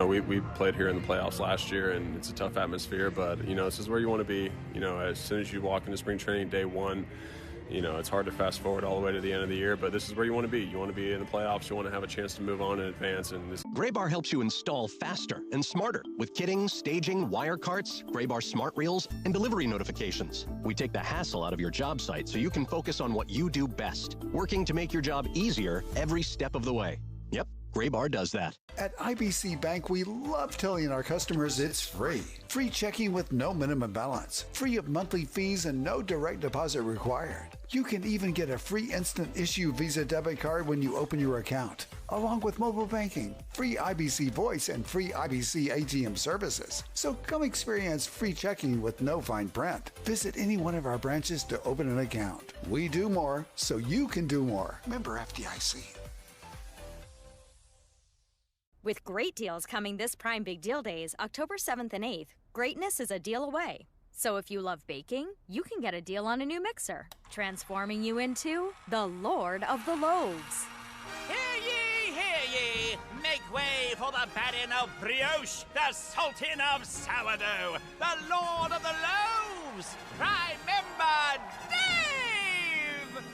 We played here in the playoffs last year, and it's a tough atmosphere, but, this is where you want to be. As soon as you walk into spring training day one, it's hard to fast forward all the way to the end of the year, but this is where you want to be. You want to be in the playoffs. You want to have a chance to move on and advance. Graybar helps you install faster and smarter with kitting, staging, wire carts, Graybar smart reels, and delivery notifications. We take the hassle out of your job site so you can focus on what you do best, working to make your job easier every step of the way. Yep, Graybar does that. At IBC Bank, we love telling our customers it's free. Free checking with no minimum balance, free of monthly fees, and no direct deposit required. You can even get a free instant issue Visa debit card when you open your account, along with mobile banking, free IBC voice, and free IBC ATM services. So come experience free checking with no fine print. Visit any one of our branches to open an account. We do more, so you can do more. Member FDIC. With great deals coming this Prime Big Deal Days, October 7th and 8th, greatness is a deal away. So if you love baking, you can get a deal on a new mixer, transforming you into the Lord of the Loaves. Hear ye! Make way for the baron of brioche, the sultan of sourdough, the Lord of the Loaves, Prime Member Dave!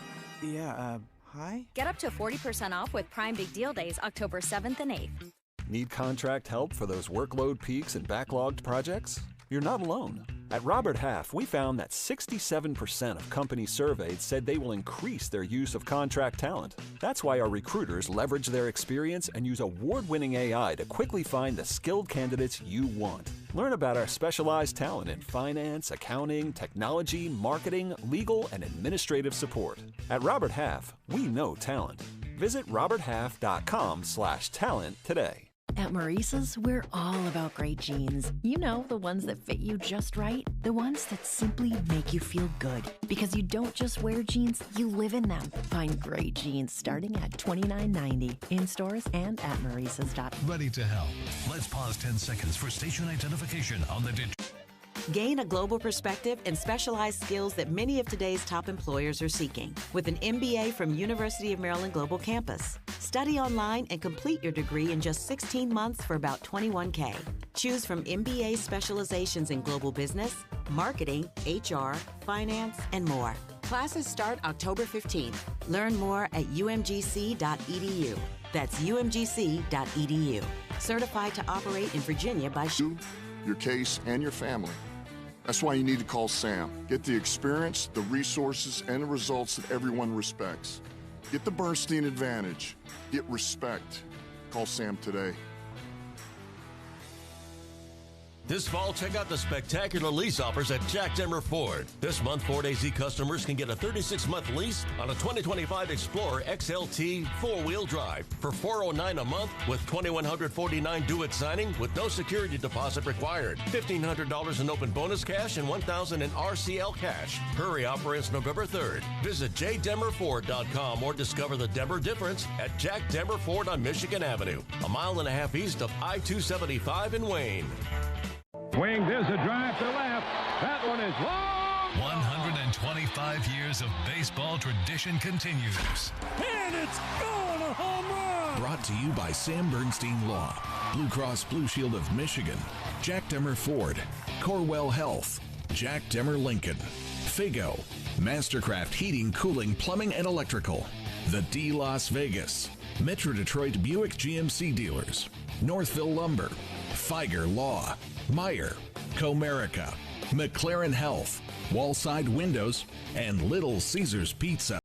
Yeah, hi? Get up to 40% off with Prime Big Deal Days, October 7th and 8th. Need contract help for those workload peaks and backlogged projects? You're not alone. At Robert Half, we found that 67% of companies surveyed said they will increase their use of contract talent. That's why our recruiters leverage their experience and use award-winning AI to quickly find the skilled candidates you want. Learn about our specialized talent in finance, accounting, technology, marketing, legal, and administrative support. At Robert Half, we know talent. Visit roberthalf.com/talent today. At Maurice's, we're all about great jeans. You know, the ones that fit you just right. The ones that simply make you feel good. Because you don't just wear jeans, you live in them. Find great jeans starting at $29.90 in stores and at Maurice's.com. Ready to help. Let's pause 10 seconds for station identification on the Gain a global perspective and specialized skills that many of today's top employers are seeking with an MBA from University of Maryland Global Campus. Study online and complete your degree in just 16 months for about $21K. Choose from MBA specializations in global business, marketing, HR, finance, and more. Classes start October 15th. Learn more at umgc.edu. That's umgc.edu. Certified to operate in Virginia by your case, and your family. That's why you need to call Sam. Get the experience, the resources, and the results that everyone respects. Get the Bernstein advantage. Get respect. Call Sam today. This fall, check out the spectacular lease offers at Jack Demmer Ford. This month, Ford AZ customers can get a 36-month lease on a 2025 Explorer XLT four-wheel drive for $409 a month with $2,149 due at signing with no security deposit required. $1,500 in open bonus cash and $1,000 in RCL cash. Hurry, offer ends November 3rd. Visit jdemmerford.com or discover the Demmer difference at Jack Demmer Ford on Michigan Avenue, a mile and a half east of I-275 in Wayne. Swing, there's a drive to left. That one is long. 125 years of baseball tradition continues. And it's gone, a home run. Brought to you by Sam Bernstein Law, Blue Cross Blue Shield of Michigan, Jack Demmer Ford, Corwell Health, Jack Demmer Lincoln, Figo, Mastercraft Heating, Cooling, Plumbing, and Electrical, The D Las Vegas, Metro Detroit Buick GMC Dealers, Northville Lumber, Feiger Law, Meyer, Comerica, McLaren Health, Wallside Windows, and Little Caesars Pizza.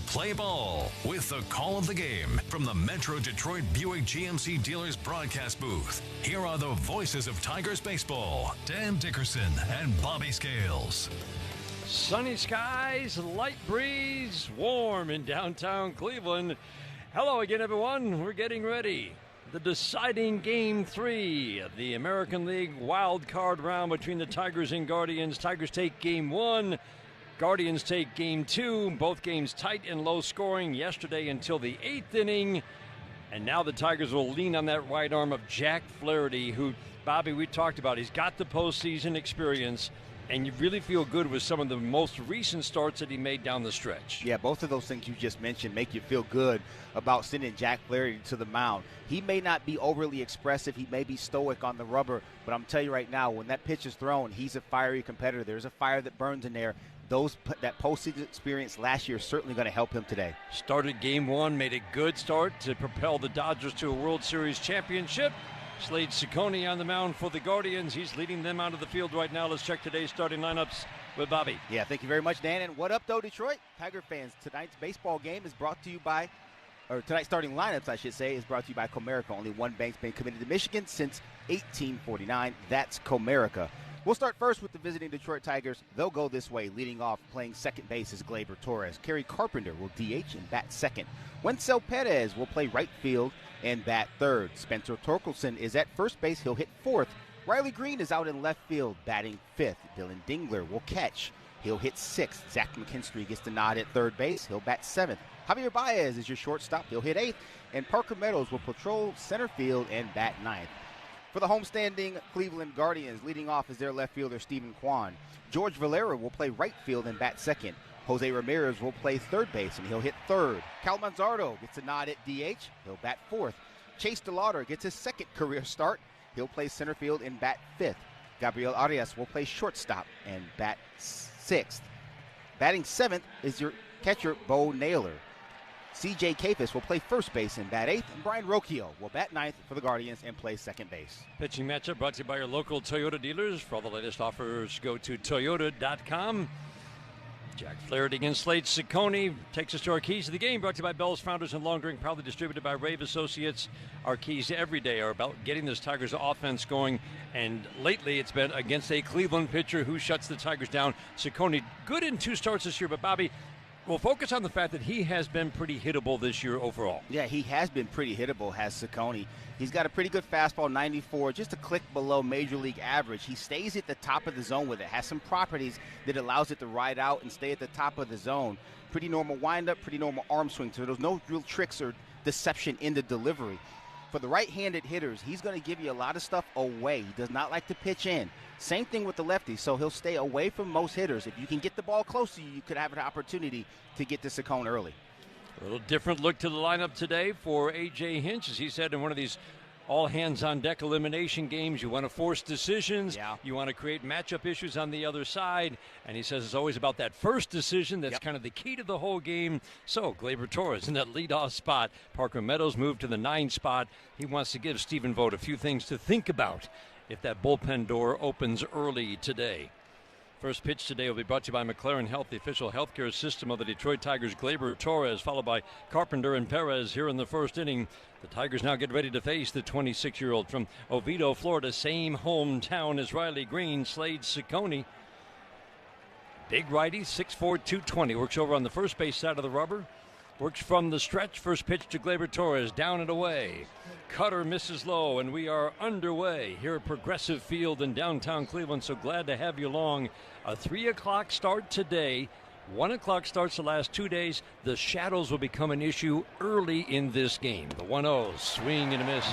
Play ball with the call of the game from the Metro Detroit Buick GMC Dealers broadcast booth. Here are the voices of Tigers baseball, Dan Dickerson and Bobby Scales. Sunny skies, light breeze, warm in downtown Cleveland. Hello again, everyone. We're getting ready. The deciding Game 3 of the American League wild card round between the Tigers and Guardians. Tigers take Game 1. Guardians take Game 2. Both games tight and low scoring yesterday until the 8th inning. And now the Tigers will lean on that right arm of Jack Flaherty, who, Bobby, we talked about. He's got the postseason experience, and you really feel good with some of the most recent starts that he made down the stretch. Yeah, both of those things you just mentioned make you feel good about sending Jack Flaherty to the mound. He may not be overly expressive. He may be stoic on the rubber, but I'm telling you right now, when that pitch is thrown, he's a fiery competitor. There's a fire that burns in there. That postseason experience last year is certainly going to help him today. Started Game 1, made a good start to propel the Dodgers to a World Series championship. Slade Ciccone on the mound for the Guardians. He's leading them out of the field right now. Let's check today's starting lineups with Bobby. Yeah, thank you very much, Dan. And what up, though, Detroit? Tiger fans, tonight's baseball game is brought to you by, or tonight's starting lineups, I should say, is brought to you by Comerica. Only one bank's been committed to Michigan since 1849. That's Comerica. We'll start first with the visiting Detroit Tigers. They'll go this way. Leading off, playing second base is Gleyber Torres. Kerry Carpenter will DH and bat second. Wencel Perez will play right field and bat third. Spencer Torkelson is at first base. He'll hit fourth. Riley Green is out in left field, batting fifth. Dylan Dingler will catch. He'll hit sixth. Zach McKinstry gets the nod at third base. He'll bat seventh. Javier Baez is your shortstop. He'll hit eighth. And Parker Meadows will patrol center field and bat ninth. For the homestanding Cleveland Guardians, leading off is their left fielder, Stephen Kwan. George Valera will play right field and bat second. Jose Ramirez will play third base, and he'll hit third. Cal Manzardo gets a nod at DH. He'll bat fourth. Chase DeLauder gets his second career start. He'll play center field and bat fifth. Gabriel Arias will play shortstop and bat sixth. Batting seventh is your catcher, Bo Naylor. C.J. Kafis will play first base and bat eighth, and Brian Rocchio will bat ninth for the Guardians and play second base. Pitching matchup brought to you by your local Toyota dealers. For all the latest offers, go to Toyota.com. Jack Flaherty against Slade Ciccone takes us to our keys to the game, brought to you by Bell's Founders and Long Drink, proudly distributed by Rave Associates. Our keys every day are about getting this Tigers offense going, and lately it's been against a Cleveland pitcher who shuts the Tigers down. Ciccone, good in 2 starts this year, but Bobby, we'll focus on the fact that he has been pretty hittable this year overall. Yeah, he has been pretty hittable, has Ciccone. He's got a pretty good fastball, 94, just a click below Major League average. He stays at the top of the zone with it, has some properties that allows it to ride out and stay at the top of the zone. Pretty normal windup, pretty normal arm swing, so there's no real tricks or deception in the delivery. For the right-handed hitters, he's going to give you a lot of stuff away. He does not like to pitch in. Same thing with the lefty, so he'll stay away from most hitters. If you can get the ball close to you, you could have an opportunity to get to Ciccone early. A little different look to the lineup today for A.J. Hinch. As he said in one of these all-hands-on-deck elimination games, you want to force decisions. Yeah. You want to create matchup issues on the other side. And he says it's always about that first decision. That's kind of the key to the whole game. So Gleyber Torres in that leadoff spot. Parker Meadows moved to the 9 spot. He wants to give Stephen Vogt a few things to think about if that bullpen door opens early today. First pitch today will be brought to you by McLaren Health, the official healthcare system of the Detroit Tigers. Gleyber Torres, followed by Carpenter and Perez here in the first inning. The Tigers now get ready to face the 26-year-old from Oviedo, Florida, same hometown as Riley Green, Slade Ciccone. Big righty, 6'4", 220. Works over on the first base side of the rubber. Works from the stretch. First pitch to Gleyber Torres, down and away. Cutter misses low, and we are underway here at Progressive Field in downtown Cleveland. So glad to have you along. A 3 o'clock start today. 1 o'clock starts the last 2 days. The shadows will become an issue early in this game. The 1-0, swing and a miss.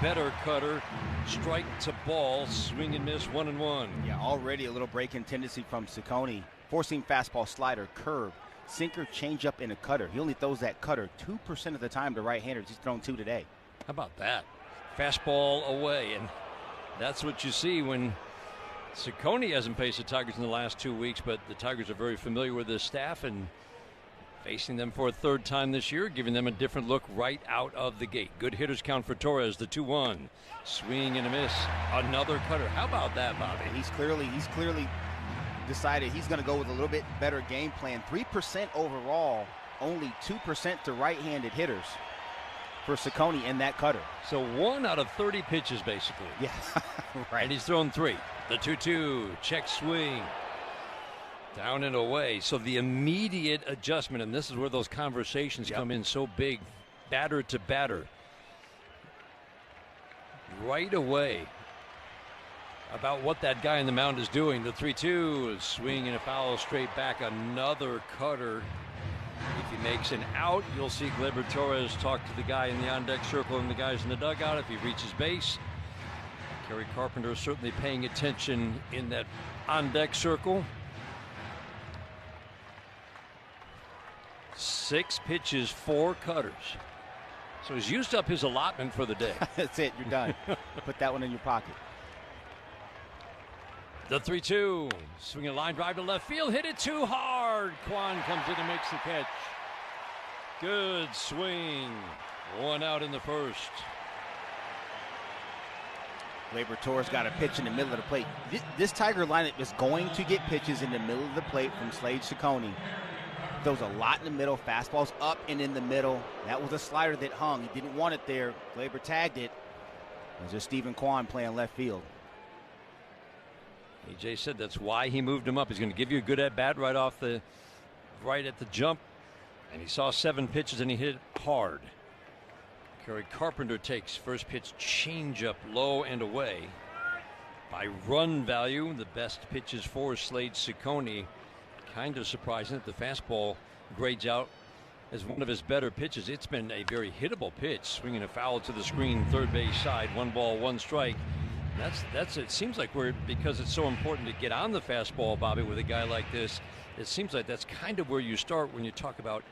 Better Cutter, strike to ball, swing and miss, 1-1. Yeah, already a little break-in tendency from Ciccone. Four-seam fastball, slider, curve, sinker, changeup, and a cutter. He only throws that cutter 2% of the time to right-handers. He's thrown 2 today. How about that? Fastball away, and that's what you see when Ciccone hasn't faced the Tigers in the last 2 weeks, but the Tigers are very familiar with this staff and facing them for a 3rd time this year, giving them a different look right out of the gate. Good hitters count for Torres, the 2-1. Swing and a miss. Another cutter. How about that, Bobby? He's clearly decided he's going to go with a little bit better game plan. 3% overall, only 2% to right-handed hitters for Ciccone in that cutter. So 1 out of 30 pitches, basically. Yeah, right. And he's thrown 3. The 2-2, check swing. Down and away. So the immediate adjustment, and this is where those conversations come in so big batter to batter right away about what that guy in the mound is doing. The 3-2 is swing and a foul straight back. Another cutter. If he makes an out, you'll see Gleyber Torres talk to the guy in the on-deck circle and the guys in the dugout. If he reaches base, Kerry Carpenter is certainly paying attention in that on-deck circle. 6 pitches, 4 cutters. So he's used up his allotment for the day. That's it. You're done. Put that one in your pocket. The 3-2. Swinging a line drive to left field. Hit it too hard. Kwan comes in and makes the catch. Good swing. 1 out in the first. Gleyber Torres got a pitch in the middle of the plate. This Tiger lineup is going to get pitches in the middle of the plate from Slade Ciccone. Throws a lot in the middle. Fastballs up and in the middle. That was a slider that hung. He didn't want it there. Gleyber tagged it. It was just Stephen Kwan playing left field. AJ said that's why he moved him up. He's going to give you a good at-bat right at the jump. And he saw 7 pitches and he hit it hard. Kerry Carpenter takes first pitch changeup low and away. By run value, the best pitches for Slade Ciccone. Kind of surprising that the fastball grades out as one of his better pitches. It's been a very hittable pitch. Swinging a foul to the screen, third base side. 1 ball, 1 strike. That's it. Seems like because it's so important to get on the fastball, Bobby, with a guy like this, it seems like that's kind of where you start when you talk about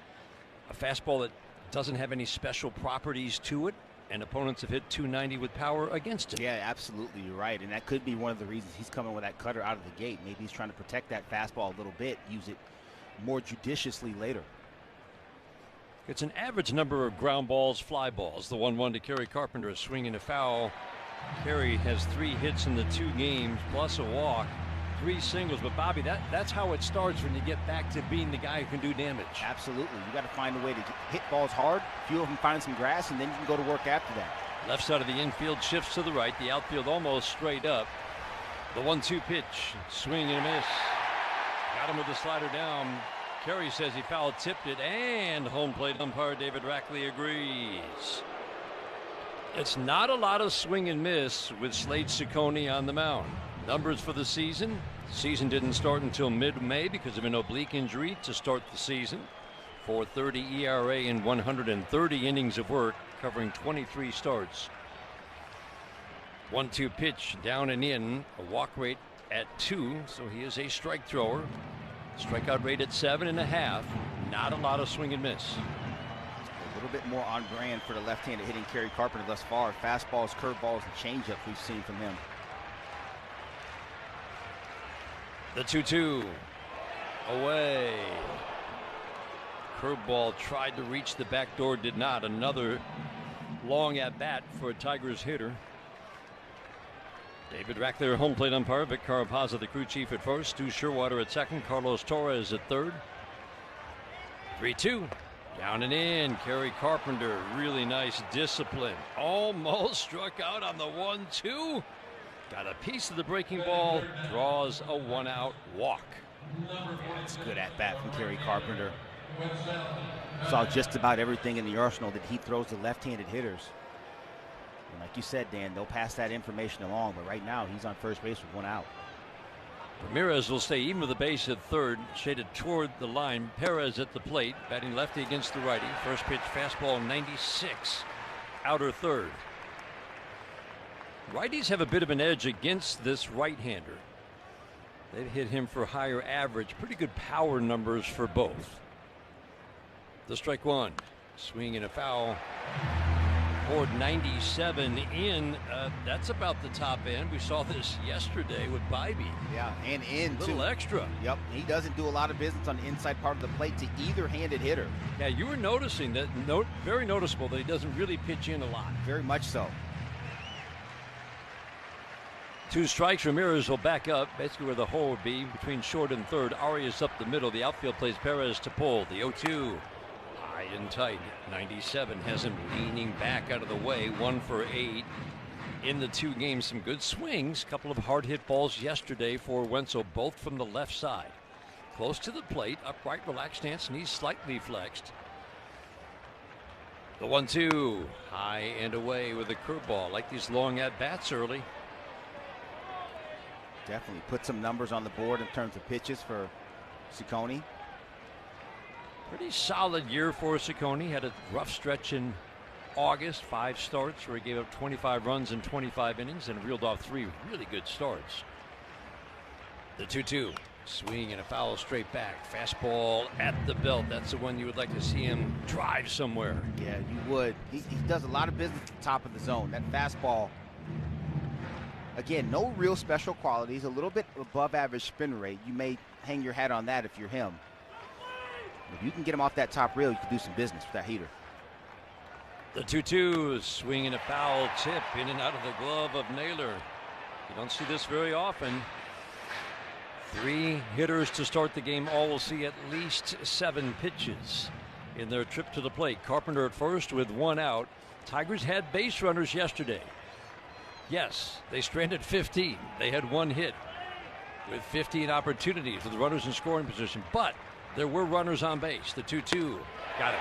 a fastball that doesn't have any special properties to it, and opponents have hit 290 with power against it. Yeah, absolutely. You're right. And that could be one of the reasons he's coming with that cutter out of the gate. Maybe he's trying to protect that fastball a little bit, use it more judiciously later. It's an average number of ground balls, fly balls. The 1-1 to Kerry Carpenter, a swing and a foul. Kerry has 3 hits in the 2 games, plus a walk, 3 singles. But Bobby, that's how it starts when you get back to being the guy who can do damage. Absolutely. You got to find a way to hit balls hard, a few of them finding some grass, and then you can go to work after that. Left side of the infield shifts to the right. The outfield almost straight up. The 1-2 pitch, swing and a miss. Got him with the slider down. Kerry says he foul tipped it, and home plate umpire David Rackley agrees. It's not a lot of swing and miss with Slade Ciccone on the mound. Numbers for the season. Season didn't start until mid-May because of an oblique injury to start the season. .430 ERA in 130 innings of work, covering 23 starts. 1-2 pitch down and in. A walk rate at 2, so he is a strike thrower. Strikeout rate at 7.5. Not a lot of swing and miss. A little bit more on brand for the left-handed hitting Kerry Carpenter thus far. Fastballs, curveballs, and changeup we've seen from him. The 2-2 away. Curveball tried to reach the back door, did not. Another long at bat for a Tigers hitter. David Rackley, home plate umpire. Vic Carapazza, the crew chief at first. Stu Sherwater at second. Carlos Torres at third. 3-2. Down and in. Kerry Carpenter, really nice discipline. Almost struck out on the 1-2. Got a piece of the breaking ball. Draws a 1-out walk. That's good at bat from Kerry Carpenter. Saw just about everything in the arsenal that he throws to left-handed hitters. And like you said, Dan, they'll pass that information along, but right now he's on first base with 1 out. Ramirez will stay even with the base at third, shaded toward the line. Perez at the plate, batting lefty against the righty. First pitch fastball 96, outer third. Righties have a bit of an edge against this right-hander. They've hit him for higher average. Pretty good power numbers for both. The strike 1. Swing and a foul. Poured 97 in. That's about the top end. We saw this yesterday with Bybee. Yeah, and in a little extra. Yep, he doesn't do a lot of business on the inside part of the plate to either-handed hitter. Yeah, you were noticing that. Very noticeable that he doesn't really pitch in a lot. Very much so. 2 strikes. Ramirez will back up, basically where the hole would be, between short and third. Arias up the middle. The outfield plays Perez to pull. The 0-2. High and tight. 97 has him leaning back out of the way. 1 for 8 in the 2 games. Some good swings. A couple of hard hit balls yesterday for Wenzel, both from the left side. Close to the plate. Upright, relaxed stance. Knees slightly flexed. The 1-2, high and away with a curveball. Like these long at-bats early. Definitely put some numbers on the board in terms of pitches for Ciccone. Pretty solid year for Ciccone. Had a rough stretch in August, 5 starts where he gave up 25 runs in 25 innings and reeled off 3 really good starts. The 2-2, swing and a foul straight back. Fastball at the belt. That's the one you would like to see him drive somewhere. Yeah, you would. He does a lot of business at the top of the zone. That fastball, again, no real special qualities, a little bit above average spin rate. You may hang your hat on that if you're him. If you can get him off that top rail, you can do some business with that heater. The 2-2, swing and a foul tip in and out of the glove of Naylor. You don't see this very often. 3 hitters to start the game. All will see at least 7 pitches in their trip to the plate. Carpenter at first with 1 out. Tigers had base runners yesterday. Yes, they stranded 15. They had 1 hit with 15 opportunities with runners in scoring position. But there were runners on base. The 2-2, got it.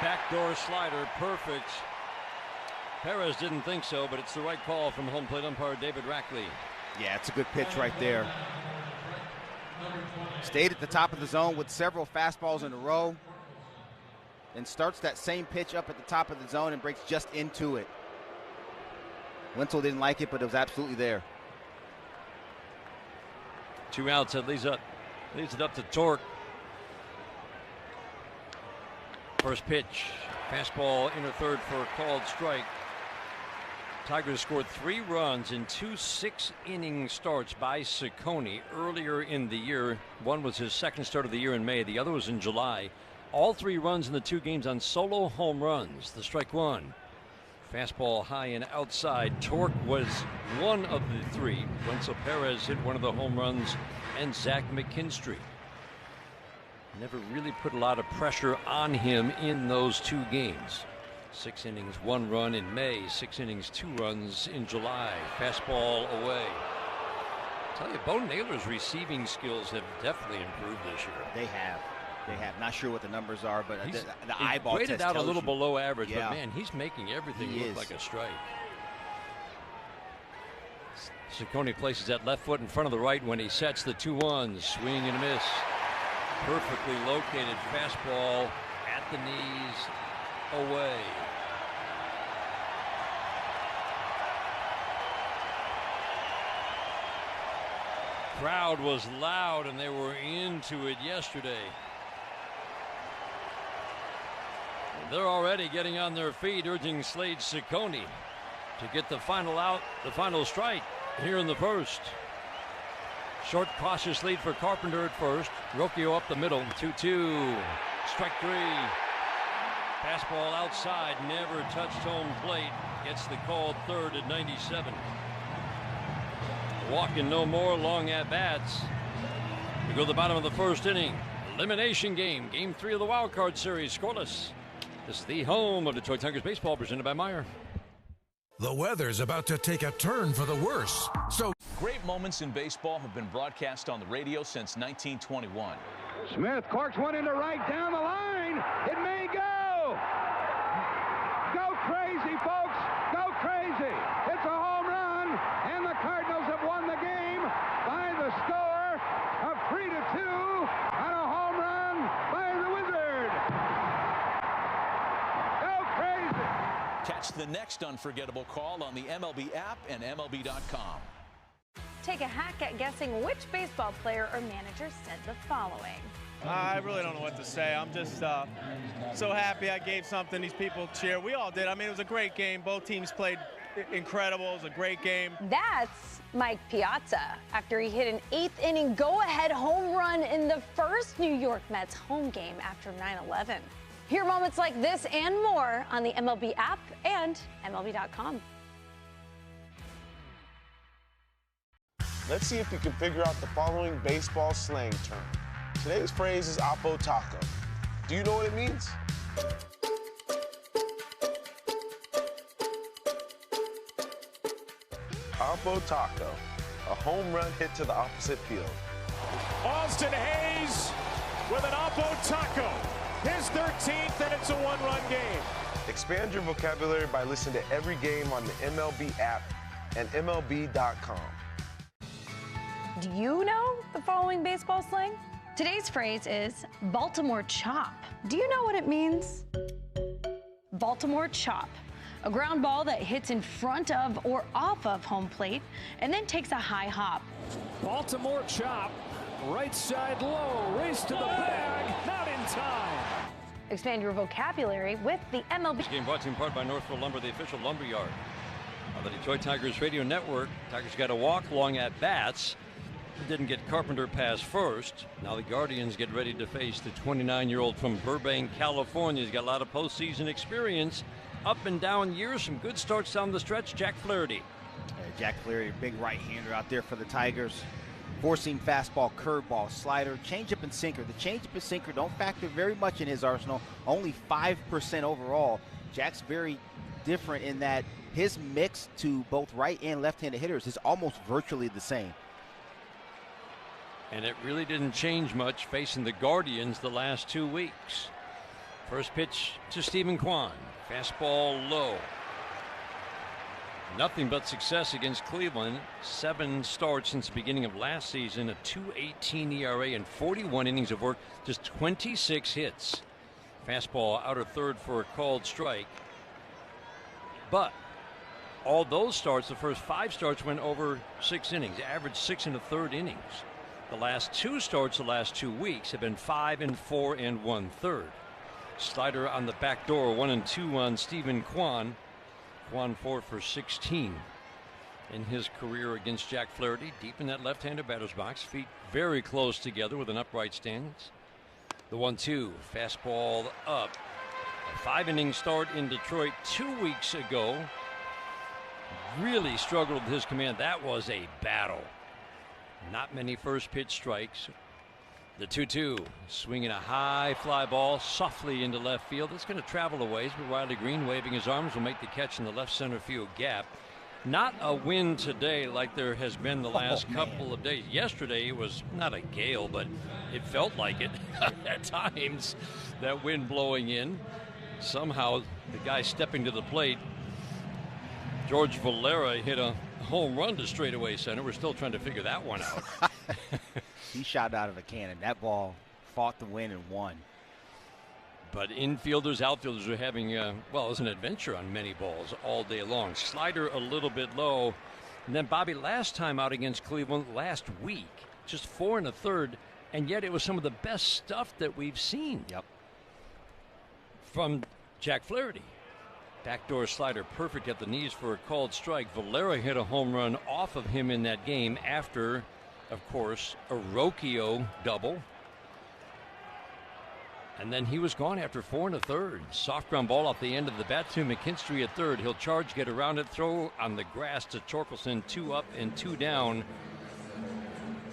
Backdoor slider, perfect. Perez didn't think so, but it's the right call from home plate umpire David Rackley. Yeah, it's a good pitch right there. Stayed at the top of the zone with several fastballs in a row. And starts that same pitch up at the top of the zone and breaks just into it. Wenzel didn't like it, but it was absolutely there. 2 outs, that leads it up to Torque. First pitch, fastball inner third for a called strike. Tigers scored 3 runs in 2 6-inning starts by Ciccone earlier in the year. One was his second start of the year in May. The other was in July. All 3 runs in the 2 games on solo home runs. The strike 1. Fastball high and outside. Torque was one of the 3. Wenzel Perez hit one of the home runs, and Zach McKinstry. Never really put a lot of pressure on him in those 2 games. 6 innings, 1 run in May, 6 innings, 2 runs in July. Fastball away. I tell you, Bo Naylor's receiving skills have definitely improved this year. They have. Not sure what the numbers are, but the eyeball test graded out a tells little you. below average, Yeah. but man, he's making everything look like a strike. Ciccone places that left foot in front of the right when he sets the 2-1. Swing and a miss. Perfectly located fastball at the knees, away. Crowd was loud and they were into it yesterday. They're already getting on their feet, urging Slade Ciccone to get the final out, the final strike here in the first. Short, cautious lead for Carpenter at first. Rocchio up the middle. 2-2. Strike 3. Fastball outside. Never touched home plate. Gets the called third at 97. Walking no more. Long at bats. We go to the bottom of the first inning. Elimination game. Game 3 of the wild card series. Scoreless. This is the home of Detroit Tigers baseball, presented by Meyer. The weather's about to take a turn for the worse. So great moments in baseball have been broadcast on the radio since 1921. Smith corks one into right down the line. It may go. Go crazy, folks. Go crazy. It's a home run, and the Cardinals have won the game by the score of 3-2 on a home run by the Wizard. Go crazy. Catch the next unforgettable call on the MLB app and MLB.com. Take a hack at guessing which baseball player or manager said the following. I really don't know what to say. I'm just so happy I gave something these people cheer. We all did. I mean, it was a great game. Both teams played incredible. It was a great game. That's Mike Piazza after he hit an 8th inning go-ahead home run in the first New York Mets home game after 9/11. Hear moments like this and more on the MLB app and MLB.com. Let's see if you can figure out the following baseball slang term. Today's phrase is Oppo Taco. Do you know what it means? Oppo Taco, a home run hit to the opposite field. Austin Hayes with an Oppo Taco. his 13th, and it's a one-run game. Expand your vocabulary by listening to every game on the MLB app and MLB.com. Do you know the following baseball slang? Today's phrase is Baltimore chop. Do you know what it means? Baltimore chop. A ground ball that hits in front of or off of home plate and then takes a high hop. Baltimore chop. Right side low. Race to the bag. Not in time. Expand your vocabulary with the MLB. This game brought to you in part by Northville Lumber, the official lumber yard of the Detroit Tigers radio network. Tigers got a walk, long at bats. Didn't get Carpenter past first. Now the Guardians get ready to face the 29-year-old from Burbank, California. He's got a lot of postseason experience. Up and down years, some good starts down the stretch. Jack Flaherty. Jack Flaherty, a big right-hander out there for the Tigers. Four-seam fastball, curveball, slider, changeup and sinker. The changeup and sinker don't factor very much in his arsenal, only 5% overall. Jack's very different in that his mix to both right and left-handed hitters is almost virtually the same. And it really didn't change much facing the Guardians the last 2 weeks. First pitch to Stephen Kwan. Fastball low. Nothing but success against Cleveland. 7 starts since the beginning of last season. A 2.18 ERA and 41 innings of work. Just 26 hits. Fastball outer third for a called strike. But all those starts, the first 5 starts, went over 6 innings. Averaged 6 1/3 innings. The last 2 starts the last 2 weeks have been 5 and 4 1/3. Slider on the back door, 1 and 2 on Stephen Kwan. Kwan 4 for 16 in his career against Jack Flaherty. Deep in that left-handed batter's box. Feet very close together with an upright stance. The 1-2, fastball up. A 5-inning start in Detroit 2 weeks ago. Really struggled with his command. That was a battle. Not many first pitch strikes. The 2-2, swinging a high fly ball softly into left field. It's going to travel a ways, but Riley Green, waving his arms, will make the catch in the left center field gap. Not a win today like there has been the last couple of days. Yesterday it was not a gale, but it felt like it at times. That wind blowing in. Somehow the guy stepping to the plate, George Valera, hit a home run to straightaway center. We're still trying to figure that one out. He shot out of a cannon. That ball fought the wind and won. But infielders, outfielders are having, well, it was an adventure on many balls all day long. Slider a little bit low. And then, Bobby, last time out against Cleveland last week, just 4 1/3, and yet it was some of the best stuff that we've seen. Yep. From Jack Flaherty. Backdoor slider perfect at the knees for a called strike. Valera hit a home run off of him in that game after, of course, a Rocchio double. And then he was gone after 4 1/3. Soft ground ball off the end of the bat to McKinstry at third. He'll charge, get around it, throw on the grass to Torkelson. 2 up and 2 down.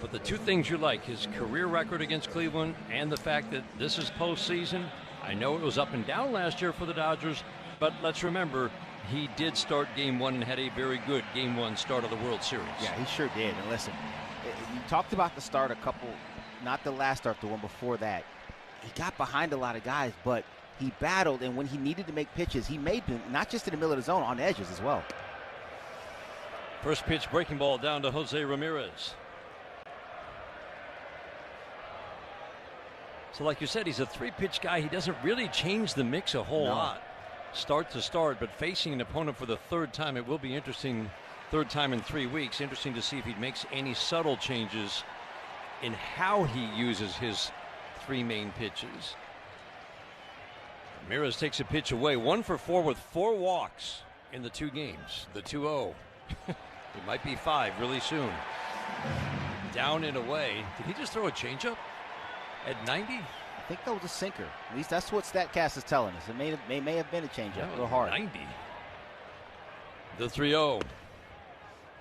But the 2 things you like, his career record against Cleveland and the fact that this is postseason. I know it was up and down last year for the Dodgers, but let's remember, he did start Game 1 and had a very good Game 1 start of the World Series. Yeah, he sure did. And listen, you talked about the start a couple, not the last start, the one before that. He got behind a lot of guys, but he battled, and when he needed to make pitches, he made them, not just in the middle of the zone, on edges as well. First pitch, breaking ball down to Jose Ramirez. So like you said, he's a 3-pitch guy. He doesn't really change the mix a whole lot, start to start, but facing an opponent for the 3rd time, it will be interesting. 3rd time in 3 weeks. Interesting to see if he makes any subtle changes in how he uses his 3 main pitches. Ramirez takes a pitch away, 1 for 4 with 4 walks in the 2 games. The 2-0. It might be 5 really soon. Down and away. Did he just throw a changeup at 90? I think that was a sinker. At least that's what StatCast is telling us. It may have been a changeup, a little hard. 90. The 3-0.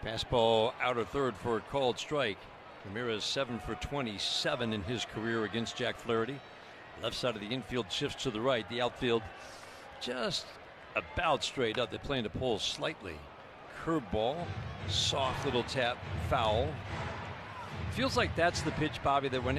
Fastball outer third for a called strike. Ramirez 7 for 27 in his career against Jack Flaherty. Left side of the infield shifts to the right. The outfield just about straight up. They plan to pull slightly. Curveball, soft little tap, foul. Feels like that's the pitch, Bobby, that when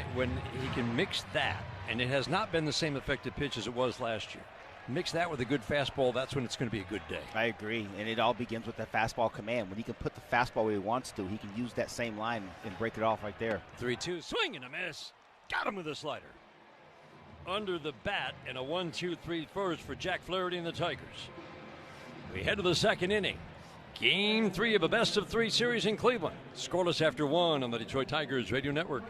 he can mix that And it has not been the same effective pitch as it was last year. Mix that with a good fastball, that's when it's going to be a good day. I agree, and it all begins with the fastball command. When he can put the fastball where he wants to, he can use that same line and break it off right there. 3-2, swing and a miss. Got him with a slider. Under the bat, and a 1-2-3 first for Jack Flaherty and the Tigers. We head to the second inning. Game 3 of a best-of-3 series in Cleveland. Scoreless after 1 on the Detroit Tigers Radio Network.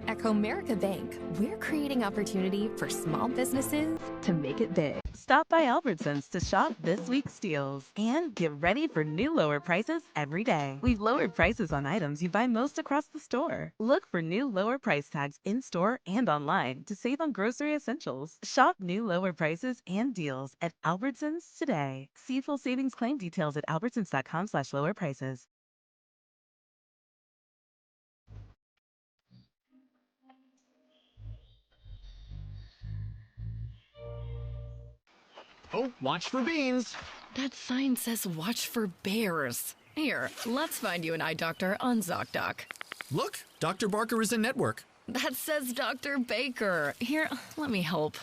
At Comerica Bank, we're creating opportunity for small businesses to make it big. Stop by Albertsons to shop this week's deals and get ready for new lower prices every day. We've lowered prices on items you buy most across the store. Look for new lower price tags in-store and online to save on grocery essentials. Shop new lower prices and deals at Albertsons today. See full savings claim details at albertsons.com/lower prices. Oh, watch for beans. That sign says watch for bears. Here, let's find you an eye doctor on ZocDoc. Look, Dr. Barker is in network. That says Dr. Baker. Here, let me help.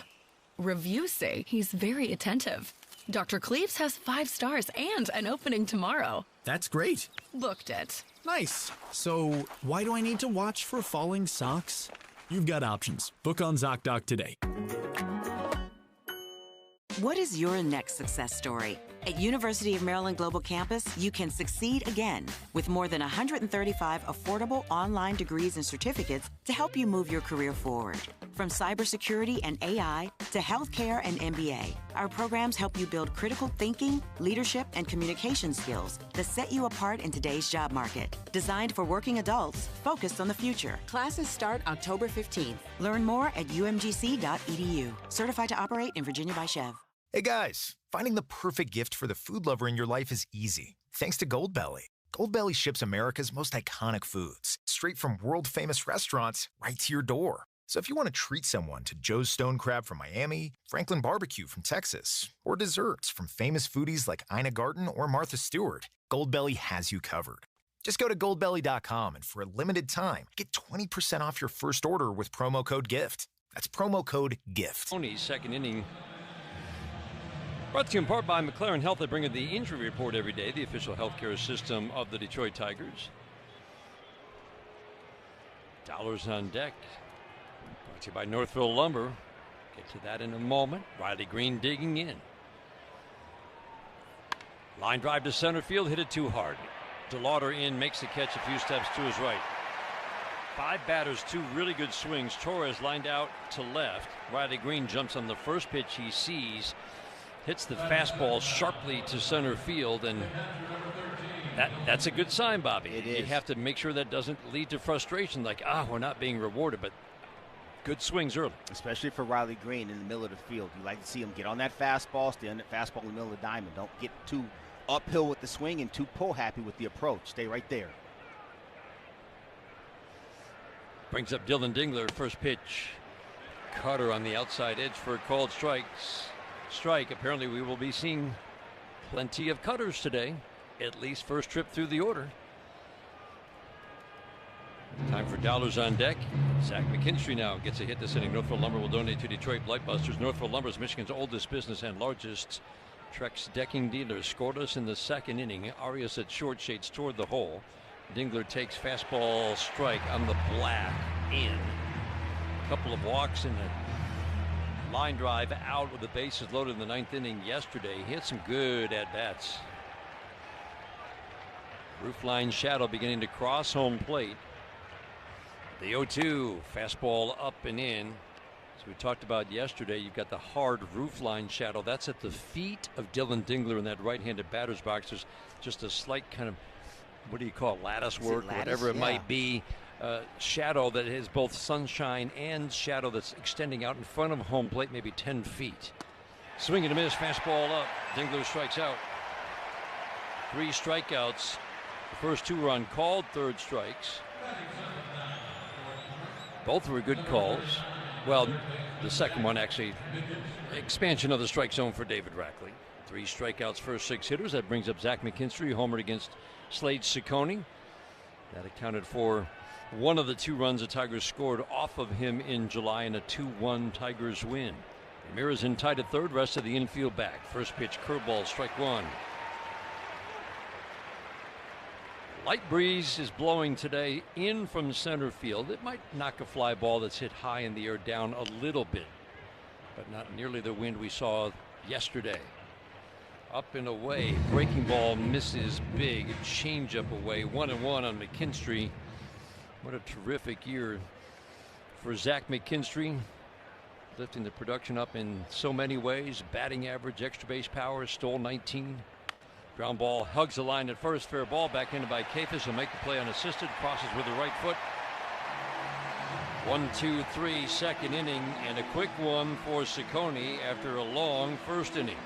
Reviews say he's very attentive. Dr. Cleaves has 5 stars and an opening tomorrow. That's great. Booked it. Nice. So, why do I need to watch for falling socks? You've got options. Book on ZocDoc today. What is your next success story? At University of Maryland Global Campus, you can succeed again with more than 135 affordable online degrees and certificates to help you move your career forward. From cybersecurity and AI to healthcare and MBA, our programs help you build critical thinking, leadership, and communication skills that set you apart in today's job market. Designed for working adults focused on the future. Classes start October 15th. Learn more at umgc.edu. Certified to operate in Virginia by Chev. Hey guys, finding the perfect gift for the food lover in your life is easy, thanks to Goldbelly. Goldbelly ships America's most iconic foods, straight from world-famous restaurants right to your door. So if you want to treat someone to Joe's Stone Crab from Miami, Franklin Barbecue from Texas, or desserts from famous foodies like Ina Garten or Martha Stewart, Goldbelly has you covered. Just go to goldbelly.com and for a limited time, get 20% off your first order with promo code GIFT. That's promo code GIFT. Tony's second inning. Brought to you in part by McLaren Health. They bring you the injury report every day, the official healthcare system of the Detroit Tigers. Dollars on deck. Brought to you by Northville Lumber. Get to that in a moment. Riley Green digging in. Line drive to center field, hit it too hard. DeLauder in, makes the catch a few steps to his right. 5 batters, 2 really good swings. Torres lined out to left. Riley Green jumps on the first pitch he sees. Hits the fastball sharply to center field, and that's a good sign, Bobby. It is. You have to make sure that doesn't lead to frustration, like, we're not being rewarded, but good swings early. Especially for Riley Green in the middle of the field. You like to see him get on that fastball, stay on that fastball in the middle of the diamond. Don't get too uphill with the swing and too pull happy with the approach. Stay right there. Brings up Dylan Dingler, first pitch. Cutter on the outside edge for a called strike. Apparently we will be seeing plenty of cutters today, at least first trip through the order. Time for dollars on deck. Zach McKinstry now gets a hit this inning. Northville Lumber will donate to Detroit Blightbusters. Northville Lumber is Michigan's oldest business and largest Trex decking dealer. Scoreless in the second inning. Arias at short, shades toward the hole. Dingler takes fastball strike on the black in. Couple of walks in the line drive out with the bases loaded in the 9th inning yesterday. He had some good at-bats. Roofline shadow beginning to cross home plate. The 0-2, fastball up and in. As we talked about yesterday, you've got the hard roofline shadow. That's at the feet of Dylan Dingler in that right-handed batter's box. There's just a slight kind of, what do you call it, lattice work, whatever it might be. Shadow that is both sunshine and shadow that's extending out in front of home plate, maybe 10 feet. Swing and a miss, fastball up. Dingler strikes out. 3 strikeouts. The first 2 were uncalled, third strikes. Both were good calls. Well, the second one actually, expansion of the strike zone for David Rackley. 3 strikeouts, first 6 hitters. That brings up Zach McKinstry, homered against Slade Ciccone. That accounted for one of the 2 runs the Tigers scored off of him in July in a 2-1 Tigers win. Ramirez in tight at third, rest of the infield back. First pitch, curveball, strike 1. Light breeze is blowing today in from center field. It might knock a fly ball that's hit high in the air down a little bit, but not nearly the wind we saw yesterday. Up and away, breaking ball misses big. Changeup away, 1-1 on McKinstry. What a terrific year for Zach McKinstry, lifting the production up in so many ways. Batting average, extra base power, stole 19. Ground ball hugs the line at first, fair ball, back in by Kafis. He'll make the play unassisted, crosses with the right foot. 1-2-3, second inning, and a quick one for Ciccone after a long first inning.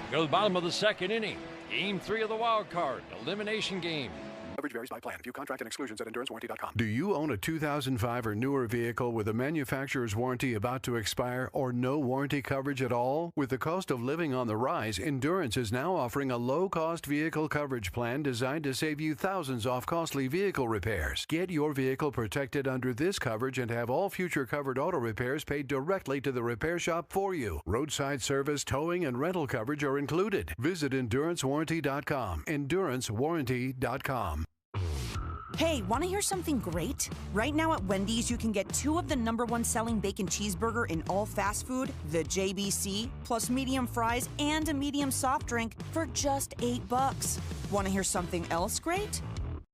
We go to the bottom of the second inning. Game 3 of the wild card, elimination game. Coverage varies by plan. View contract and exclusions at endurancewarranty.com. Do you own a 2005 or newer vehicle with a manufacturer's warranty about to expire or no warranty coverage at all? With the cost of living on the rise, Endurance is now offering a low-cost vehicle coverage plan designed to save you thousands off costly vehicle repairs. Get your vehicle protected under this coverage and have all future covered auto repairs paid directly to the repair shop for you. Roadside service, towing, and rental coverage are included. Visit endurancewarranty.com. endurancewarranty.com. Hey, want to hear something great? Right now at Wendy's, you can get 2 of the #1 selling bacon cheeseburger in all fast food, the JBC, plus medium fries and a medium soft drink for just $8. Want to hear something else great?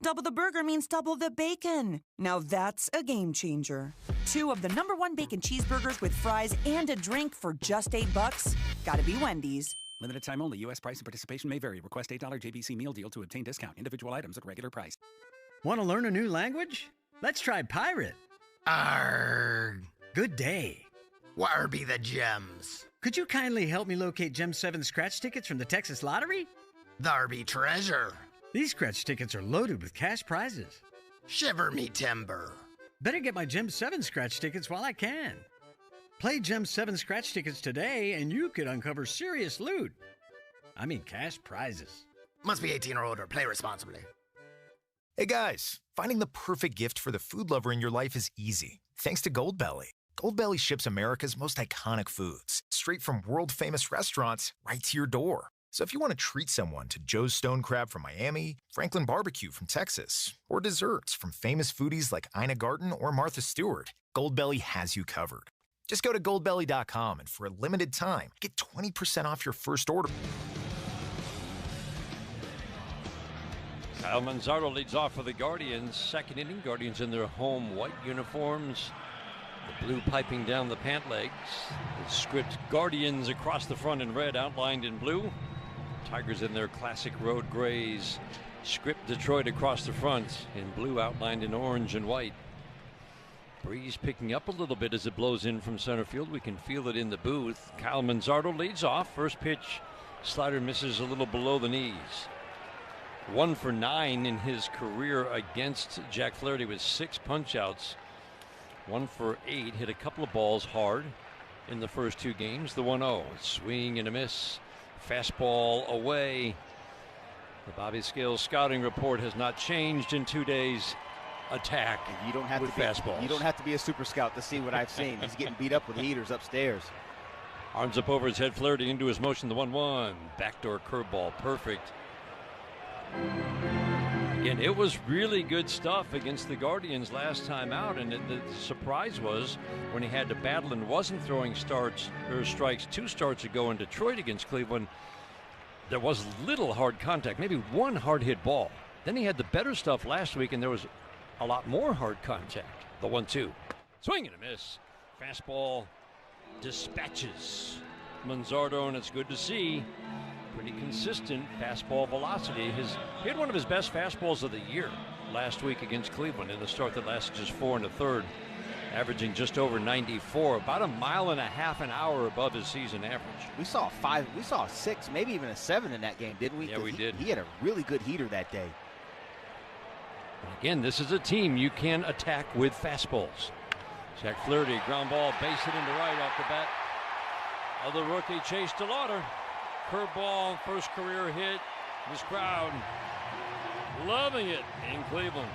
Double the burger means double the bacon. Now that's a game changer. 2 of the #1 bacon cheeseburgers with fries and a drink for just $8. Gotta be Wendy's. Limited time only. U.S. price and participation may vary. Request $8 JBC meal deal to obtain discount. Individual items at regular price. Want to learn a new language? Let's try pirate. Arrgh. Good day. Where be the gems? Could you kindly help me locate Gem 7 scratch tickets from the Texas Lottery? There be treasure. These scratch tickets are loaded with cash prizes. Shiver me timber. Better get my Gem 7 scratch tickets while I can. Play Gem 7 scratch tickets today and you could uncover serious loot. I mean cash prizes. Must be 18 or older. Play responsibly. Hey guys, finding the perfect gift for the food lover in your life is easy, thanks to Goldbelly. Goldbelly ships America's most iconic foods, straight from world-famous restaurants right to your door. So if you want to treat someone to Joe's Stone Crab from Miami, Franklin Barbecue from Texas, or desserts from famous foodies like Ina Garten or Martha Stewart, Goldbelly has you covered. Just go to goldbelly.com and for a limited time, get 20% off your first order. Kyle Manzardo leads off for the Guardians. Second inning, Guardians in their home white uniforms. The blue piping down the pant legs. The script Guardians across the front in red, outlined in blue. Tigers in their classic road grays. Script Detroit across the front in blue, outlined in orange and white. Breeze picking up a little bit as it blows in from center field. We can feel it in the booth. Kyle Manzardo leads off. First pitch, slider misses a little below the knees. 1 for 9 in his career against Jack Flaherty with 6 punch-outs. 1 for 8, hit a couple of balls hard in the first 2 games. The 1-0, swing and a miss. Fastball away. The Bobby Scales scouting report has not changed in 2 days. Attack you don't have with to be, fastballs. You don't have to be a super scout to see what I've seen. He's getting beat up with heaters upstairs. Arms up over his head, Flaherty into his motion, the 1-1. Backdoor curveball, perfect. Again, it was really good stuff against the Guardians last time out, and the surprise was when he had to battle and wasn't throwing strikes 2 starts ago in Detroit against Cleveland. There was little hard contact, maybe 1 hard hit ball. Then he had the better stuff last week, and there was a lot more hard contact. The 1-2, swing and a miss. Fastball dispatches Manzardo, and it's good to see. Pretty consistent fastball velocity. He had one of his best fastballs of the year last week against Cleveland in the start that lasted just 4 1/3, averaging just over 94, about 1.5 miles an hour above his season average. We saw 5, we saw 6, maybe even a 7 in that game, didn't we? Yeah, we did. He had a really good heater that day. Again, this is a team you can attack with fastballs. Jack Flaherty, ground ball, base hit into right off the bat of the rookie Chase DeLauder. Curveball, first career hit. This crowd loving it in Cleveland.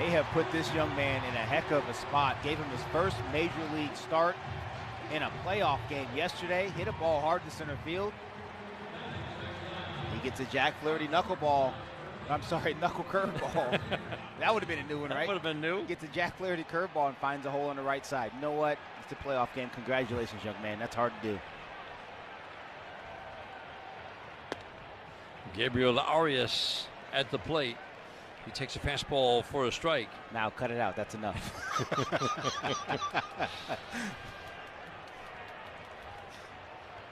They have put this young man in a heck of a spot. Gave him his first major league start in a playoff game yesterday. Hit a ball hard to center field. He gets a Jack Flaherty knuckle curveball. That would have been a new one, right? That would have been new. Gets a Jack Flaherty curveball and finds a hole on the right side. You know what? It's a playoff game. Congratulations, young man. That's hard to do. Gabriel Arias at the plate. He takes a fastball for a strike. Now cut it out. That's enough.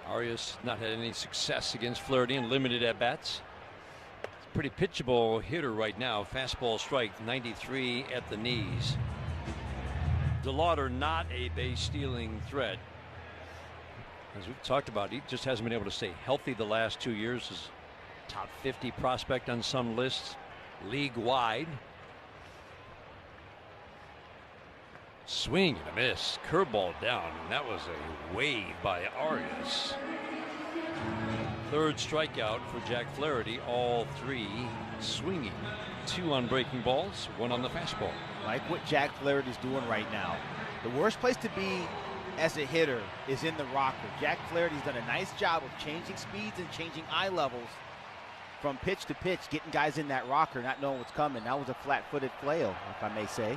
Arias not had any success against Flaherty and limited at bats. Pretty pitchable hitter right now. Fastball strike, 93 at the knees. DeLauder not a base stealing threat. As we've talked about, he just hasn't been able to stay healthy the last 2 years. His top 50 prospect on some lists, league wide. Swing and a miss. Curveball down. And that was a wave by Arias. Third strikeout for Jack Flaherty. All three swinging. 2 on breaking balls, 1 on the fastball. Like what Jack Flaherty's doing right now. The worst place to be as a hitter is in the rocker. Jack Flaherty's done a nice job of changing speeds and changing eye levels from pitch to pitch, getting guys in that rocker, not knowing what's coming. That was a flat-footed flail, if I may say.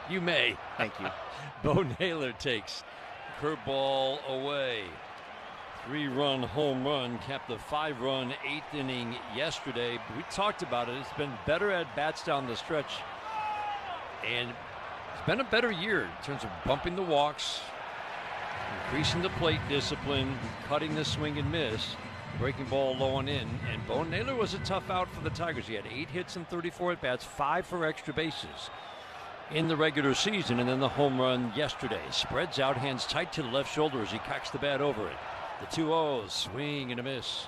You may. Thank you. Bo Naylor takes curveball away. 3-run home run, capped the 5-run 8th inning yesterday. We talked about it. It's been better at bats down the stretch, and it's been a better year in terms of bumping the walks, increasing the plate discipline, cutting the swing and miss, breaking ball low and in. And Bo Naylor was a tough out for the Tigers. He had 8 hits and 34 at bats, 5 for extra bases in the regular season, and then the home run yesterday. Spreads out, hands tight to the left shoulder as he cocks the bat over it. The 2-0, swing and a miss.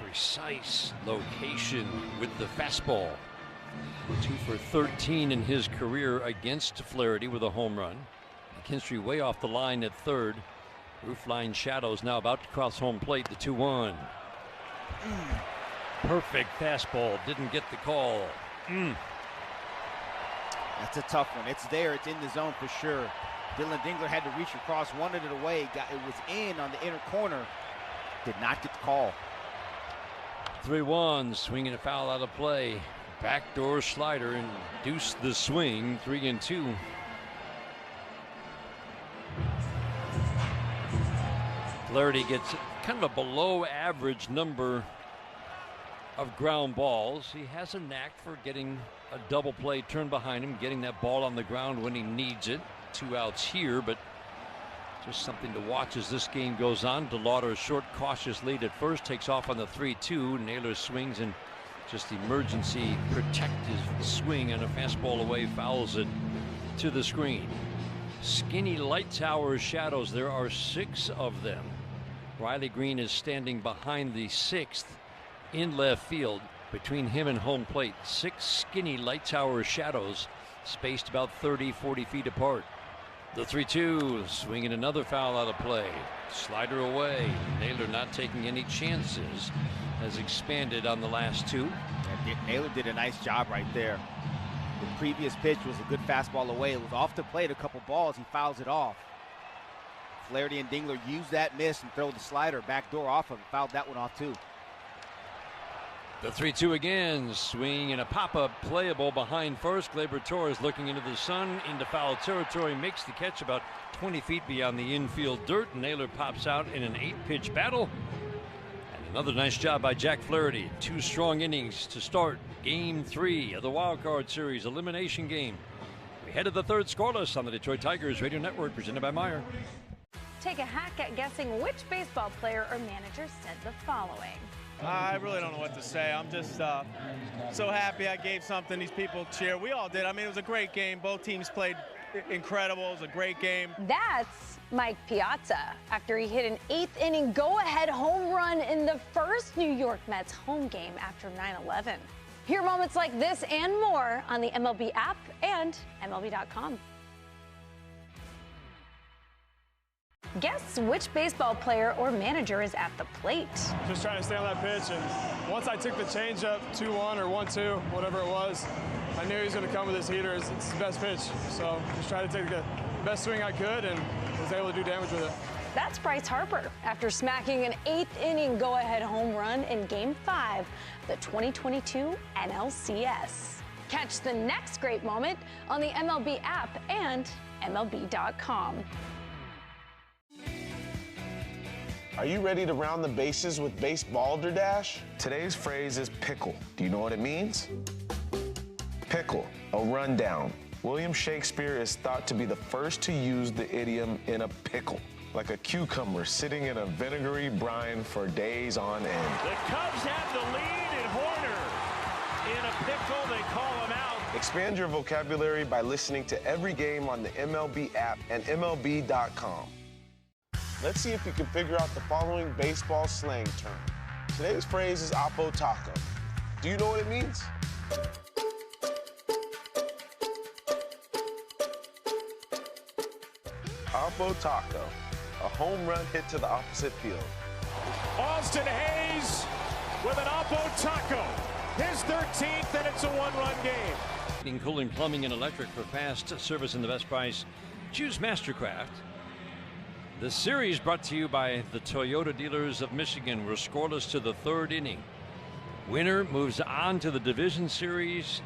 Precise location with the fastball. 2 for 13 in his career against Flaherty with a home run. McKinstry way off the line at third. Roofline shadows now about to cross home plate. The 2-1. Perfect fastball. Didn't get the call. That's a tough one. It's there. It's in the zone for sure. Dylan Dingler had to reach across, wanted it away. It was in on the inner corner. Did not get the call. 3-1, swinging a foul out of play. Backdoor slider induced the swing. 3-2. Flaherty gets kind of a below average number of ground balls. He has a knack for getting a double play turned behind him, getting that ball on the ground when he needs it. 2 outs here, but just something to watch as this game goes on. DeLauder, short, cautious lead at first, takes off on the 3-2. Naylor swings and just emergency protective swing on a fastball away, fouls it to the screen. Skinny light tower shadows. There are 6 of them. Riley Green is standing behind the 6th in left field. Between him and home plate, 6 skinny light tower shadows spaced about 30-40 feet apart. The 3-2, swinging another foul out of play. Slider away. Naylor not taking any chances. Has expanded on the last 2. Yeah, Naylor did a nice job right there. The previous pitch was a good fastball away. It was off the plate a couple balls. He fouls it off. Flaherty and Dingler use that miss and throw the slider backdoor off of him. Fouled that one off too. The 3-2 again, swing and a pop-up playable behind first. Gleyber Torres looking into the sun, into foul territory, makes the catch about 20 feet beyond the infield dirt. Naylor pops out in an 8-pitch battle. And another nice job by Jack Flaherty. 2 strong innings to start Game 3 of the Wild Card Series elimination game. We head to the 3rd scoreless on the Detroit Tigers Radio Network, presented by Meijer. Take a hack at guessing which baseball player or manager said the following. I really don't know what to say. I'm just so happy I gave something these people cheer. We all did. I mean, it was a great game. Both teams played incredible. It was a great game. That's Mike Piazza after he hit an 8th inning go-ahead home run in the first New York Mets home game after 9/11. Hear moments like this and more on the MLB app and MLB.com. Guess which baseball player or manager is at the plate. Just trying to stay on that pitch, and once I took the changeup 2-1 or 1-2, whatever it was, I knew he was going to come with his heater. It's the best pitch. So just tried to take the best swing I could and was able to do damage with it. That's Bryce Harper after smacking an 8th-inning go-ahead home run in Game 5 of the 2022 NLCS. Catch the next great moment on the MLB app and MLB.com. Are you ready to round the bases with Base Balderdash? Today's phrase is pickle. Do you know what it means? Pickle, a rundown. William Shakespeare is thought to be the first to use the idiom in a pickle, like a cucumber sitting in a vinegary brine for days on end. The Cubs have the lead and Horner in a pickle, they call him out. Expand your vocabulary by listening to every game on the MLB app and MLB.com. Let's see if you can figure out the following baseball slang term. Today's phrase is Oppo Taco. Do you know what it means? Oppo Taco, a home run hit to the opposite field. Austin Hayes with an Oppo Taco. His 13th, and it's a one-run game. Heating, cooling, plumbing, and electric for fast service and the best price. Choose Mastercraft. The series brought to you by the Toyota dealers of Michigan. We're scoreless to the 3rd inning. Winner moves on to the Division Series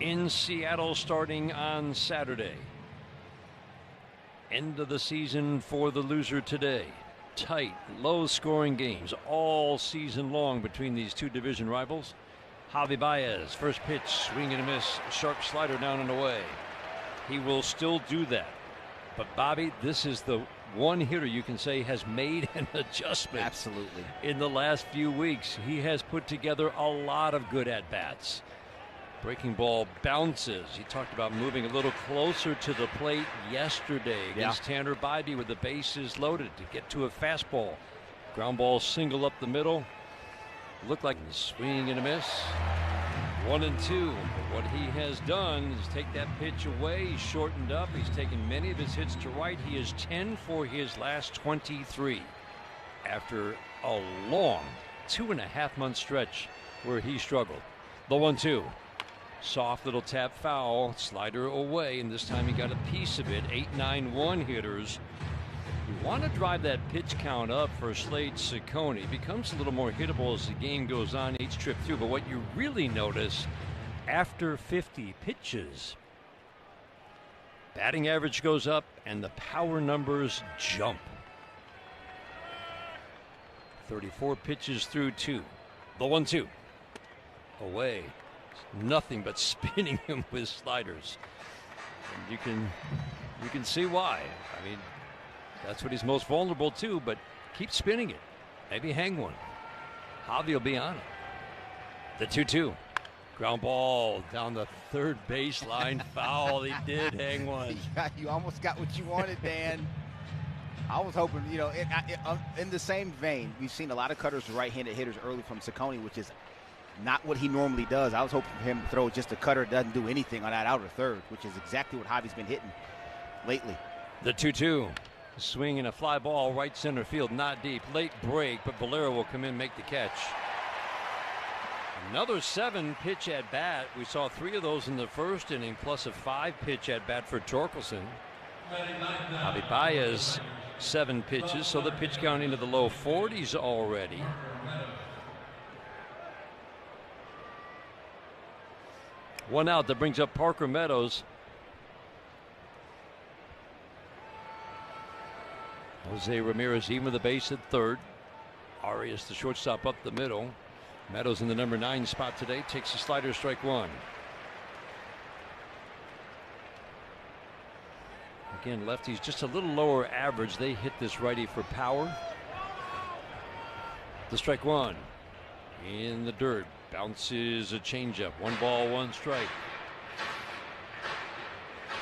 in Seattle starting on Saturday. End of the season for the loser today. Tight, low-scoring games all season long between these two division rivals. Javi Baez, first pitch, swing and a miss, sharp slider down and away. He will still do that. But Bobby, this is the one hitter you can say has made an adjustment. Absolutely. In the last few weeks, he has put together a lot of good at-bats. Breaking ball bounces. He talked about moving a little closer to the plate yesterday against Tanner Bybee with the bases loaded to get to a fastball. Ground ball single up the middle. Looked like a swing and a miss. 1-2. But what he has done is take that pitch away. He's shortened up. He's taken many of his hits to right. He is 10 for his last 23 after a long 2.5-month stretch where he struggled. The 1-2. Soft little tap foul, slider away, and this time he got a piece of it. 8-9-1 hitters. You want to drive that pitch count up for Slade Ciccone. It becomes a little more hittable as the game goes on each trip through. But what you really notice after 50 pitches, batting average goes up and the power numbers jump. 34 pitches through 2. The 1-2. Away. Nothing but spinning him with sliders. And you can see why. I mean, that's what he's most vulnerable to, but keep spinning it. Maybe hang one. Javi will be on it. The 2-2. Ground ball down the third baseline. Foul. He did hang one. Yeah, you almost got what you wanted, Dan. I was hoping, in the same vein, we've seen a lot of cutters to right-handed hitters early from Ciccone, which is not what he normally does. I was hoping for him to throw just a cutter that doesn't do anything on that outer third, which is exactly what Javi's been hitting lately. The 2-2. Swing and a fly ball right center field, not deep. Late break, but Valera will come in, make the catch. Another 7-pitch at bat. We saw 3 of those in the first inning, plus a 5-pitch at bat for Torkelson. Javi Baez, 7 pitches, so the pitch count into the low 40s already. One out. That brings up Parker Meadows. Jose Ramirez even with the base at third. Arias, the shortstop, up the middle. Meadows in the number 9 spot today. Takes a slider, strike 1. Again, lefties just a little lower average. They hit this righty for power. The strike 1. In the dirt. Bounces a changeup. 1 ball, 1 strike.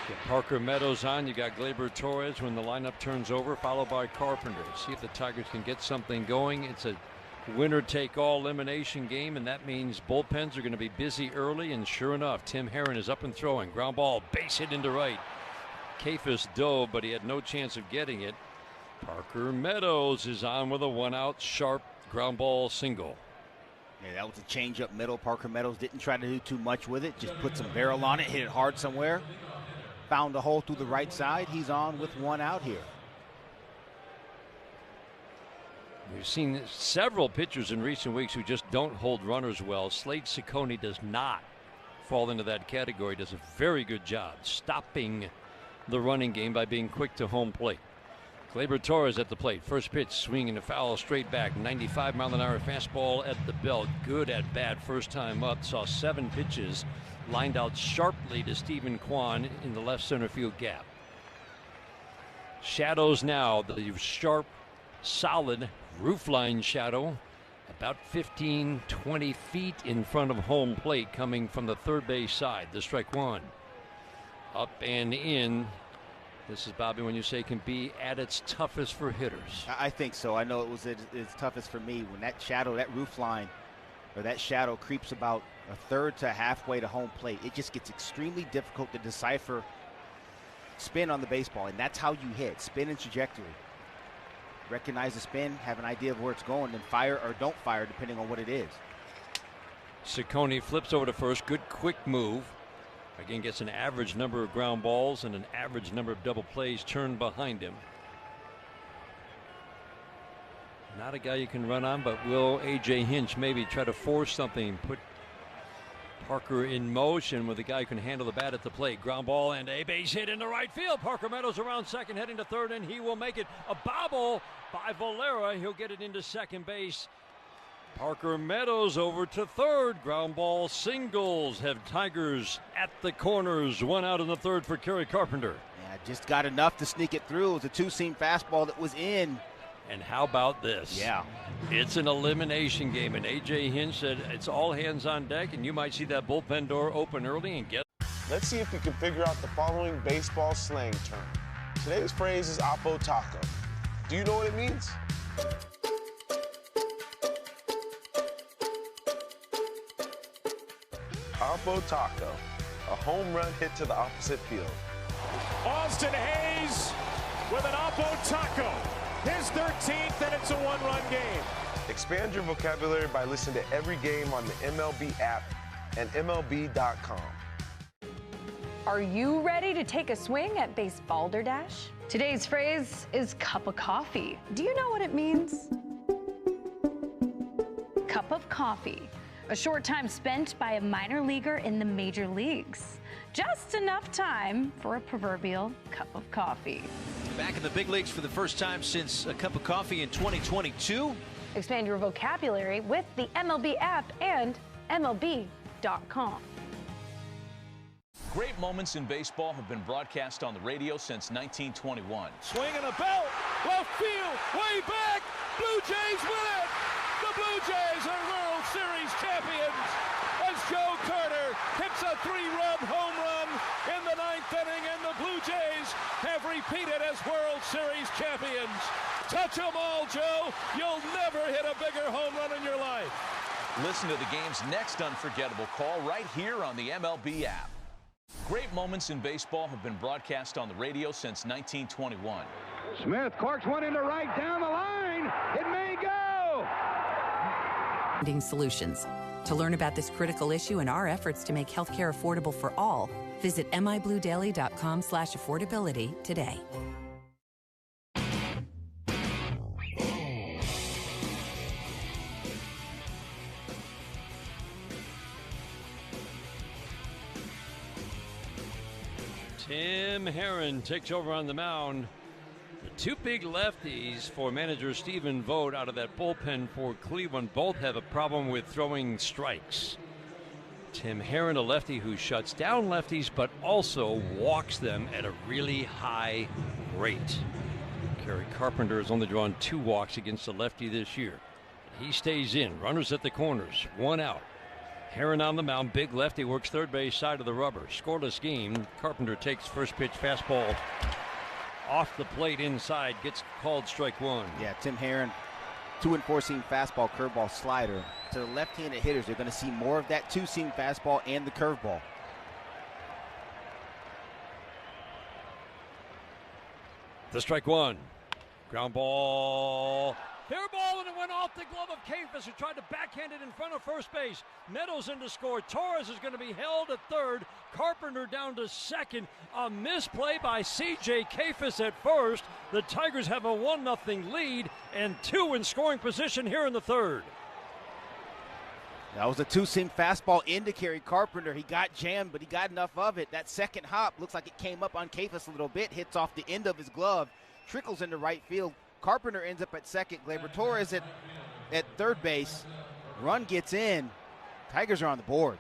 Get Parker Meadows on. You got Gleyber Torres when the lineup turns over, followed by Carpenter. See if the Tigers can get something going. It's a winner-take-all elimination game, and that means bullpens are going to be busy early. And sure enough, Tim Herron is up and throwing. Ground ball, base hit into right. Kefis dove, but he had no chance of getting it. Parker Meadows is on with a 1-out, sharp ground ball single. Yeah, that was a change up middle. Parker Meadows didn't try to do too much with it. Just put some barrel on it, hit it hard somewhere. Found a hole through the right side. He's on with one out here. We've seen several pitchers in recent weeks who just don't hold runners well. Slade Ciccone does not fall into that category. Does a very good job stopping the running game by being quick to home plate. Gleyber Torres at the plate. First pitch, swinging a foul straight back. 95-mile-an-hour fastball at the belt. Good at bat first time up. Saw 7 pitches. Lined out sharply to Stephen Kwan in the left center field gap. Shadows now. The sharp, solid roofline shadow. About 15-20 feet in front of home plate coming from the third base side. The strike one. Up and in. This is, Bobby, when you say can be at its toughest for hitters. I think so. I know it was its toughest for me when that shadow, that roof line, or that shadow creeps about a third to halfway to home plate. It just gets extremely difficult to decipher spin on the baseball, and that's how you hit, spin and trajectory. Recognize the spin, have an idea of where it's going, then fire or don't fire depending on what it is. Ciccone flips over to first. Good quick move. Again, gets an average number of ground balls and an average number of double plays turned behind him. Not a guy you can run on, but will A.J. Hinch maybe try to force something, put Parker in motion with a guy who can handle the bat at the plate. Ground ball and a base hit into right field. Parker Meadows around second, heading to third, and he will make it. A bobble by Valera. He'll get it into second base. Parker Meadows over to third. Ground ball singles have Tigers at the corners. One out in the third for Kerry Carpenter. Yeah, just got enough to sneak it through. It was a two-seam fastball that was in. And how about this? Yeah. It's an elimination game, and A.J. Hinch said it's all hands on deck, and you might see that bullpen door open early and get. Let's see if you can figure out the following baseball slang term. Today's phrase is Oppo Taco. Do you know what it means? Oppo Taco, a home run hit to the opposite field. Austin Hayes with an Oppo Taco. His 13th, and it's a one-run game. Expand your vocabulary by listening to every game on the MLB app and MLB.com. Are you ready to take a swing at Base Balderdash? Today's phrase is cup of coffee. Do you know what it means? Cup of coffee. A short time spent by a minor leaguer in the major leagues. Just enough time for a proverbial cup of coffee. Back in the big leagues for the first time since a cup of coffee in 2022. Expand your vocabulary with the MLB app and MLB.com. Great moments in baseball have been broadcast on the radio since 1921. Swinging a belt, left field, way back. Blue Jays win it. The Blue Jays are World Series champions as Joe Carter hits a 3-run home run in the 9th inning, and the Blue Jays have repeated as World Series champions. Touch 'em all, Joe. You'll never hit a bigger home run in your life. Listen to the game's next unforgettable call right here on the MLB app. Great moments in baseball have been broadcast on the radio since 1921. Smith corks one into right down the line. It may go. Solutions. To learn about this critical issue and our efforts to make healthcare affordable for all, visit mibluedaily.com/affordability today. Tim Herron takes over on the mound. The two big lefties for manager Stephen Vogt out of that bullpen for Cleveland both have a problem with throwing strikes. Tim Herron, a lefty who shuts down lefties but also walks them at a really high rate. Kerry Carpenter has only drawn 2 walks against a lefty this year. He stays in. Runners at the corners. 1 out. Herron on the mound. Big lefty works third base side of the rubber. Scoreless game. Carpenter takes first pitch fastball off the plate inside. Gets called strike 1. Yeah, Tim Herron, 2 and 4 seam fastball, curveball, slider. To the left-handed hitters, they're going to see more of that 2-seam fastball and the curveball. The strike 1. Ground ball Fair ball, and it went off the glove of Kafis, who tried to backhand it in front of first base. Meadows in to score. Torres is going to be held at third. Carpenter down to second. A misplay by C.J. Kafis at first. The Tigers have a 1-0 lead and 2 in scoring position here in the third. That was a two-seam fastball into Kerry Carpenter. He got jammed, but he got enough of it. That second hop looks like it came up on Kafis a little bit, hits off the end of his glove, trickles into right field. Carpenter ends up at second. Gleyber Torres at third base. Run gets in. Tigers are on the board.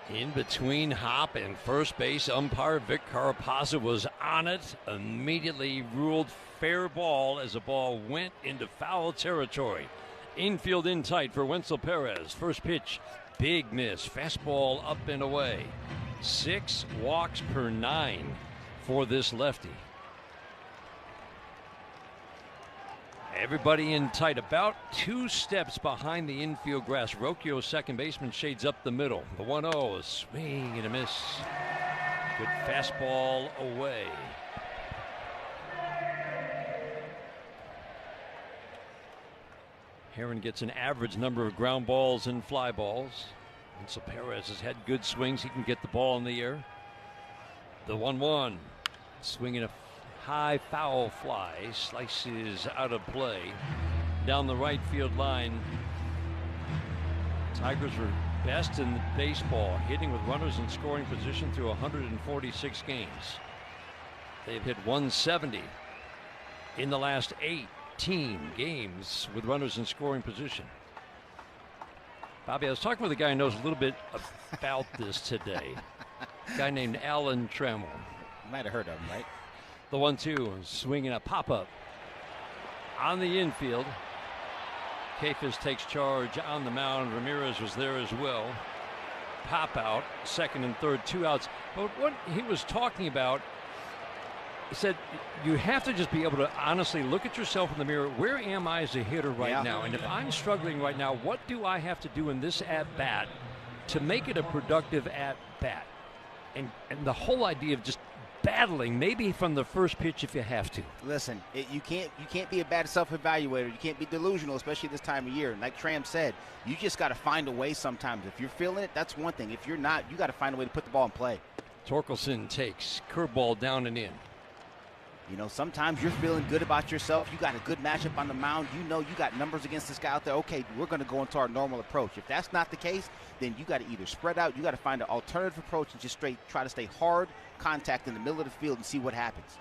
In between hop and first base, umpire Vic Carapazza was on it. Immediately ruled fair ball as the ball went into foul territory. Infield in tight for Wenzel Perez. First pitch, big miss. Fastball up and away. 6 walks per 9 for this lefty. Everybody in tight, about 2 steps behind the infield grass. Rocchio, second baseman, shades up the middle. The 1-0, a swing and a miss. Good fastball away. Herron gets an average number of ground balls and fly balls. And so Perez has had good swings. He can get the ball in the air. The 1-1, swinging a high foul fly, slices out of play down the right field line. Tigers were best in baseball, hitting with runners in scoring position through 146 games. They've hit 170 in the last 18 games with runners in scoring position. Bobby, I was talking with a guy who knows a little bit about this today. A guy named Alan Trammell. You might have heard of him, right? The 1-2, swinging a pop-up on the infield. Kafis takes charge on the mound. Ramirez was there as well. Pop out, second and third, 2 outs. But what he was talking about, he said, you have to just be able to honestly look at yourself in the mirror. Where am I as a hitter right now? And if I'm struggling right now, what do I have to do in this at-bat to make it a productive at-bat? And the whole idea of just battling, maybe from the first pitch if you have to. Listen, you can't be a bad self-evaluator. You can't be delusional, especially this time of year. And like Tram said, you just got to find a way sometimes. If you're feeling it, that's one thing. If you're not, you got to find a way to put the ball in play. Torkelson takes curveball down and in. You know, sometimes you're feeling good about yourself. You got a good matchup on the mound. You know you got numbers against this guy out there. Okay, we're going to go into our normal approach. If that's not the case, then you got to either spread out, you got to find an alternative approach and just try to stay hard contact in the middle of the field and see what happens.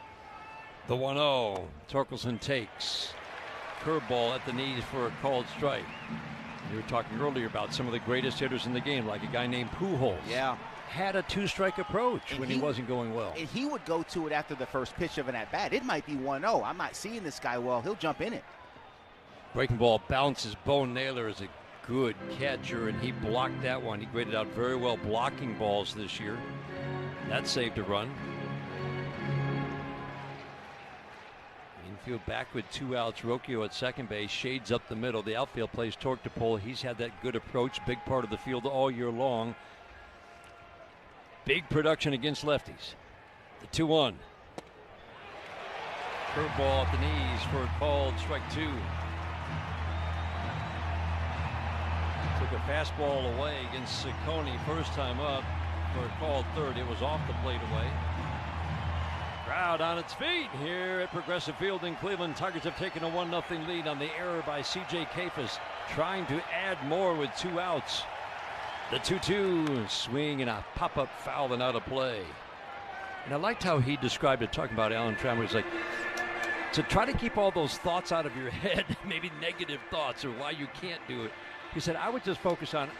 The 1-0, Torkelson takes. Curveball at the knees for a called strike. You were talking earlier about some of the greatest hitters in the game, like a guy named Pujols. Yeah. Had a 2-strike approach when he wasn't going well. And he would go to it after the first pitch of an at-bat. It might be 1-0. I'm not seeing this guy well. He'll jump in it. Breaking ball bounces. Bo Naylor is a good catcher, and he blocked that one. He graded out very well blocking balls this year. That saved a run. Infield back with 2 outs. Rocchio at second base, shades up the middle. The outfield plays torque to pull. He's had that good approach, big part of the field all year long. Big production against lefties. The 2-1. Curveball at the knees for a called strike 2. Took a fastball away against Ciccone first time up for a called third. It was off the plate away. Crowd on its feet here at Progressive Field in Cleveland. Tigers have taken a 1-0 lead on the error by C.J. Kafis, trying to add more with 2 outs. The 2-2, swing and a pop-up foul and out of play. And I liked how he described it, talking about Alan Trammell. He's like, to try to keep all those thoughts out of your head, maybe negative thoughts or why you can't do it. He said, I would just focus on,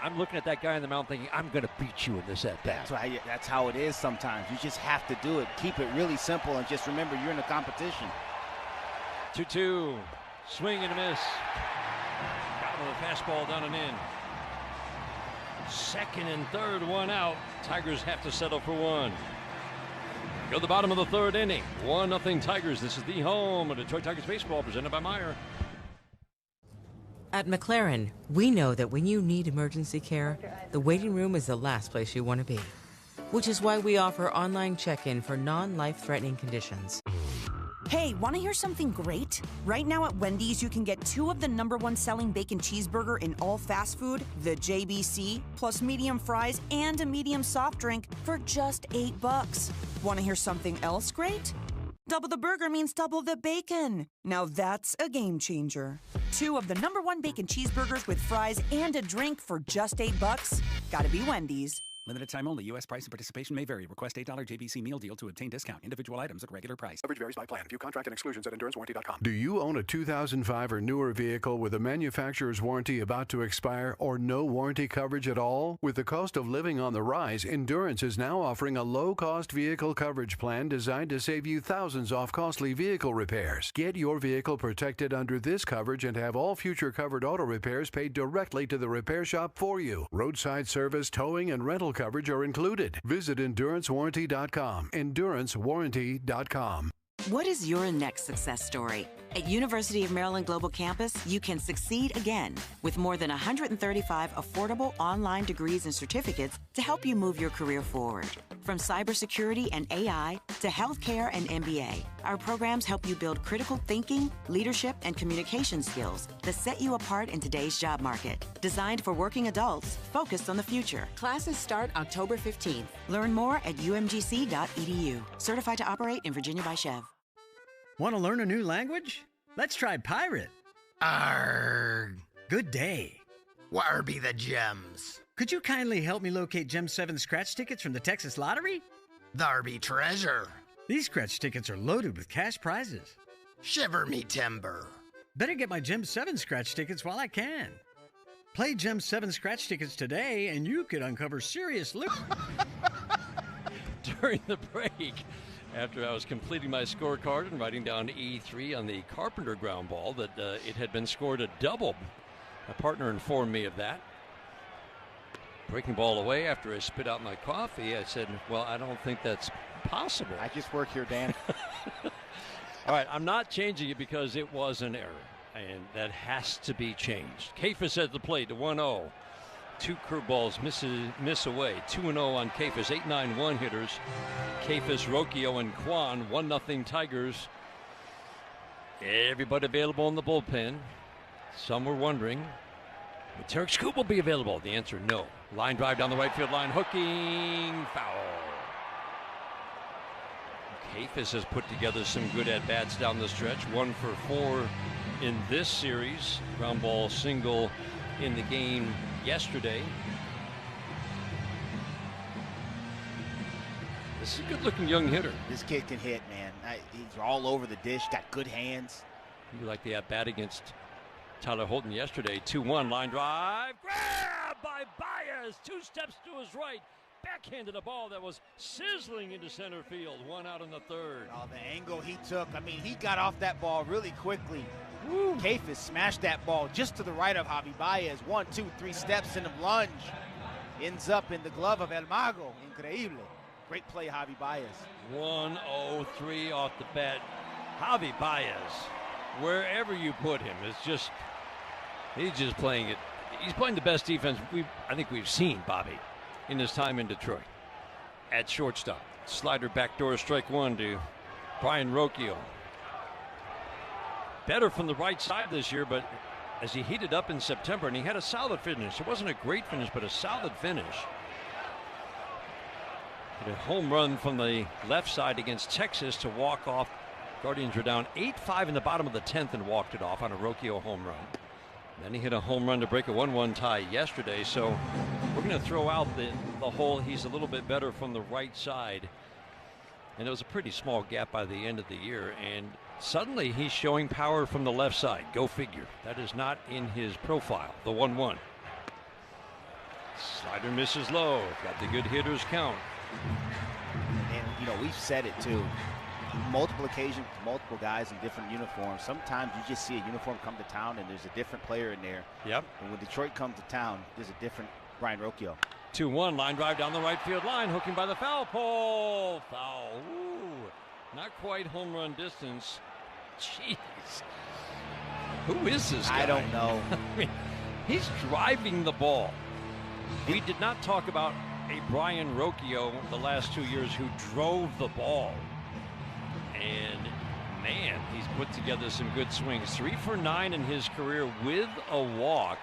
I'm looking at that guy in the mound thinking, I'm going to beat you in this at-bat. That's how it is sometimes. You just have to do it. Keep it really simple and just remember you're in a competition. 2-2, swing and a miss. Got with a fastball down and in. Second and third, 1 out. Tigers have to settle for 1. Go to the bottom of the third inning. 1-0 Tigers. This is the home of Detroit Tigers baseball, presented by Meijer. At McLaren, we know that when you need emergency care, the waiting room is the last place you want to be. Which is why we offer online check-in for non-life-threatening conditions. Hey, want to hear something great? Right now at Wendy's, you can get 2 of the #1 selling bacon cheeseburger in all fast food, the JBC, plus medium fries and a medium soft drink for just $8. Want to hear something else great? Double the burger means double the bacon. Now that's a game changer. 2 of the #1 bacon cheeseburgers with fries and a drink for just $8. Gotta be Wendy's. Limited time only. U.S. price and participation may vary. Request $8 JBC meal deal to obtain discount. Individual items at regular price. Coverage varies by plan. View contract and exclusions at endurancewarranty.com. Do you own a 2005 or newer vehicle with a manufacturer's warranty about to expire or no warranty coverage at all? With the cost of living on the rise, Endurance is now offering a low-cost vehicle coverage plan designed to save you thousands off costly vehicle repairs. Get your vehicle protected under this coverage and have all future covered auto repairs paid directly to the repair shop for you. Roadside service, towing, and rental coverage are included. Visit EnduranceWarranty.com. EnduranceWarranty.com. What is your next success story? At University of Maryland Global Campus, you can succeed again with more than 135 affordable online degrees and certificates to help you move your career forward. From cybersecurity and AI to healthcare and MBA, our programs help you build critical thinking, leadership, and communication skills that set you apart in today's job market. Designed for working adults focused on the future. Classes start October 15th. Learn more at umgc.edu. Certified to operate in Virginia by Chev. Want to learn a new language? Let's try pirate. Arrgh. Good day. Where be the gems? Could you kindly help me locate Gem 7 scratch tickets from the Texas Lottery? There be treasure. These scratch tickets are loaded with cash prizes. Shiver me timber. Better get my Gem 7 scratch tickets while I can. Play Gem 7 scratch tickets today and you could uncover serious loot. During the break, after I was completing my scorecard and writing down E3 on the Carpenter ground ball, that it had been scored a double. My partner informed me of that. Breaking ball away after I spit out my coffee, I said, well, I don't think that's possible. I just work here, Dan. All right, I'm not changing it because it was an error, and that has to be changed. Kafis at the plate, 1-0. 2 curveballs miss away. 2-0 on Kafis, 8-9 hitters. Kafis, Rocchio, and Kwan, 1-0 Tigers. Everybody available in the bullpen. Some were wondering, would Tarek Scoop be available? The answer, no. Line drive down the right field line, hooking, foul. Kafis has put together some good at-bats down the stretch. 1 for 4 in this series. Ground ball single in the game yesterday. This is a good-looking young hitter. This kid can hit, man. He's all over the dish, got good hands. You like the at-bat against Tyler Holton yesterday. 2-1 line drive. Grab by Baez. 2 steps to his right. Backhanded a ball that was sizzling into center field. 1 out in the 3rd. Oh, the angle he took. I mean, he got off that ball really quickly. Kafis smashed that ball just to the right of Javi Baez. 1, 2, 3 steps in a lunge. Ends up in the glove of El Mago. Increíble. Great play, Javi Baez. 1-0-3 off the bat. Javi Baez, wherever you put him, is just, he's just playing it. He's playing the best defense I think we've seen, Bobby, in his time in Detroit. At shortstop, slider backdoor, strike 1 to Brian Rocchio. Better from the right side this year, but as he heated up in September, and he had a solid finish. It wasn't a great finish, but a solid finish. Hit a home run from the left side against Texas to walk off. Guardians were down 8-5 in the bottom of the 10th and walked it off on a Rocchio home run. Then he hit a home run to break a 1-1 tie yesterday. So we're going to throw out the whole, he's a little bit better from the right side. And it was a pretty small gap by the end of the year. And suddenly he's showing power from the left side. Go figure. That is not in his profile. The 1-1. Slider misses low. Got the good hitters count. And, you know, we've said it too. Multiple occasions, multiple guys in different uniforms. Sometimes you just see a uniform come to town and there's a different player in there. Yep. And when Detroit comes to town, there's a different Brian Rocchio. 2-1, line drive down the right field line, hooking by the foul pole. Foul. Ooh, not quite home run distance. Jeez. Who is this guy? I don't know. I mean, he's driving the ball. We did not talk about a Brian Rocchio the last 2 years who drove the ball. And man, he's put together some good swings. 3 for 9 in his career with a walk.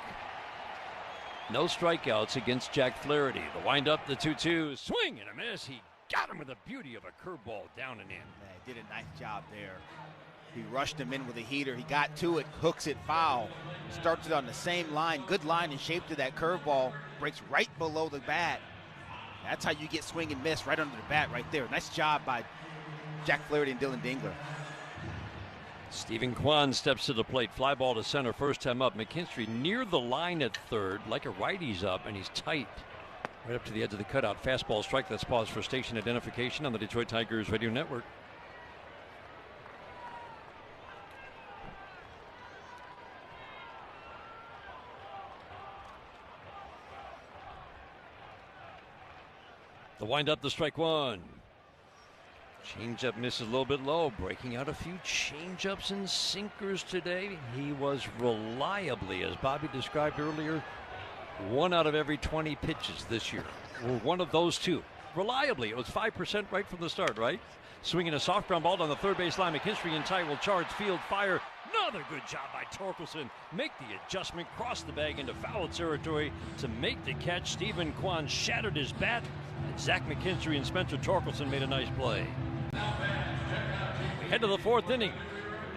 No strikeouts against Jack Flaherty. The windup, the 2-2, swing and a miss. He got him with the beauty of a curveball down and in. Yeah, he did a nice job there. He rushed him in with a heater. He got to it, hooks it foul. Starts it on the same line. Good line and shape to that curveball. Breaks right below the bat. That's how you get swing and miss, right under the bat right there. Nice job by Jack Flaherty and Dylan Dingler. Stephen Kwan steps to the plate. Fly ball to center, first time up. McKinstry near the line at third, like a righty's up, and he's tight. Right up to the edge of the cutout. Fastball strike. That's pause for station identification on the Detroit Tigers Radio Network. The windup, the strike one. Changeup misses a little bit low, breaking out a few changeups and sinkers today. He was reliably, as Bobby described earlier, 1 out of every 20 pitches this year. Or one of those two. Reliably, it was 5% right from the start, right? Swinging a soft ground ball down the third base line. McKinstry in tight will charge field, fire. Another good job by Torkelson. Make the adjustment, cross the bag into foul territory to make the catch. Stephen Kwan shattered his bat, and Zach McKinstry and Spencer Torkelson made a nice play. We head to the 4th inning.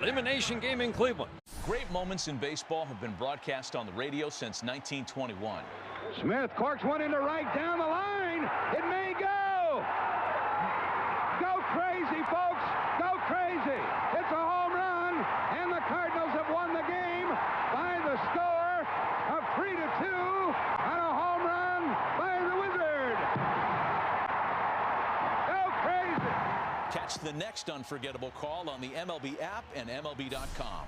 Elimination game in Cleveland. Great moments in baseball have been broadcast on the radio since 1921. Smith corks one into right down the line. It may go. Go crazy, folks. Go crazy. It's a home run, and the Cardinals have won the game by the score of 3-2 on a home run by the Wizard. Go crazy. Catch the next unforgettable call on the MLB app and MLB.com.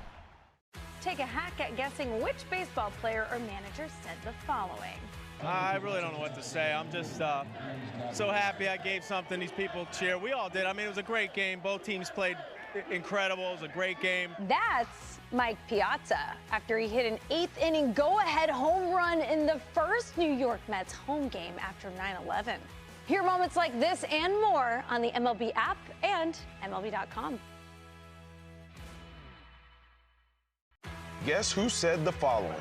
Take a hack at guessing which baseball player or manager said the following. I really don't know what to say. I'm just so happy I gave something these people cheer. We all did. I mean, it was a great game. Both teams played incredible. It was a great game. That's Mike Piazza after he hit an 8th inning go-ahead home run in the first New York Mets home game after 9/11. Hear moments like this and more on the MLB app and MLB.com. Guess who said the following?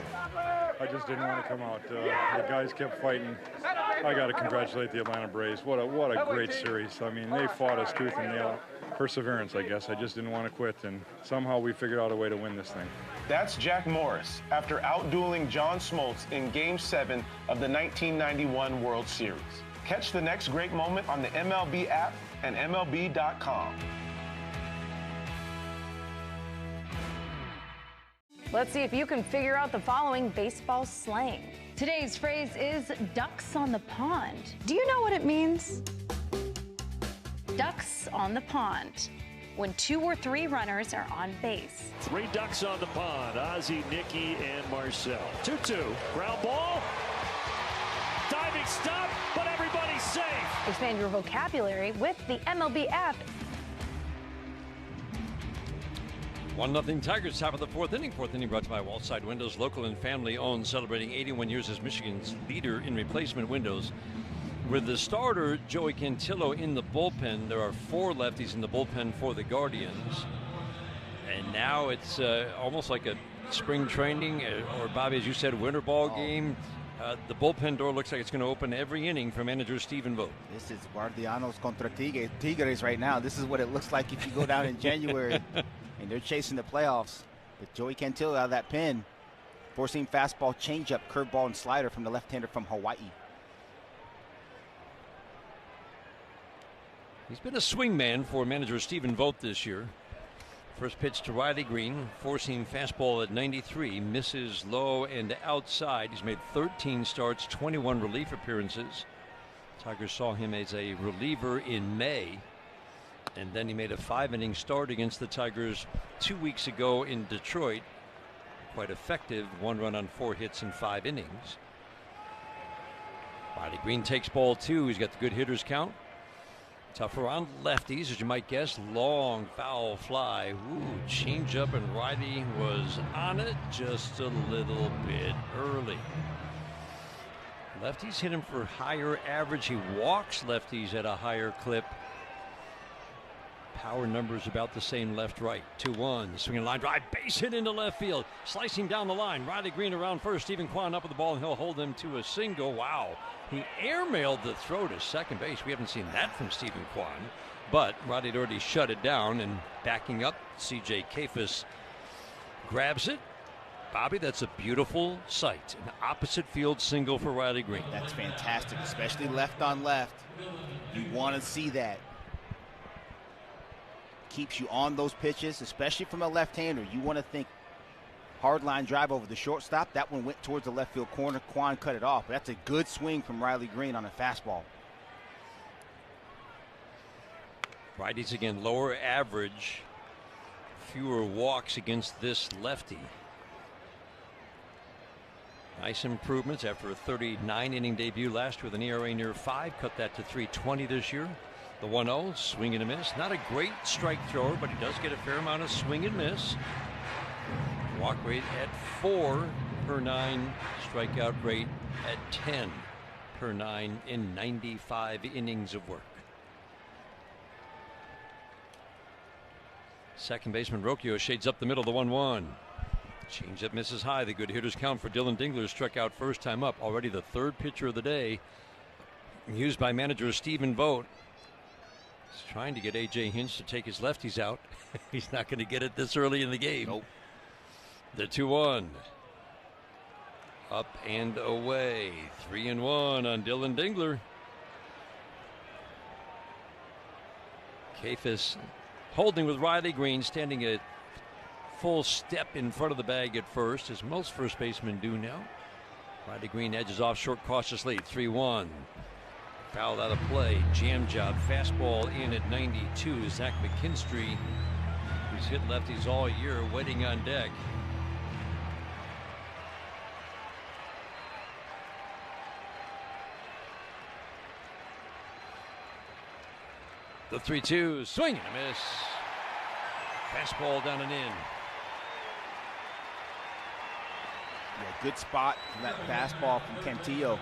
I just didn't want to come out. The guys kept fighting. I got to congratulate the Atlanta Braves. What a great series. I mean, they fought us tooth and nail. Perseverance, I guess. I just didn't want to quit, and somehow we figured out a way to win this thing. That's Jack Morris after outdueling John Smoltz in Game 7 of the 1991 World Series. Catch the next great moment on the MLB app and MLB.com. Let's see if you can figure out the following baseball slang. Today's phrase is ducks on the pond. Do you know what it means? Ducks on the pond. When 2 or 3 runners are on base. 3 ducks on the pond. Ozzie, Nicky, and Marcel. 2-2. Ground ball. Diving stop, but everybody's safe. Expand your vocabulary with the MLB app. 1-0 Tigers, top of the 4th inning. 4th inning brought to you by Wallside Windows, local and family owned, celebrating 81 years as Michigan's leader in replacement windows. With the starter, Joey Cantillo, in the bullpen, there are 4 lefties in the bullpen for the Guardians. And now it's almost like a spring training, or Bobby, as you said, winter ball game. The bullpen door looks like it's going to open every inning for manager Stephen Vogt. This is Guardianos contra Tigres right now. This is what it looks like if you go down in January. And they're chasing the playoffs. But Joey Cantillo out of that pen. 4-seam fastball, changeup, curveball, and slider from the left-hander from Hawaii. He's been a swing man for manager Stephen Vogt this year. First pitch to Riley Green. 4-seam fastball at 93. Misses low and outside. He's made 13 starts, 21 relief appearances. Tigers saw him as a reliever in May. And then he made a 5-inning start against the Tigers 2 weeks ago in Detroit. Quite effective. 1 run on 4 hits in 5 innings. Riley Green takes ball 2. He's got the good hitters count. Tough around lefties, as you might guess. Long foul fly. Ooh, change up, and Riley was on it just a little bit early. Lefties hit him for higher average. He walks lefties at a higher clip. power numbers about the same left-right. 2-1, swinging line drive, base hit into left field. Slicing down the line, Riley Green around first. Stephen Kwan up with the ball, and he'll hold them to a single. Wow, he airmailed the throw to second base. We haven't seen that from Stephen Kwan, but Roddy had already shut it down, and backing up, C.J. Kafis grabs it. Bobby, that's a beautiful sight. An opposite field single for Riley Green. That's fantastic, especially left on left. You want to see that. Keeps you on those pitches, especially from a left-hander. You want to think hard line drive over the shortstop. That one went towards the left field corner. Kwan cut it off. That's a good swing from Riley Green on a fastball. Righties again, lower average, fewer walks against this lefty. Nice improvements after a 39-inning debut last year with an ERA near 5. Cut that to 3.20 this year. The 1-0, swing and a miss. Not a great strike thrower, but he does get a fair amount of swing and miss. Walk rate at 4 per 9. Strikeout rate at 10 per 9 in 95 innings of work. Second baseman Rocchio shades up the middle, the 1-1. Changeup misses high. The good hitters count for Dylan Dingler. Struck out first time up. Already the third pitcher of the day. Used by manager Stephen Vogt. He's trying to get A.J. Hinch to take his lefties out. He's not going to get it this early in the game. Nope. The 2-1. Up and away. 3-1 on Dylan Dingler. Kafis holding with Riley Green, standing a full step in front of the bag at first, as most first basemen do now. Riley Green edges off short cautiously. 3-1. Fouled out of play. Jam job. Fastball in at 92. Zach McKinstry, who's hit lefties all year, waiting on deck. The 3-2. Swing and a miss. Fastball down and in. Yeah, good spot from that fastball from Cantillo.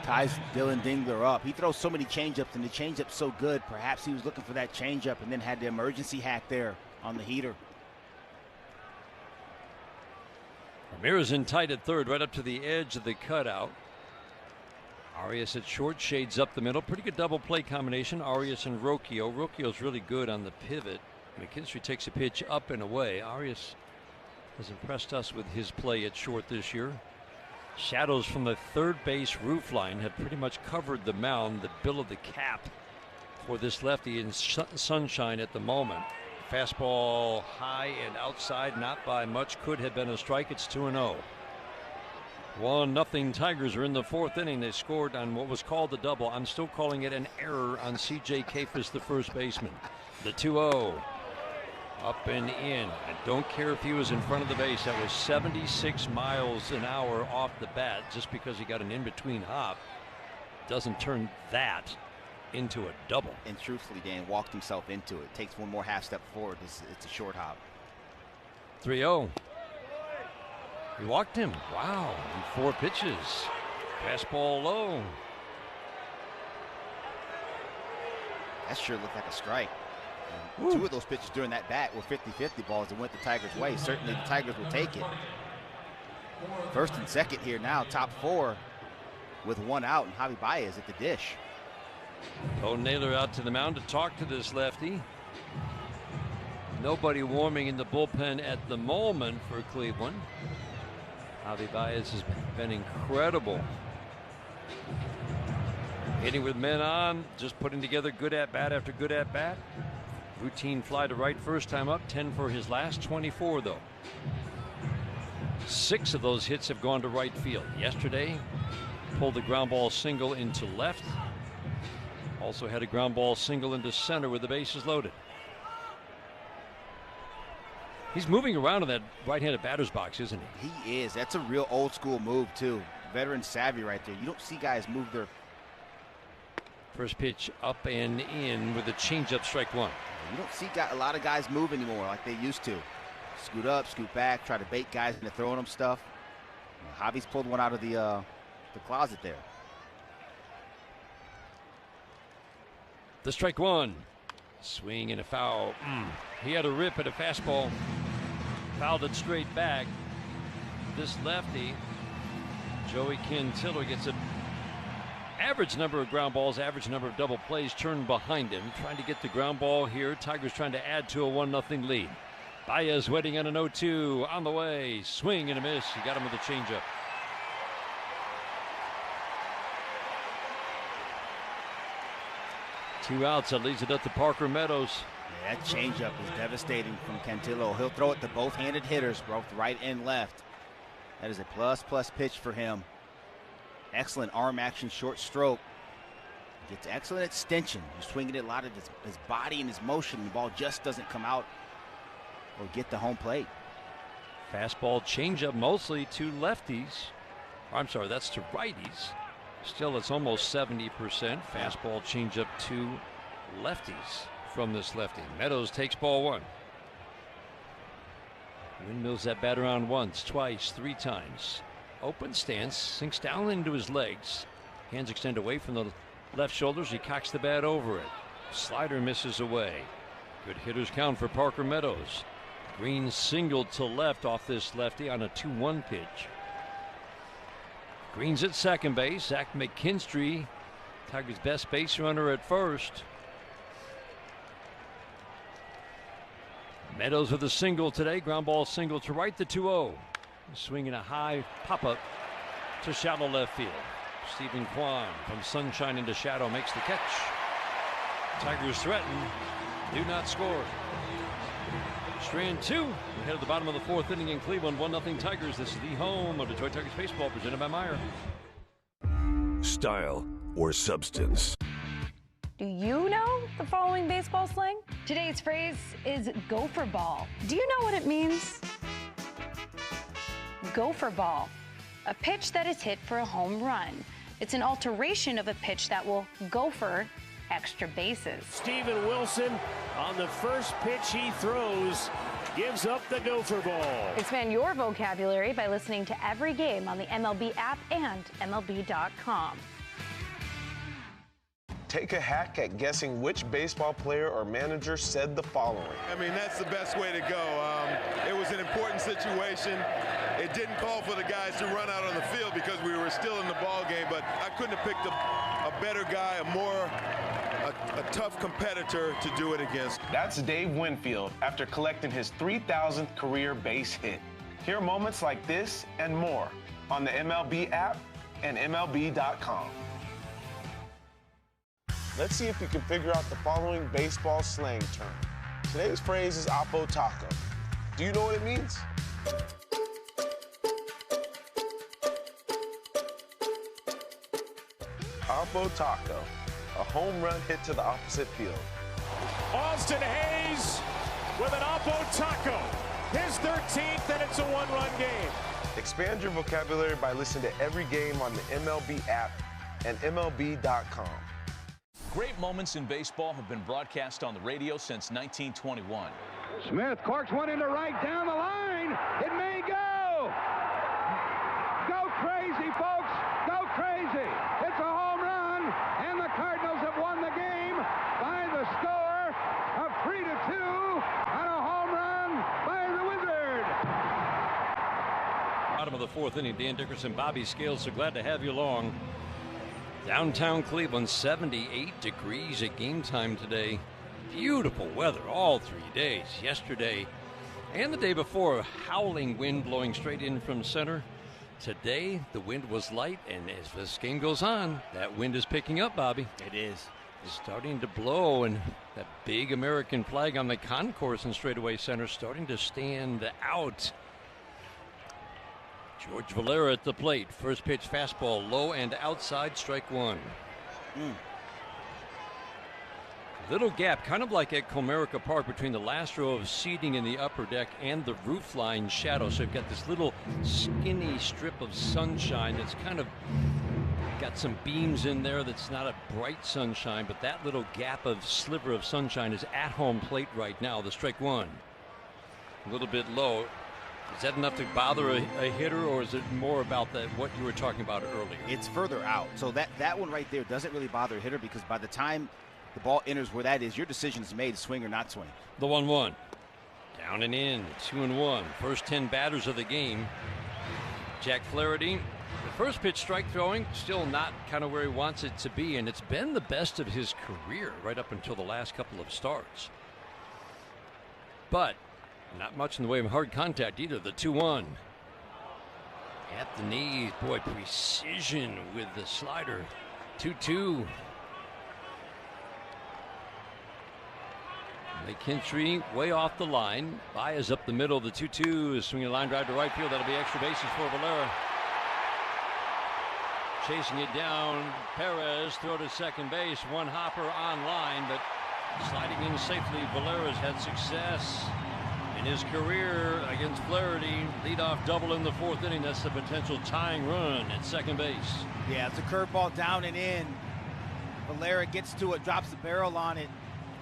Ties Dylan Dingler up. He throws so many changeups, and the changeup's so good. Perhaps he was looking for that changeup and then had the emergency hack there on the heater. Ramirez in tight at third, right up to the edge of the cutout. Arias at short, shades up the middle. Pretty good double play combination. Arias and Rocchio. Rocchio's really good on the pivot. McKinstry takes a pitch up and away. Arias has impressed us with his play at short this year. Shadows from the third base roof line have pretty much covered the mound, the bill of the cap for this lefty in sunshine at the moment. Fastball high and outside, not by much. Could have been a strike. It's 2-0. 1-0 Tigers are in the fourth inning. They scored on what was called a double. I'm still calling it an error on C.J. Kafis, the first baseman. The 2-0. Up and in. I don't care if he was in front of the base. That was 76 miles an hour off the bat. Just because he got an in-between hop doesn't turn that into a double. And truthfully, Dan walked himself into it. Takes one more half step forward. It's a short hop. 3-0. He walked him. Wow. In 4 pitches. Fastball low. That sure looked like a strike. And 2 of those pitches during that bat were 50-50 balls that went the Tigers' way. Certainly the Tigers will take it. First and second here now, top 4 with 1 out, and Javi Baez at the dish. Cole Naylor out to the mound to talk to this lefty. Nobody warming in the bullpen at the moment for Cleveland. Javi Baez has been incredible. Hitting with men on, just putting together good at-bat after good at-bat. Routine fly to right first time up, 10 for his last 24 though. 6 of those hits have gone to right field. Yesterday, pulled the ground ball single into left. Also had a ground ball single into center with the bases loaded. He's moving around in that right-handed batter's box, isn't he? He is. That's a real old-school move, too. Veteran savvy right there. You don't see guys move their... First pitch up and in with a changeup, strike 1. You don't see a lot of guys move anymore like they used to. Scoot up, scoot back, try to bait guys into throwing them stuff. Javi's pulled one out of the closet there. The strike one. Swing and a foul. He had a rip at a fastball. Fouled it straight back. This lefty, Joey Quintillo, gets an average number of ground balls, average number of double plays turned behind him. Trying to get the ground ball here. Tigers trying to add to a 1-0 lead. Baez waiting on an 0-2 on the way. Swing and a miss. He got him with a changeup. Two outs. That leads it up to Parker Meadows. Yeah, that changeup is devastating from Cantillo. He'll throw it to both-handed hitters, both right and left. That is a plus pitch for him. Excellent arm action, short stroke. Gets excellent extension. He's swinging it a lot of his body and his motion. The ball just doesn't come out or get the home plate. Fastball changeup mostly to lefties. I'm sorry, that's to righties. Still, it's almost 70%. Fastball changeup to lefties from this lefty. Meadows takes ball one. Windmills that bat around once, twice, three times. Open stance, sinks down into his legs. Hands extend away from the left shoulders. He cocks the bat over it. Slider misses away. Good hitters count for Parker Meadows. Green singled to left off this lefty on a 2-1 pitch. Green's at second base. Zach McKinstry, Tigers' best base runner, at first. Meadows with a single today. Ground ball single to right, the 2-0. Swinging a high pop-up to shallow left field. Stephen Kwan from sunshine into shadow makes the catch. Tigers threaten, do not score. Strand two. We head to the bottom of the fourth inning in Cleveland. 1-0 Tigers. This is the home of Detroit Tigers baseball, presented by Meyer. Style or substance? Do you know the following baseball slang? Today's phrase is gopher ball. Do you know what it means? Gopher ball, a pitch that is hit for a home run. It's an alteration of a pitch that will gopher extra bases. Steven Wilson, on the first pitch he throws, gives up the gopher ball. Expand your vocabulary by listening to every game on the MLB app and MLB.com. Take a hack at guessing which baseball player or manager said the following. I mean, that's the best way to go. It was an important situation. It didn't call for the guys to run out on the field because we were still in the ball game, but I couldn't have picked a better guy, a tough competitor to do it against. That's Dave Winfield after collecting his 3,000th career base hit. Hear moments like this and more on the MLB app and MLB.com. Let's see if you can figure out the following baseball slang term. Today's phrase is Oppo Taco. Do you know what it means? Oppo Taco, a home run hit to the opposite field. Austin Hayes with an Oppo Taco, his 13th, and it's a one-run game. Expand your vocabulary by listening to every game on the MLB app and MLB.com. Great moments in baseball have been broadcast on the radio since 1921. Smith corks one into right down the line. It may go. Go crazy, folks. Go crazy. It's a home run, and the Cardinals have won the game by the score of 3-2 on a home run by the Wizard. Bottom of the fourth inning, Dan Dickerson, Bobby Scales, so glad to have you along. Downtown Cleveland, 78 degrees at game time today. Beautiful weather all 3 days. Yesterday and the day before, howling wind blowing straight in from center. Today, the wind was light, and as this game goes on, that wind is picking up, Bobby. It is. It's starting to blow, and that big American flag on the concourse in straightaway center starting to stand out. George Valera at the plate. First pitch fastball, low and outside, strike one. Little gap, kind of like at Comerica Park, between the last row of seating in the upper deck and the roofline shadow. So you've got this little skinny strip of sunshine that's kind of got some beams in there that's not a bright sunshine, but that little gap of sliver of sunshine is at home plate right now. The strike one. A little bit low. Is that enough to bother a hitter, or is it more about what you were talking about earlier? It's further out. So that one right there doesn't really bother a hitter, because by the time the ball enters where that is, your decision is made to swing or not swing. The 1-1. Down and in, 2-1. First 10 batters of the game. Jack Flaherty, the first pitch strike throwing, still not kind of where he wants it to be, and it's been the best of his career right up until the last couple of starts. But not much in the way of hard contact either. The 2-1. At the knees, boy, precision with the slider. 2-2. McKinstry way off the line. Baez up the middle. The 2-2 is swinging a line drive to right field. That'll be extra bases for Valera. Chasing it down. Perez throw to second base. One hopper on line, but sliding in safely. Valera's had success in his career against Flaherty. Leadoff double in the fourth inning. That's the potential tying run at second base. Yeah, it's a curveball down and in. Valera gets to it, drops the barrel on it.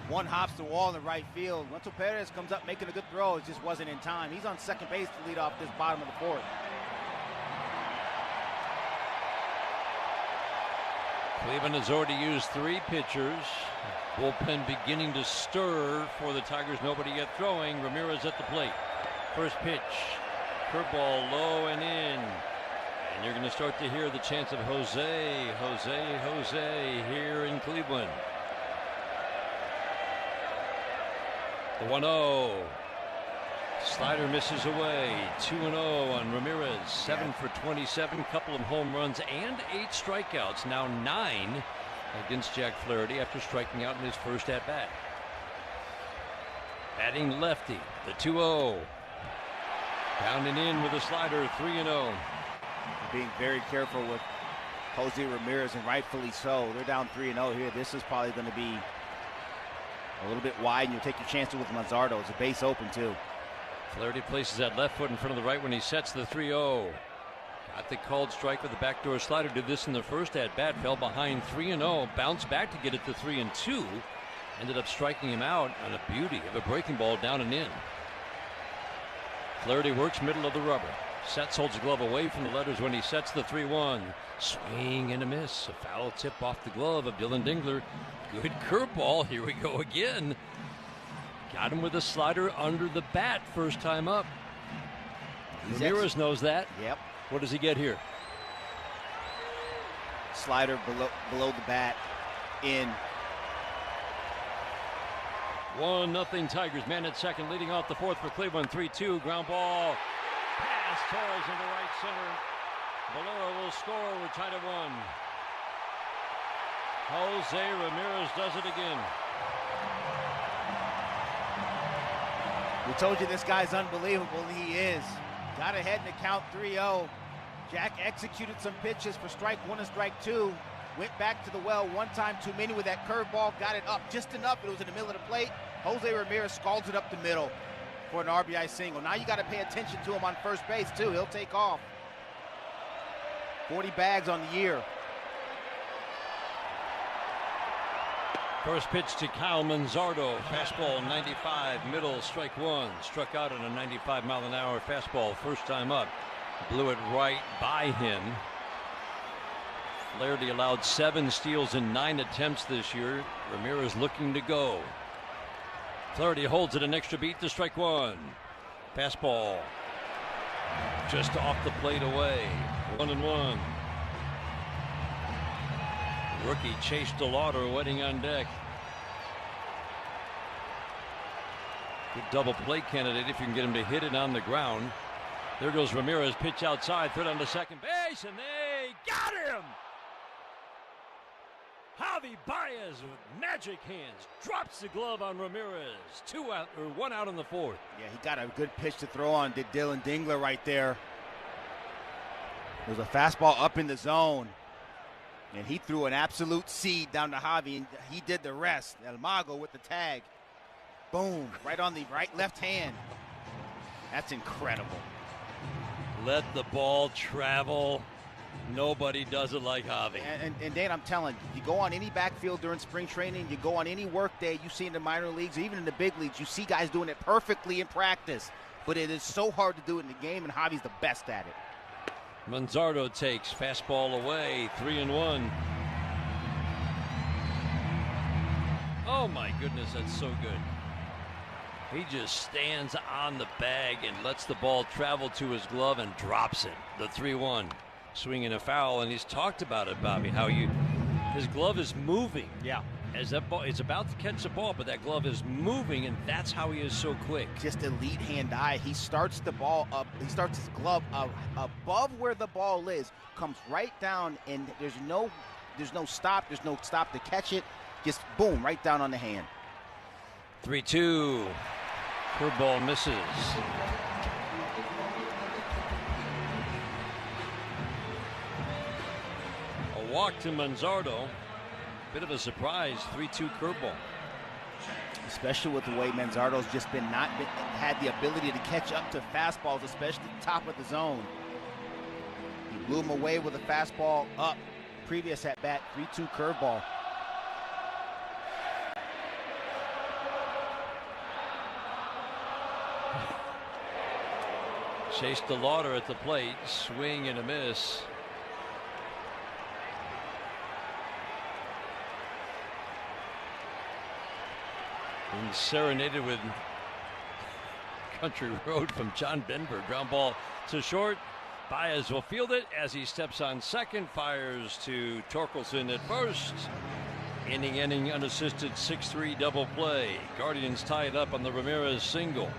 One hops the wall in the right field. Once Perez comes up making a good throw, it just wasn't in time. He's on second base to lead off this bottom of the fourth. Cleveland has already used 3 pitchers. Bullpen beginning to stir for the Tigers. Nobody yet throwing. Ramirez at the plate. First pitch. Curveball low and in. And you're going to start to hear the chants of Jose, Jose, Jose here in Cleveland. The 1-0. Slider misses away. 2-0 on Ramirez. 7 for 27. Couple of home runs and 8 strikeouts. Now 9 against Jack Flaherty after striking out in his first at-bat. Batting lefty. The 2-0. Down and in with a slider. 3-0. Being very careful with Jose Ramirez, and rightfully so. They're down 3-0 here. This is probably going to be a little bit wide, and you'll take your chances with Manzardo. It's a base open, too. Flaherty places that left foot in front of the right when he sets the 3-0. Got the called strike with the backdoor slider. Did this in the first at-bat. Fell behind 3-0. Bounced back to get it to 3-2. Ended up striking him out on a beauty of a breaking ball down and in. Flaherty works middle of the rubber. Sets, holds the glove away from the letters when he sets the 3-1. Swing and a miss. A foul tip off the glove of Dylan Dingler. Good curveball. Here we go again. Got him with a slider under the bat first time up. Ramirez knows that. Yep. What does he get here? Slider below the bat. In. 1-0 Tigers. Man at second, leading off the fourth for Cleveland. 3-2. Ground ball. Pass. Torres into right center. Valera will score. We're tied at 1. Jose Ramirez does it again. We told you this guy's unbelievable, and he is. Got ahead in the count 3-0. Jack executed some pitches for strike 1 and strike 2. Went back to the well one time too many with that curveball. Got it up just enough. It was in the middle of the plate. Jose Ramirez scalds it up the middle for an RBI single. Now you got to pay attention to him on first base, too. He'll take off. 40 bags on the year. First pitch to Kyle Manzardo. Fastball 95, middle, strike 1. Struck out on a 95-mile-an-hour fastball first time up. Blew it right by him. Flaherty allowed 7 steals in 9 attempts this year. Ramirez looking to go. Flaherty holds it an extra beat to strike 1. Fastball just off the plate away. 1-1. Rookie Chase DeLauder waiting on deck. Good double play candidate if you can get him to hit it on the ground. There goes Ramirez, pitch outside, third on to second base, and they got him! Javi Baez with magic hands drops the glove on Ramirez. 1 out in the fourth. Yeah, he got a good pitch to throw on, did Dylan Dingler right there. There's a fastball up in the zone. And he threw an absolute seed down to Javi, and he did the rest. El Mago with the tag. Boom, right on the left hand. That's incredible. Let the ball travel. Nobody does it like Javi. And Dan, I'm telling you, you go on any backfield during spring training, you go on any work day you see in the minor leagues, or even in the big leagues, you see guys doing it perfectly in practice. But it is so hard to do it in the game, and Javi's the best at it. Manzardo takes fastball away, 3-1. Oh, my goodness, that's so good. He just stands on the bag and lets the ball travel to his glove and drops it. The 3-1. Swinging a foul, and he's talked about it, Bobby, how his glove is moving. Yeah. As that ball, it's about to catch the ball, but that glove is moving, and that's how he is so quick. Just elite hand-eye. He starts the ball up. He starts his glove up above where the ball is, comes right down, and there's no stop. There's no stop to catch it. Just boom, right down on the hand. 3-2. Curveball misses. A walk to Manzardo. Bit of a surprise, 3-2 curveball. Especially with the way Manzardo's just had the ability to catch up to fastballs, especially at the top of the zone. He blew him away with a fastball up. Previous at bat, 3-2 curveball. Chase DeLauder at the plate, swing and a miss. Being serenaded with Country Road from John Denver. Ground ball to short. Baez will field it as he steps on second. Fires to Torkelson at first. Inning unassisted 6-3 double play. Guardians tie it up on the Ramirez single.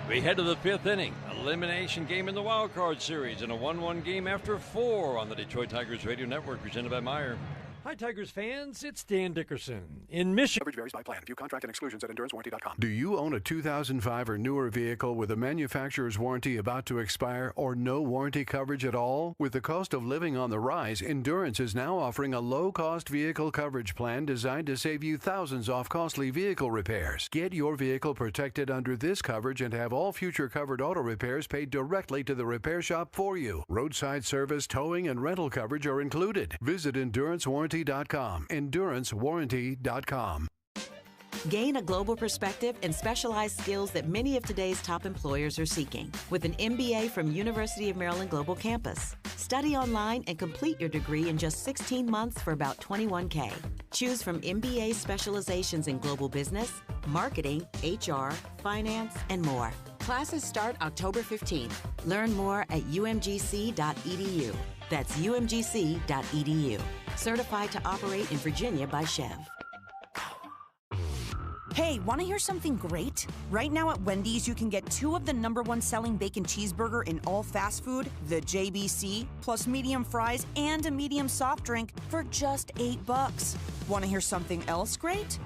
We head to the fifth inning. Elimination game in the wild card series and a 1-1 game after 4 on the Detroit Tigers Radio Network, presented by Meyer. Hi, Tigers fans. It's Dan Dickerson. In Michigan. Coverage varies by plan. View contract and exclusions at endurancewarranty.com. Do you own a 2005 or newer vehicle with a manufacturer's warranty about to expire or no warranty coverage at all? With the cost of living on the rise, Endurance is now offering a low-cost vehicle coverage plan designed to save you thousands off costly vehicle repairs. Get your vehicle protected under this coverage and have all future covered auto repairs paid directly to the repair shop for you. Roadside service, towing, and rental coverage are included. Visit EnduranceWarranty.com. EnduranceWarranty.com. Gain a global perspective and specialized skills that many of today's top employers are seeking with an MBA from University of Maryland Global Campus. Study online and complete your degree in just 16 months for about $21K. Choose from MBA specializations in global business, marketing, HR, finance, and more. Classes start October 15th. Learn more at umgc.edu. That's umgc.edu. Certified to operate in Virginia by Chev. Hey, want to hear something great? Right now at Wendy's, you can get 2 of the #1 selling bacon cheeseburger in all fast food, the JBC, plus medium fries and a medium soft drink for just $8. Want to hear something else great?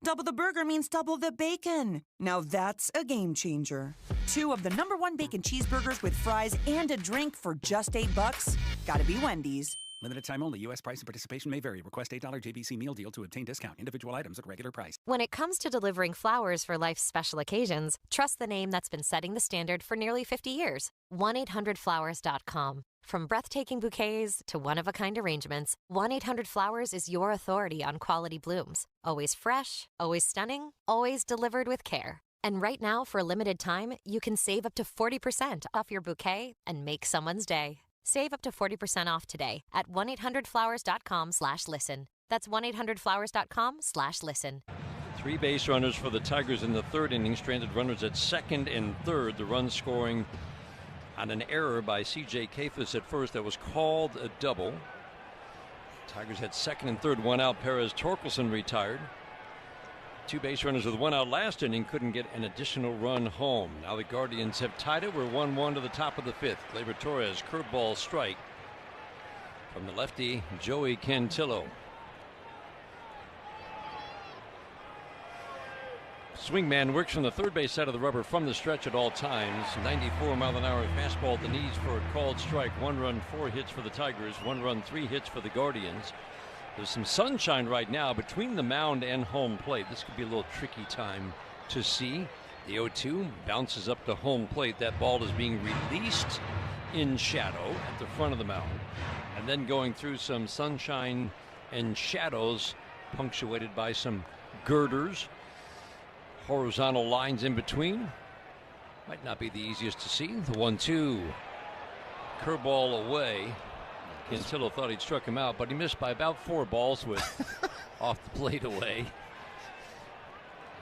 Double the burger means double the bacon. Now that's a game changer. 2 of the #1 bacon cheeseburgers with fries and a drink for just $8. Gotta be Wendy's. Limited time only. U.S. price and participation may vary. Request $8 JBC meal deal to obtain discount. Individual items at regular price. When it comes to delivering flowers for life's special occasions, trust the name that's been setting the standard for nearly 50 years. 1-800-Flowers.com. From breathtaking bouquets to one-of-a-kind arrangements, 1-800-Flowers is your authority on quality blooms. Always fresh, always stunning, always delivered with care. And right now, for a limited time, you can save up to 40% off your bouquet and make someone's day. Save up to 40% off today at 1-800-Flowers.com/listen. That's 1-800-Flowers.com/listen. 3 base runners for the Tigers in the third inning. Stranded runners at second and third. The run scoring on an error by C.J. Kafis at first that was called a double. Tigers had second and third. 1 out. Perez Torkelson retired. 2 base runners with 1 out last inning couldn't get an additional run home. Now the Guardians have tied it. We're 1-1 to the top of the 5th. Gleyber Torres, curveball strike from the lefty Joey Cantillo. Swingman works from the third base side of the rubber from the stretch at all times. 94-mile-an-hour fastball at the knees for a called strike. 1 run, 4 hits for the Tigers. 1 run, 3 hits for the Guardians. There's some sunshine right now between the mound and home plate. This could be a little tricky time to see. The 0-2 bounces up to home plate. That ball is being released in shadow at the front of the mound. And then going through some sunshine and shadows punctuated by some girders. Horizontal lines in between. Might not be the easiest to see. The 1-2. Curveball away. Cantillo thought he'd struck him out, but he missed by about 4 balls with off the plate away.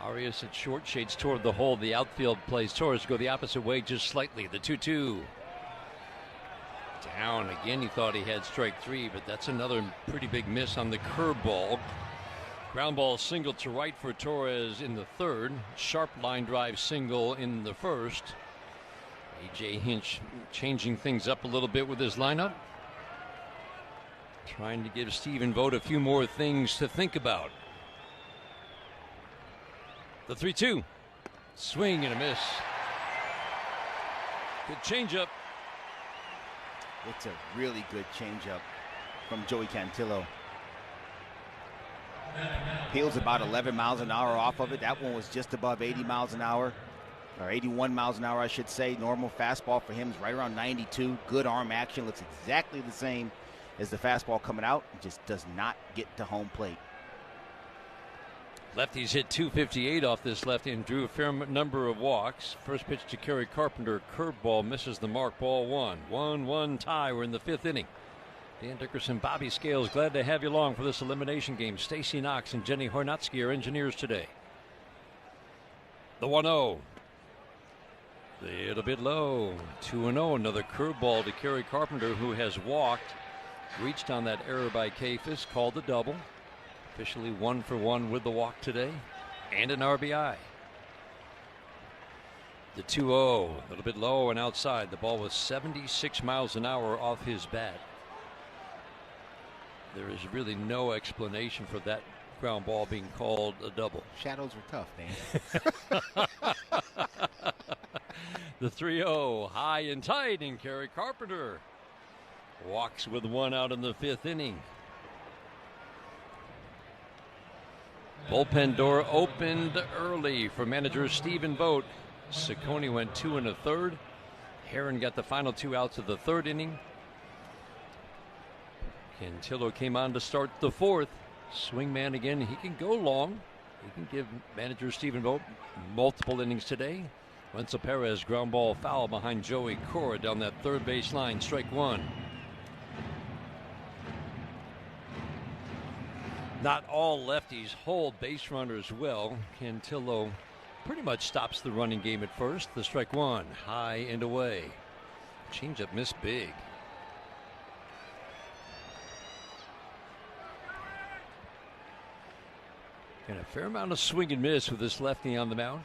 Arias at short, shades toward the hole. The outfield plays Torres go the opposite way just slightly. The 2-2. Down again. He thought he had strike three, but that's another pretty big miss on the curveball. Ground ball single to right for Torres in the third. Sharp line drive single in the first. A.J. Hinch changing things up a little bit with his lineup. Trying to give Stephen Vogt a few more things to think about. The 3-2. Swing and a miss. Good changeup. It's a really good changeup from Joey Cantillo. Peels about 11 miles an hour off of it. That one was just above 80 miles an hour, or 81 miles an hour, I should say. Normal fastball for him is right around 92. Good arm action. Looks exactly the same as the fastball coming out. It just does not get to home plate. Lefties hit 258 off this lefty and drew a fair number of walks. First pitch to Kerry Carpenter. Curveball misses the mark. Ball one. 1-1 tie. We're in the fifth inning. Dan Dickerson, Bobby Scales, glad to have you along for this elimination game. Stacy Knox and Jenny Hornatsky are engineers today. The 1-0. A little bit low. 2-0. Another curveball to Kerry Carpenter, who has walked. Reached on that error by Kafis. Called the double. Officially 1 for 1 with the walk today. And an RBI. The 2-0. A little bit low and outside. The ball was 76 miles an hour off his bat. There is really no explanation for that ground ball being called a double. Shadows were tough, Dan. The 3-0, high and tight, and Kerry Carpenter walks with one out in the fifth inning. Bullpen door opened early for manager Stephen Vogt. Ciccone went 2 1/3. Heron got the final 2 outs of the third inning. Cantillo came on to start the fourth. Swingman again. He can go long. He can give manager Stephen Vogt multiple innings today. Wenzel Perez ground ball foul behind Joey Cora down that third base line. Strike one. Not all lefties hold base runners well. Cantillo pretty much stops the running game at first. The strike one. High and away. Changeup missed big. And a fair amount of swing and miss with this lefty on the mound.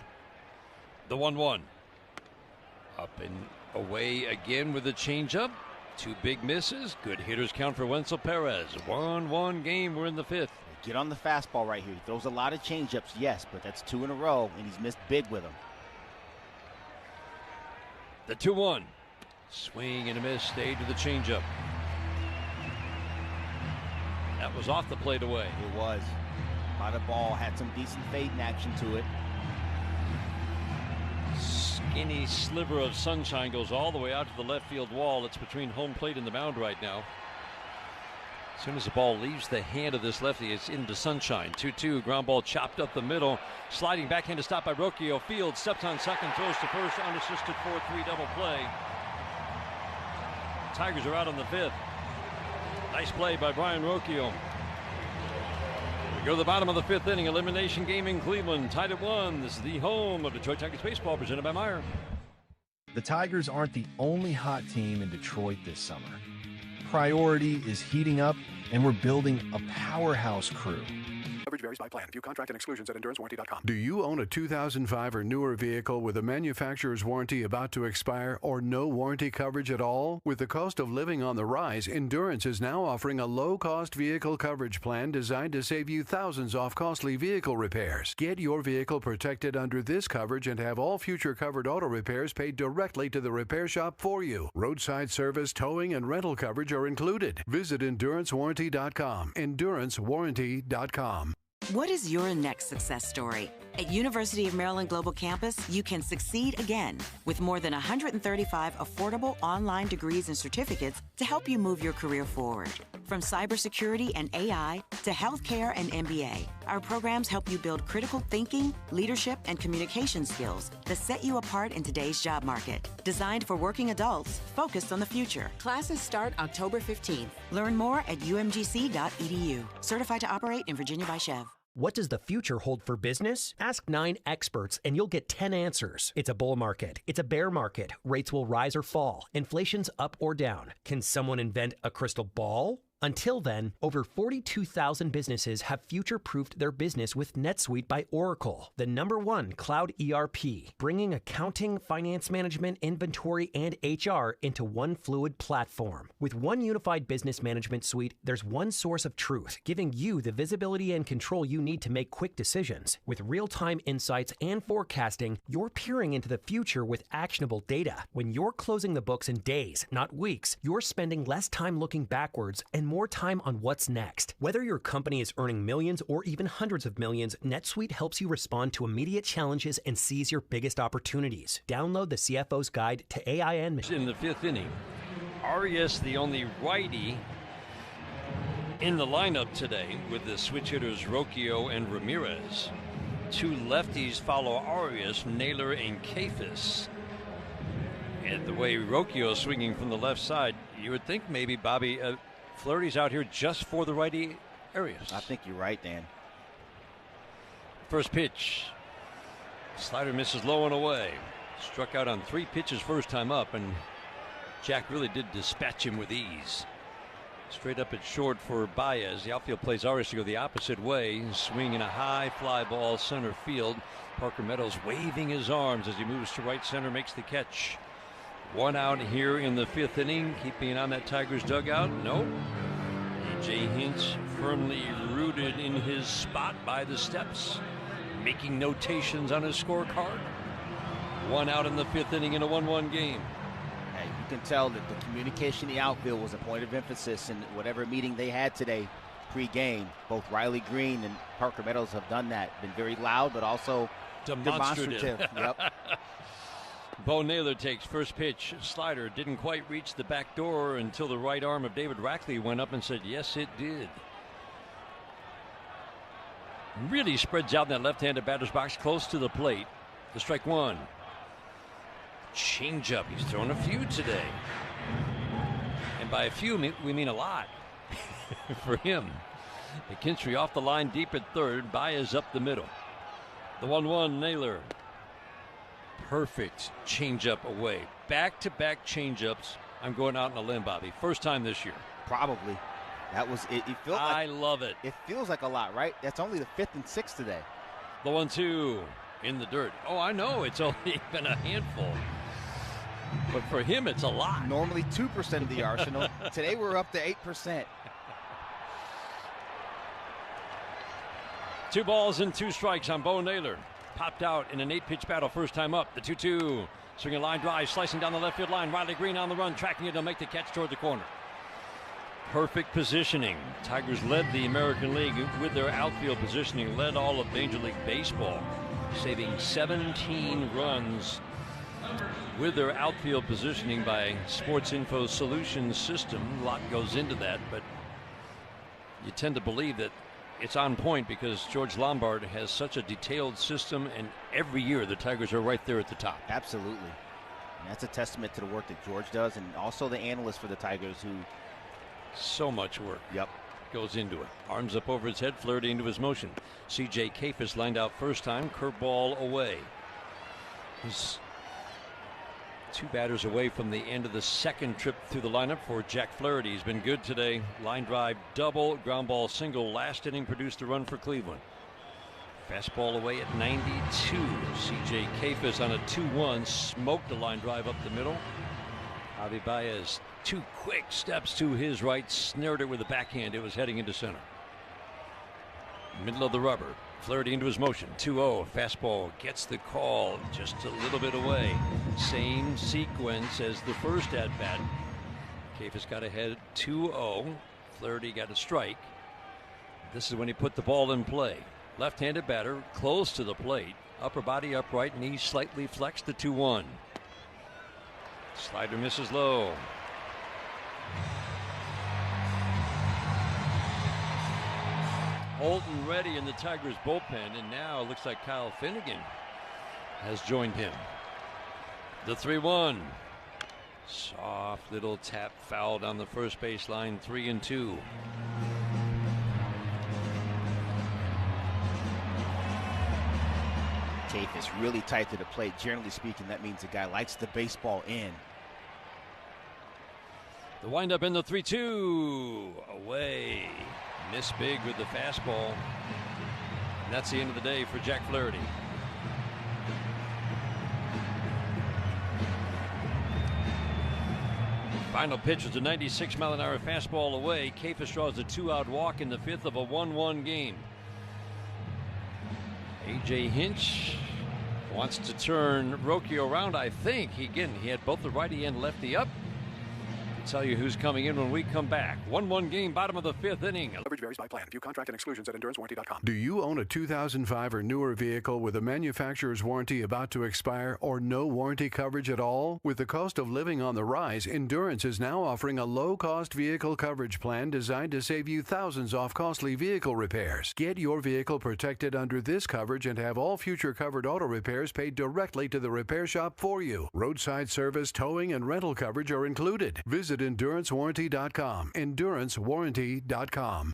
The 1-1. Up and away again with a changeup. 2 big misses. Good hitters count for Wenzel Perez. 1-1 game. We're in the fifth. Get on the fastball right here. He throws a lot of changeups, yes, but that's 2 in a row, and he's missed big with them. The 2-1. Swing and a miss. Stayed to the changeup. That was off the plate away. It was. The ball had some decent fading action to it. Skinny sliver of sunshine goes all the way out to the left field wall. It's between home plate and the mound right now. As soon as the ball leaves the hand of this lefty, it's into sunshine. 2-2, ground ball chopped up the middle. Sliding backhand to stop by Rocchio. Field steps on second, throws to first, unassisted 4-3 double play. Tigers are out on the fifth. Nice play by Brian Rocchio. Go to the bottom of the fifth inning. Elimination game in Cleveland. Tied at 1. This is the home of Detroit Tigers baseball, presented by Meyer. The Tigers aren't the only hot team in Detroit this summer. Priority is heating up, and we're building a powerhouse crew. Coverage varies by plan. View contract and exclusions at endurancewarranty.com. Do you own a 2005 or newer vehicle with a manufacturer's warranty about to expire or no warranty coverage at all? With the cost of living on the rise, Endurance is now offering a low-cost vehicle coverage plan designed to save you thousands off costly vehicle repairs. Get your vehicle protected under this coverage and have all future covered auto repairs paid directly to the repair shop for you. Roadside service, towing, and rental coverage are included. Visit EnduranceWarranty.com. EnduranceWarranty.com. What is your next success story? At University of Maryland Global Campus, you can succeed again with more than 135 affordable online degrees and certificates to help you move your career forward. From cybersecurity and AI to healthcare and MBA, our programs help you build critical thinking, leadership, and communication skills that set you apart in today's job market. Designed for working adults focused on the future. Classes start October 15th. Learn more at umgc.edu. Certified to operate in Virginia by Chev. What does the future hold for business? Ask 9 experts and you'll get 10 answers. It's a bull market. It's a bear market. Rates will rise or fall. Inflation's up or down. Can someone invent a crystal ball? Until then, over 42,000 businesses have future-proofed their business with NetSuite by Oracle, the #1 cloud ERP, bringing accounting, finance management, inventory, and HR into one fluid platform. With one unified business management suite, there's one source of truth, giving you the visibility and control you need to make quick decisions. With real-time insights and forecasting, you're peering into the future with actionable data. When you're closing the books in days, not weeks, you're spending less time looking backwards and more time on what's next. Whether your company is earning millions or even hundreds of millions, NetSuite helps you respond to immediate challenges and seize your biggest opportunities. Download the CFO's Guide to AI and In the 5th inning, Arias, the only righty in the lineup today with the switch hitters Rocchio and Ramirez. 2 lefties follow Arias, Naylor and Kafis. And the way Rocchio is swinging from the left side, you would think maybe Bobby Flaherty's out here just for the righty Arias. I think you're right, Dan. First pitch. Slider misses low and away. Struck out on 3 pitches first time up, and Jack really did dispatch him with ease. Straight up at short for Baez. The outfield plays Arias to go the opposite way. Swinging a high fly ball center field. Parker Meadows waving his arms as he moves to right center, makes the catch. 1 out here in the 5th inning. Keeping it on that Tigers dugout. Nope. A.J. Hinch firmly rooted in his spot by the steps, making notations on his scorecard. 1 out in the 5th inning in a 1-1 game. Hey, you can tell that the communication in the outfield was a point of emphasis in whatever meeting they had today pre-game. Both Riley Green and Parker Meadows have done that. Been very loud, but also demonstrative. Yep. Bo Naylor takes first pitch. Slider didn't quite reach the back door until the right arm of David Rackley went up and said, yes, it did. Really spreads out in that left-handed batter's box close to the plate. The strike 1. Changeup. He's thrown a few today. And by a few, we mean a lot for him. McKinstry off the line deep at third. Baez up the middle. The 1-1 Naylor. Perfect changeup away. Back-to-back changeups. I'm going out on a limb, Bobby. First time this year. Probably. That was it. I love it. It feels like a lot, right? That's only the 5th and 6th today. The 1-2 in the dirt. Oh, I know. It's only been a handful. But for him, it's a lot. Normally 2% of the arsenal. Today we're up to 8%. 2 balls and 2 strikes on Bo Naylor. Popped out in an 8-pitch battle first time up. The 2-2. Swinging line drive, slicing down the left field line. Riley Green on the run, tracking it to make the catch toward the corner. Perfect positioning. Tigers led the American League with their outfield positioning, led all of Major League Baseball, saving 17 runs with their outfield positioning by Sports Info Solutions system. A lot goes into that, but you tend to believe that it's on point because George Lombard has such a detailed system, and every year the Tigers are right there at the top. Absolutely. And that's a testament to the work that George does, and also the analysts for the Tigers who... So much work. Yep. Goes into it. Arms up over his head, Flaherty into his motion. C.J. Kafis lined out first time, curveball away. He's 2 batters away from the end of the second trip through the lineup for Jack Flaherty. He's been good today. Line drive double, ground ball single. Last inning produced a run for Cleveland. Fastball away at 92. C.J. Kafis on a 2-1 smoked a line drive up the middle. Javi Baez, 2 quick steps to his right, snared it with a backhand. It was heading into center. Middle of the rubber. Flaherty into his motion. 2-0. Fastball gets the call just a little bit away. Same sequence as the first at bat. Kafis got ahead 2-0. Flaherty got a strike. This is when he put the ball in play. Left-handed batter, close to the plate. Upper body upright, knee slightly flexed, the 2-1. Slider misses low. Holton ready in the Tigers bullpen, and now it looks like Kyle Finnegan has joined him. The 3-1. Soft little tap fouled on the first base line, 3-2. Kafis really tight to the plate. Generally speaking, that means the guy likes the baseball in. The windup in the 3-2. Away. Miss big with the fastball. And that's the end of the day for Jack Flaherty. Final pitch was a 96-mile-an-hour fastball away. Kafis draws a 2-out walk in the 5th of a 1-1 game. A.J. Hinch wants to turn Rocky around, I think. He had both the righty and lefty up. I'll tell you who's coming in when we come back. 1-1 game, bottom of the 5th inning. Coverage varies by plan. View contract and exclusions at endurancewarranty.com. Do you own a 2005 or newer vehicle with a manufacturer's warranty about to expire or no warranty coverage at all? With the cost of living on the rise, Endurance is now offering a low-cost vehicle coverage plan designed to save you thousands off costly vehicle repairs. Get your vehicle protected under this coverage and have all future covered auto repairs paid directly to the repair shop for you. Roadside service, towing, and rental coverage are included. Visit EnduranceWarranty.com. EnduranceWarranty.com.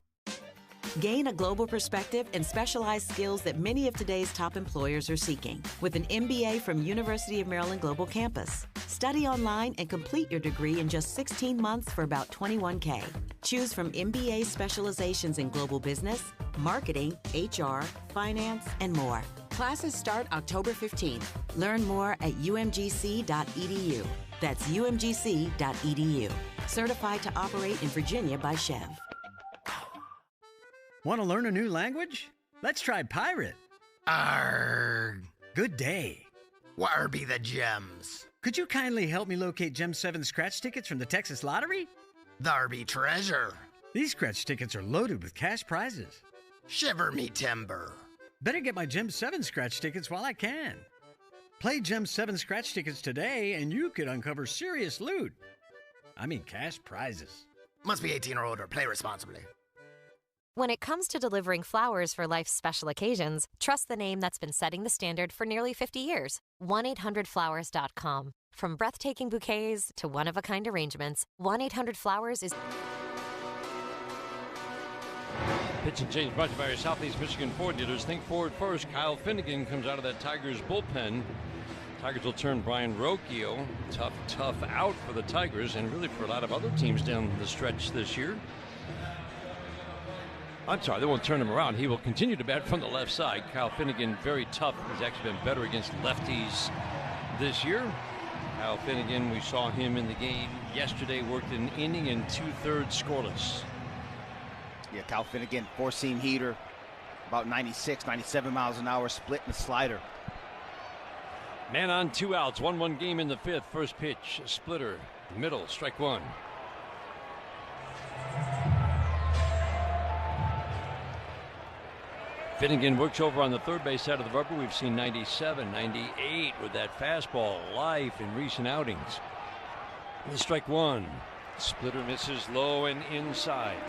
Gain a global perspective and specialized skills that many of today's top employers are seeking with an MBA from University of Maryland Global Campus. Study online and complete your degree in just 16 months for about $21K. Choose from MBA specializations in global business, marketing, HR, finance, and more. Classes start October 15th. Learn more at umgc.edu. That's umgc.edu. Certified to operate in Virginia by Chev. Want to learn a new language? Let's try pirate. Arrgh. Good day. Where be the gems? Could you kindly help me locate Gem 7 scratch tickets from the Texas Lottery? There be treasure. These scratch tickets are loaded with cash prizes. Shiver me timber. Better get my Gem 7 scratch tickets while I can. Play Gem 7 scratch tickets today and you could uncover serious loot. I mean cash prizes. Must be 18 or older. Play responsibly. When it comes to delivering flowers for life's special occasions, trust the name that's been setting the standard for nearly 50 years. 1-800-Flowers.com. From breathtaking bouquets to one-of-a-kind arrangements, 1-800-Flowers is... Pitch and change brought to you by your Southeast Michigan Ford dealers. Think Ford first. Kyle Finnegan comes out of that Tigers bullpen. Tigers will turn Brian Rocchio. Tough out for the Tigers and really for a lot of other teams down the stretch this year. I'm sorry, they won't turn him around. He will continue to bat from the left side. Kyle Finnegan, very tough. He's actually been better against lefties this year. Kyle Finnegan, we saw him in the game yesterday, worked an inning and 2/3 scoreless. Yeah, Kyle Finnegan, four-seam heater, about 96, 97 miles an hour, split and slider. Man on 2 outs, 1-1 game in the 5th. First pitch, splitter, middle, strike one. Finnegan works over on the third base side of the rubber. We've seen 97, 98 with that fastball life in recent outings. And strike one. Splitter misses low and inside.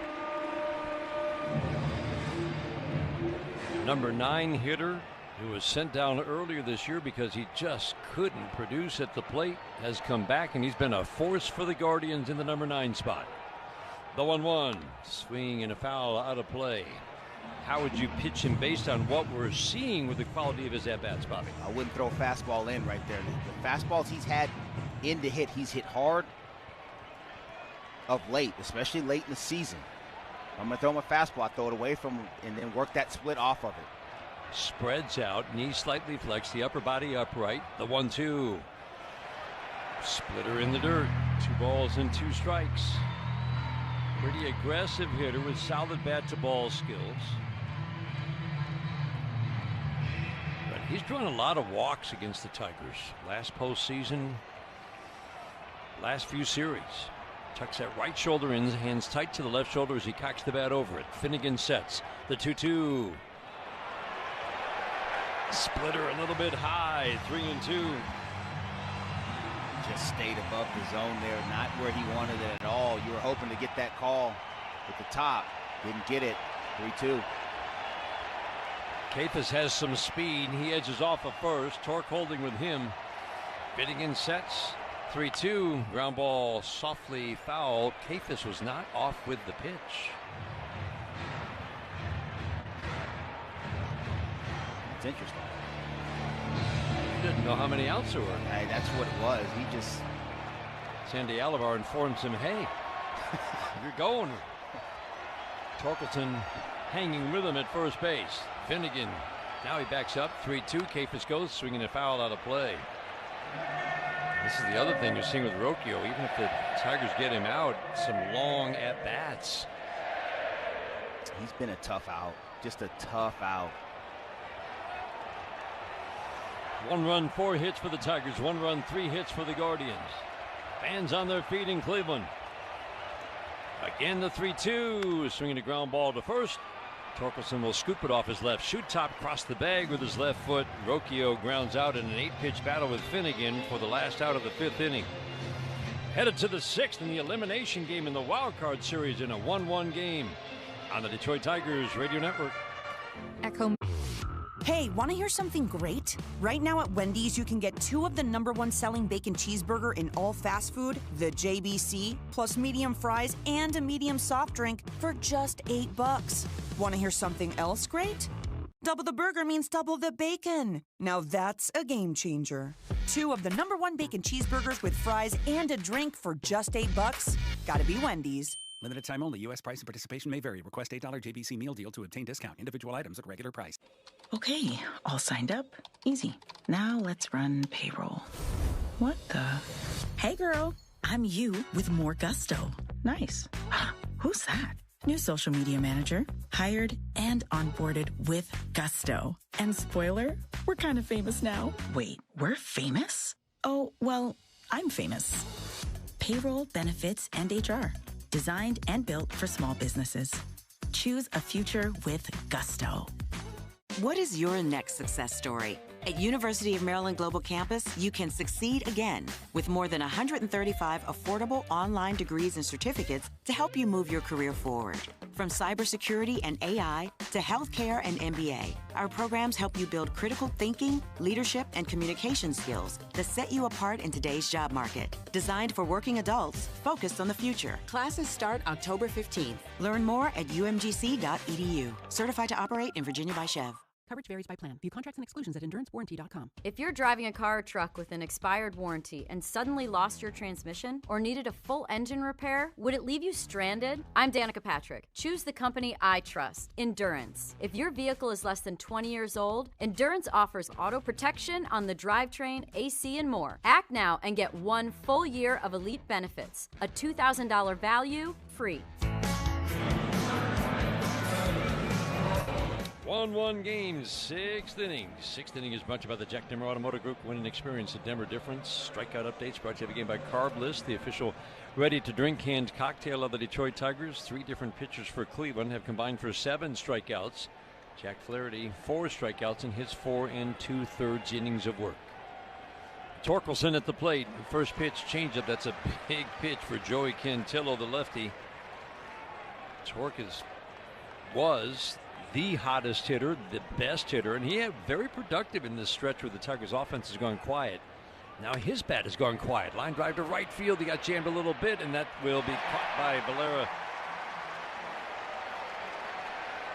Number 9 hitter, who was sent down earlier this year because he just couldn't produce at the plate, has come back, and he's been a force for the Guardians in the number 9 spot. The 1-1, swing and a foul out of play. How would you pitch him based on what we're seeing with the quality of his at-bats, Bobby? I wouldn't throw a fastball in right there. The fastballs he's had in to hit, he's hit hard of late, especially late in the season. I'm going to throw him a fastball, I throw it away from him, and then work that split off of it. Spreads out, knee slightly flexed, the upper body upright. The 1-2. Splitter in the dirt. 2 balls and 2 strikes. Pretty aggressive hitter with solid bat-to-ball skills. But he's drawn a lot of walks against the Tigers. Last postseason, last few series. Tucks that right shoulder in, hands tight to the left shoulder as he cocks the bat over it. Finnegan sets the 2-2. Splitter a little bit high, 3-2. Just stayed above the zone there, not where he wanted it at all. You were hoping to get that call at the top. Didn't get it, 3-2. Kafis has some speed. He edges off of first. Torque holding with him. Finnegan sets. 3-2, ground ball softly fouled. Kafis was not off with the pitch. It's interesting. didn't know how many outs there were. Hey, that's what it was. He just... Sandy Alomar informs him, hey, you're going. Torkelson hanging with him at first base. Finnegan, now he backs up, 3-2. Kafis goes, swinging a foul out of play. This is the other thing you're seeing with Rocchio. Even if the Tigers get him out, some long at-bats. He's been a tough out. Just a tough out. 1 run, 4 hits for the Tigers. 1 run, 3 hits for the Guardians. Fans on their feet in Cleveland. Again, the 3-2. Swinging a ground ball to first. Torkelson will scoop it off his left shoot top, cross the bag with his left foot. Rocchio grounds out in an 8-pitch battle with Finnegan for the last out of the 5th inning. Headed to the 6th in the elimination game in the wild card series in a 1-1 game on the Detroit Tigers Radio Network. Echo. Hey, want to hear something great? Right now at Wendy's, you can get 2 of the #1 selling bacon cheeseburger in all fast food, the JBC, plus medium fries and a medium soft drink for just $8. Want to hear something else great? Double the burger means double the bacon. Now that's a game changer. 2 of the #1 bacon cheeseburgers with fries and a drink for just $8. Gotta be Wendy's. Limited time only. U.S. price and participation may vary. Request $8 JBC meal deal to obtain discount. Individual items at regular price. Okay, all signed up. Easy. Now let's run payroll. What the? Hey girl, I'm you with more gusto. Nice. Who's that? New social media manager. Hired and onboarded with gusto. And spoiler, we're kind of famous now. Wait, we're famous? Oh, well, I'm famous. Payroll, benefits, and HR. Designed and built for small businesses. Choose a future with gusto. What is your next success story? At University of Maryland Global Campus, you can succeed again with more than 135 affordable online degrees and certificates to help you move your career forward. From cybersecurity and AI to healthcare and MBA, our programs help you build critical thinking, leadership, and communication skills that set you apart in today's job market. Designed for working adults, focused on the future. Classes start October 15th. Learn more at umgc.edu. Certified to operate in Virginia by Chev. Coverage varies by plan. View contracts and exclusions at endurancewarranty.com. If you're driving a car or truck with an expired warranty and suddenly lost your transmission or needed a full engine repair, would it leave you stranded? I'm Danica Patrick. Choose the company I trust, Endurance. If your vehicle is less than 20 years old, Endurance offers auto protection on the drivetrain, AC, and more. Act now and get 1 full year of elite benefits. A $2,000 value, free. 1-1 game, 6th inning. 6th inning is much about the Jack Denver Automotive Group winning experience at Denver Difference. Strikeout updates brought to you again by Carb List, the official ready-to-drink canned cocktail of the Detroit Tigers. 3 different pitchers for Cleveland have combined for 7 strikeouts. Jack Flaherty, 4 strikeouts in his 4 2/3 innings of work. Torkelson at the plate. First pitch changeup. That's a big pitch for Joey Cantillo, the lefty. Torque was the hottest hitter, the best hitter, and he had very productive in this stretch where the Tigers offense has gone quiet. Now his bat has gone quiet. Line drive to right field. He got jammed a little bit, and that will be caught by Valera.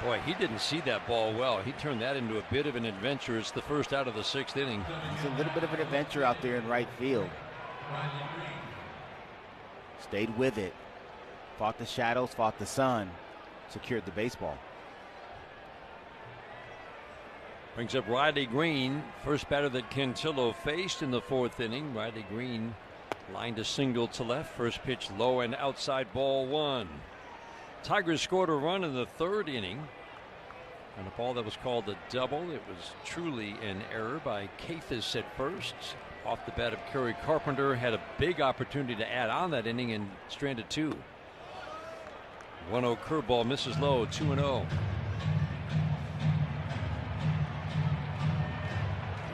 Boy, he didn't see that ball well. He turned that into a bit of an adventure. It's the first out of the 6th inning. It's a little bit of an adventure out there in right field. Stayed with it. Fought the shadows, fought the sun. Secured the baseball. Brings up Riley Green, first batter that Cantillo faced in the 4th inning. Riley Green lined a single to left. First pitch low and outside, ball 1. Tigers scored a run in the 3rd inning. And a ball that was called a double. It was truly an error by Kafis at first. Off the bat of Kerry Carpenter. Had a big opportunity to add on that inning and stranded 2. 1-0 curveball misses low, 2-0.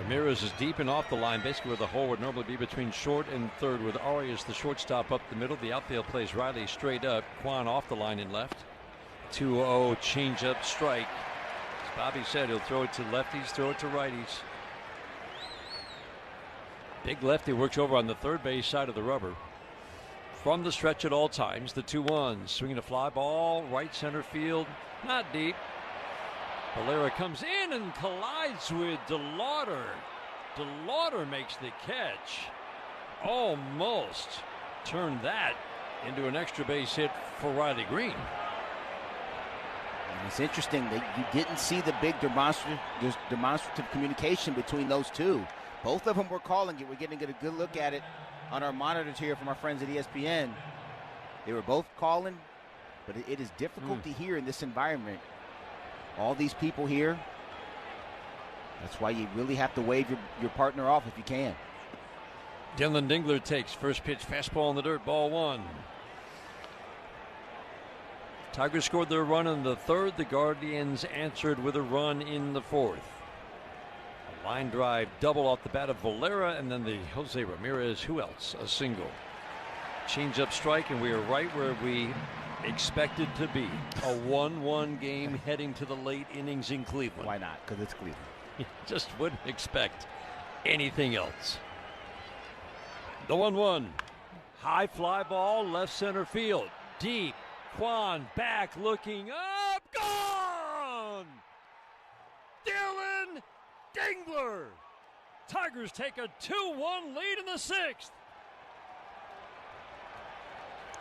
Ramirez is deep and off the line, basically where the hole would normally be between short and third, with Arias, the shortstop, up the middle. The outfield plays Riley straight up. Kwan off the line and left. 2-0 changeup strike. As Bobby said, he'll throw it to lefties, throw it to righties. Big lefty works over on the third base side of the rubber. From the stretch at all times, the 2-1. Swinging a fly ball, right center field, not deep. Valera comes in and collides with DeLauder. DeLauder makes the catch. Almost turned that into an extra base hit for Riley Green. And it's interesting that you didn't see the big demonstrative communication between those two. Both of them were calling it. We're getting a good look at it on our monitors here from our friends at ESPN. They were both calling, but it is difficult to hear in this environment. All these people here. That's why you really have to wave your partner off if you can. Dylan Dingler takes first pitch, fastball in the dirt, ball one. Tigers scored their run in the third. The Guardians answered with a run in the fourth. A line drive double off the bat of Valera, and then the Jose Ramirez, who else? A single. Change-up strike, and we are right where we expected to be. A 1-1 game heading to the late innings in Cleveland. Why not? Because it's Cleveland. You just wouldn't expect anything else. The 1-1. High fly ball, left center field. Deep. Kwan back, looking up. Gone! Dylan Dingler. Tigers take a 2-1 lead in the sixth.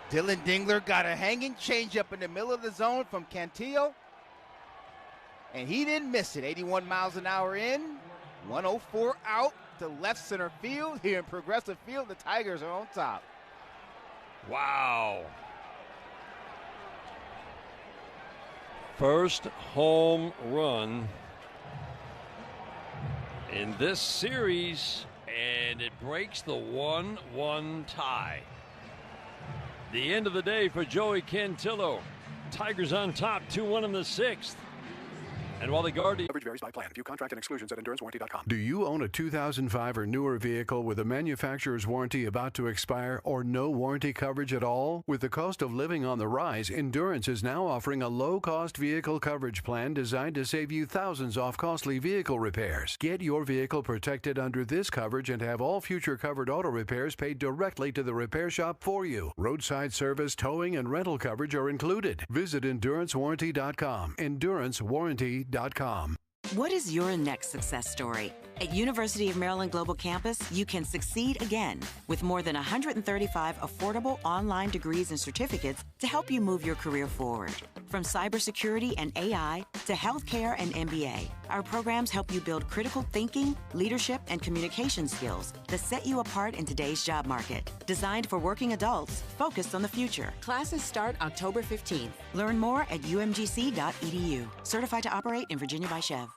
Dylan Dingler got a hanging changeup in the middle of the zone from Cantillo. And he didn't miss it. 81 miles an hour in, 104 out to left center field. Here in Progressive Field, the Tigers are on top. Wow. First home run in this series, and it breaks the 1-1 tie. The end of the day for Joey Cantillo. Tigers on top, 2-1 in the sixth. And while the Guardian coverage varies by plan. View contract and exclusions at EnduranceWarranty.com. Do you own a 2005 or newer vehicle with a manufacturer's warranty about to expire or no warranty coverage at all? With the cost of living on the rise, Endurance is now offering a low-cost vehicle coverage plan designed to save you thousands off costly vehicle repairs. Get your vehicle protected under this coverage and have all future covered auto repairs paid directly to the repair shop for you. Roadside service, towing, and rental coverage are included. Visit EnduranceWarranty.com. EnduranceWarranty.com. What is your next success story? At University of Maryland Global Campus, you can succeed again with more than 135 affordable online degrees and certificates to help you move your career forward. From cybersecurity and AI to healthcare and MBA, our programs help you build critical thinking, leadership, and communication skills that set you apart in today's job market. Designed for working adults focused on the future. Classes start October 15th. Learn more at umgc.edu. Certified to operate in Virginia by Chev.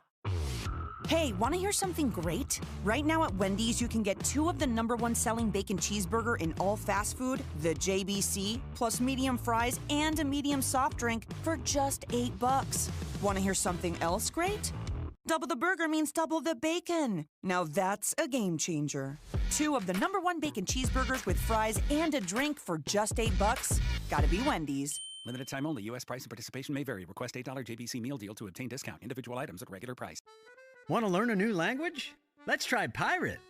Hey, want to hear something great? Right now at Wendy's, you can get 2 of the #1 selling bacon cheeseburger in all fast food, the JBC, plus medium fries and a medium soft drink for just $8. Want to hear something else great? Double the burger means double the bacon. Now that's a game changer. 2 of the #1 bacon cheeseburgers with fries and a drink for just $8. Gotta be Wendy's. Limited time only. U.S. price and participation may vary. Request $8 JBC meal deal to obtain discount. Individual items at regular price. Want to learn a new language? Let's try pirate.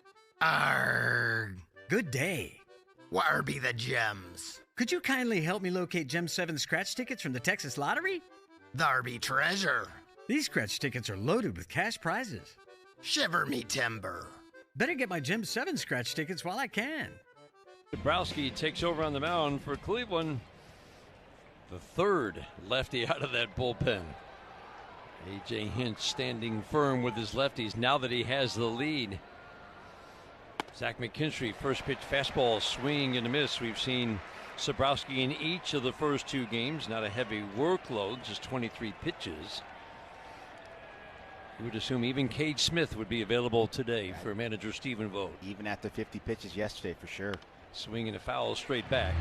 Arrgh. Good day. Where be the gems? Could you kindly help me locate Gem 7 scratch tickets from the Texas Lottery? There be treasure. These scratch tickets are loaded with cash prizes. Shiver me timber. Better get my Gem 7 scratch tickets while I can. Dabrowski takes over on the mound for Cleveland. The third lefty out of that bullpen. A.J. Hinch standing firm with his lefties now that he has the lead. Zach McKinstry, first pitch fastball, swing and a miss. We've seen Dabrowski in each of the first 2 games. Not a heavy workload, just 23 pitches. You would assume even Cade Smith would be available today for manager Stephen Vogt. Even after 50 pitches yesterday, for sure. Swing and a foul straight back.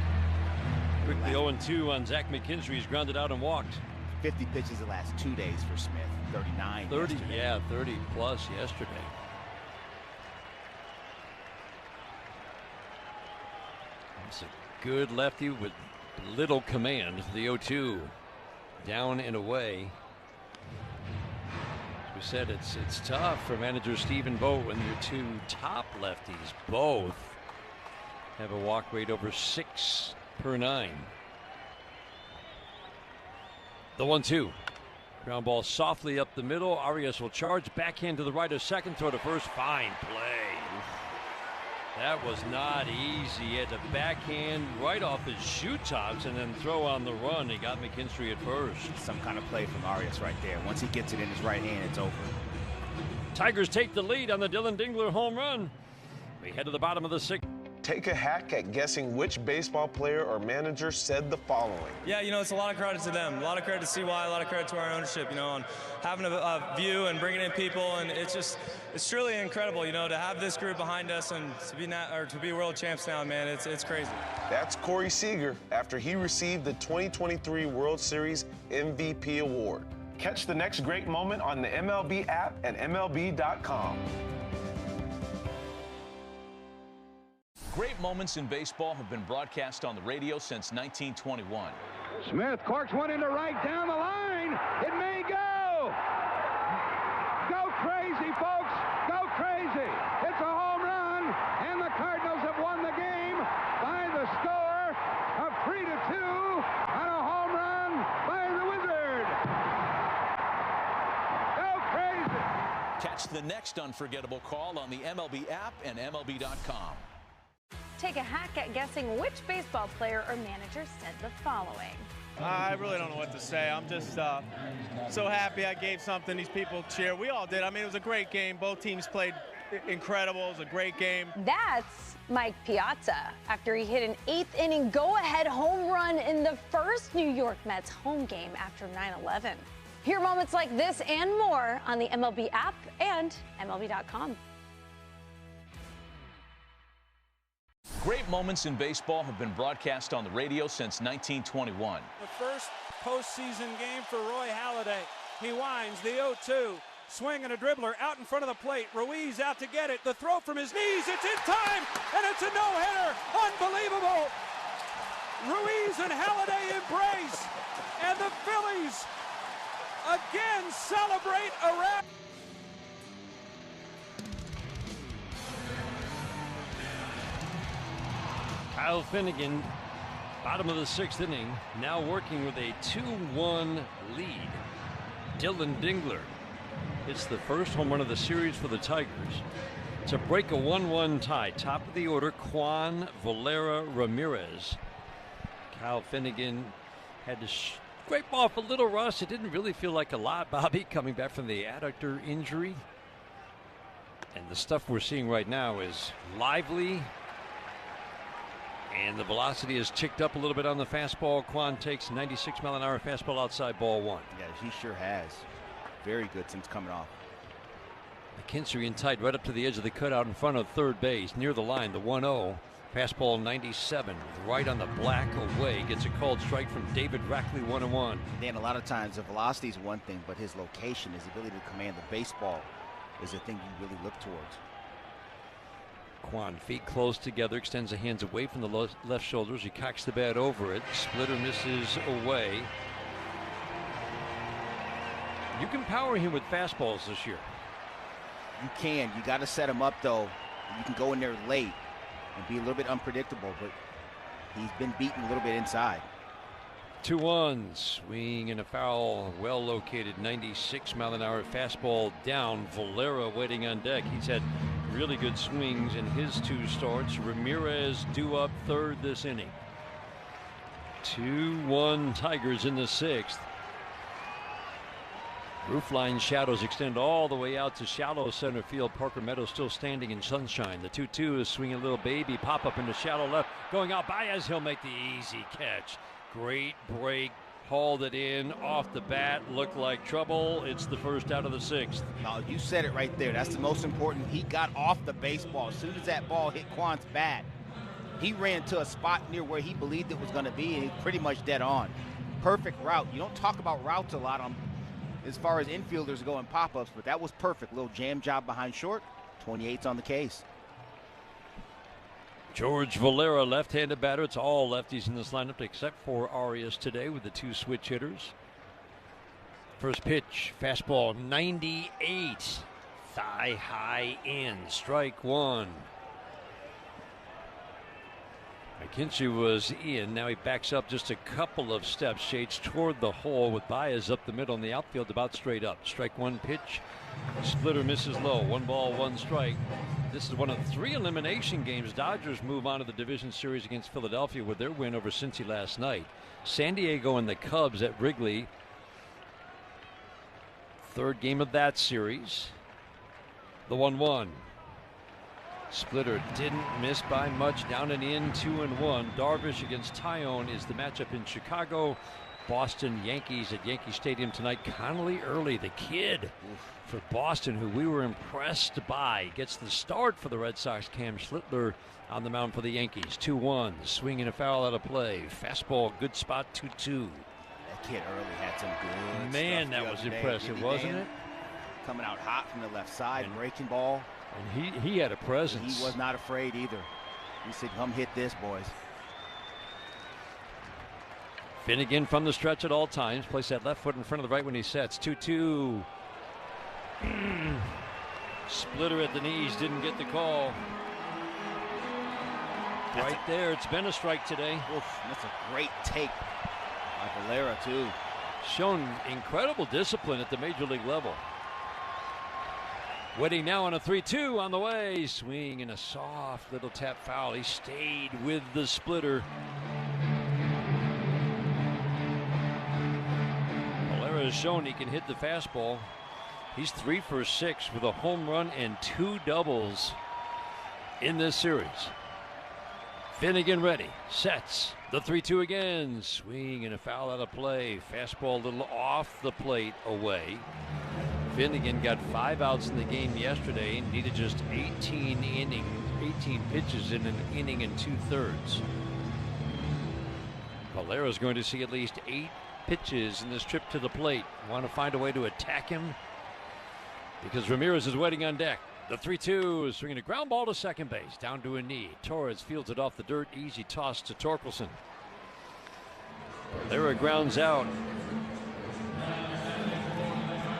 Quickly 0-2 on Zach McKinstry. He's grounded out and walked. 50 pitches the last 2 days for Smith. 39 30, yesterday. yeah, 30 plus yesterday. It's a good lefty with little command. The 0-2 down and away. As we said, it's tough for manager Stephen Vogt when your 2 top lefties both have a walk rate over 6 per 9. The 1-2. Ground ball softly up the middle. Arias will charge. Backhand to the right of second. Throw to first. Fine play. That was not easy. He had to backhand right off his shoe tops and then throw on the run. He got McKinstry at first. Some kind of play from Arias right there. Once he gets it in his right hand, it's over. Tigers take the lead on the Dylan Dingler home run. We head to the bottom of the sixth. Take a hack at guessing which baseball player or manager said the following. Yeah, it's a lot of credit to them. A lot of credit to CY, a lot of credit to our ownership, on having a view and bringing in people. And it's truly incredible, to have this group behind us and to be world champs now, man. It's crazy. That's Corey Seager after he received the 2023 World Series MVP award. Catch the next great moment on the MLB app and MLB.com. Great moments in baseball have been broadcast on the radio since 1921. Smith corks one into right down the line. It may go. Go crazy, folks. Go crazy. It's a home run, and the Cardinals have won the game by the score of 3-2 on a home run by the Wizard. Go crazy. Catch the next unforgettable call on the MLB app and MLB.com. Take a hack at guessing which baseball player or manager said the following. I really don't know what to say. I'm just so happy I gave something these people cheer. We all did. I mean, it was a great game. Both teams played incredible. It was a great game. That's Mike Piazza after he hit an eighth-inning go-ahead home run in the first New York Mets home game after 9/11. Hear moments like this and more on the MLB app and MLB.com. Great moments in baseball have been broadcast on the radio since 1921. The first postseason game for Roy Halladay. He winds the 0-2. Swing and a dribbler out in front of the plate. Ruiz out to get it. The throw from his knees. It's in time, and it's a no-hitter. Unbelievable. Ruiz and Halladay embrace, and the Phillies again celebrate around. Kyle Finnegan, bottom of the sixth inning, now working with a 2-1 lead. Dylan Dingler hits the first home run of the series for the Tigers to break a 1-1 tie. Top of the order, Juan Valera Ramirez. Kyle Finnegan had to scrape off a little rust. It didn't really feel like a lot, Bobby, coming back from the adductor injury. And the stuff we're seeing right now is lively. And the velocity has ticked up a little bit on the fastball. Quan takes 96-mile-an-hour fastball outside, ball one. Yeah, he sure has. Very good since coming off. McKinstry in tight right up to the edge of the cutout in front of third base. Near the line, the 1-0. Fastball 97, right on the black away. Gets a called strike from David Rackley, 1-1. Dan, a lot of times the velocity is one thing, but his location, his ability to command the baseball is the thing you really look towards. Quan, feet close together, extends the hands away from the left shoulders. He cocks the bat over it. Splitter misses away. You can power him with fastballs this year. You can. You got to set him up, though. You can go in there late and be a little bit unpredictable, but he's been beaten a little bit inside. 2-1, swing and a foul, well located, 96-mile-an-hour fastball down. Valera waiting on deck. He's had really good swings in his two starts. Ramirez due up third this inning. 2-1 Tigers in the sixth. Roofline shadows extend all the way out to shallow center field. Parker Meadows still standing in sunshine. The 2-2 is swinging a little baby pop up into shallow left. Going out Baez, he'll make the easy catch. Great break, hauled it in off the bat, looked like trouble. It's the first out of the sixth. No, you said it right there. That's the most important. He got off the baseball. As soon as that ball hit Quan's bat, he ran to a spot near where he believed it was going to be, and he's pretty much dead on. Perfect route. You don't talk about routes a lot as far as infielders go in pop-ups, but that was perfect. Little jam job behind short. 28's on the case. George Valera, left-handed batter. It's all lefties in this lineup except for Arias today with the two switch hitters. First pitch, fastball 98. Thigh high in, strike one. McKinstry was in. Now he backs up just a couple of steps, shades toward the hole with Baez up the middle in the outfield, about straight up. Strike one pitch. Splitter misses low. 1 ball, 1 strike. This is one of 3 elimination games. Dodgers move on to the division series against Philadelphia with their win over Cincy last night. San Diego and the Cubs at Wrigley. 3rd game of that series. The 1-1. Splitter didn't miss by much. Down and in, 2-1. Darvish against Tyone is the matchup in Chicago. Boston Yankees at Yankee Stadium tonight. Connolly early, the kid for Boston, who we were impressed by, gets the start for the Red Sox. Cam Schlittler on the mound for the Yankees. 2-1. Swing and a foul out of play. Fastball, good spot, 2-2. That kid early had some good Man, stuff that was impressive, wasn't it? Coming out hot from the left side, breaking ball. And he had a presence. He was not afraid either. He said, come hit this, boys. Finnegan from the stretch at all times. Place that left foot in front of the right when he sets. 2-2. Splitter at the knees, didn't get the call. Right there, it's been a strike today. Oof, that's a great take by Valera, too. Shown incredible discipline at the major league level. Waiting now on a 3-2 on the way. Swing and a soft little tap foul. He stayed with the splitter. Valera has shown he can hit the fastball. He's 3 for 6 with a home run and 2 doubles in this series. Finnegan ready, sets the 3-2 again. Swing and a foul out of play. Fastball a little off the plate away. Finnegan got 5 outs in the game yesterday. Needed just 18 pitches in an inning and 2/3. Valera's going to see at least 8 pitches in this trip to the plate. Want to find a way to attack him because Ramirez is waiting on deck. The 3-2 is swinging a ground ball to second base, down to a knee. Torres fields it off the dirt, easy toss to Torkelson. Valera grounds out.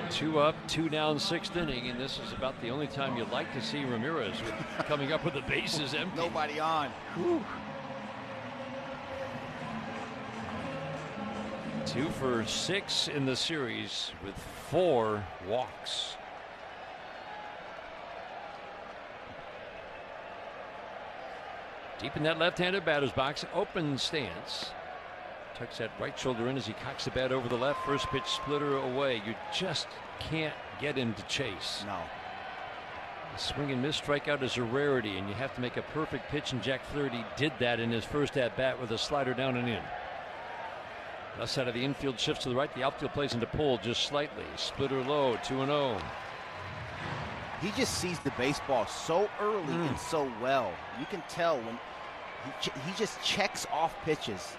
2 up, 2 down, 6th inning, and this is about the only time you'd like to see Ramirez coming up with the bases empty. Nobody on. Whew. 2 for 6 in the series with 4 walks. Deep in that left-handed batter's box, open stance. Tucks that right shoulder in as he cocks the bat over the left. First pitch, Splitter away. You just can't get him to chase. No. A swing and miss strikeout is a rarity, and you have to make a perfect pitch, and Jack Flaherty did that in his first at-bat with a slider down and in. Left side of the infield shifts to the right. The outfield plays into pull just slightly. Splitter low, 2-0. He just sees the baseball so early and so well. You can tell when he just checks off pitches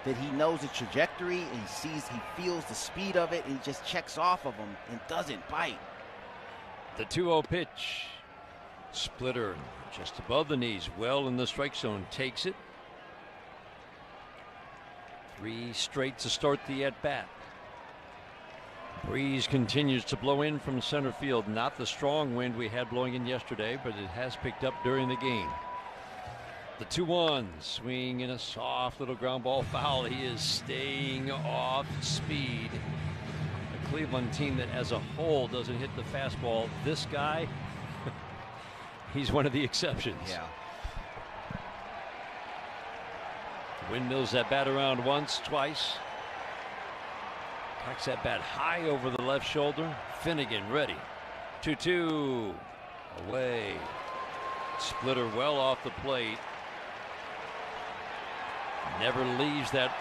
that he knows the trajectory and he feels the speed of it, and he just checks off of them and doesn't bite. The 2-0 pitch. Splitter just above the knees, well in the strike zone, takes it. 3 straight to start the at-bat. Breeze continues to blow in from center field. Not the strong wind we had blowing in yesterday, but it has picked up during the game. The 2-1 swing and a soft little ground ball foul. He is staying off speed. A Cleveland team that as a whole doesn't hit the fastball. This guy, he's one of the exceptions. Yeah. Windmills that bat around once, twice. Cocks that bat high over the left shoulder. Finnegan ready. 2-2 away. Splitter well off the plate. Never leaves that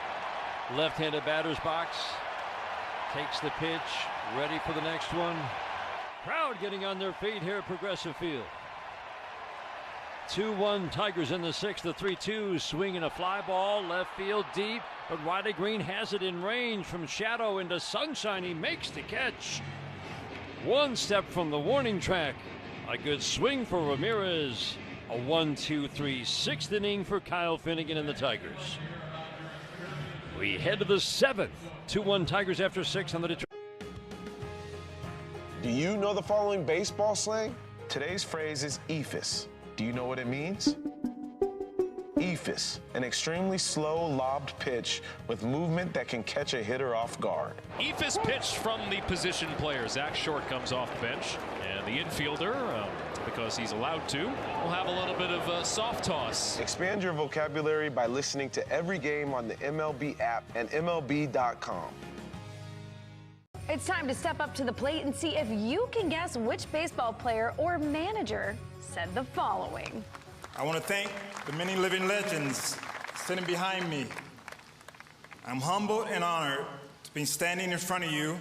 left-handed batter's box. Takes the pitch, ready for the next one. Crowd getting on their feet here at Progressive Field. 2-1 Tigers in the 6th. The 3-2 swing and a fly ball left field deep, but Riley Green has it in range from shadow into sunshine. He makes the catch. One step from the warning track. A good swing for Ramirez. A 1-2-3 6th inning for Kyle Finnegan and the Tigers. We head to the 7th. 2-1 Tigers after 6 on the Detroit. Do you know the following baseball slang? Today's phrase is eephus. Do you know what it means? Ephus, an extremely slow lobbed pitch with movement that can catch a hitter off guard. Ephus pitch from the position player. Zach Short comes off the bench, and the infielder, because he's allowed to, will have a little bit of a soft toss. Expand your vocabulary by listening to every game on the MLB app and MLB.com. It's time to step up to the plate and see if you can guess which baseball player or manager said the following. I want to thank the many living legends sitting behind me. I'm humbled and honored to be standing in front of you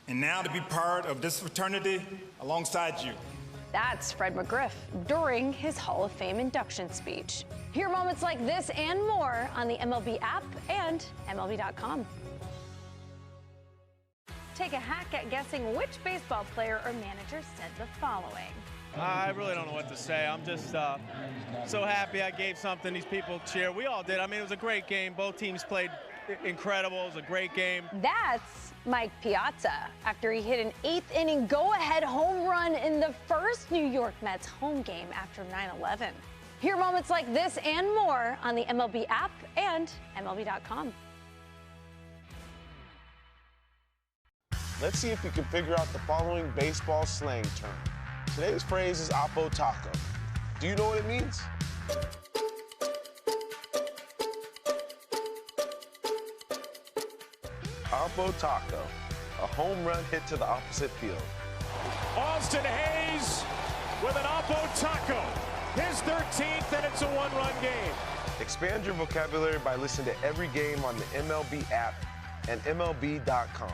and now to be part of this fraternity alongside you. That's Fred McGriff during his Hall of Fame induction speech. Hear moments like this and more on the MLB app and MLB.com. Take a hack at guessing which baseball player or manager said the following. I really don't know what to say. I'm just so happy I gave something these people cheer. We all did. I mean, it was a great game. Both teams played incredible. It was a great game. That's Mike Piazza after he hit an 8th inning go-ahead home run in the first New York Mets home game after 9/11. Hear moments like this and more on the MLB app and MLB.com. Let's see if you can figure out the following baseball slang term. Today's phrase is Oppo Taco. Do you know what it means? Oppo Taco, a home run hit to the opposite field. Austin Hayes with an Oppo Taco. His 13th, and it's a one-run game. Expand your vocabulary by listening to every game on the MLB app and MLB.com.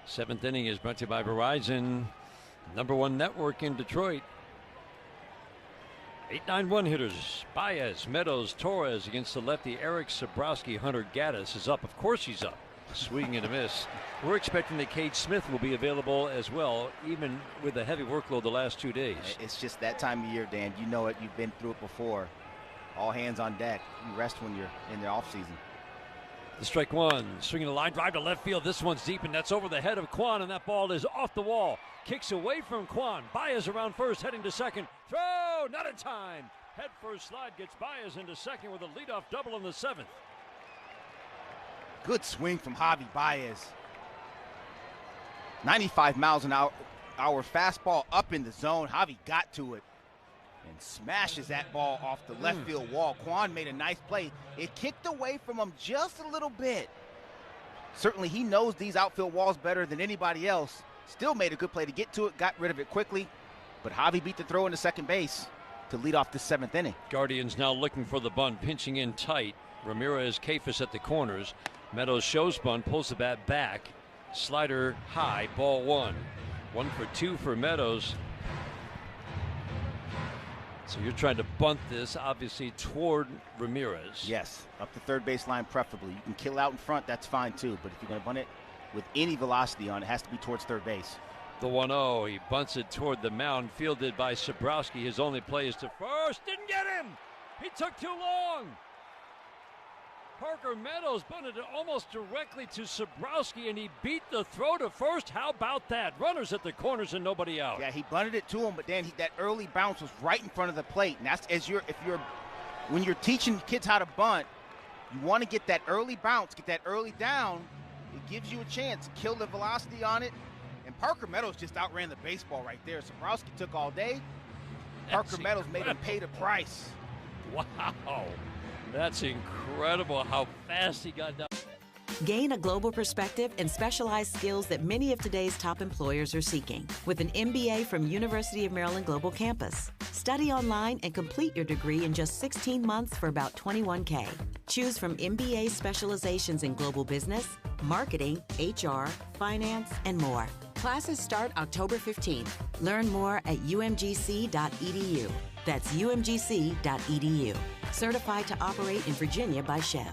Seventh inning is brought to you by Verizon, #1 network in Detroit. 8-9-1 hitters, Baez, Meadows, Torres against the lefty Eric Sabrowski. Hunter Gaddis is up. Of course he's up. Swing and a miss. We're expecting that Cade Smith will be available as well, even with a heavy workload the last 2 days. It's just that time of year, Dan. You know it. You've been through it before. All hands on deck. You rest when you're in the offseason. The strike one, swinging a line drive to left field. This one's deep, and that's over the head of Kwan, and that ball is off the wall. Kicks away from Kwan. Baez around first, heading to second. Throw, not in time. Head first slide gets Baez into second with a leadoff double in the 7th. Good swing from Javi Baez. 95 miles an hour fastball up in the zone. Javi got to it and smashes that ball off the left field wall. Kwan made a nice play. It kicked away from him just a little bit. Certainly he knows these outfield walls better than anybody else. Still made a good play to get to it, got rid of it quickly. But Javi beat the throw into second base to lead off the 7th inning. Guardians now looking for the bunt, pinching in tight. Ramirez, Kafis at the corners. Meadows shows bunt, pulls the bat back. Slider high, ball 1. 1 for 2 for Meadows. So you're trying to bunt this, obviously, toward Ramirez. Yes, up the third base line preferably. You can kill out in front, that's fine too. But if you're going to bunt it with any velocity on it, has to be towards third base. The 1-0, he bunts it toward the mound, fielded by Sabrowski. His only play is to first. Didn't get him! He took too long! Parker Meadows bunted it almost directly to Sabrowski, and he beat the throw to first. How about that? Runners at the corners and nobody out. Yeah, he bunted it to him, but then that early bounce was right in front of the plate. And that's when you're teaching kids how to bunt, you want to get that early bounce, get that early down. It gives you a chance to kill the velocity on it. And Parker Meadows just outran the baseball right there. Sabrowski took all day. Parker Meadows made him pay the price. Wow. That's incredible how fast he got down. Gain a global perspective and specialized skills that many of today's top employers are seeking with an MBA from University of Maryland Global Campus. Study online and complete your degree in just 16 months for about $21K. Choose from MBA specializations in global business, marketing, HR, finance, and more. Classes start October 15th. Learn more at umgc.edu. That's umgc.edu. Certified to operate in Virginia by Chev.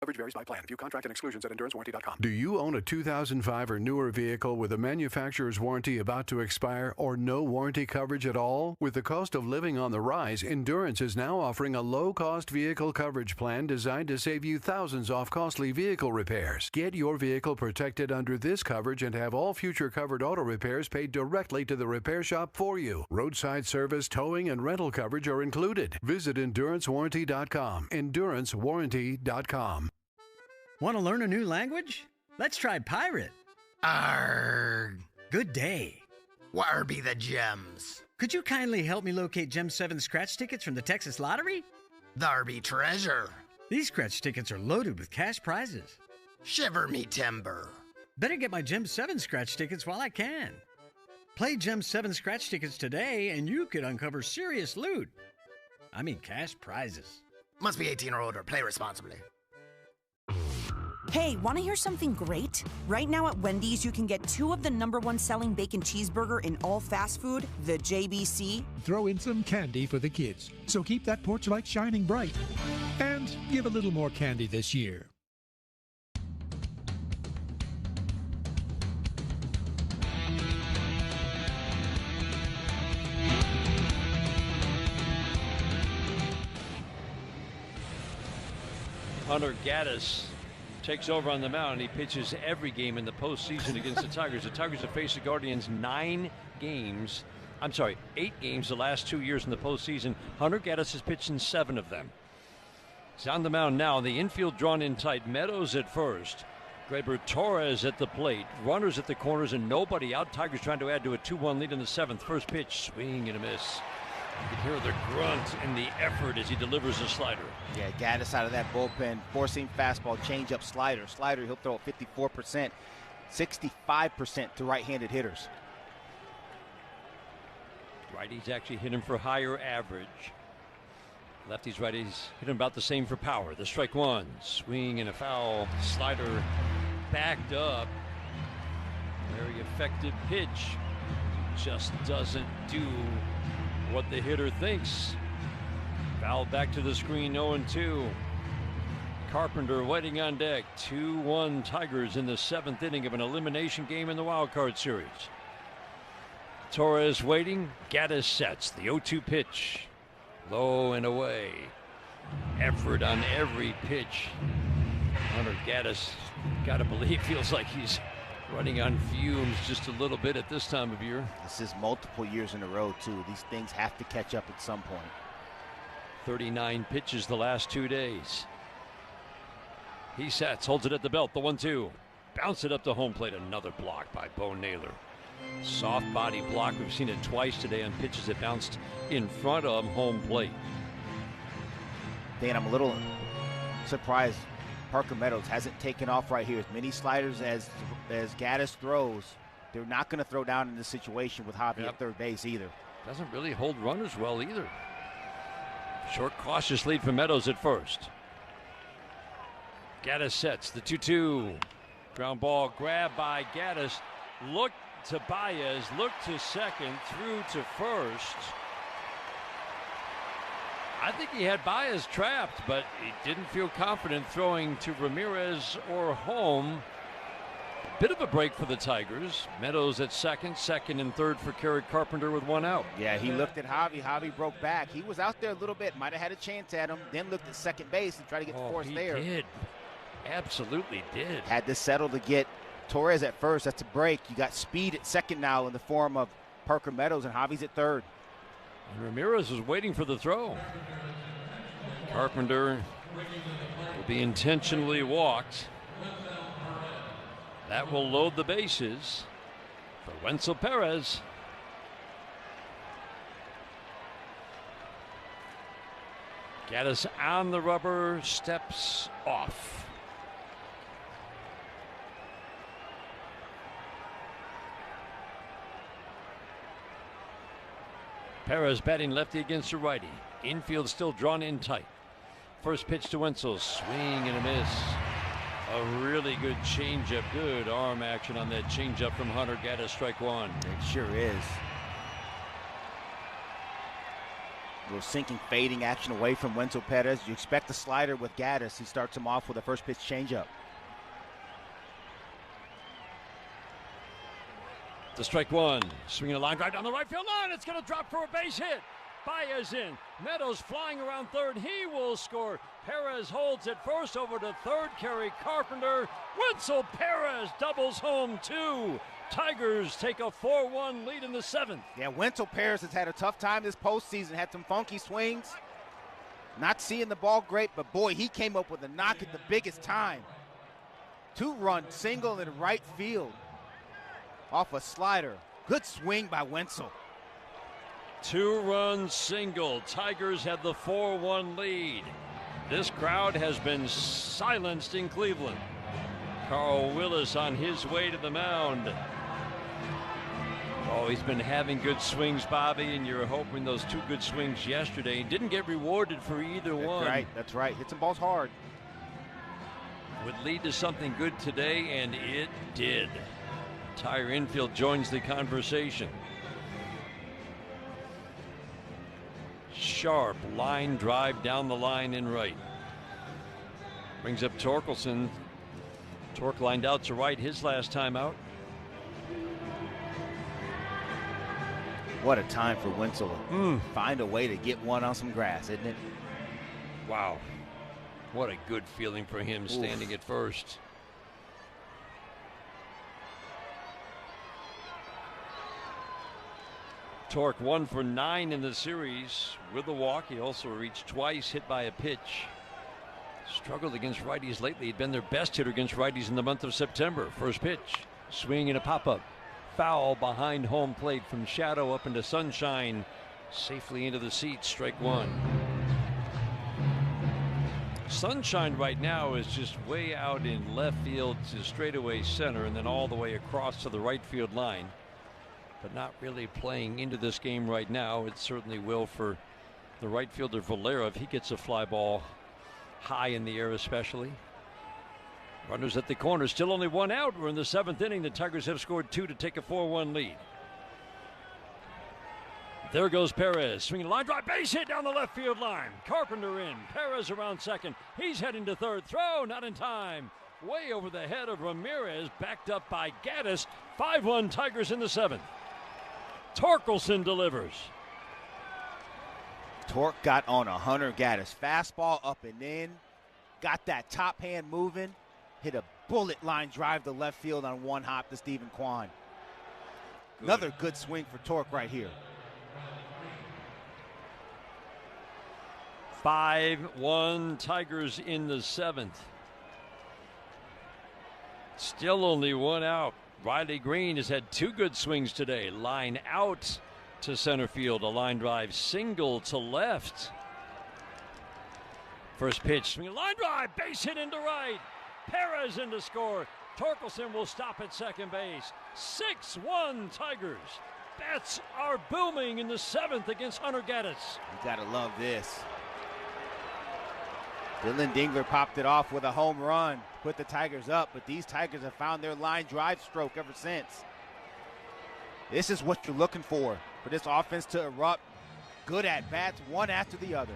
Coverage varies by plan. View contract and exclusions at endurancewarranty.com. Do you own a 2005 or newer vehicle with a manufacturer's warranty about to expire or no warranty coverage at all? With the cost of living on the rise, Endurance is now offering a low-cost vehicle coverage plan designed to save you thousands off costly vehicle repairs. Get your vehicle protected under this coverage and have all future covered auto repairs paid directly to the repair shop for you. Roadside service, towing, and rental coverage are included. Visit endurancewarranty.com. endurancewarranty.com. Want to learn a new language? Let's try pirate. Arrgh. Good day. Where be the gems? Could you kindly help me locate Gem 7 scratch tickets from the Texas Lottery? There be treasure. These scratch tickets are loaded with cash prizes. Shiver me timber. Better get my Gem 7 scratch tickets while I can. Play Gem 7 scratch tickets today and you could uncover serious loot. I mean cash prizes. Must be 18 or older. Play responsibly. Hey, want to hear something great? Right now at Wendy's, you can get 2 of the #1 selling bacon cheeseburger in all fast food, the JBC. Throw in some candy for the kids, so keep that porch light shining bright. And give a little more candy this year. Hunter Gaddis takes over on the mound. He pitches every game in the postseason against the Tigers. The Tigers have faced the Guardians 8 games the last 2 years in the postseason. Hunter Gaddis has pitched in 7 of them. He's on the mound now. The infield drawn in tight. Meadows at first. Gleyber Torres at the plate. Runners at the corners and nobody out. Tigers trying to add to a 2-1 lead in the 7th. First pitch, swing and a miss. You can hear the grunt and the effort as he delivers a slider. Yeah, Gaddis out of that bullpen, forcing fastball, changeup, slider. Slider, he'll throw at 54%, 65% to right-handed hitters. Righties actually hit him for higher average. Lefties, righties hit him about the same for power. The strike one, swing and a foul. Slider backed up. Very effective pitch. Just doesn't do what the hitter thinks. Foul back to the screen, 0-2. Carpenter waiting on deck. 2-1 Tigers in the 7th inning of an elimination game in the wild card series. Torres waiting. Gaddis sets the 0-2 pitch. Low and away. Effort on every pitch. Hunter Gaddis, gotta believe, feels like he's running on fumes just a little bit at this time of year. This is multiple years in a row, too. These things have to catch up at some point. 39 pitches the last 2 days. He sets, holds it at the belt, the 1-2. Bounce it up to home plate, another block by Bo Naylor. Soft body block, we've seen it twice today on pitches that bounced in front of home plate. Dan, I'm a little surprised Parker Meadows hasn't taken off right here. As many sliders as Gaddis throws, they're not going to throw down in this situation with Javi at third base either. Doesn't really hold runners well either. Short, cautious lead for Meadows at first. Gaddis sets the 2-2. Ground ball grabbed by Gaddis. Look to Baez, look to second, through to first. I think he had Baez trapped, but he didn't feel confident throwing to Ramirez or home. Bit of a break for the Tigers. Meadows at second and third for Kerry Carpenter with 1 out. Yeah, he looked at Javi. Javi broke back. He was out there a little bit, might have had a chance at him, then looked at second base and tried to get the force there. He did. Absolutely did. Had to settle to get Torres at first. That's a break. You got speed at second now in the form of Parker Meadows, and Javi's at third. And Ramirez was waiting for the throw. Carpenter will be intentionally walked. That will load the bases for Wenzel Perez. Gaddis on the rubber, steps off. Perez batting lefty against a righty. Infield still drawn in tight. First pitch to Wenzel, swing and a miss. A really good changeup, good arm action on that changeup from Hunter Gaddis, strike one. It sure is. little sinking, fading action away from Wenzel Perez. You expect the slider with Gaddis. He starts him off with a first pitch changeup. To strike one. Swinging a line drive down the right field line. It's going to drop for a base hit. Baez in. Meadows flying around third. He will score. Perez holds at first. Over to third. Kerry Carpenter. Wenzel Perez doubles home 2. Tigers take a 4-1 lead in the 7th. Yeah, Wenzel Perez has had a tough time this postseason. Had some funky swings. Not seeing the ball great, but boy, he came up with a knock at the biggest time. 2-run single in right field off a slider. Good swing by Wenzel. 2-run single. Tigers have the 4-1 lead. This crowd has been silenced in Cleveland. Carl Willis on his way to the mound. Oh, he's been having good swings, Bobby, and you're hoping those 2 good swings yesterday didn't get rewarded for either one. That's right. Hit some balls hard. Would lead to something good today, and it did. Entire infield joins the conversation. Sharp line drive down the line in right. Brings up Torkelson. Torque lined out to right his last time out. What a time for Wenzel. Find a way to get one on some grass, isn't it? Wow. What a good feeling for him standing at first. Torque 1 for 9 in the series with a walk. He also reached twice, hit by a pitch. Struggled against righties lately. He'd been their best hitter against righties in the month of September. First pitch, swing and a pop-up. Foul behind home plate from shadow up into sunshine. Safely into the seats, strike one. Sunshine right now is just way out in left field to straightaway center and then all the way across to the right field line. But not really playing into this game right now. It certainly will for the right fielder Valera if he gets a fly ball high in the air especially. Runners at the corner, still only 1 out. We're in the 7th inning. The Tigers have scored 2 to take a 4-1 lead. There goes Perez, swinging a line drive, base hit down the left field line. Carpenter in, Perez around second. He's heading to third, throw not in time. Way over the head of Ramirez, backed up by Gaddis. 5-1 Tigers in the 7th. Torkelson delivers. Torque got on a Hunter Gaddis. Fastball up and in. Got that top hand moving. Hit a bullet line drive to left field on 1 hop to Stephen Kwan. Another good swing for Torque right here. 5-1 Tigers in the 7th. Still only 1 out. Riley Green has had 2 good swings today. Line out to center field. A line drive single to left. First pitch, swing a line drive, base hit into right. Perez in to score. Torkelson will stop at second base. 6-1 Tigers. Bats are booming in the 7th against Hunter Gaddis. You gotta love this. Dylan Dingler popped it off with a home run, put the Tigers up, but these Tigers have found their line drive stroke ever since. This is what you're looking for this offense to erupt. Good at bats, one after the other.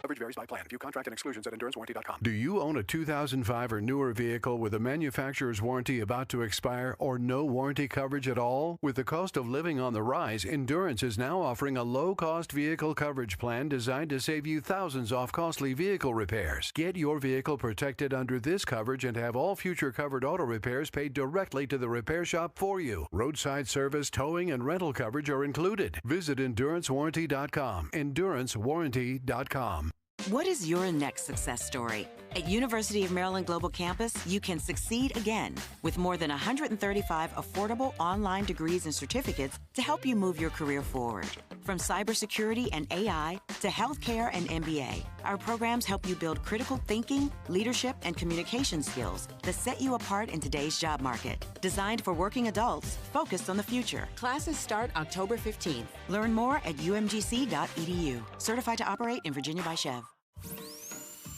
Coverage varies by plan. View contract and exclusions at endurancewarranty.com. Do you own a 2005 or newer vehicle with a manufacturer's warranty about to expire or no warranty coverage at all? With the cost of living on the rise, Endurance is now offering a low-cost vehicle coverage plan designed to save you thousands off costly vehicle repairs. Get your vehicle protected under this coverage and have all future covered auto repairs paid directly to the repair shop for you. Roadside service, towing, and rental coverage are included. Visit endurancewarranty.com. endurancewarranty.com. What is your next success story? At University of Maryland Global Campus, you can succeed again with more than 135 affordable online degrees and certificates to help you move your career forward. From cybersecurity and AI to healthcare and MBA, our programs help you build critical thinking, leadership, and communication skills that set you apart in today's job market. Designed for working adults focused on the future. Classes start October 15th. Learn more at umgc.edu. Certified to operate in Virginia by Chev.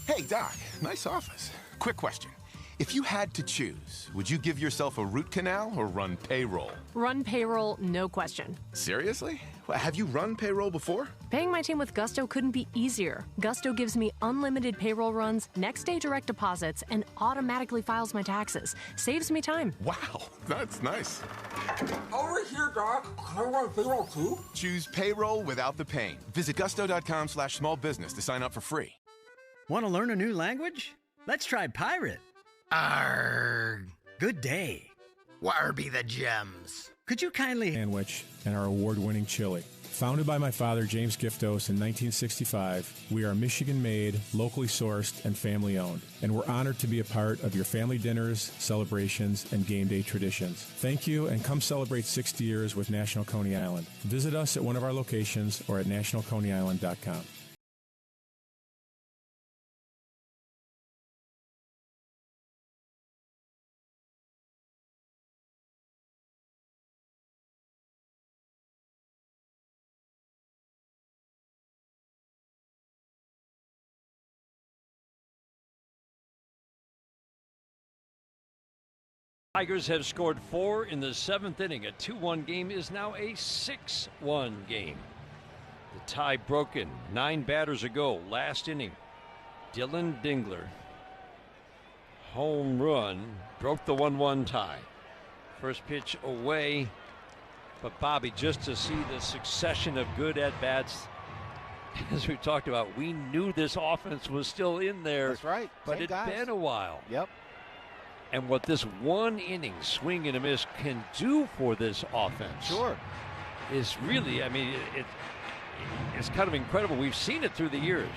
Hey, Doc, nice office. Quick question. If you had to choose, would you give yourself a root canal or run payroll? Run payroll, no question. Seriously? Have you run payroll before? Paying my team with Gusto couldn't be easier. Gusto gives me unlimited payroll runs, next-day direct deposits, and automatically files my taxes. Saves me time. Wow, that's nice. Over here, Doc. Can I run payroll too? Choose payroll without the pain. Visit gusto.com/small business to sign up for free. Want to learn a new language? Let's try pirate. Arrgh. Good day. Where be the gems? Could you kindly... Sandwich and our award-winning chili. Founded by my father, James Giftos, in 1965, we are Michigan-made, locally sourced, and family-owned. And we're honored to be a part of your family dinners, celebrations, and game day traditions. Thank you, and come celebrate 60 years with National Coney Island. Visit us at one of our locations or at nationalconeyisland.com. Tigers have scored 4 in the 7th inning. A 2-1 game is now a 6-1 game. The tie broken 9 batters ago. Last inning, Dylan Dingler, home run, broke the 1-1 tie. First pitch away, but Bobby, just to see the succession of good at-bats, as we talked about, we knew this offense was still in there. That's right. But it's been a while. Yep. And what this one inning swing and a miss can do for this offense is really, I mean, it's kind of incredible. We've seen it through the years.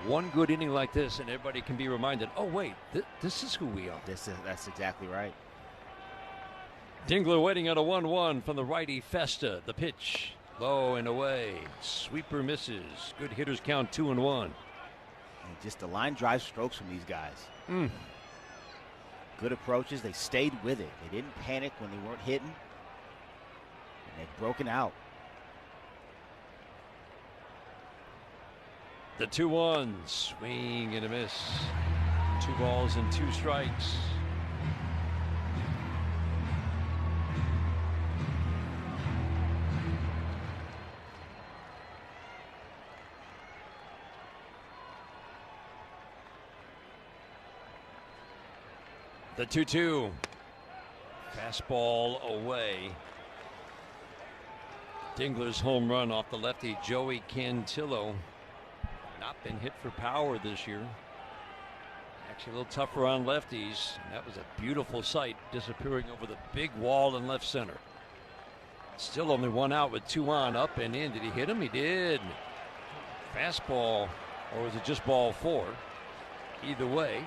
One good inning like this, and everybody can be reminded, oh, wait, this is who we are. That's exactly right. Dingler waiting on a 1-1 from the righty Festa. The pitch, low and away. Sweeper misses. Good hitters count 2-1. And just the line drive strokes from these guys. Good approaches. They stayed with it. They didn't panic when they weren't hitting. And they've broken out. The 2-1, swing and a miss. 2 balls and 2 strikes. The 2-2. Fastball away. Dingler's home run off the lefty Joey Cantillo. Not been hit for power this year. Actually a little tougher on lefties. That was a beautiful sight, disappearing over the big wall in left center. Still only 1 out with 2 on, up and in. Did he hit him? He did. Fastball, or was it just ball 4? Either way,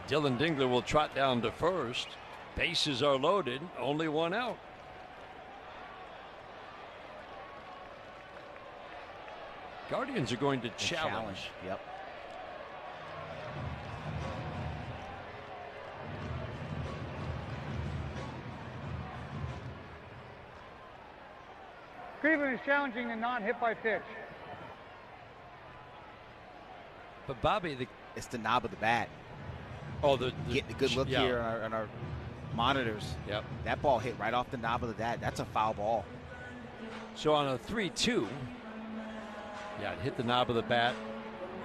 Dylan Dingler will trot down to first. Bases are loaded, only 1 out. Guardians are going to challenge. Yep. Cleveland is challenging the non-hit by pitch. But Bobby, it's the knob of the bat. Oh, getting a good look here on our monitors. Yep. That ball hit right off the knob of the bat. That's a foul ball. So on a 3-2, it hit the knob of the bat.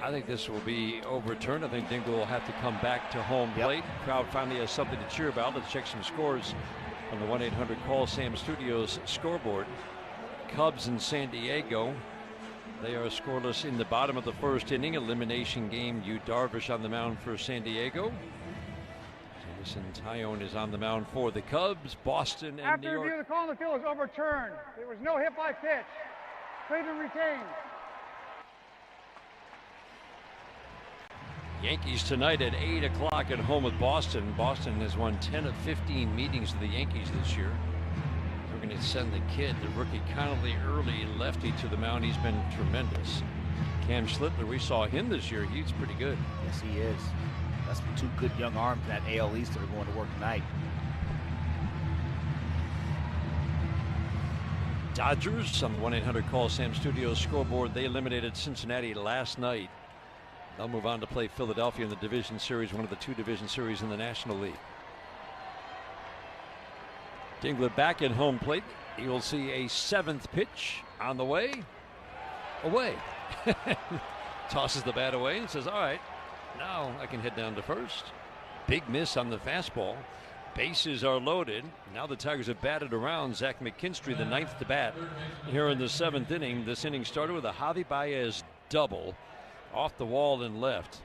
I think this will be overturned. I think Dingler will have to come back to home plate. Crowd finally has something to cheer about. Let's check some scores on the 1-800-CALL-SAM Studios scoreboard. Cubs in San Diego. They are scoreless in the bottom of the first inning. Elimination game. Yu Darvish on the mound for San Diego. Jameson Taillon is on the mound for the Cubs. Boston and After New York. review, the call on the field is overturned. There was no hit by pitch. Cleveland retains. Yankees tonight at 8 o'clock at home with Boston. Boston has won 10 of 15 meetings with the Yankees this year. We're going to send the kid, the rookie Connolly early lefty, to the mound. He's been tremendous. Cam Schlittler, we saw him this year. He's pretty good. Yes, he is. That's 2 good young arms in that AL East that are going to work tonight. Dodgers on the 1-800-CALL-SAM Studios scoreboard. They eliminated Cincinnati last night. They'll move on to play Philadelphia in the division series, one of the 2 division series in the National League. Dingler back at home plate. You'll see a 7th pitch on the way. Away. Tosses the bat away and says, all right, now I can head down to first. Big miss on the fastball. Bases are loaded. Now the Tigers have batted around Zach McKinstry, the 9th to bat here in the 7th inning. This inning started with a Javi Baez double off the wall and left.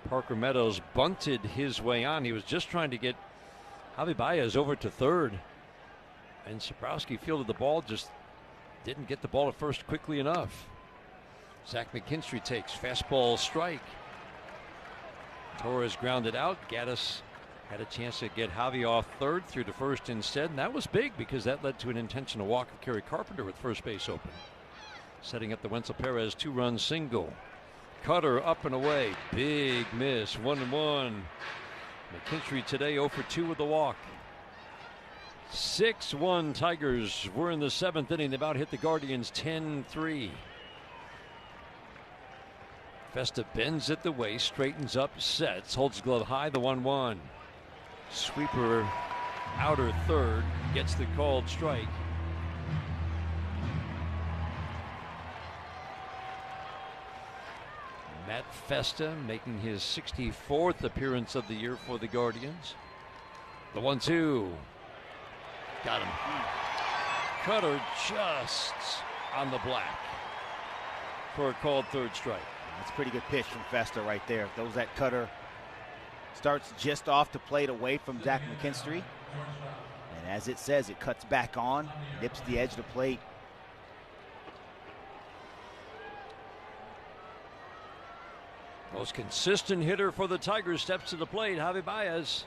Parker Meadows bunted his way on. He was just trying to get Javi Baez over to third. And Sabrowski fielded the ball, just didn't get the ball to first quickly enough. Zach McKinstry takes fastball strike. Torres grounded out. Gaddis had a chance to get Javi off third, through to first instead, and that was big because that led to an intentional walk of Kerry Carpenter with first base open. Setting up the Wenzel Perez 2-run single. Cutter up and away. Big miss. 1-1. McKinstry today 0 for 2 with the walk. 6-1 Tigers. We're in the 7th inning. They about hit the Guardians 10-3. Festa bends at the waist, straightens up, sets, holds glove high, the 1-1. Sweeper outer third, gets the called strike. Matt Festa making his 64th appearance of the year for the Guardians. The 1-2. Got him. Cutter just on the black for a called third strike. That's a pretty good pitch from Festa right there. Throws that cutter. Starts just off the plate away from Zach McKinstry. And as it says, it cuts back on, nips the edge of the plate. Most consistent hitter for the Tigers steps to the plate, Javi Baez.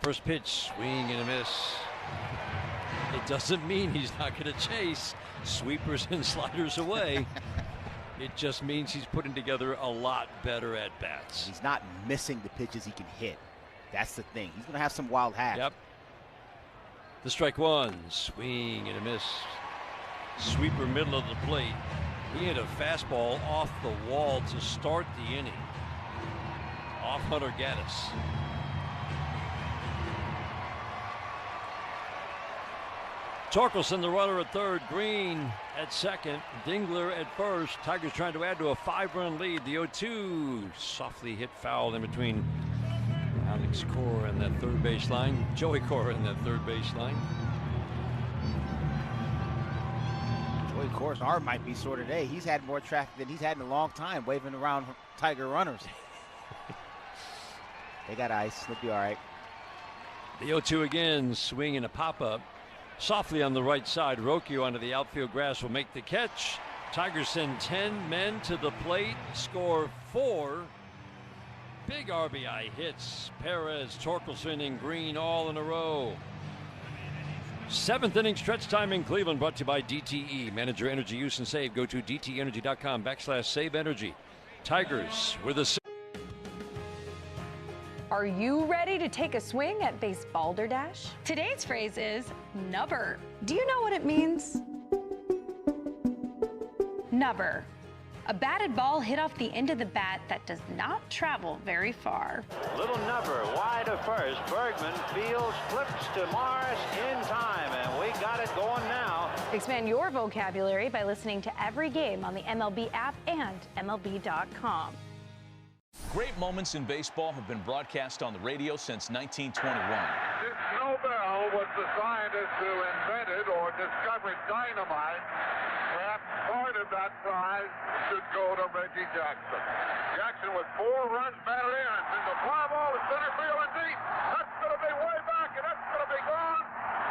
First pitch, swing and a miss. It doesn't mean he's not going to chase sweepers and sliders away. It just means he's putting together a lot better at bats. He's not missing the pitches he can hit. That's the thing. He's going to have some wild hats. Yep. The strike one, swing and a miss. Sweeper middle of the plate. He hit a fastball off the wall to start the inning. Off Hunter Gaddis. Torkelson, the runner at third. Green at second. Dingler at first. Tigers trying to add to a 5-run lead. The 0-2 softly hit foul in between Alex Cora and that third base line. Joey Cora in that third base line. Joey Cora's arm might be sore today. He's had more traffic than he's had in a long time waving around Tiger runners. They got ice. They'll be all right. The 0-2 again. Swing and a pop-up. Softly on the right side. Rocchio onto the outfield grass will make the catch. Tigers send 10 men to the plate. Score 4. Big RBI hits. Perez, Torkelson, and Green all in a row. 7th inning stretch time in Cleveland, brought to you by DTE. Manage your energy use and save. Go to dteenergy.com/save energy. Tigers with a... Are you ready to take a swing at base balderdash? Today's phrase is nubber. Do you know what it means? Nubber. A batted ball hit off the end of the bat that does not travel very far. Little nubber wide of first. Bergman fields, flips to Morris in time, and we got it going now. Expand your vocabulary by listening to every game on the MLB app and MLB.com. Great moments in baseball have been broadcast on the radio since 1921. Snowbell was the scientist who invented or discovered dynamite. Perhaps part of that prize should go to Reggie Jackson. Jackson with 4 runs batted in. It's a fly ball to center field and deep. That's going to be way back, and that's going to be gone.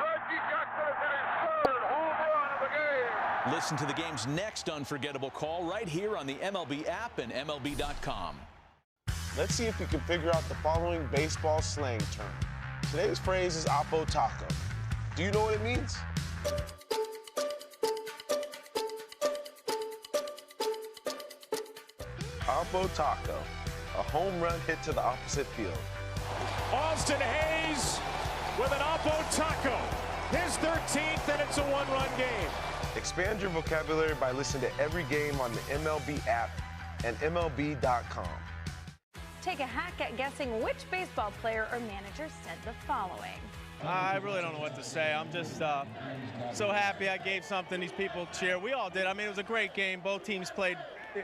Reggie Jackson has hit his 3rd home run of the game. Listen to the game's next unforgettable call right here on the MLB app and MLB.com. Let's see if you can figure out the following baseball slang term. Today's phrase is Oppo Taco. Do you know what it means? Oppo Taco, a home run hit to the opposite field. Austin Hayes with an Oppo Taco. His 13th, and it's a 1-run game. Expand your vocabulary by listening to every game on the MLB app and MLB.com. Take a hack at guessing which baseball player or manager said the following. I really don't know what to say. I'm just so happy I gave something these people cheer. We all did. I mean, it was a great game. Both teams played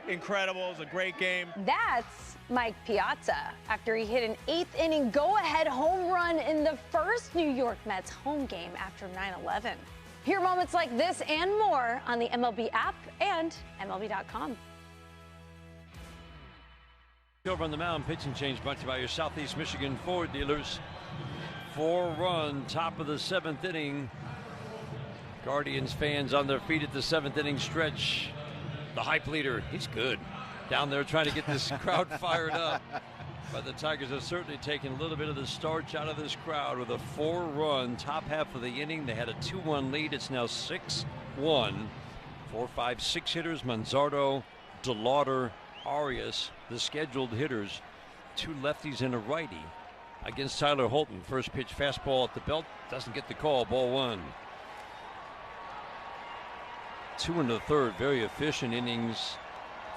incredible. It was a great game. That's Mike Piazza after he hit an 8th inning go-ahead home run in the first New York Mets home game after 9/11. Hear moments like this and more on the MLB app and MLB.com. Over on the mound, pitching change brought to you by your Southeast Michigan Ford dealers. 4-run, top of the 7th inning. Guardians fans on their feet at the 7th inning stretch. The hype leader, he's good. Down there trying to get this crowd fired up. But the Tigers have certainly taken a little bit of the starch out of this crowd with a 4-run top half of the inning. They had a 2-1 lead. It's now 6-1. 4, 5, 6 hitters, Manzardo, DeLauder, Arias, the scheduled hitters. 2 lefties and a righty against Tyler Holton. First pitch fastball at the belt, doesn't get the call, ball 1. 2 1/3, very efficient innings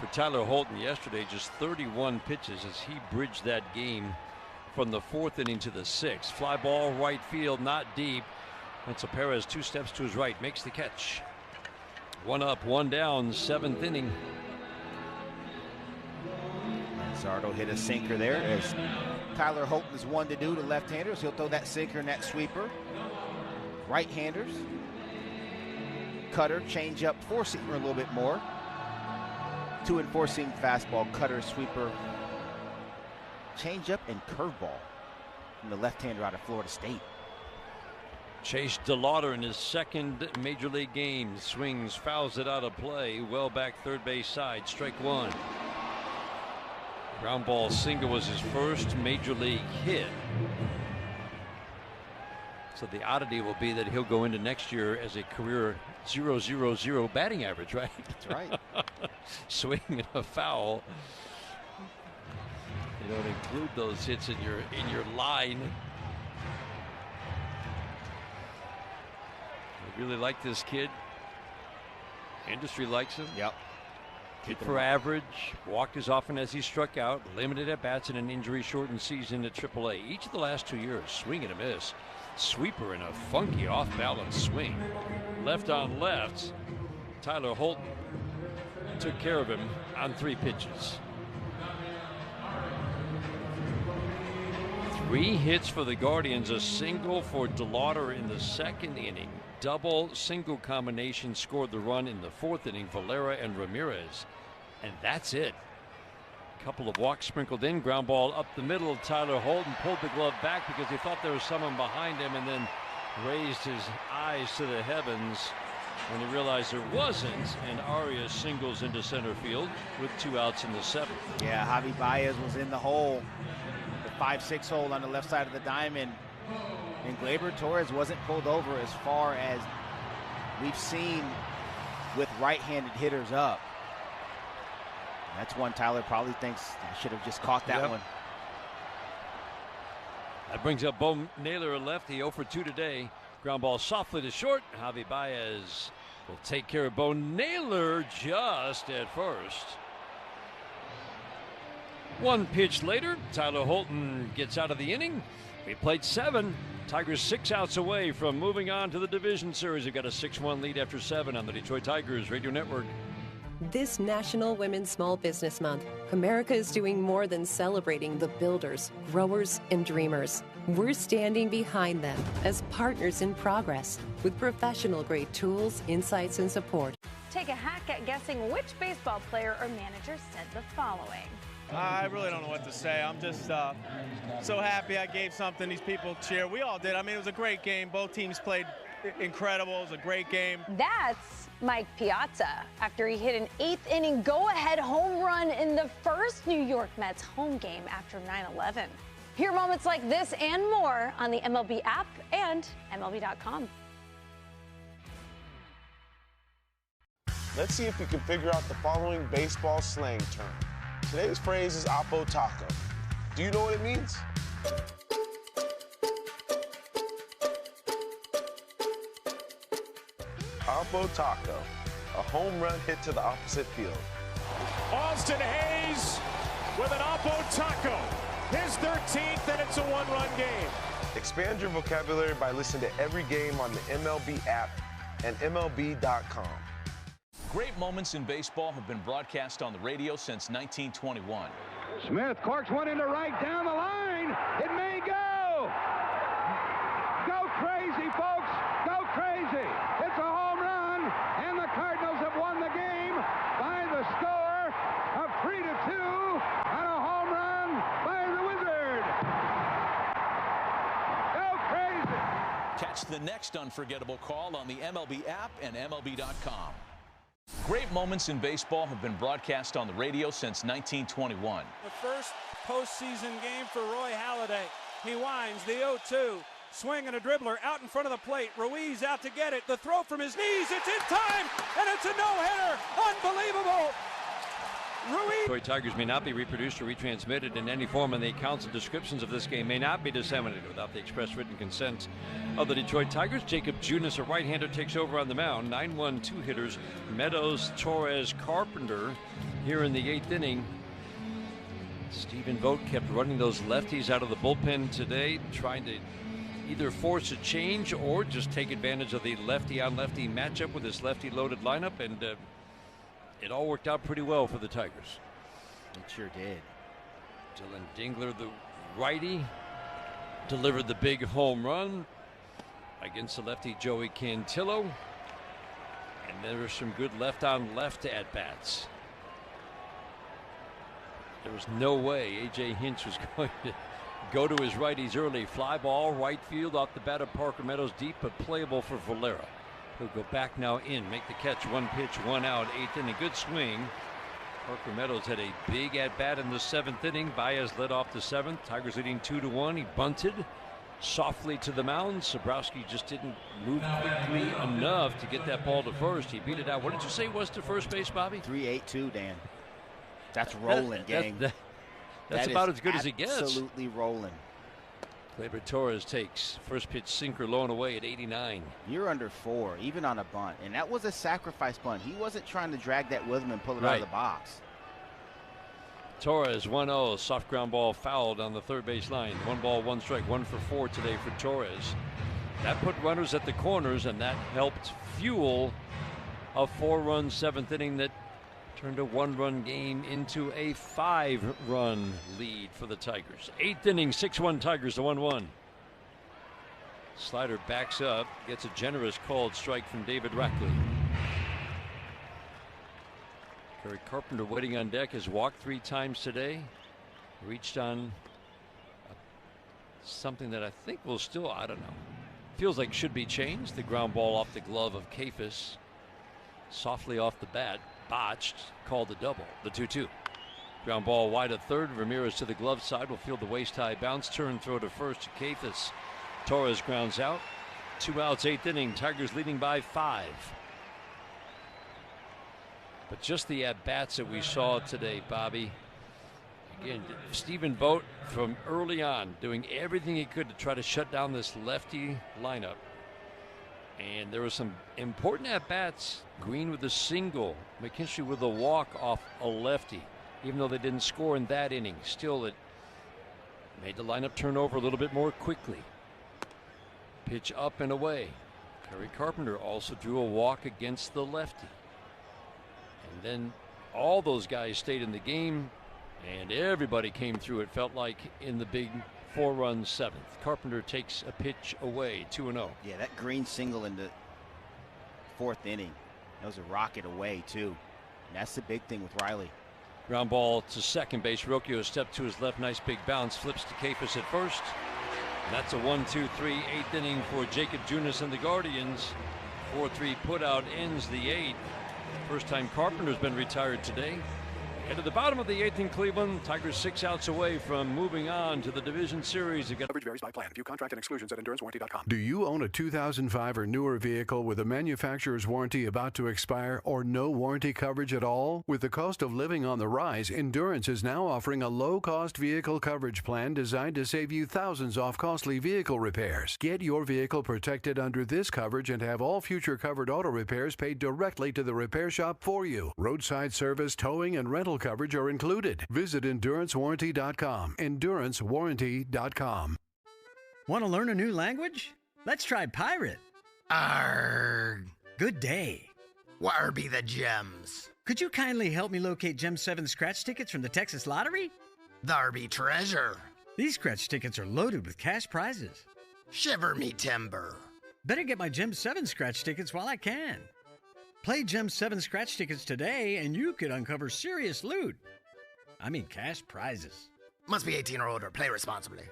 for Tyler Holton yesterday. Just 31 pitches as he bridged that game from the 4th inning to the 6th. Fly ball right field, not deep. And so Perez 2 steps to his right, makes the catch. 1 up, 1 down, 7th inning. Manzardo hit a sinker there, as Tyler Holton is one to do to left-handers. He'll throw that sinker and that sweeper. Right-handers. Cutter, change-up, four-seamer a little bit more. 2 and 4-seam fastball, cutter, sweeper, change-up, and curveball from the left-hander out of Florida State. Chase DeLauder in his 2nd major league game. Swings, fouls it out of play. Well back third base side. Strike 1. Ground ball single was his first major league hit. So the oddity will be that he'll go into next year as a career .000 batting average, right? That's right. Swing and a foul. You don't include those hits in your line. I really like this kid. Industry likes him. Yep. Hit for average, walked as often as he struck out, limited at bats in an injury-shortened season at AAA. Each of the last 2 years, swing and a miss. Sweeper and a funky off-balance swing. Left on left, Tyler Holton took care of him on 3 pitches. 3 hits for the Guardians, a single for DeLauder in the 2nd inning. Double, single combination scored the run in the 4th inning, Valera and Ramirez. And that's it. Couple of walks sprinkled in, ground ball up the middle. Tyler Holton pulled the glove back because he thought there was someone behind him, and then raised his eyes to the heavens when he realized there wasn't, and Arias singles into center field with 2 outs in the 7th. Yeah, Javi Baez was in the hole, the 5-6 hole on the left side of the diamond, and Gleyber Torres wasn't pulled over as far as we've seen with right-handed hitters up. That's one Tyler probably thinks I should have just caught that one. That brings up Bo Naylor, a lefty, 0 for 2 today. Ground ball softly to short. Javi Baez will take care of Bo Naylor just at first. 1 pitch later, Tyler Holton gets out of the inning. We played 7. Tigers 6 outs away from moving on to the division series. They've got a 6-1 lead after 7 on the Detroit Tigers Radio Network. This National Women's Small Business Month, America is doing more than celebrating the builders, growers, and dreamers. We're standing behind them as partners in progress with professional-grade tools, insights, and support. Take a hack at guessing which baseball player or manager said the following. I really don't know what to say. I'm just so happy I gave something these people cheer. We all did. I mean, it was a great game. Both teams played incredible. It was a great game. That's Mike Piazza after he hit an 8th inning go-ahead home run in the first New York Mets home game after 9/11. Hear moments like this and more on the MLB app and MLB.com. Let's see if we can figure out the following baseball slang term. Today's phrase is Oppo Taco. Do you know what it means? Oppo Taco, a home run hit to the opposite field. Austin Hayes with an oppo taco. His 13th, and it's a one-run game. Expand your vocabulary by listening to every game on the MLB app and MLB.com. Great moments in baseball have been broadcast on the radio since 1921. Smith corks one into right down the line. It may go. Go crazy, folks. Go crazy. It's a home run, and the Cardinals have won the game by the score of 3-2 on a home run by the Wizard. Go crazy. Catch the next unforgettable call on the MLB app and MLB.com. Great moments in baseball have been broadcast on the radio since 1921. The first postseason game for Roy Halladay. He winds the 0-2. Swing and a dribbler out in front of the plate. Ruiz out to get it. The throw from his knees. It's in time, and it's a no-hitter. Unbelievable. Ruiz. Detroit Tigers may not be reproduced or retransmitted in any form, and the accounts and descriptions of this game may not be disseminated without the express written consent of the Detroit Tigers. Jacob Junis, a right-hander, takes over on the mound. 9-1-2 hitters Meadows, Torres, Carpenter here in the 8th inning. Stephen Vogt kept running those lefties out of the bullpen today, trying to either force a change or just take advantage of the lefty-on-lefty matchup with this lefty-loaded lineup, and it all worked out pretty well for the Tigers. It sure did. Dylan Dingler, the righty, delivered the big home run against the lefty Joey Cantillo. And there were some good left-on-left at-bats. There was no way A.J. Hinch was going to go to his righties early. Fly ball, right field, off the bat of Parker Meadows, deep but playable for Valera. He'll go back now in, make the catch, 1 pitch, 1 out, 8th inning, good swing. Parker Meadows had a big at-bat in the 7th inning. Baez led off the 7th. Tigers leading 2-1. He bunted softly to the mound. Sobrowski just didn't move quickly enough to get that ball to first. He beat it out. What did you say was to first base, Bobby? 3-8-2, Dan. That's rolling, gang. That's about as good as it gets. Absolutely rolling. Gleyber Torres takes first pitch sinker low and away at 89. You're under 4, even on a bunt. And that was a sacrifice bunt. He wasn't trying to drag that with him and pull it out of the box. Torres 1-0. Soft ground ball fouled on the third base line. 1 ball, 1 strike, 1 for 4 today for Torres. That put runners at the corners, and that helped fuel a 4-run 7th inning that turned a 1-run game into a 5-run lead for the Tigers. 8th inning, 6-1 Tigers to 1-1. Slider backs up, gets a generous called strike from David Rackley. Kerry Carpenter waiting on deck, has walked 3 times today. Reached on something that I think will still, I don't know, feels like should be changed. The ground ball off the glove of Kafis. Softly off the bat. Botched, called the double, the 2-2. Ground ball wide of third. Ramirez to the glove side will field the waist high bounce. Turn throw to first to Kafis. Torres grounds out. 2 outs, 8th inning. Tigers leading by 5. But just the at-bats that we saw today, Bobby. Again, Stephen Vogt from early on doing everything he could to try to shut down this lefty lineup. And there were some important at-bats. Green with a single, McKinstry with a walk off a lefty. Even though they didn't score in that inning, still it made the lineup turn over a little bit more quickly. Pitch up and away. Kerry Carpenter also drew a walk against the lefty. And then all those guys stayed in the game, and everybody came through, it felt like, in the big 4-run 7th. Carpenter takes a pitch away, 2-0. Yeah, that Green single in the 4th inning. That was a rocket away, too. And that's the big thing with Riley. Ground ball to second base. Rocchio step to his left. Nice big bounce. Flips to Kafis at first. And that's a 1-2-3 8th inning for Jacob Junis and the Guardians. 4-3 putout ends the 8th. First time Carpenter's been retired today. And at the bottom of the 8th in Cleveland, Tigers 6 outs away from moving on to the division series. Coverage varies by plan. View contract and exclusions at endurancewarranty.com. Do you own a 2005 or newer vehicle with a manufacturer's warranty about to expire or no warranty coverage at all? With the cost of living on the rise, Endurance is now offering a low-cost vehicle coverage plan designed to save you thousands off costly vehicle repairs. Get your vehicle protected under this coverage and have all future covered auto repairs paid directly to the repair shop for you. Roadside service, towing, and rental vehicle coverage are included. Visit EnduranceWarranty.com. EnduranceWarranty.com. Want to learn a new language? Let's try pirate. Arrgh. Good day. Where be the gems? Could you kindly help me locate Gem 7 scratch tickets from the Texas Lottery? There be treasure. These scratch tickets are loaded with cash prizes. Shiver me timber. Better get my Gem 7 scratch tickets while I can. Play Gem 7 scratch tickets today and you could uncover serious loot. I mean cash prizes. Must be 18 or older. Play responsibly.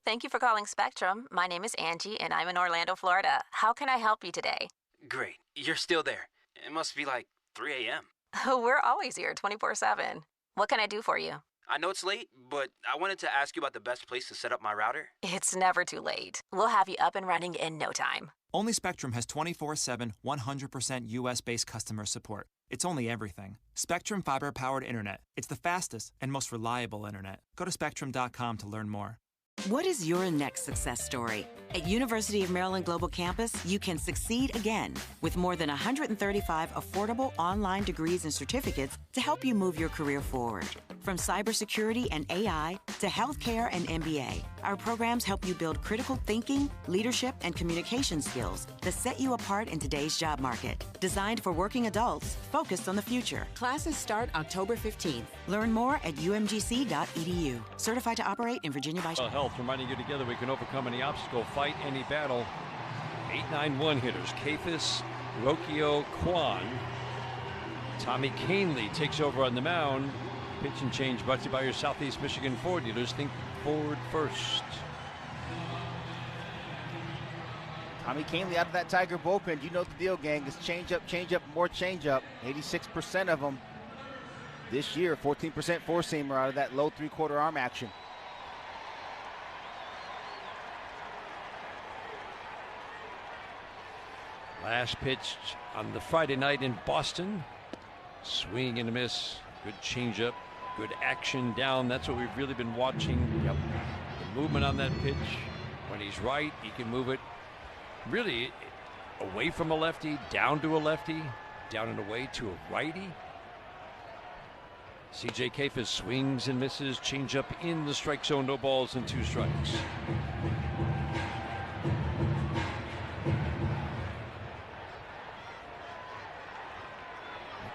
Thank you for calling Spectrum. My name is Angie, and I'm in Orlando, Florida. How can I help you today? Great. You're still there. It must be like 3 a.m. We're always here 24/7. What can I do for you? I know it's late, but I wanted to ask you about the best place to set up my router. It's never too late. We'll have you up and running in no time. Only Spectrum has 24/7, 100% US-based customer support. It's only everything. Spectrum fiber-powered internet. It's the fastest and most reliable internet. Go to spectrum.com to learn more. What is your next success story? At University of Maryland Global Campus, you can succeed again with more than 135 affordable online degrees and certificates to help you move your career forward. From cybersecurity and AI to healthcare and MBA, our programs help you build critical thinking, leadership, and communication skills that set you apart in today's job market. Designed for working adults focused on the future. Classes start October 15th. Learn more at umgc.edu. Certified to operate in Virginia by Health, reminding you together we can overcome any obstacle, fight any battle. 8-9-1 hitters, Kafis, Rokio, Kwan. Tommy Canley takes over on the mound. Pitch and change brought to you by your Southeast Michigan Ford dealers. Think Ford first. Tommy Canley out of that Tiger bullpen. You know the deal, gang. It's change up, more change up. 86% of them this year. 14% four-seamer out of that low three-quarter arm action. Last pitch on the Friday night in Boston. Swing and a miss. Good changeup. Good action down. That's what we've really been watching. Yep. The movement on that pitch. When he's right, he can move it really away from a lefty, down to a lefty, down and away to a righty. C.J. Kafis swings and misses. Changeup in the strike zone. No balls and 2 strikes.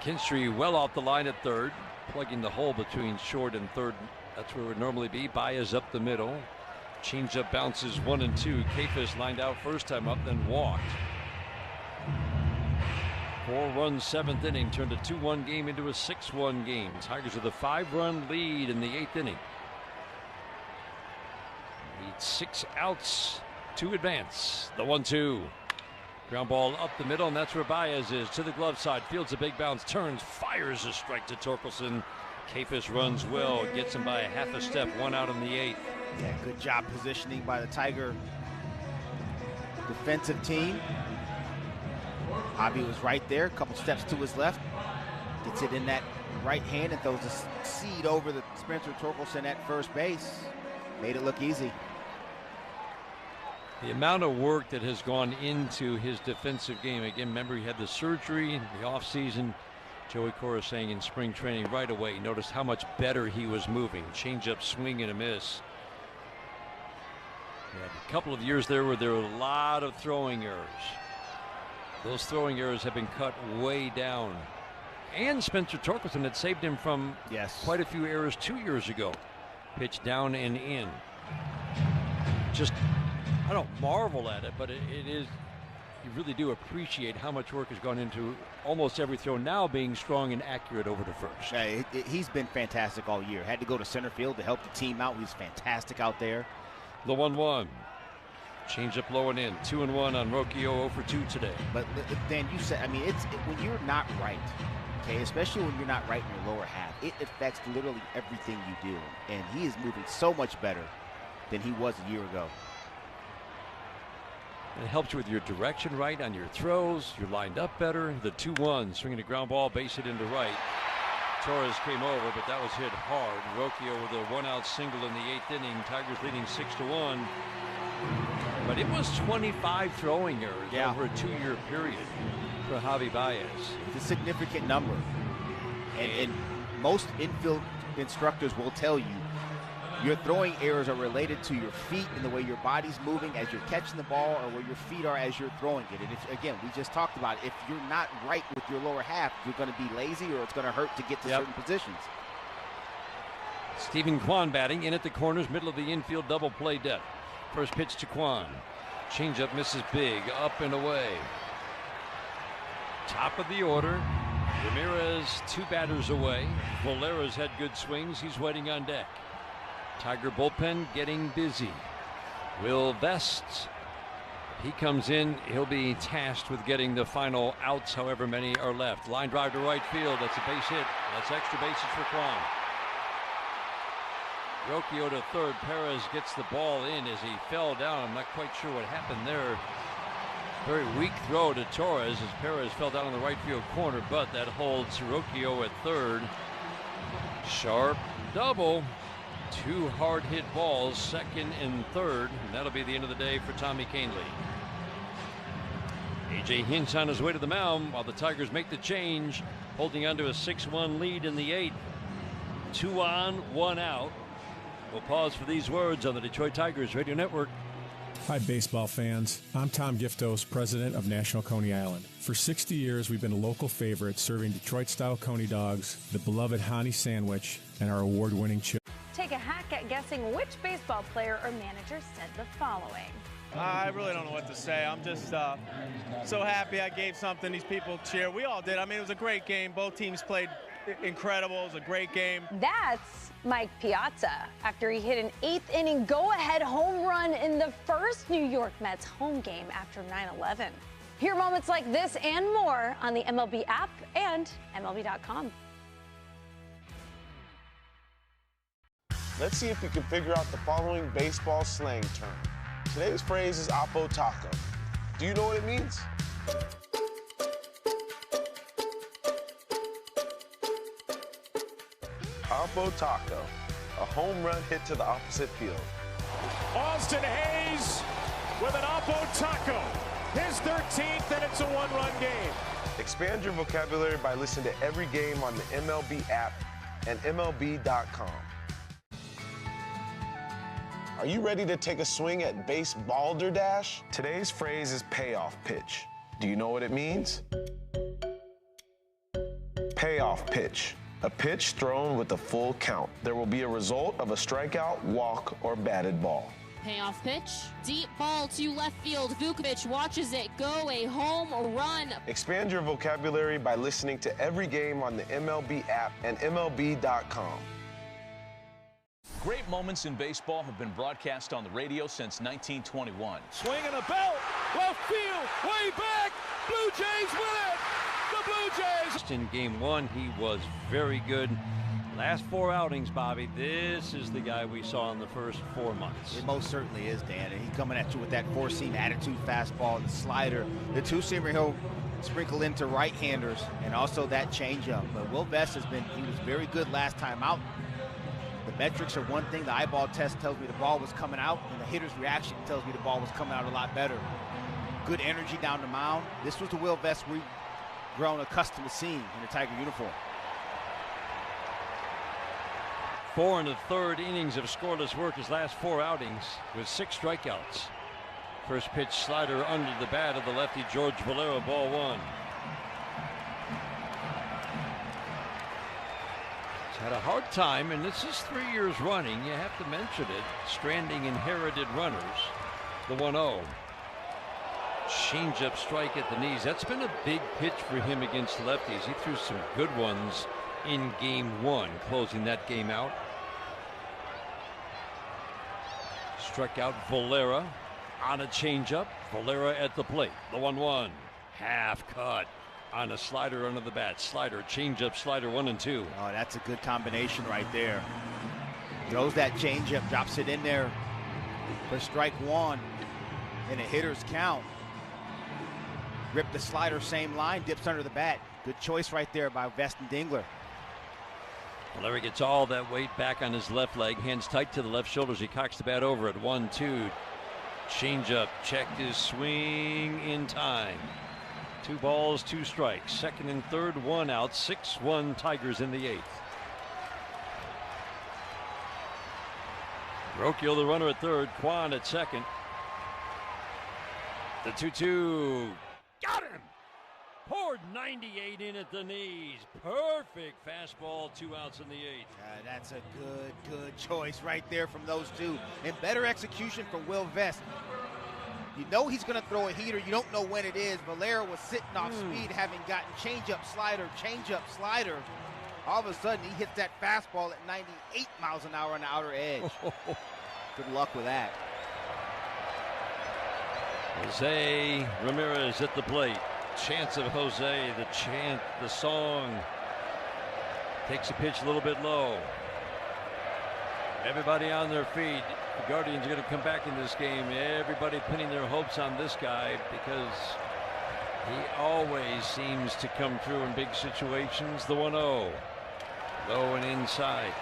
McKinstry well off the line at third, plugging the hole between short and third. That's where it would normally be. Baez up the middle. Changeup bounces 1 and 2. Kafis lined out first time up, then walked. 4-run 7th inning turned a 2-1 game into a 6-1 game. Tigers with a 5-run lead in the 8th inning. Need 6 outs to advance. The 1-2. Ground ball up the middle, and that's where Baez is. To the glove side, fields a big bounce, turns, fires a strike to Torkelson. Kafis runs well, gets him by a half a step, 1 out in the 8th. Yeah, good job positioning by the Tiger defensive team. Javi was right there, a couple steps to his left. Gets it in that right hand and throws a seed over the Spencer Torkelson at first base. Made it look easy. The amount of work that has gone into his defensive game. Again, remember he had the surgery in the offseason. Joey Cora saying in spring training right away, notice how much better he was moving. Change-up, swing, and a miss. He had a couple of years there where there were a lot of throwing errors. Those throwing errors have been cut way down. And Spencer Torkelson had saved him from quite a few errors 2 years ago. Pitch down and in. Just, I don't marvel at it, but it is, you really do appreciate how much work has gone into almost every throw now being strong and accurate over to first. Yeah, he's been fantastic all year. Had to go to center field to help the team out. He's fantastic out there. The 1-1. Change up low and in. 2-1 on Rokio, 0 for 2 today. But Dan, you said, I mean, when you're not right, okay, especially when you're not right in your lower half, it affects literally everything you do. And he is moving so much better than he was a year ago. And it helps you with your direction right on your throws. You're lined up better. The 2-1, swinging a ground ball, base hit into right. Torres came over, but that was hit hard. Rokio with a 1-out single in the 8th inning. Tigers leading 6-1. But it was 25 throwing errors over a 2-year period for Javi Baez. It's a significant number. And most infield instructors will tell you your throwing errors are related to your feet and the way your body's moving as you're catching the ball or where your feet are as you're throwing it. And if, again, we just talked about it, if you're not right with your lower half, you're going to be lazy or it's going to hurt to get to certain positions. Stephen Kwan batting in at the corners, middle of the infield double play depth. First pitch to Kwan. Changeup misses big, up and away. Top of the order. Ramirez 2 batters away. Valera's had good swings. He's waiting on deck. Tiger bullpen getting busy. Will Vest, he comes in, he'll be tasked with getting the final outs, however many are left. Line drive to right field. That's a base hit. That's extra bases for Kwan. Rocchio to third. Perez gets the ball in as he fell down. I'm not quite sure what happened there. Very weak throw to Torres as Perez fell down in the right field corner, but that holds Rocchio at third. Sharp double. 2 hard hit balls, second and third, and that'll be the end of the day for Tommy Canely. A.J. Hinch on his way to the mound while the Tigers make the change, holding on to a 6-1 lead in the 8th. 2 on, 1 out. We'll pause for these words on the Detroit Tigers Radio Network. Hi, baseball fans. I'm Tom Giftos, president of National Coney Island. For 60 years, we've been a local favorite, serving Detroit-style Coney dogs, the beloved Hani sandwich, and our award-winning chili. Take a hack at guessing which baseball player or manager said the following. I really don't know what to say. I'm just so happy I gave something these people cheer. We all did. I mean, it was a great game. Both teams played incredible. It was a great game. That's Mike Piazza after he hit an 8th inning go-ahead home run in the first New York Mets home game after 9/11. Hear moments like this and more on the MLB app and MLB.com. Let's see if we can figure out the following baseball slang term. Today's phrase is Oppo Taco. Do you know what it means? Oppo Taco, a home run hit to the opposite field. Austin Hayes with an Oppo Taco, his 13th, and it's a 1-run game. Expand your vocabulary by listening to every game on the MLB app and MLB.com. Are you ready to take a swing at base balderdash? Today's phrase is payoff pitch. Do you know what it means? Payoff pitch. A pitch thrown with a full count. There will be a result of a strikeout, walk, or batted ball. Payoff pitch. Deep ball to left field. Vukovic watches it go, a home run. Expand your vocabulary by listening to every game on the MLB app and MLB.com. Great moments in baseball have been broadcast on the radio since 1921. Swinging a belt, left field, way back. Blue Jays win it. The Blue Jays. In game 1, he was very good. Last 4 outings, Bobby, this is the guy we saw in the first 4 months. It most certainly is, Dan. And he's coming at you with that 4-seam attitude fastball, the slider, the 2-seamer he'll sprinkle into right-handers, and also that changeup. But Will Vest he was very good last time out. The metrics are one thing. The eyeball test tells me the ball was coming out, and the hitter's reaction tells me the ball was coming out a lot better. Good energy down the mound. This was the Will Vest we've grown accustomed to seeing in a Tiger uniform. 4 1/3 innings of scoreless work his last 4 outings with 6 strikeouts. First pitch slider under the bat of the lefty George Valera, ball 1. Had a hard time, and this is 3 years running. You have to mention it. Stranding inherited runners. The 1-0. Changeup strike at the knees. That's been a big pitch for him against lefties. He threw some good ones in game 1, closing that game out. Struck out Valera on a changeup. Valera at the plate. The 1-1. Half cut. On a slider under the bat. Slider, changeup, slider 1 and 2. Oh, that's a good combination right there. Throws that changeup, drops it in there for strike 1 in a hitter's count. Rip the slider, same line, dips under the bat. Good choice right there by Vest and Dingler. Valera gets all that weight back on his left leg, hands tight to the left shoulders. He cocks the bat over at 1-2. Changeup, checked his swing in time. 2 balls, 2 strikes. Second and third, 1 out. 6-1 Tigers in the 8th. Rocchio, the runner at third. Kwan at second. The 2-2. Got him! Poured 98 in at the knees. Perfect fastball. 2 outs in the 8th. That's a good choice right there from those two. And better execution from Will Vest. You know he's going to throw a heater. You don't know when it is. Valera was sitting off speed, having gotten changeup, slider. All of a sudden, he hits that fastball at 98 miles an hour on the outer edge. Good luck with that. Jose Ramirez at the plate. Chance of Jose, the chant, the song. Takes a pitch a little bit low. Everybody on their feet. The Guardians are going to come back in this game. Everybody pinning their hopes on this guy because he always seems to come through in big situations. The 1-0. Low and inside.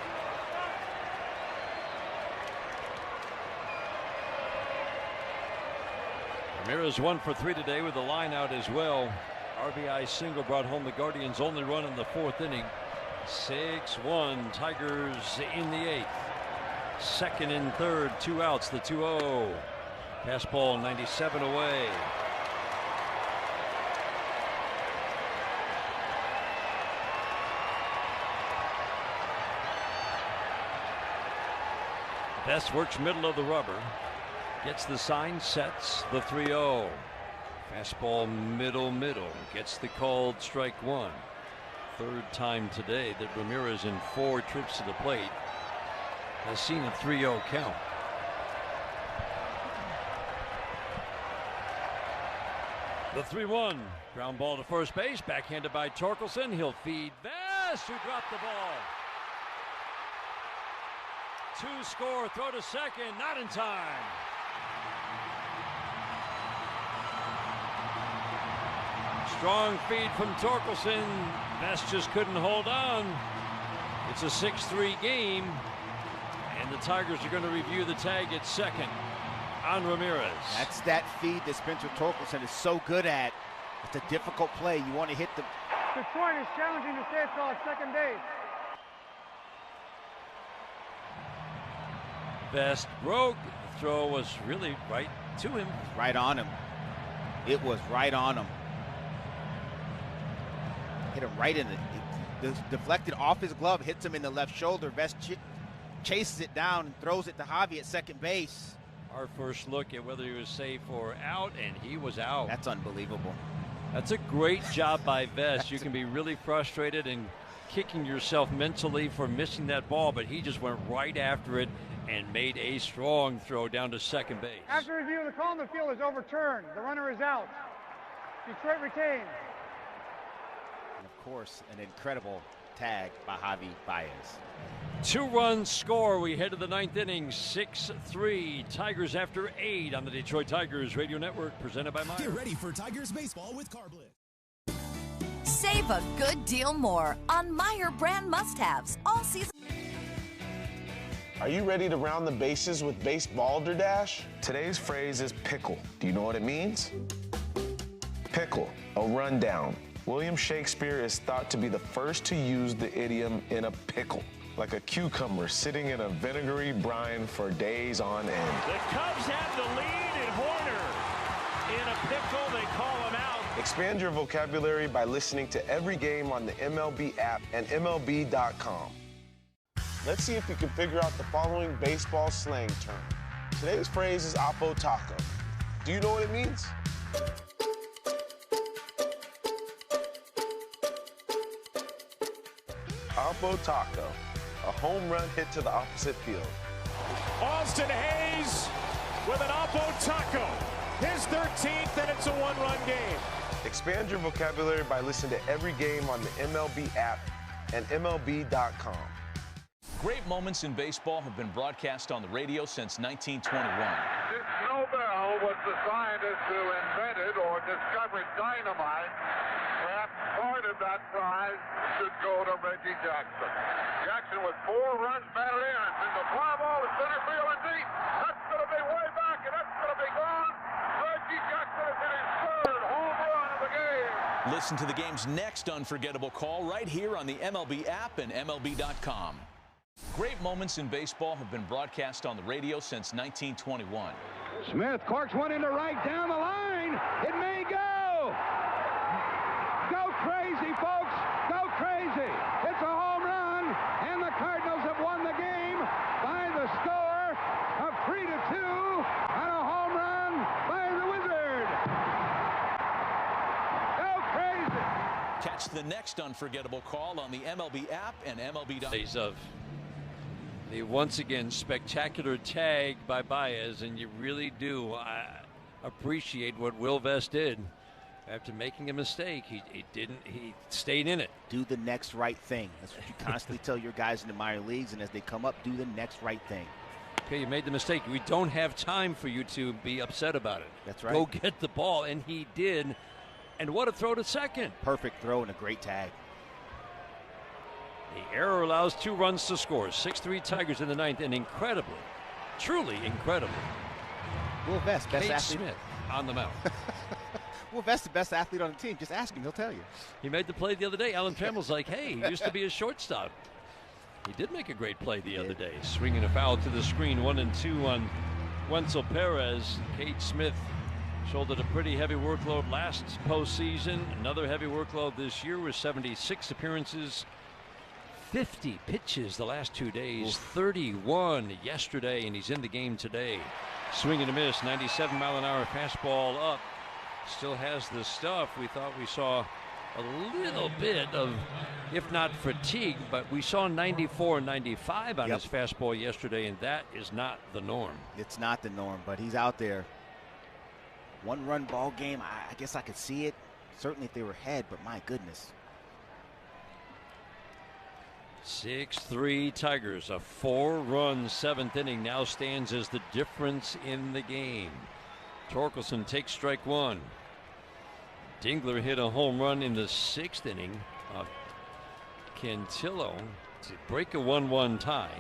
Ramirez 1 for 3 today with a line out as well. RBI single brought home the Guardians' only run in the 4th inning. 6-1 Tigers in the 8th. Second and third, 2 outs. The 2-0. Fastball 97 away. Best works middle of the rubber. Gets the sign, sets the 3-0. Fastball middle. Gets the called strike 1. Third time today that Ramirez in 4 trips to the plate has seen a 3-0 count. The 3-1. Ground ball to first base. Backhanded by Torkelson. He'll feed Vest, who dropped the ball. 2 score, throw to second, not in time. Strong feed from Torkelson. Vest just couldn't hold on. It's a 6-3 game, and the Tigers are going to review the tag at second on Ramirez. That's that feed that Spencer Torkelson is so good at. It's a difficult play. You want to hit the... Detroit is challenging to stay at second base. Vest broke. The throw was really right to him. Right on him. It was right on him. Hit him right in the deflected off his glove, hits him in the left shoulder. Vest chases it down and throws it to Javi at second base. Our first look at whether he was safe or out, and he was out. That's unbelievable. That's a great job by Vest. You can be really frustrated and kicking yourself mentally for missing that ball, but he just went right after it and made a strong throw down to second base. After review, the call on the field is overturned. The runner is out. Detroit retains. And of course, an incredible tag by Javi Baez. 2-run score. We head to the 9th inning. 6-3. Tigers after 8 on the Detroit Tigers Radio Network, presented by Meyer. Get ready for Tigers baseball with Carbliss. Save a good deal more on Meyer brand must-haves all season. Are you ready to round the bases with base balderdash? Today's phrase is pickle. Do you know what it means? Pickle, a rundown. William Shakespeare is thought to be the first to use the idiom in a pickle, like a cucumber sitting in a vinegary brine for days on end. The Cubs have the lead in Horner. In a pickle, they call him out. Expand your vocabulary by listening to every game on the MLB app and MLB.com. Let's see if you can figure out the following baseball slang term. Today's phrase is Oppo Taco. Do you know what it means? Oppo Taco, a home run hit to the opposite field. Austin Hayes with an Oppo Taco. His 13th, and it's a 1-run game. Expand your vocabulary by listening to every game on the MLB app and MLB.com. Great moments in baseball have been broadcast on the radio since 1921. Nobel was the scientist who invented or discovered dynamite. Perhaps part of that prize should go to Reggie Jackson. Jackson with 4 runs batted in. And the fly ball to center field and deep. That's going to be way back, and that's going to be gone. Reggie Jackson has hit his 3rd home run of the game. Listen to the game's next unforgettable call right here on the MLB app and MLB.com. Great moments in baseball have been broadcast on the radio since 1921. Smith corks one into right down the line. It may go. Go crazy, folks. Go crazy. It's a home run, and the Cardinals have won the game by the score of 3-2 on a home run by the Wizard. Go crazy. Catch the next unforgettable call on the MLB app and MLB.com. Of the once again spectacular tag by Baez, and you really do appreciate what Will Vest did. After making a mistake, he stayed in it. Do the next right thing. That's what you constantly tell your guys in the minor leagues, and as they come up, do the next right thing. Okay, you made the mistake. We don't have time for you to be upset about it. That's right. Go get the ball, and he did. And what a throw to second. Perfect throw and a great tag. The error allows 2 runs to score. 6-3 Tigers in the 9th, and incredibly, truly incredibly, Will Vest, best Kate athlete Smith on the mound. Will Vest, the best athlete on the team. Just ask him; he'll tell you. He made the play the other day. Alan Trammell's like, "Hey, he used to be a shortstop." He did make a great play the other day, swinging a foul to the screen. 1-2 on Wenzel Perez. Kate Smith shouldered a pretty heavy workload last postseason. Another heavy workload this year with 76 appearances. 50 pitches the last 2 days, 31 yesterday, and he's in the game today. Swing and a miss, 97-mile-an-hour fastball up. Still has the stuff. We thought we saw a little bit of, if not fatigue, but we saw 94 and 95 on his fastball yesterday, and that is not the norm. It's not the norm, but he's out there. 1-run ball game. I guess I could see it. Certainly if they were ahead, but my goodness. 6-3 Tigers. A 4-run 7th inning now stands as the difference in the game. Torkelson takes strike 1. Dingler hit a home run in the 6th inning of Cantillo to break a 1-1 tie.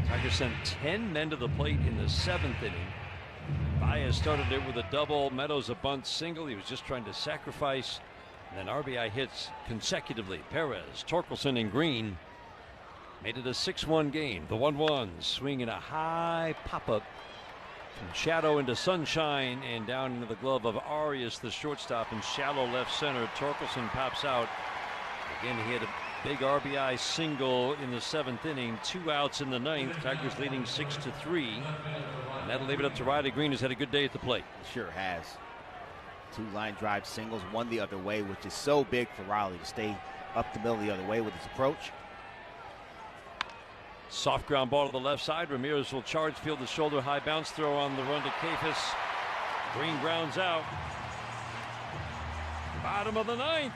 Tigers sent 10 men to the plate in the 7th inning. Baez started it with a double. Meadows a bunt single. He was just trying to sacrifice. And then RBI hits consecutively. Perez, Torkelson, and Green made it a 6-1 game. The 1-1 swinging a high pop-up from shadow into sunshine and down into the glove of Arias, the shortstop, in shallow left center. Torkelson pops out. Again, he had a big RBI single in the 7th inning. 2 outs in the 9th. Tigers leading 6-3. And that'll leave it up to Riley Green, who's had a good day at the plate. Sure has. 2 line drive singles, 1 the other way, which is so big for Riley to stay up the middle the other way with his approach. Soft ground ball to the left side. Ramirez will charge field, the shoulder high bounce throw on the run to Kafis. Green grounds out. Bottom of the 9th.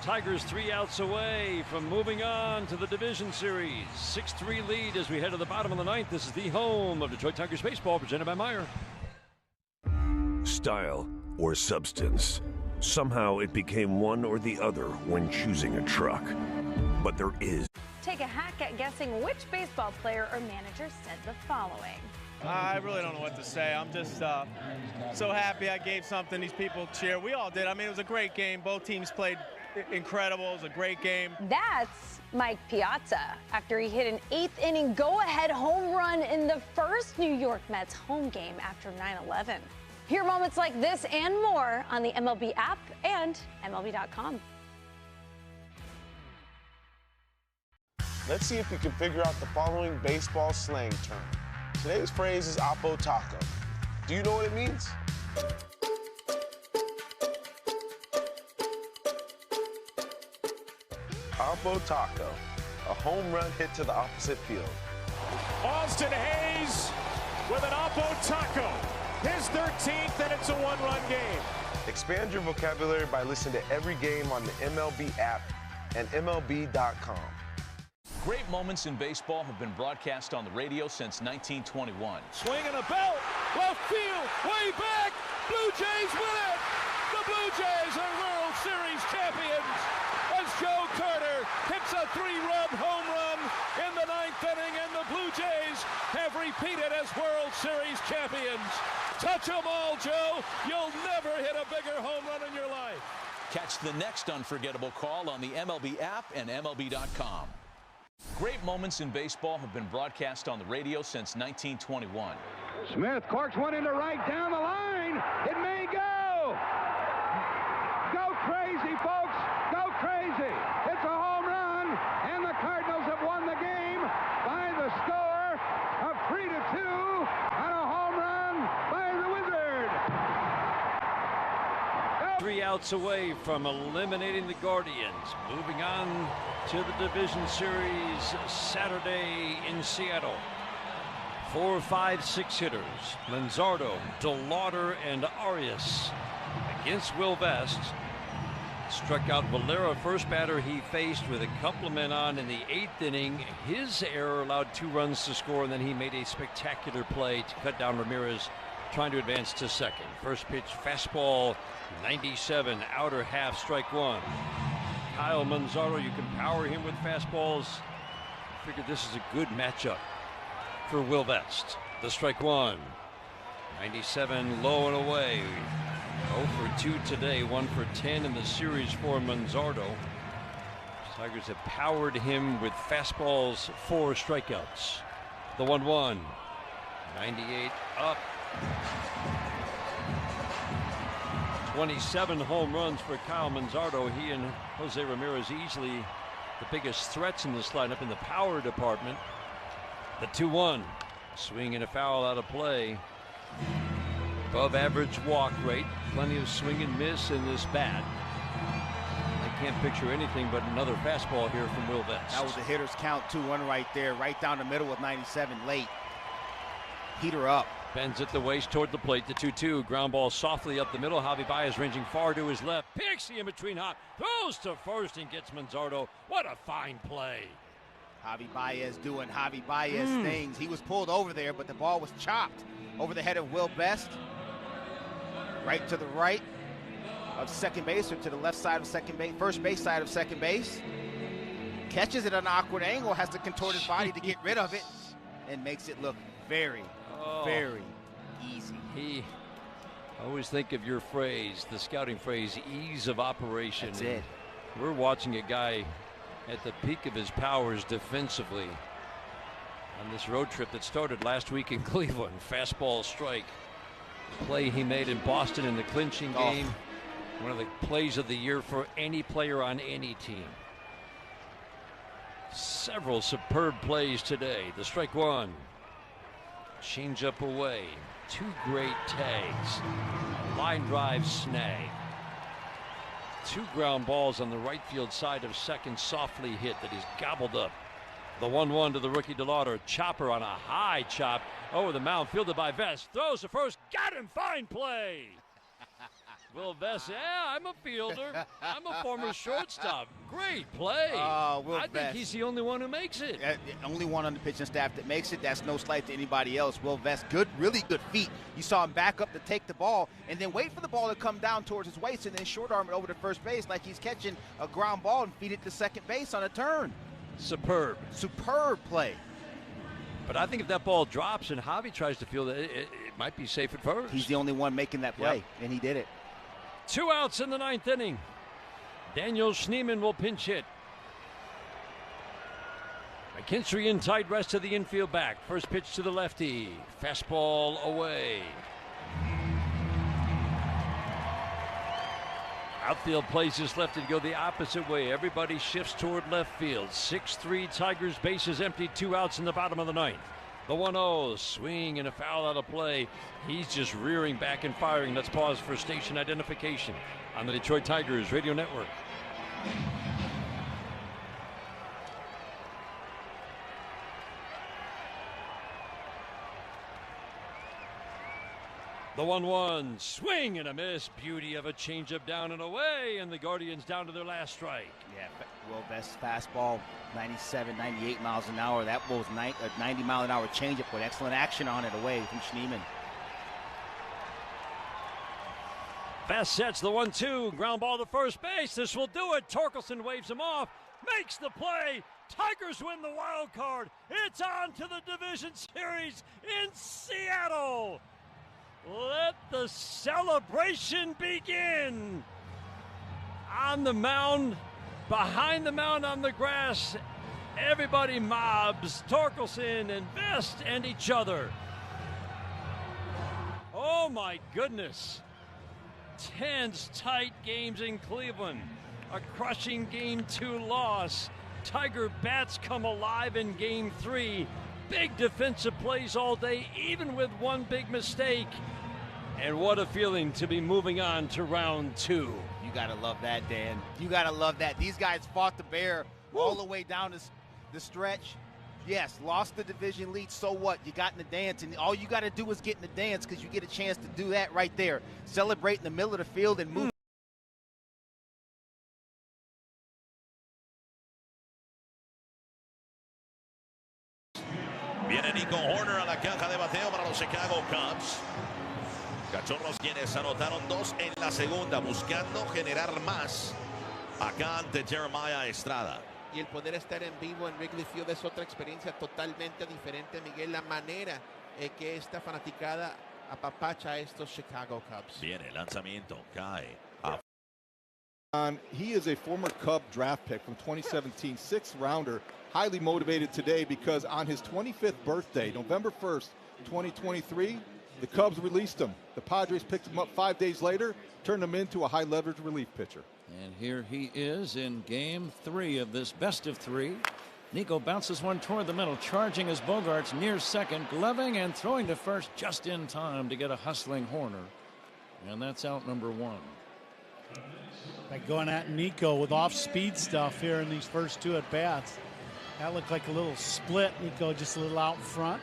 Tigers 3 outs away from moving on to the division series. 6-3 lead as we head to the bottom of the 9th. This is the home of Detroit Tigers baseball, presented by Meyer. Style or substance. Somehow it became one or the other when choosing a truck. But there is. Take a hack at guessing which baseball player or manager said the following. I really don't know what to say. I'm just so happy I gave something these people cheer. We all did. I mean, it was a great game. Both teams played incredible. It was a great game. That's Mike Piazza after he hit an 8th inning go-ahead home run in the first New York Mets home game after 9/11. Hear moments like this and more on the MLB app and MLB.com. Let's see if you can figure out the following baseball slang term. Today's phrase is Oppo Taco. Do you know what it means? Oppo Taco, a home run hit to the opposite field. Austin Hayes with an Oppo Taco. His 13th, and it's a 1-run game. Expand your vocabulary by listening to every game on the MLB app and MLB.com. Great moments in baseball have been broadcast on the radio since 1921. Swing and a belt, left field, way back. Blue Jays win it. The Blue Jays are World Series champions as Joe Carter hits a 3-run home run in the 9th inning, and the Blue Jays have repeated as World Series champions. Touch 'em all, Joe. You'll never hit a bigger home run in your life. Catch the next unforgettable call on the MLB app and MLB.com. Great moments in baseball have been broadcast on the radio since 1921. Smith corks one into right down the line. It may go. Go crazy, folks. Go crazy. It's a home run, and the Cardinals have won the game by the score of 3-2 on a home run by the Wizard. 3 outs away from eliminating the Guardians. Moving on to the Division Series Saturday in Seattle. 4, 5, 6 hitters. Manzardo, DeLauder, and Arias against Will Vest. Struck out Valera, first batter he faced with a couple of men on in the 8th inning. His error allowed 2 runs to score, and then he made a spectacular play to cut down Ramirez, trying to advance to second. First pitch, fastball, 97, outer half, strike 1. Kyle Manzardo, you can power him with fastballs. I figured this is a good matchup for Will Vest. The strike 1. 97 low and away. 0 for 2 today, 1 for 10 in the series for Manzardo. Tigers have powered him with fastballs, 4 strikeouts. The 1-1. 98 up. 27 home runs for Kyle Manzardo. He and Jose Ramirez easily the biggest threats in this lineup in the power department. The 2-1. Swing and a foul out of play. Above average walk rate. Plenty of swing and miss in this bat. I can't picture anything but another fastball here from Will Vest. That was a hitter's count, 2-1 right there. Right down the middle with 97 late. Heater up. Bends at the waist toward the plate. The 2-2. Ground ball softly up the middle. Javi Baez ranging far to his left. Picks the in between hop. Throws to first and gets Manzardo. What a fine play. Javi Baez doing Javi Baez things. He was pulled over there, but the ball was chopped over the head of Will Vest. Right to the right of second base, or to the left side of second base, first base side of second base. Catches it at an awkward angle, has to contort his body to get rid of it, and makes it look very, very easy. I always think of your phrase, the scouting phrase, ease of operation. That's it. We're watching a guy at the peak of his powers defensively on this road trip that started last week in Cleveland. Fastball strike. The play he made in Boston in the clinching game. One of the plays of the year for any player on any team. Several superb plays today. The strike 1. Change up away. 2 great tags. A line drive snag. 2 ground balls on the right field side of second, softly hit that he's gobbled up. The 1-1 to the rookie DeLauder. Chopper on a high chop over the mound, fielded by Vest. Throws to first. Got him. Fine play. Will Vest, yeah, I'm a fielder. I'm a former shortstop. Great play. I think he's the only one who makes it. Only one on the pitching staff that makes it. That's no slight to anybody else. Will Vest, good, really good feet. You saw him back up to take the ball and then wait for the ball to come down towards his waist and then short arm it over to first base like he's catching a ground ball and feed it to second base on a turn. Superb. Superb play. But I think if that ball drops and Javi tries to field it, it might be safe at first. He's the only one making that play, and he did it. 2 outs in the 9th inning. Daniel Schneemann will pinch hit. McKinstry in tight, rest to the infield back. First pitch to the lefty. Fastball away. Outfield plays his lefty to go the opposite way. Everybody shifts toward left field. 6-3 Tigers, bases empty, 2 outs in the bottom of the 9th. The 1-0, swing and a foul out of play. He's just rearing back and firing. Let's pause for station identification on the Detroit Tigers Radio Network. The 1-1, swing and a miss. Beauty of a changeup down and away, and the Guardians down to their last strike. Yeah, Will Vest fastball, 97, 98 miles an hour. That was a 90-mile-an-hour changeup with excellent action on it away from Schneemann. Vest sets the 1-2, ground ball to first base. This will do it. Torkelson waves him off, makes the play. Tigers win the wild card. It's on to the division series in Seattle. Let the celebration begin. on the mound, behind the mound on the grass. Everybody mobs Torkelson and Vest and each other. Oh my goodness. Tense, tight games in Cleveland. A crushing Game 2 loss. Tiger bats come alive in Game 3. Big defensive plays all day, even with one big mistake. And what a feeling to be moving on to round 2. You gotta love that, Dan. You gotta love that. These guys fought the bear all the way down the stretch. Yes, lost the division lead, so what? You got in the dance, and all you gotta do is get in the dance because you get a chance to do that right there. Celebrate in the middle of the field and move. Viene Nico Horner a la caja de bateo para los Chicago Cubs. Cachorros quienes anotaron 2 en la segunda, buscando generar más acá ante Jeremiah Estrada. Y el poder estar en vivo en Wrigley Field es otra experiencia totalmente diferente, Miguel. La manera que esta fanaticada apapacha a estos Chicago Cubs. Viene el lanzamiento, cae. He is a former Cub draft pick from 2017, 6th rounder, highly motivated today because on his 25th birthday, November 1st, 2023, the Cubs released him. The Padres picked him up 5 days later, turned him into a high leverage relief pitcher. And here he is in Game 3 of this best of 3. Nico bounces one toward the middle, charging as Bogarts near second, gloving and throwing to first just in time to get a hustling Horner. And that's out number 1. Going at Nico with off-speed stuff here in these first 2 at-bats. That looked like a little split. Nico just a little out in front.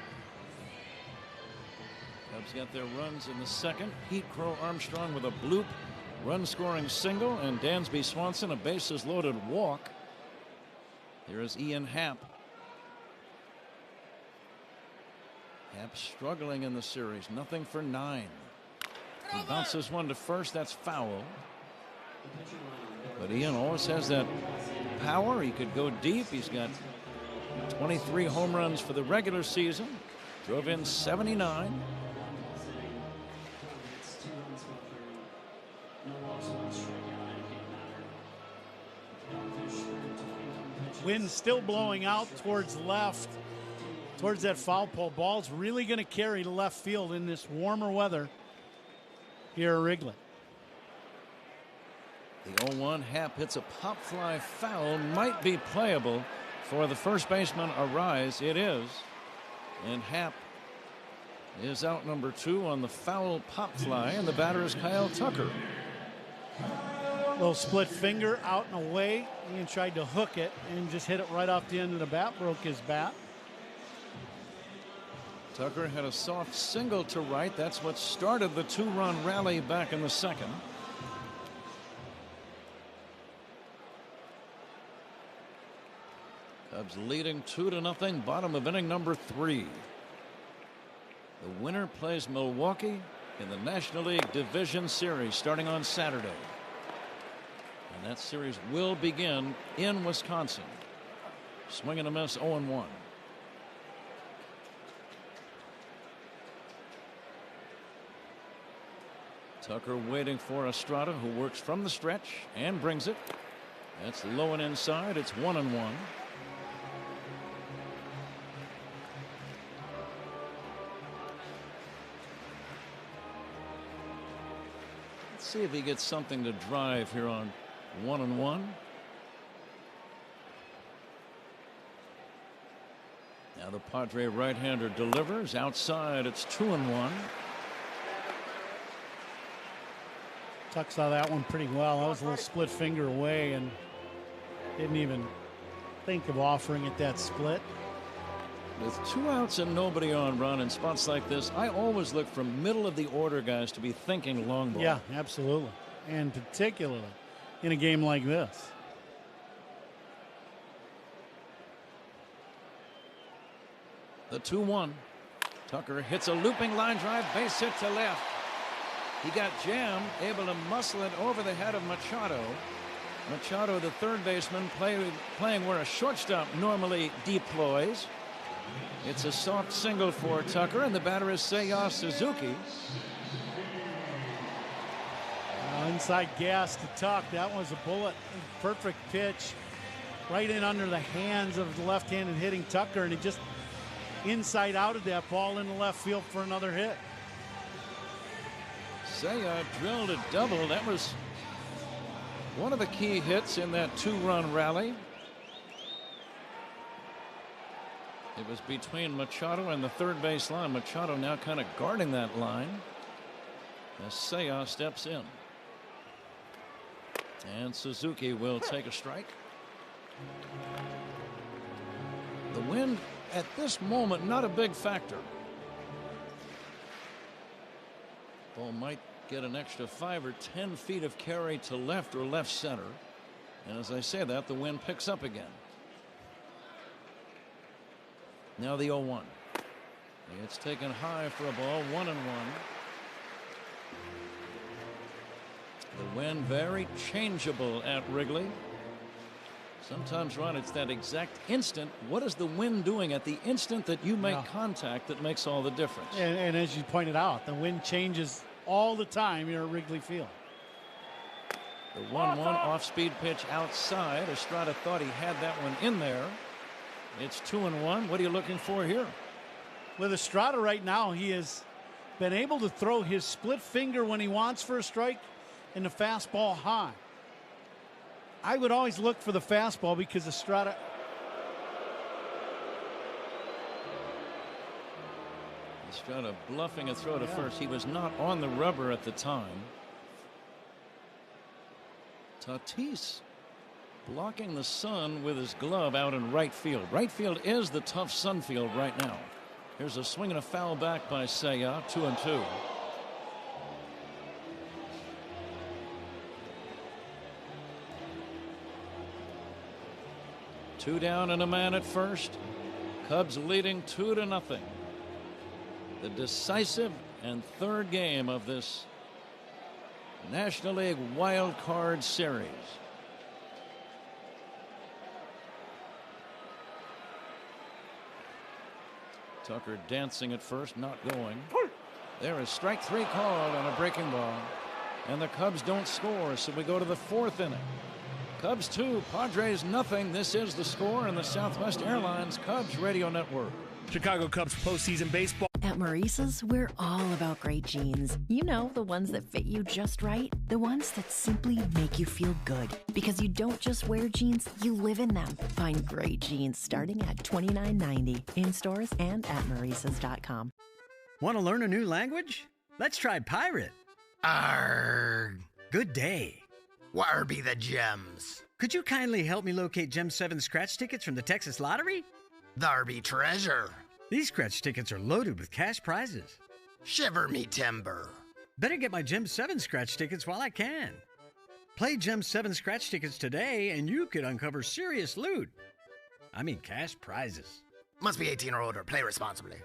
Cubs got their runs in the second. Heat Crow Armstrong with a bloop, run-scoring single, and Dansby Swanson a bases-loaded walk. Here is Ian Happ. Happ struggling in the series. Nothing for 9. He bounces one to first. That's foul. But Ian always has that power. He could go deep. He's got 23 home runs for the regular season. Drove in 79. Wind still blowing out towards left, towards that foul pole. Ball's really going to carry to left field in this warmer weather here at Wrigley. The 0-1 Happ hits a pop fly foul. Might be playable for the first baseman Arise. It is. And Happ is out number 2 on the foul pop fly, and the batter is Kyle Tucker. Little split finger out and away. Ian tried to hook it and just hit it right off the end of the bat, broke his bat. Tucker had a soft single to right. That's what started the 2-run rally back in the second. Cubs leading 2-0, bottom of inning number 3. The winner plays Milwaukee in the National League Division Series starting on Saturday. And that series will begin in Wisconsin. Swing and a miss, 0-1. Tucker waiting for Estrada, who works from the stretch and brings it. That's low and inside. It's 1-1. Let's see if he gets something to drive here on 1-1. Now the Padre right-hander delivers outside. It's 2-1. Tuck saw that one pretty well. That was a little split finger away and didn't even think of offering it that split. With 2 outs and nobody on, Ron, in spots like this, I always look for middle of the order guys to be thinking long ball. Yeah, absolutely. And particularly in a game like this. The 2-1. Tucker hits a looping line drive, base hit to left. He got jammed, able to muscle it over the head of Machado. Machado, the third baseman, playing where a shortstop normally deploys. It's a soft single for Tucker, and the batter is Seiya Suzuki. In inside gas to Tuck. That was a bullet, perfect pitch, right in under the hands of the left-handed hitting Tucker, and he just inside out of that ball into left field for another hit. Seiya drilled a double. That was one of the key hits in that 2-run rally. It was between Machado and the third base line. Machado now kind of guarding that line as Seiya steps in. And Suzuki will take a strike. The wind at this moment not a big factor. Ball might get an extra 5 or 10 feet of carry to left or left center. And as I say that, the wind picks up again. Now the 0-1. It's taken high for a ball, 1-1. The wind very changeable at Wrigley. Sometimes, Ron, it's that exact instant. What is the wind doing at the instant that you make contact that makes all the difference? And as you pointed out, the wind changes all the time here at Wrigley Field. The 1-1 off-speed pitch outside. Estrada thought he had that one in there. It's 2-1. What are you looking for here? With Estrada right now, he has been able to throw his split finger when he wants for a strike and the fastball high. I would always look for the fastball because Estrada. Estrada bluffing a throw to first. He was not on the rubber at the time. Tatis blocking the sun with his glove out in right field. Right field is the tough sun field right now. Here's a swing and a foul back by Seiya. 2-2. Two down and a man at first. Cubs leading 2-0. The decisive and third game of this National League Wild Card Series. Tucker dancing at first, not going. There is strike 3 called on a breaking ball, and the Cubs don't score, so we go to the 4th inning. Cubs 2, Padres nothing. This is the score in the Southwest Airlines Cubs Radio Network. Chicago Cubs postseason baseball. At Maurice's, we're all about great jeans. You know, the ones that fit you just right. The ones that simply make you feel good. Because you don't just wear jeans, you live in them. Find great jeans starting at $29.90 in stores and at Maurice's.com. Want to learn a new language? Let's try pirate. Arrgh. Good day. Where be the gems? Could you kindly help me locate Gem 7 scratch tickets from the Texas Lottery? There be treasure. These scratch tickets are loaded with cash prizes. Shiver me timber. Better get my Gem 7 scratch tickets while I can. Play Gem 7 scratch tickets today and you could uncover serious loot. I mean cash prizes. Must be 18 or older. Play responsibly.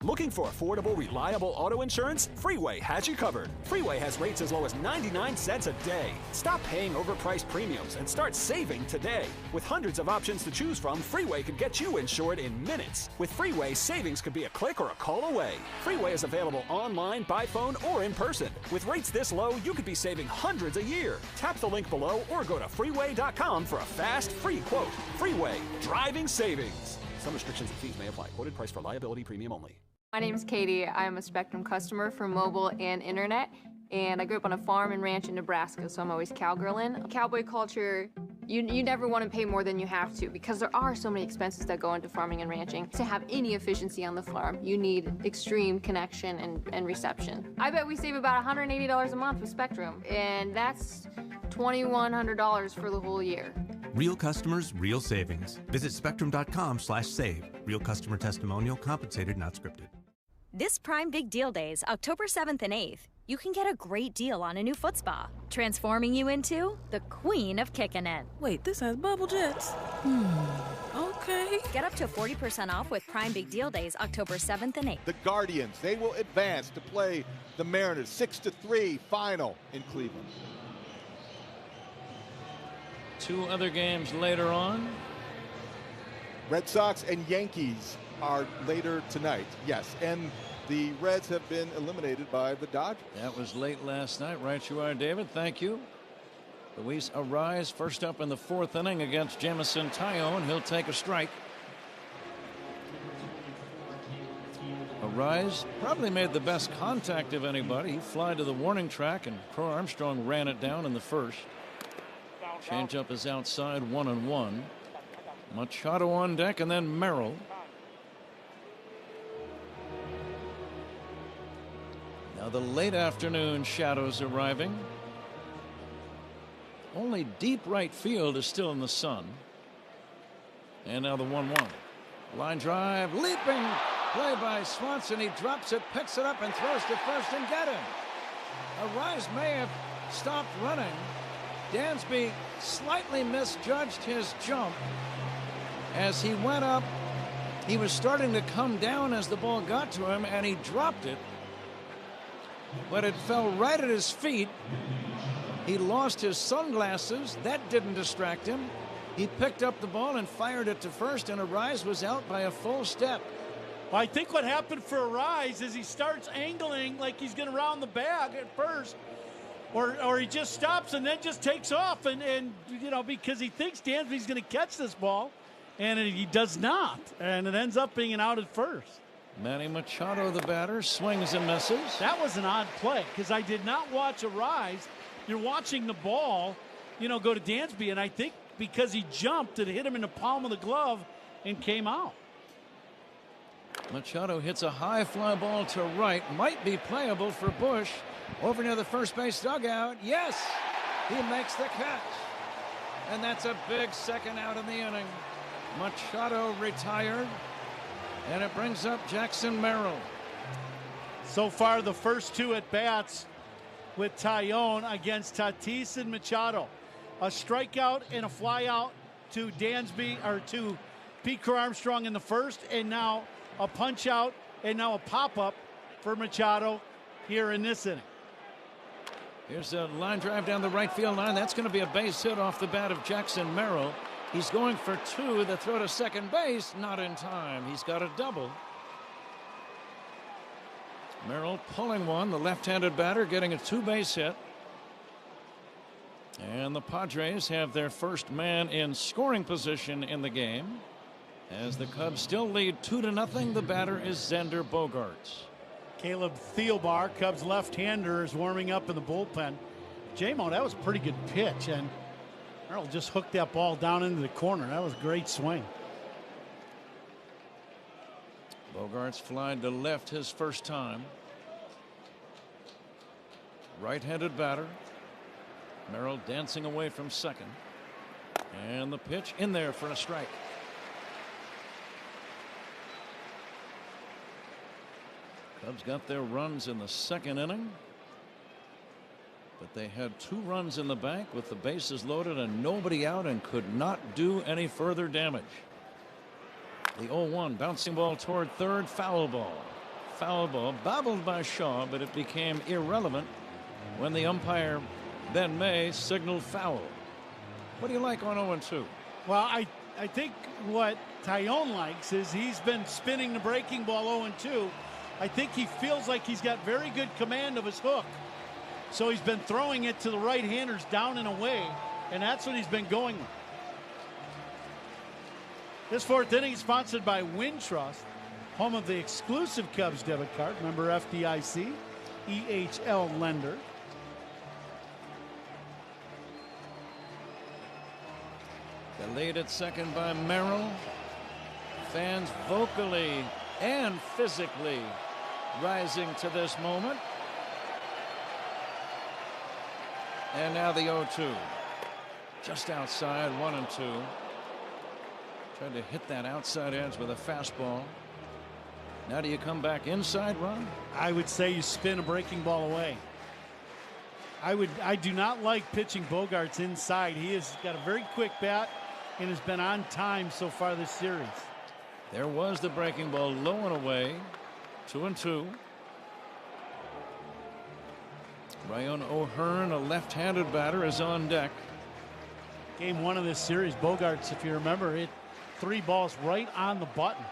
Looking for affordable, reliable auto insurance? Freeway has you covered. Freeway has rates as low as 99 cents a day. Stop paying overpriced premiums and start saving today. With hundreds of options to choose from, Freeway could get you insured in minutes. With Freeway, savings could be a click or a call away. Freeway is available online, by phone, or in person. With rates this low, you could be saving hundreds a year. Tap the link below or go to freeway.com for a fast, free quote. Freeway, driving savings. Some restrictions and fees may apply. Quoted price for liability premium only. My name is Katie. I'm a Spectrum customer for mobile and internet, and I grew up on a farm and ranch in Nebraska, so I'm always cowgirling. Cowboy culture, you never want to pay more than you have to because there are so many expenses that go into farming and ranching. To have any efficiency on the farm, you need extreme connection and reception. I bet we save about $180 a month with Spectrum, and that's $2,100 for the whole year. Real customers, real savings. Visit spectrum.com/save. Real customer testimonial, compensated, not scripted. This Prime Big Deal Days, October 7th and 8th, you can get a great deal on a new foot spa, transforming you into the queen of kicking it. Wait, this has bubble jets. Okay. Get up to 40% off with Prime Big Deal Days, October 7th and 8th. The Guardians, they will advance to play the Mariners 6-3 final in Cleveland. 2 other games later on. Red Sox and Yankees are later tonight. Yes, and the Reds have been eliminated by the Dodgers. That was late last night. Right you are, David. Thank you. Luis Arraez first up in the 4th inning against Jameson Taillon. He'll take a strike. Arraez probably made the best contact of anybody. He flied to the warning track, and Crow Armstrong ran it down in the first. Changeup is outside, 1-1. Machado on deck, and then Merrill. Now the late afternoon shadows arriving. Only deep right field is still in the sun. And now the 1-1. Line drive, leaping play by Swanson. He drops it, picks it up, and throws to first and get him. Arraez may have stopped running. Dansby slightly misjudged his jump as he went up. He was starting to come down as the ball got to him, and he dropped it. But it fell right at his feet. He lost his sunglasses. That didn't distract him. He picked up the ball and fired it to first, and Arraez was out by a full step. Well, I think what happened for Arraez is he starts angling like he's going to round the bag at first, or he just stops and then just takes off, and you know, because he thinks Dansby's going to catch this ball, and he does not, and it ends up being an out at first. Manny Machado, the batter, swings and misses. That was an odd play because I did not watch Arraez. You're watching the ball, you know, go to Dansby, and I think because he jumped, it hit him in the palm of the glove and came out. Machado hits a high fly ball to right. Might be playable for Bush. Over near the first base dugout. Yes, he makes the catch. And that's a big second out in the inning. Machado retired. And it brings up Jackson Merrill. So far, the first 2 at bats with Taillon against Tatis and Machado. A strikeout and a flyout to Dansby, or to Pete Crow Armstrong in the first, and now a punch out and now a pop-up for Machado here in this inning. Here's a line drive down the right field line. That's going to be a base hit off the bat of Jackson Merrill. He's going for 2. The throw to second base, not in time. He's got a double. Merrill pulling one, the left-handed batter getting a 2-base hit. And the Padres have their first man in scoring position in the game. As the Cubs still lead 2-0, the batter is Xander Bogaerts. Caleb Thielbar, Cubs left-hander, is warming up in the bullpen. J-Mo, that was a pretty good pitch, and Merrill just hooked that ball down into the corner. That was a great swing. Bogaerts flied to left his first time. Right-handed batter. Merrill dancing away from second. And the pitch in there for a strike. Cubs got their runs in the second inning. But they had 2 runs in the bank with the bases loaded and nobody out, and could not do any further damage. The 0-1 bouncing ball toward third, foul ball. Foul ball bobbled by Shaw, but it became irrelevant when the umpire Ben May signaled foul. What do you like on 0-2? Well, I think what Taillon likes is he's been spinning the breaking ball 0-2. I think he feels like he's got very good command of his hook. So he's been throwing it to the right-handers down and away, and that's what he's been going with. This 4th inning is sponsored by Wintrust, home of the exclusive Cubs debit card. Member FDIC, EHL lender. The lead at second by Merrill. Fans vocally and physically rising to this moment. And now the 0-2. Just outside, 1-2. Tried to hit that outside edge with a fastball. Now do you come back inside, Ron? I would say you spin a breaking ball away. I do not like pitching Bogaerts inside. He has got a very quick bat and has been on time so far this series. There was the breaking ball, low and away. 2-2. Ryan O'Hearn, a left-handed batter, is on deck. Game 1 of this series, Bogaerts, if you remember, hit 3 balls right on the button.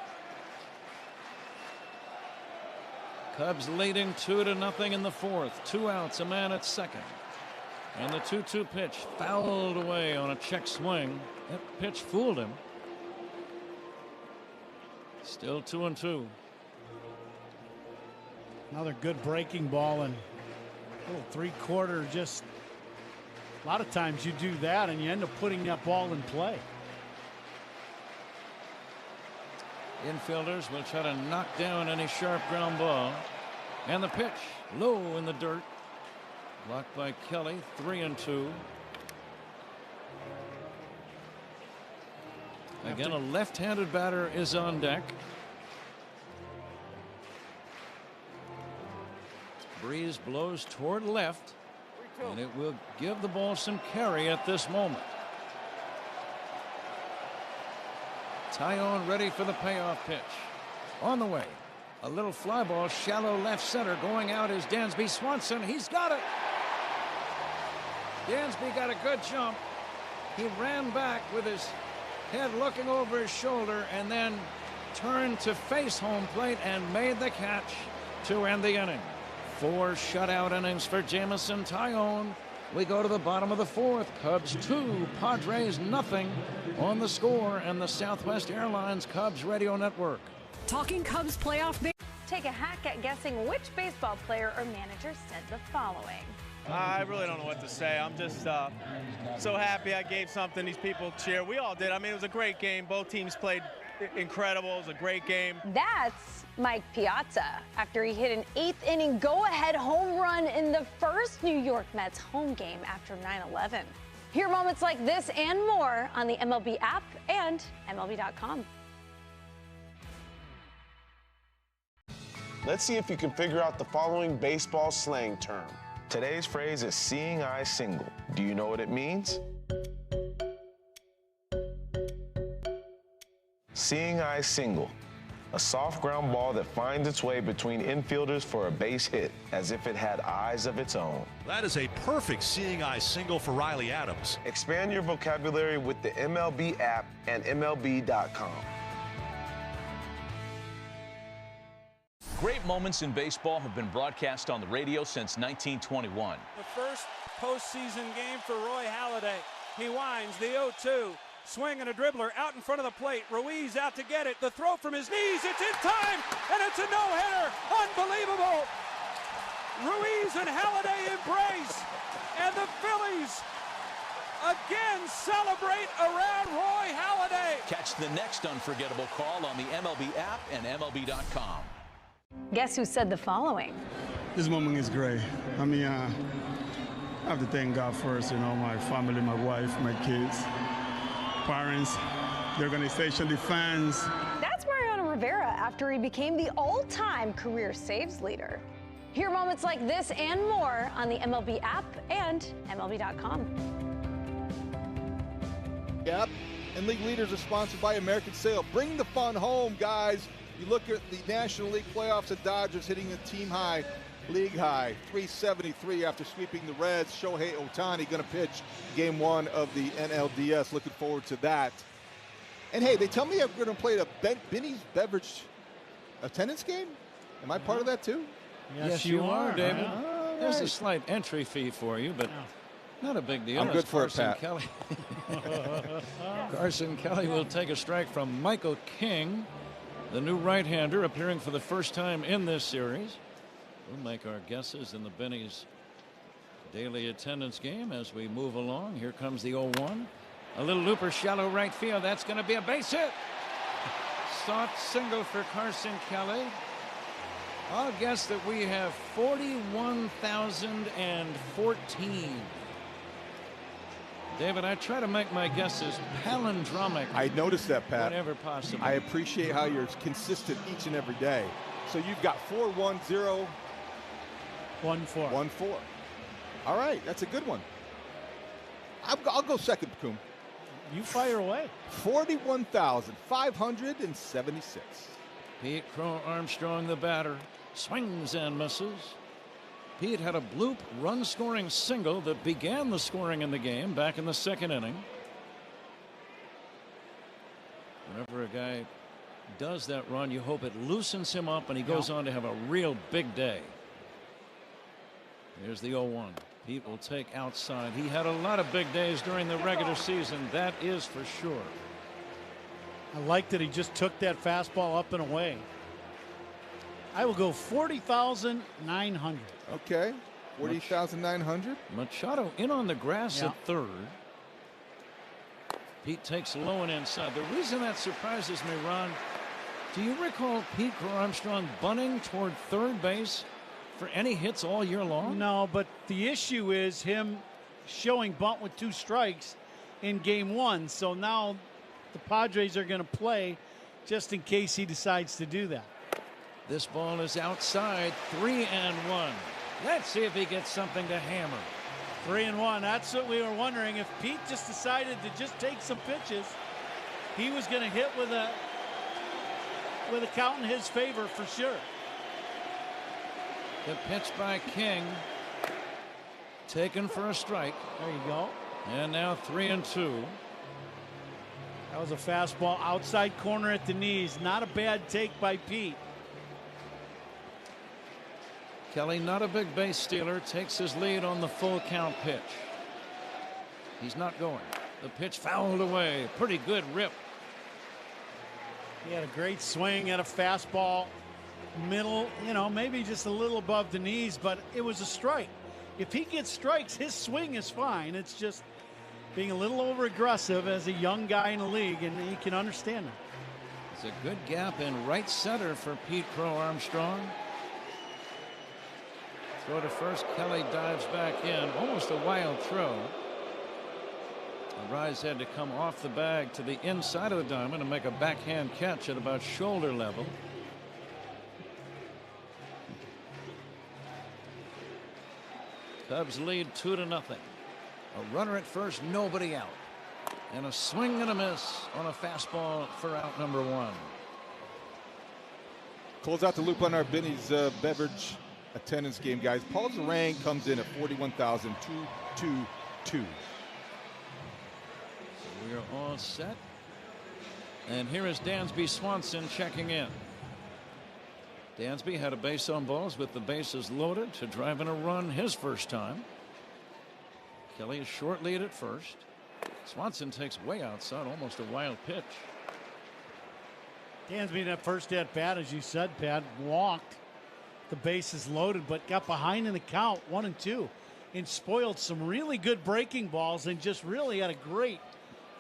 Cubs leading 2-0 in the fourth. 2 outs, a man at second. And the 2-2 pitch fouled away on a check swing. That pitch fooled him. Still 2-2. Another good breaking ball and little 3/4. Just a lot of times you do that and you end up putting that ball in play. Infielders will try to knock down any sharp ground ball. And the pitch low in the dirt. Blocked by Kelly. 3-2. Again, a left-handed batter is on deck. Breeze blows toward left, and it will give the ball some carry at this moment. Tyone ready for the payoff pitch. On the way. A little fly ball, shallow left center. Going out is Dansby Swanson. He's got it. Dansby got a good jump. He ran back with his head looking over his shoulder and then turned to face home plate and made the catch to end the inning. 4 shutout innings for Jamison Tyone. We go to the bottom of the fourth. Cubs 2, Padres nothing on the score and the Southwest Airlines Cubs Radio Network. Talking Cubs playoff. Take a hack at guessing which baseball player or manager said the following. I really don't know what to say. I'm just so happy I gave something these people cheer. We all did. I mean, it was a great game. Both teams played incredible. It was a great game. That's Mike Piazza after he hit an 8th inning go-ahead home run in the first New York Mets home game after 9/11. Hear moments like this and more on the MLB app and MLB.com. Let's see if you can figure out the following baseball slang term. Today's phrase is seeing eye single. Do you know what it means? Seeing eye single. A soft ground ball that finds its way between infielders for a base hit, as if it had eyes of its own. That is a perfect seeing eye single for Riley Adams. Expand your vocabulary with the MLB app and MLB.com. Great moments in baseball have been broadcast on the radio since 1921. The first postseason game for Roy Halladay. He winds the 0-2. Swing and a dribbler out in front of the plate. Ruiz out to get it. The throw from his knees. It's in time, and it's a no-hitter. Unbelievable. Ruiz and Halladay embrace, and the Phillies again celebrate around Roy Halladay. Catch the next unforgettable call on the MLB app and MLB.com. Guess who said the following? This moment is great. I mean, I have to thank God first, my family, my wife, my kids, parents, the organization, the fans. That's Mariano Rivera after he became the all-time career saves leader. Hear moments like this and more on the MLB app and MLB.com. Yep, and league leaders are sponsored by American Sail. Bring the fun home, guys. You look at the National League playoffs, the Dodgers hitting a team high, league high, 373 after sweeping the Reds. Shohei Ohtani going to pitch game 1 of the NLDS. Looking forward to that. And hey, they tell me I'm going to play the Benny's Beverage attendance game. Am I part of that too? Yes, you are, David. There's a slight entry fee for you, but not a big deal. I'm good for it, Pat. Kelly. Carson Kelly will take a strike from Michael King, the new right-hander appearing for the first time in this series. We'll make our guesses in the Benny's daily attendance game as we move along. Here comes the 0-1. A little looper, shallow right field. That's going to be a base hit. Sought single for Carson Kelly. I'll guess that we have 41,014. David, I try to make my guesses palindromic. I noticed that, Pat. Whenever possible. I appreciate how you're consistent each and every day. So you've got 4-1-0. 1-4. 1-4. All right, that's a good one. I'll go second, Coom. You fire away. 41,576. Pete Crow Armstrong, the batter, swings and misses. Pete had a bloop run-scoring single that began the scoring in the game back in the second inning. Whenever a guy does that run, you hope it loosens him up and he goes on to have a real big day. Here's the 0-1. Pete will take outside. He had a lot of big days during the regular season, that is for sure. I like that he just took that fastball up and away. I will go 40,900. Okay, 40,900. Machado in on the grass at third. Pete takes low and inside. The reason that surprises me, Ron, do you recall Pete Crow Armstrong bunting toward third base for any hits all year long? No, but the issue is him showing bunt with 2 strikes in game 1. So now the Padres are going to play just in case he decides to do that. This ball is outside. 3-1. Let's see if he gets something to hammer. 3-1. That's what we were wondering. If Pete just decided to just take some pitches, he was going to hit with a count in his favor for sure. The pitch by King, taken for a strike. There you go. And now 3-2. That was a fastball outside corner at the knees. Not a bad take by Pete. Kelly, not a big base stealer, takes his lead on the full count pitch. He's not going. The pitch fouled away. Pretty good rip. He had a great swing at a fastball. Middle, maybe just a little above the knees, but it was a strike. If he gets strikes, his swing is fine. It's just being a little over aggressive as a young guy in the league, and he can understand it. It's a good gap in right center for Pete Crow Armstrong. Throw to first. Kelly dives back in. Almost a wild throw. Rise had to come off the bag to the inside of the diamond and make a backhand catch at about shoulder level. Cubs lead 2-0. A runner at first, nobody out. And a swing and a miss on a fastball for out number 1. Close out the loop on our Benny's beverage attendance game, guys. Paul Zarang comes in at 41,222. We are all set. And here is Dansby Swanson checking in. Dansby had a base on balls with the bases loaded to drive in a run his first time. Kelly is short lead at first. Swanson takes way outside, almost a wild pitch. Dansby, that first at bat, as you said, Pat, walked. The bases loaded, but got behind in the count, 1-2, and spoiled some really good breaking balls, and just really had a great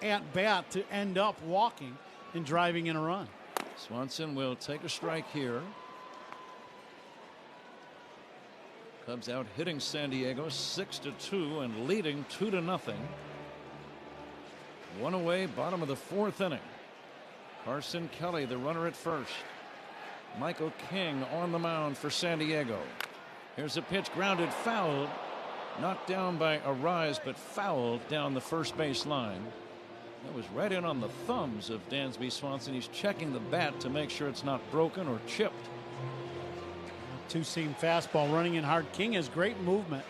at bat to end up walking and driving in a run. Swanson will take a strike here. Cubs out hitting San Diego 6-2 and leading 2-0. One away, bottom of the 4th inning. Carson Kelly, the runner at first. Michael King on the mound for San Diego. Here's a pitch grounded, fouled, knocked down by Arise, but fouled down the first base line. That was right in on the thumbs of Dansby Swanson. He's checking the bat to make sure it's not broken or chipped. 2-seam fastball running in hard. King has great movement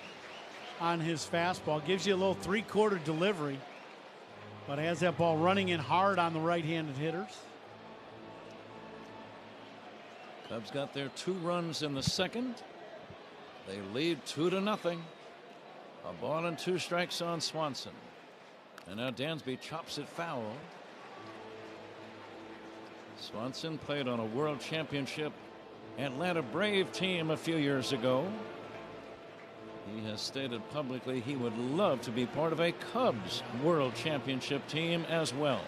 on his fastball. Gives you a little 3/4 delivery, but has that ball running in hard on the right-handed hitters. Cubs got their 2 runs in the second. They lead 2-0. A ball and 2 strikes on Swanson. And now Dansby chops it foul. Swanson played on a World Championship Atlanta Brave team a few years ago. He has stated publicly he would love to be part of a Cubs World Championship team as well.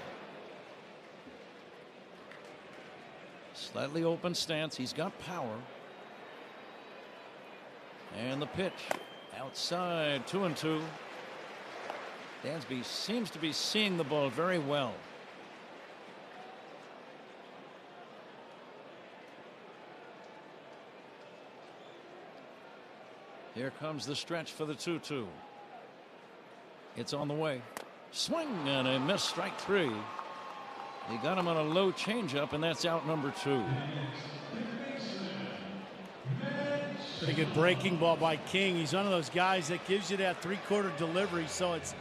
Slightly open stance. He's got power. And the pitch outside, 2-2. Dansby seems to be seeing the ball very well. Here comes the stretch for the 2-2. It's on the way. Swing and a miss, strike 3. He got him on a low changeup, and that's out number 2. Pretty good breaking ball by King. He's one of those guys that gives you that 3/4 delivery. So it's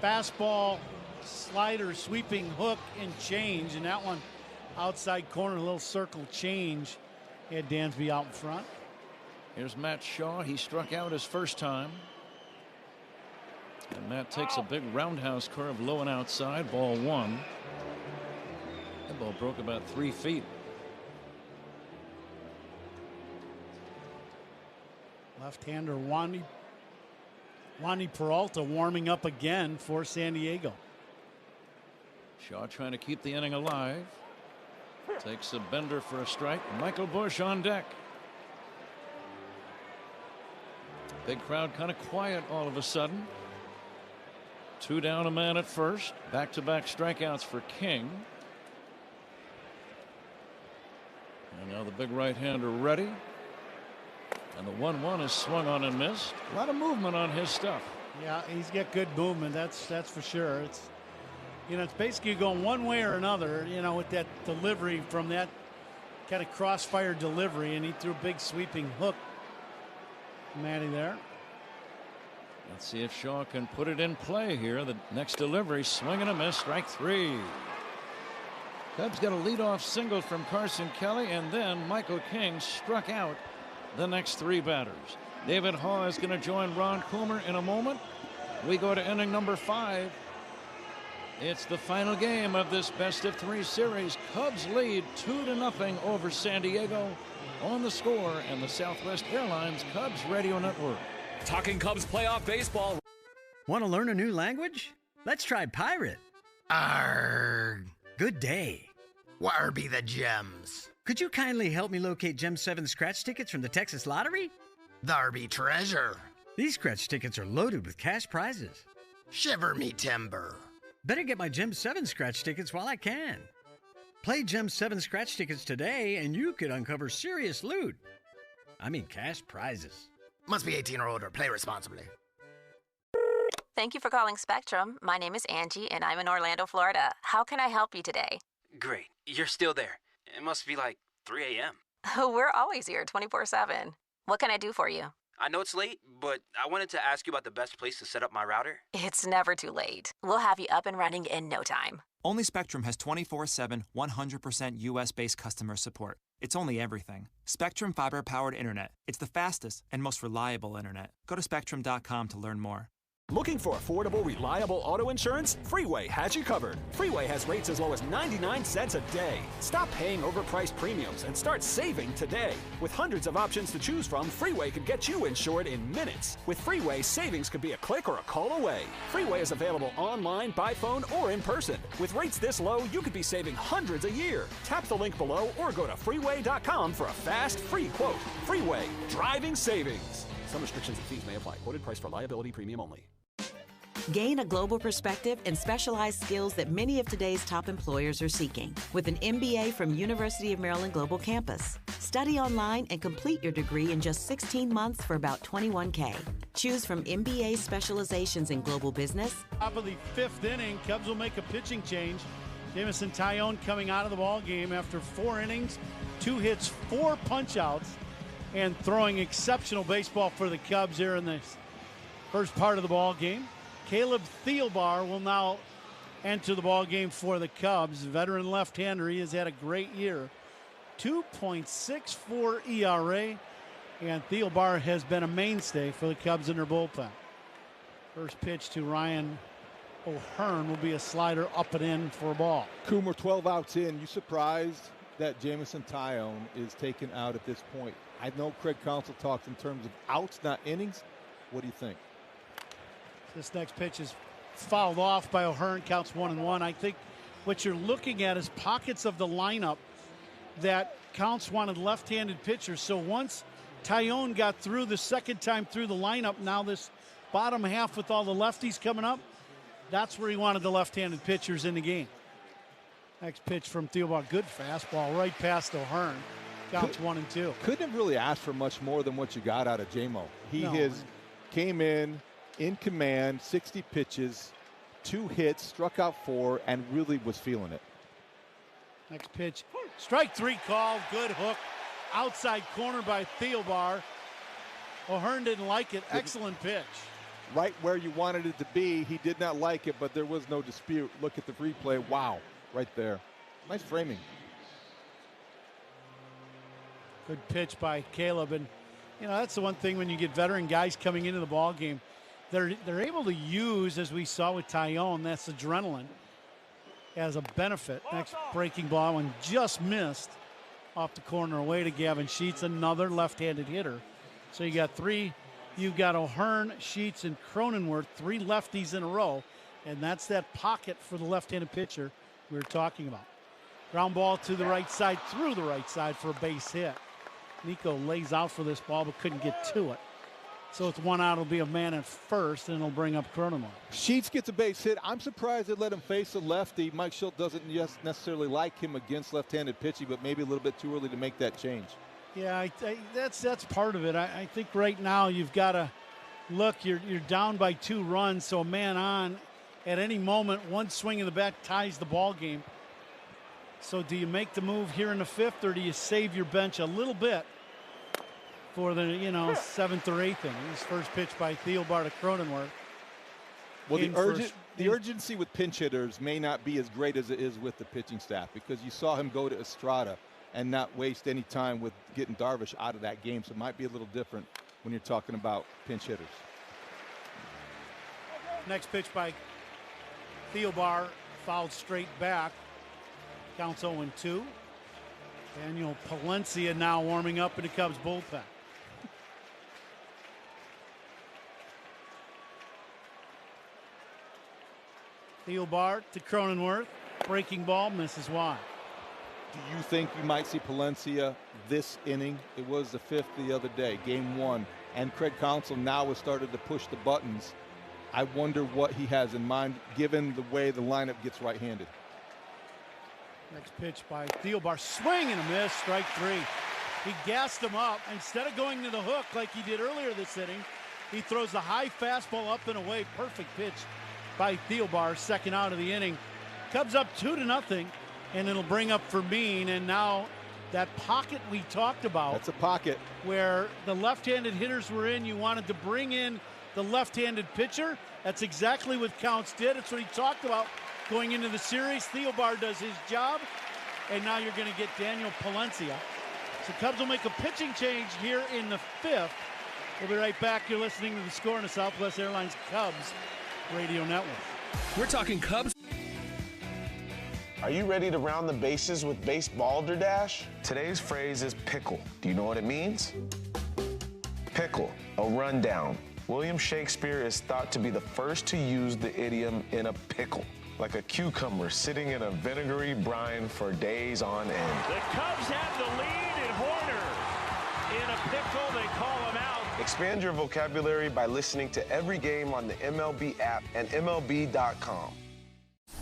fastball, slider, sweeping hook, and change. And that one outside corner, a little circle change. He had Dansby out in front. Here's Matt Shaw. He struck out his first time. And Matt takes a big roundhouse curve low and outside. Ball 1. That ball broke about 3 feet. Left-hander Wandy Peralta warming up again for San Diego. Shaw trying to keep the inning alive. Takes a bender for a strike. Michael Busch on deck. Big crowd kind of quiet all of a sudden. 2 down, a man at first. Back-to-back strikeouts for King. And now the big right-hander ready. And the 1-1 is swung on and missed. A lot of movement on his stuff. Yeah, he's got good movement. That's for sure. It's, you know, it's basically going one way or another, you know, with that delivery from that kind of crossfire delivery, and he threw a big sweeping hook. Matty there. Let's see if Shaw can put it in play here. The next delivery, swing and a miss, strike 3. Cubs got a leadoff single from Carson Kelly, and then Michael King struck out the next 3 batters. David Haw is going to join Ron Coomer in a moment. We go to inning number 5. It's the final game of this best-of-3 series. Cubs lead 2-0 over San Diego on the Score and the Southwest Airlines Cubs Radio Network. Talking Cubs playoff baseball. Want to learn a new language? Let's try pirate. Arrgh. Good day. Where be the gems? Could you kindly help me locate Gem 7 scratch tickets from the Texas Lottery? There be treasure. These scratch tickets are loaded with cash prizes. Shiver me timber. Better get my Gem 7 scratch tickets while I can. Play Gem 7 scratch tickets today and you could uncover serious loot. I mean cash prizes. Must be 18 or older. Play responsibly. Thank you for calling Spectrum. My name is Angie, and I'm in Orlando, Florida. How can I help you today? Great. You're still there. It must be like 3 a.m. We're always here 24/7. What can I do for you? I know it's late, but I wanted to ask you about the best place to set up my router. It's never too late. We'll have you up and running in no time. Only Spectrum has 24/7, 100% U.S.-based customer support. It's only everything. Spectrum fiber-powered internet. It's the fastest and most reliable internet. Go to Spectrum.com to learn more. Looking for affordable, reliable auto insurance? Freeway has you covered. Freeway has rates as low as 99 cents a day. Stop paying overpriced premiums and start saving today. With hundreds of options to choose from, Freeway could get you insured in minutes. With Freeway, savings could be a click or a call away. Freeway is available online, by phone, or in person. With rates this low, you could be saving hundreds a year. Tap the link below or go to freeway.com for a fast, free quote. Freeway, driving savings. Some restrictions and fees may apply. Quoted price for liability premium only. Gain a global perspective and specialized skills that many of today's top employers are seeking with an MBA from University of Maryland Global Campus. Study online and complete your degree in just 16 months for about $21K. Choose from MBA specializations in global business. Top of the 5th inning, Cubs will make a pitching change. Jamison Tyone coming out of the ball game after 4 innings, 2 hits, 4 punch-outs, and throwing exceptional baseball for the Cubs here in the first part of the ball game. Caleb Thielbar will now enter the ball game for the Cubs. Veteran left-hander. He has had a great year. 2.64 ERA, and Thielbar has been a mainstay for the Cubs in their bullpen. First pitch to Ryan O'Hearn will be a slider up and in for a ball. Coomer 12 outs in. You surprised that Jamison Tyone is taken out at this point? I know Craig Counsell talks in terms of outs, not innings. What do you think? This next pitch is fouled off by O'Hearn, counts 1-1. I think what you're looking at is pockets of the lineup that Counts wanted left-handed pitchers. So once Tyone got through the second time through the lineup, now this bottom half with all the lefties coming up, that's where he wanted the left-handed pitchers in the game. Next pitch from Thielbar, good fastball right past O'Hearn. Counts 1-2. Couldn't have really asked for much more than what you got out of JMO. He came in command, 60 pitches, 2 hits, struck out 4, and really was feeling it. Next pitch, strike 3 call, good hook, outside corner by Thielbar. O'Hearn didn't like it, excellent pitch. Right where you wanted it to be. He did not like it, but there was no dispute. Look at the replay, wow, right there. Nice framing. Good pitch by Caleb. And, you know, that's the one thing when you get veteran guys coming into the ball game. They're able to use, as we saw with Tyone, that's adrenaline, as a benefit. Next breaking ball, one just missed off the corner away to Gavin Sheets, another left-handed hitter. So you got three. You've got O'Hearn, Sheets, and Cronenworth, three lefties in a row, and that's that pocket for the left-handed pitcher we were talking about. Ground ball to the right side, through the right side for a base hit. Nico lays out for this ball but couldn't get to it. So it's one out. It'll be a man at first, and it'll bring up Cronenworth. Sheets gets a base hit. I'm surprised they let him face a lefty. Mike Schilt doesn't necessarily like him against left-handed pitching, but maybe a little bit too early to make that change. Yeah, that's part of it. I think right now you've got to look. You're down by 2 runs, so a man on at any moment. One swing of the bat ties the ball game. So do you make the move here in the 5th, or do you save your bench a little bit for the 7th or 8th inning? This first pitch by Thielbar to Cronenworth. Well, the urgency with pinch hitters may not be as great as it is with the pitching staff, because you saw him go to Estrada and not waste any time with getting Darvish out of that game. So it might be a little different when you're talking about pinch hitters. Next pitch by Thielbar, fouled straight back. Counts 0-2. Daniel Palencia now warming up in the Cubs bullpen. Thielbar to Cronenworth. Breaking ball, misses wide. Do you think you might see Palencia this inning? It was the 5th the other day, game 1. And Craig Counsell now has started to push the buttons. I wonder what he has in mind, given the way the lineup gets right-handed. Next pitch by Thielbar, swing and a miss, strike 3. He gassed him up. Instead of going to the hook like he did earlier this inning, he throws the high fastball up and away. Perfect pitch by Thielbar, second out of the inning. Cubs up 2-0, and it'll bring up Fermin. And now that pocket we talked about. That's a pocket. Where the left-handed hitters were in. You wanted to bring in the left-handed pitcher. That's exactly what Counts did. It's what he talked about going into the series. Thielbar does his job, and now you're going to get Daniel Palencia. So Cubs will make a pitching change here in the 5th. We'll be right back. You're listening to The Score on the Southwest Airlines Cubs Radio Network. We're talking Cubs. Are you ready to round the bases with base balderdash? Today's phrase is pickle. Do you know what it means? Pickle, a rundown. William Shakespeare is thought to be the first to use the idiom in a pickle, like a cucumber sitting in a vinegary brine for days on end. The Cubs have the lead in Horner. In a pickle, they call him out. Expand your vocabulary by listening to every game on the MLB app and MLB.com.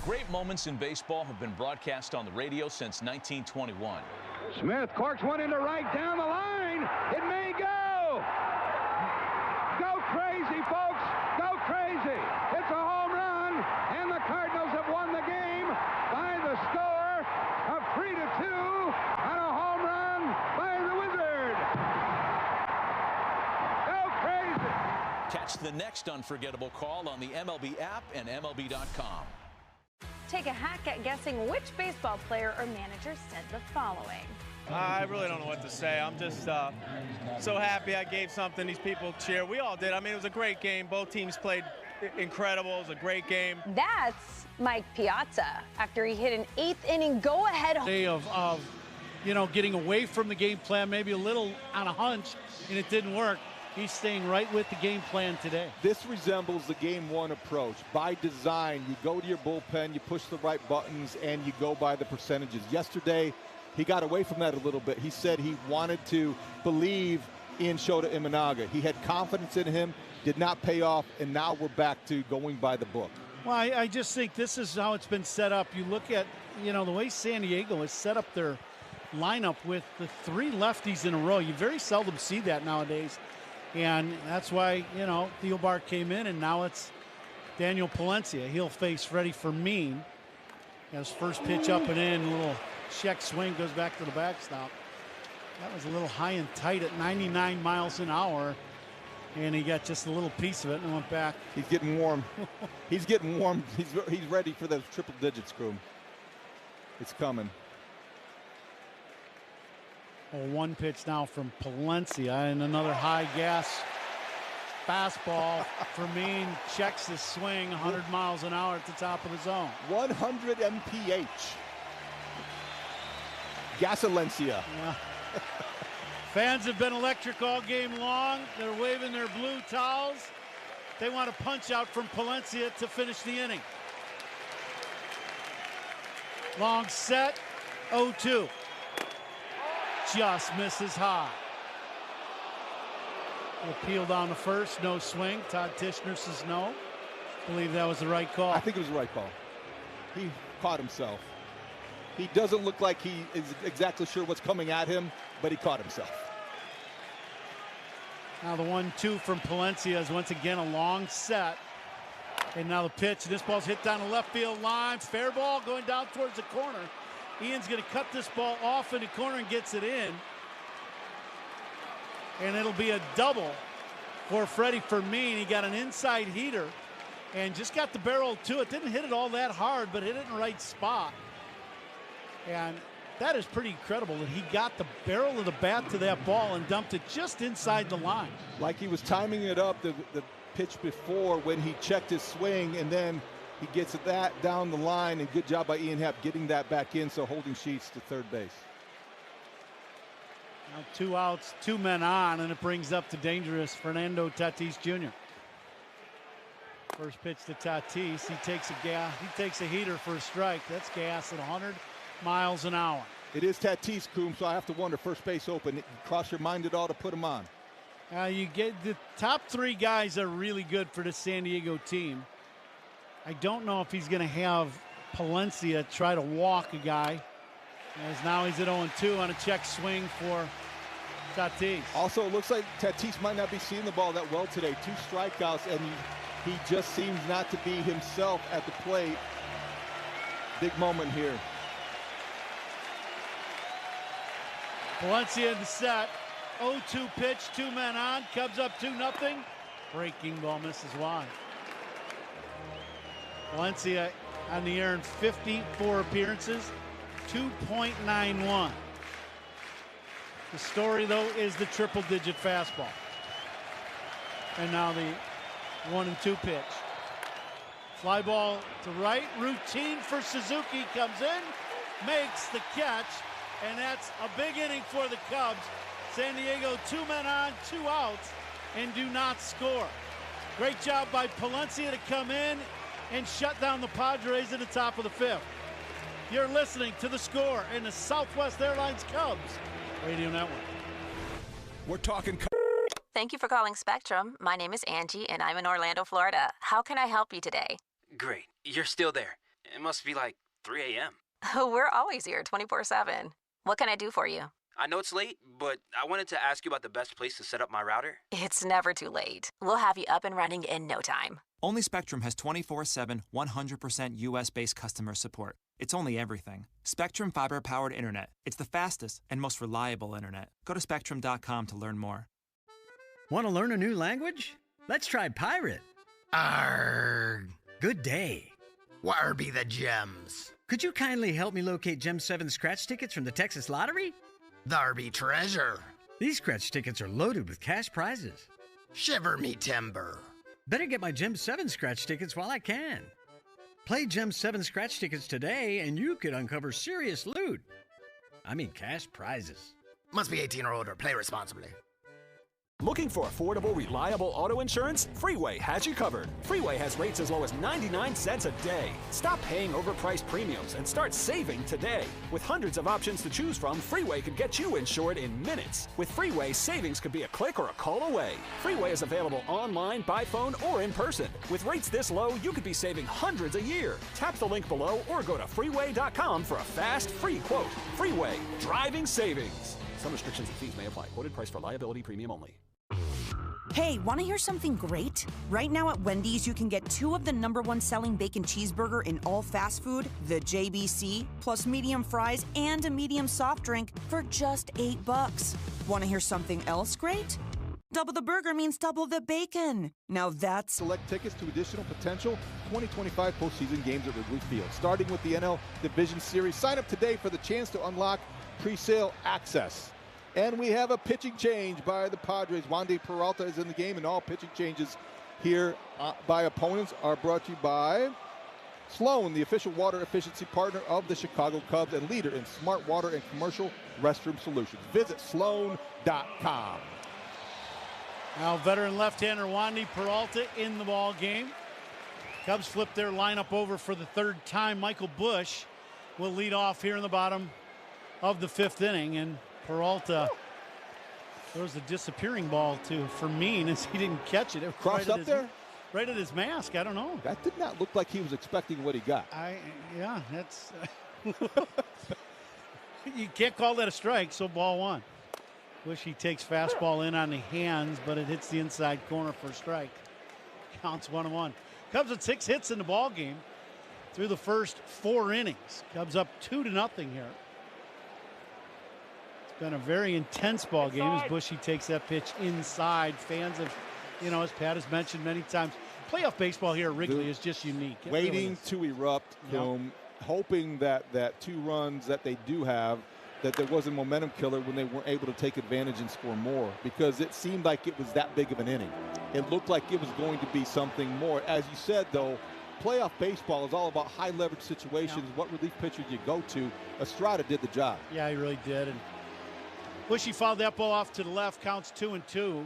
Great moments in baseball have been broadcast on the radio since 1921. Smith corks one into right down the line. It may go. Go crazy, folks. Go crazy. It's a home run, and the Cardinals have won the game by the score of 3-2 on a home run by the Wizard. Go crazy. Catch the next unforgettable call on the MLB app and MLB.com. Take a hack at guessing which baseball player or manager said the following. I really don't know what to say. I'm just so happy I gave something these people cheer. We all did. I mean, it was a great game. Both teams played incredible. It was a great game. That's Mike Piazza after he hit an 8th inning go-ahead. Day of getting away from the game plan, maybe a little on a hunch, and it didn't work. He's staying right with the game plan today. This resembles the game 1 approach. By design, you go to your bullpen, you push the right buttons, and you go by the percentages. Yesterday, he got away from that a little bit. He said he wanted to believe in Shota Imanaga. He had confidence in him, did not pay off, and now we're back to going by the book. Well, I just think this is how it's been set up. You look at, the way San Diego has set up their lineup with the 3 lefties in a row. You very seldom see that nowadays. And that's why, Thielbar came in, and now it's Daniel Palencia. He'll face Freddie Fermin. His first pitch up and in, little check swing, goes back to the backstop. That was a little high and tight at 99 miles an hour, and he got just a little piece of it and went back. He's getting warm. He's getting warm. He's ready for the triple digits, crew. It's coming. Well, one pitch now from Palencia, and another high gas fastball. Fermin checks his swing, 100 miles an hour at the top of the zone. 100 mph. Gasalencia. Yeah. Fans have been electric all game long. They're waving their blue towels. They want a punch out from Palencia to finish the inning. Long set, 0-2. Just misses high. Appeal down to first, no swing. Todd Tishner says no. Believe that was the right call. I think it was the right call. He caught himself. He doesn't look like he is exactly sure what's coming at him, but he caught himself. Now the 1-2 from Palencia is once again a long set. And now the pitch. This ball's hit down the left field line. Fair ball going down towards the corner. Ian's going to cut this ball off in the corner and gets it in. And it'll be a double for Freddie Fermin. He got an inside heater and just got the barrel to it. Didn't hit it all that hard, but hit it in the right spot. And that is pretty incredible that he got the barrel of the bat to that ball and dumped it just inside the line. Like he was timing it up the pitch before when he checked his swing, and then he gets that down the line, and good job by Ian Happ getting that back in, so holding Sheets to third base. Now 2 outs, 2 men on, and it brings up the dangerous Fernando Tatis Jr. First pitch to Tatis. He takes a heater for a strike. That's gas at 100 miles an hour. It is Tatis, Coom, so I have to wonder, first base open. Cross your mind at all to put him on? You get the top 3 guys are really good for the San Diego team. I don't know if he's going to have Palencia try to walk a guy, as now he's at 0-2 on a check swing for Tatis. Also, it looks like Tatis might not be seeing the ball that well today. 2 strikeouts, and he just seems not to be himself at the plate. Big moment here. Palencia in the set. 0-2 pitch, 2 men on. Cubs up 2-0. Breaking ball misses wide. Palencia on the year in 54 appearances, 2.91. The story, though, is the triple-digit fastball. And now the 1-2 pitch. Fly ball to right. Routine for Suzuki comes in, makes the catch, and that's a big inning for the Cubs. San Diego 2 men on, 2 outs, and do not score. Great job by Palencia to come in and shut down the Padres at the top of the 5th. You're listening to The Score in the Southwest Airlines Cubs Radio Network. We're talking. Thank you for calling Spectrum. My name is Angie, and I'm in Orlando, Florida. How can I help you today? Great. You're still there. It must be like 3 a.m. We're always here 24/7. What can I do for you? I know it's late, but I wanted to ask you about the best place to set up my router. It's never too late. We'll have you up and running in no time. Only Spectrum has 24/7, 100% US-based customer support. It's only everything. Spectrum fiber-powered internet. It's the fastest and most reliable internet. Go to Spectrum.com to learn more. Want to learn a new language? Let's try pirate. Arrgh. Good day. Where be the gems? Could you kindly help me locate Gem 7 scratch tickets from the Texas Lottery? There be treasure. These scratch tickets are loaded with cash prizes. Shiver me timber. Better get my Gem 7 scratch tickets while I can. Play Gem 7 scratch tickets today and you could uncover serious loot. I mean cash prizes. Must be 18 or older. Play responsibly. Looking for affordable, reliable auto insurance? Freeway has you covered. Freeway has rates as low as 99 cents a day. Stop paying overpriced premiums and start saving today. With hundreds of options to choose from, Freeway could get you insured in minutes. With Freeway, savings could be a click or a call away. Freeway is available online, by phone, or in person. With rates this low, you could be saving hundreds a year. Tap the link below or go to freeway.com for a fast, free quote. Freeway, driving savings. Some restrictions and fees may apply. Quoted price for liability premium only. Hey, want to hear something great? Right now at Wendy's, you can get 2 of the #1 selling bacon cheeseburger in all fast food, the JBC, plus medium fries and a medium soft drink for just $8. Want to hear something else great? Double the burger means double the bacon. Now that's... Select tickets to additional potential 2025 postseason games at Wrigley Field. Starting with the NL Division Series. Sign up today for the chance to unlock pre-sale access. And we have a pitching change by the Padres. Wandy Peralta is in the game, and all pitching changes here by opponents are brought to you by Sloan, the official water efficiency partner of the Chicago Cubs and leader in smart water and commercial restroom solutions. Visit sloan.com. Now veteran left-hander Wandy Peralta in the ball game. Cubs flip their lineup over for the third time. Michael Busch will lead off here in the bottom of the fifth inning, and Peralta throws a disappearing ball to Fermin as he didn't catch it. Crossed up there? Right at his mask. I don't know. That did not look like he was expecting what he got. Yeah, that's you can't call that a strike, so ball one. Busch he takes fastball in on the hands, but it hits the inside corner for a strike. Counts 1-1. Cubs with 6 hits in the ball game through the first 4 innings. Cubs up 2-0 here. It's been a very intense ball game as Busch takes that pitch inside. Fans have, as Pat has mentioned many times, playoff baseball here at Wrigley is just unique. Waiting to erupt, hoping that 2 runs that they do have, that there was a momentum killer when they weren't able to take advantage and score more, because it seemed like it was that big of an inning. It looked like it was going to be something more. As you said, though, playoff baseball is all about high leverage situations. What relief pitcher you go to. Estrada did the job. Yeah, he really did. And Busch fouled that ball off to the left, counts 2-2.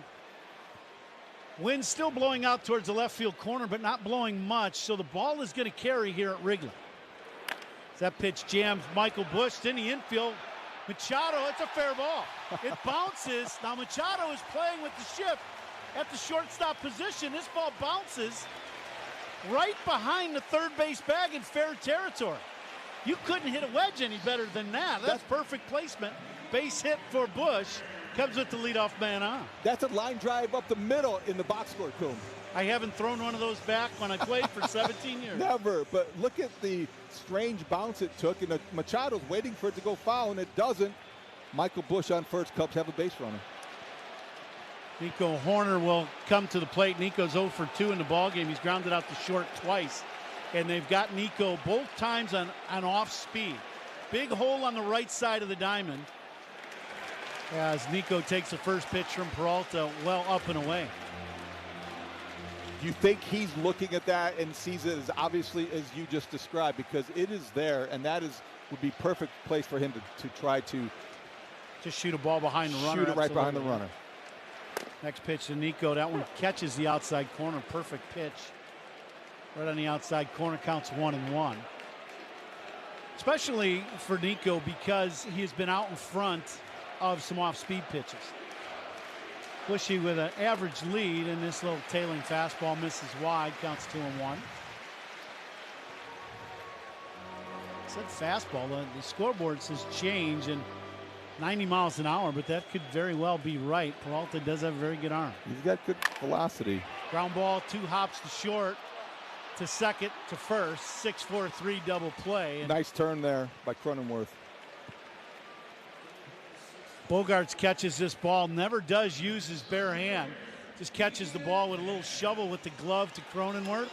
Wind still blowing out towards the left field corner, but not blowing much, so the ball is going to carry here at Wrigley. As that pitch jams Michael Busch in the infield. Machado, it's a fair ball. It bounces. Now Machado is playing with the shift at the shortstop position. This ball bounces right behind the third base bag in fair territory. You couldn't hit a wedge any better than that. That's perfect placement. Base hit for Busch. Cubs with the leadoff man on. That's a line drive up the middle in the box score, Coom. I haven't thrown one of those back when I played for 17 years. Never, but look at the strange bounce it took, and Machado's waiting for it to go foul, and it doesn't. Michael Busch on first. Cubs have a base runner. Nico Horner will come to the plate. Nico's 0 for 2 in the ballgame. He's grounded out to short twice, and they've got Nico both times on off speed. Big hole on the right side of the diamond as Nico takes the first pitch from Peralta well up and away. Do you think he's looking at that and sees it as obviously as you just described? Because it is there, and that would be perfect place for him to try to just shoot a ball behind the runner. Shoot it right behind the runner. Next pitch to Nico. That one catches the outside corner. Perfect pitch. Right on the outside corner. Counts 1-1. Especially for Nico because he has been out in front of some off-speed pitches. Busch with an average lead, and this little tailing fastball misses wide. Counts 2-1. Said fastball. The scoreboard says change and 90 miles an hour, but that could very well be right. Peralta does have a very good arm. He's got good velocity. Ground ball, 2 hops to short, to second, to first. 6-4-3 double play. And nice turn there by Cronenworth. Bogarts catches this ball, never does use his bare hand. Just catches the ball with a little shovel with the glove to Cronenworth.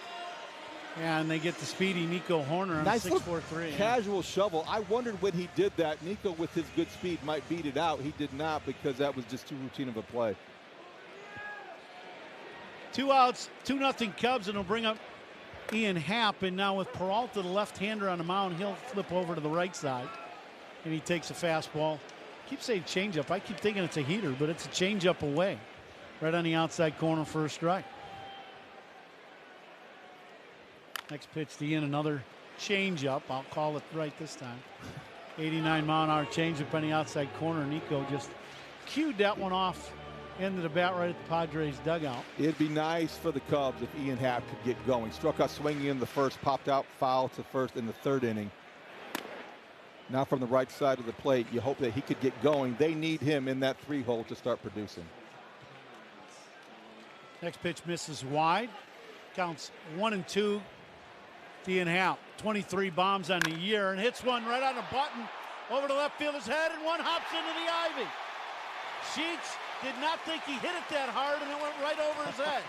And they get the speedy Nico Horner on nice 6-4-3. Casual shovel. I wondered when he did that. Nico, with his good speed, might beat it out. He did not, because that was just too routine of a play. 2 outs, 2-0 Cubs, and they'll bring up Ian Happ. And now with Peralta, the left-hander on the mound, he'll flip over to the right side. And he takes a fastball. I keep saying changeup. I keep thinking it's a heater, but it's a changeup away. Right on the outside corner for a strike. Next pitch to Ian, another changeup. I'll call it right this time. 89-mile-an-hour changeup on the outside corner. Nico just cued that one off into the bat right at the Padres dugout. It'd be nice for the Cubs if Ian Happ could get going. Struck out swinging in the first, popped out foul to first in the third inning. Now from the right side of the plate, you hope that he could get going. They need him in that 3-hole to start producing. Next pitch misses wide. Counts 1-2. Ian Happ, 23 bombs on the year, and hits one right on the button over the left fielder's head, and one hops into the ivy. Sheets did not think he hit it that hard, and it went right over his head.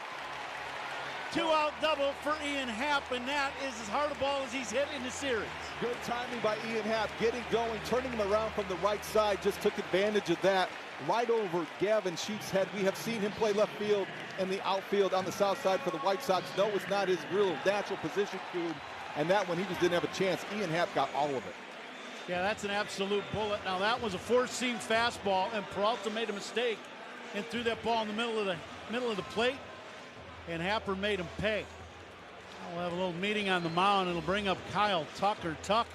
Two-out double for Ian Happ, and that is as hard a ball as he's hit in the series. Good timing by Ian Happ, getting going, turning him around from the right side, just took advantage of that. Right over Gavin Sheets' head. We have seen him play left field and the outfield on the south side for the White Sox. No, it's not his real natural position, and that one he just didn't have a chance. Ian Happ got all of it. Yeah, that's an absolute bullet. Now that was a four-seam fastball, and Peralta made a mistake and threw that ball in the middle of the plate, and Happer made him pay. We'll have a little meeting on the mound. It'll bring up Kyle Tucker. Tuck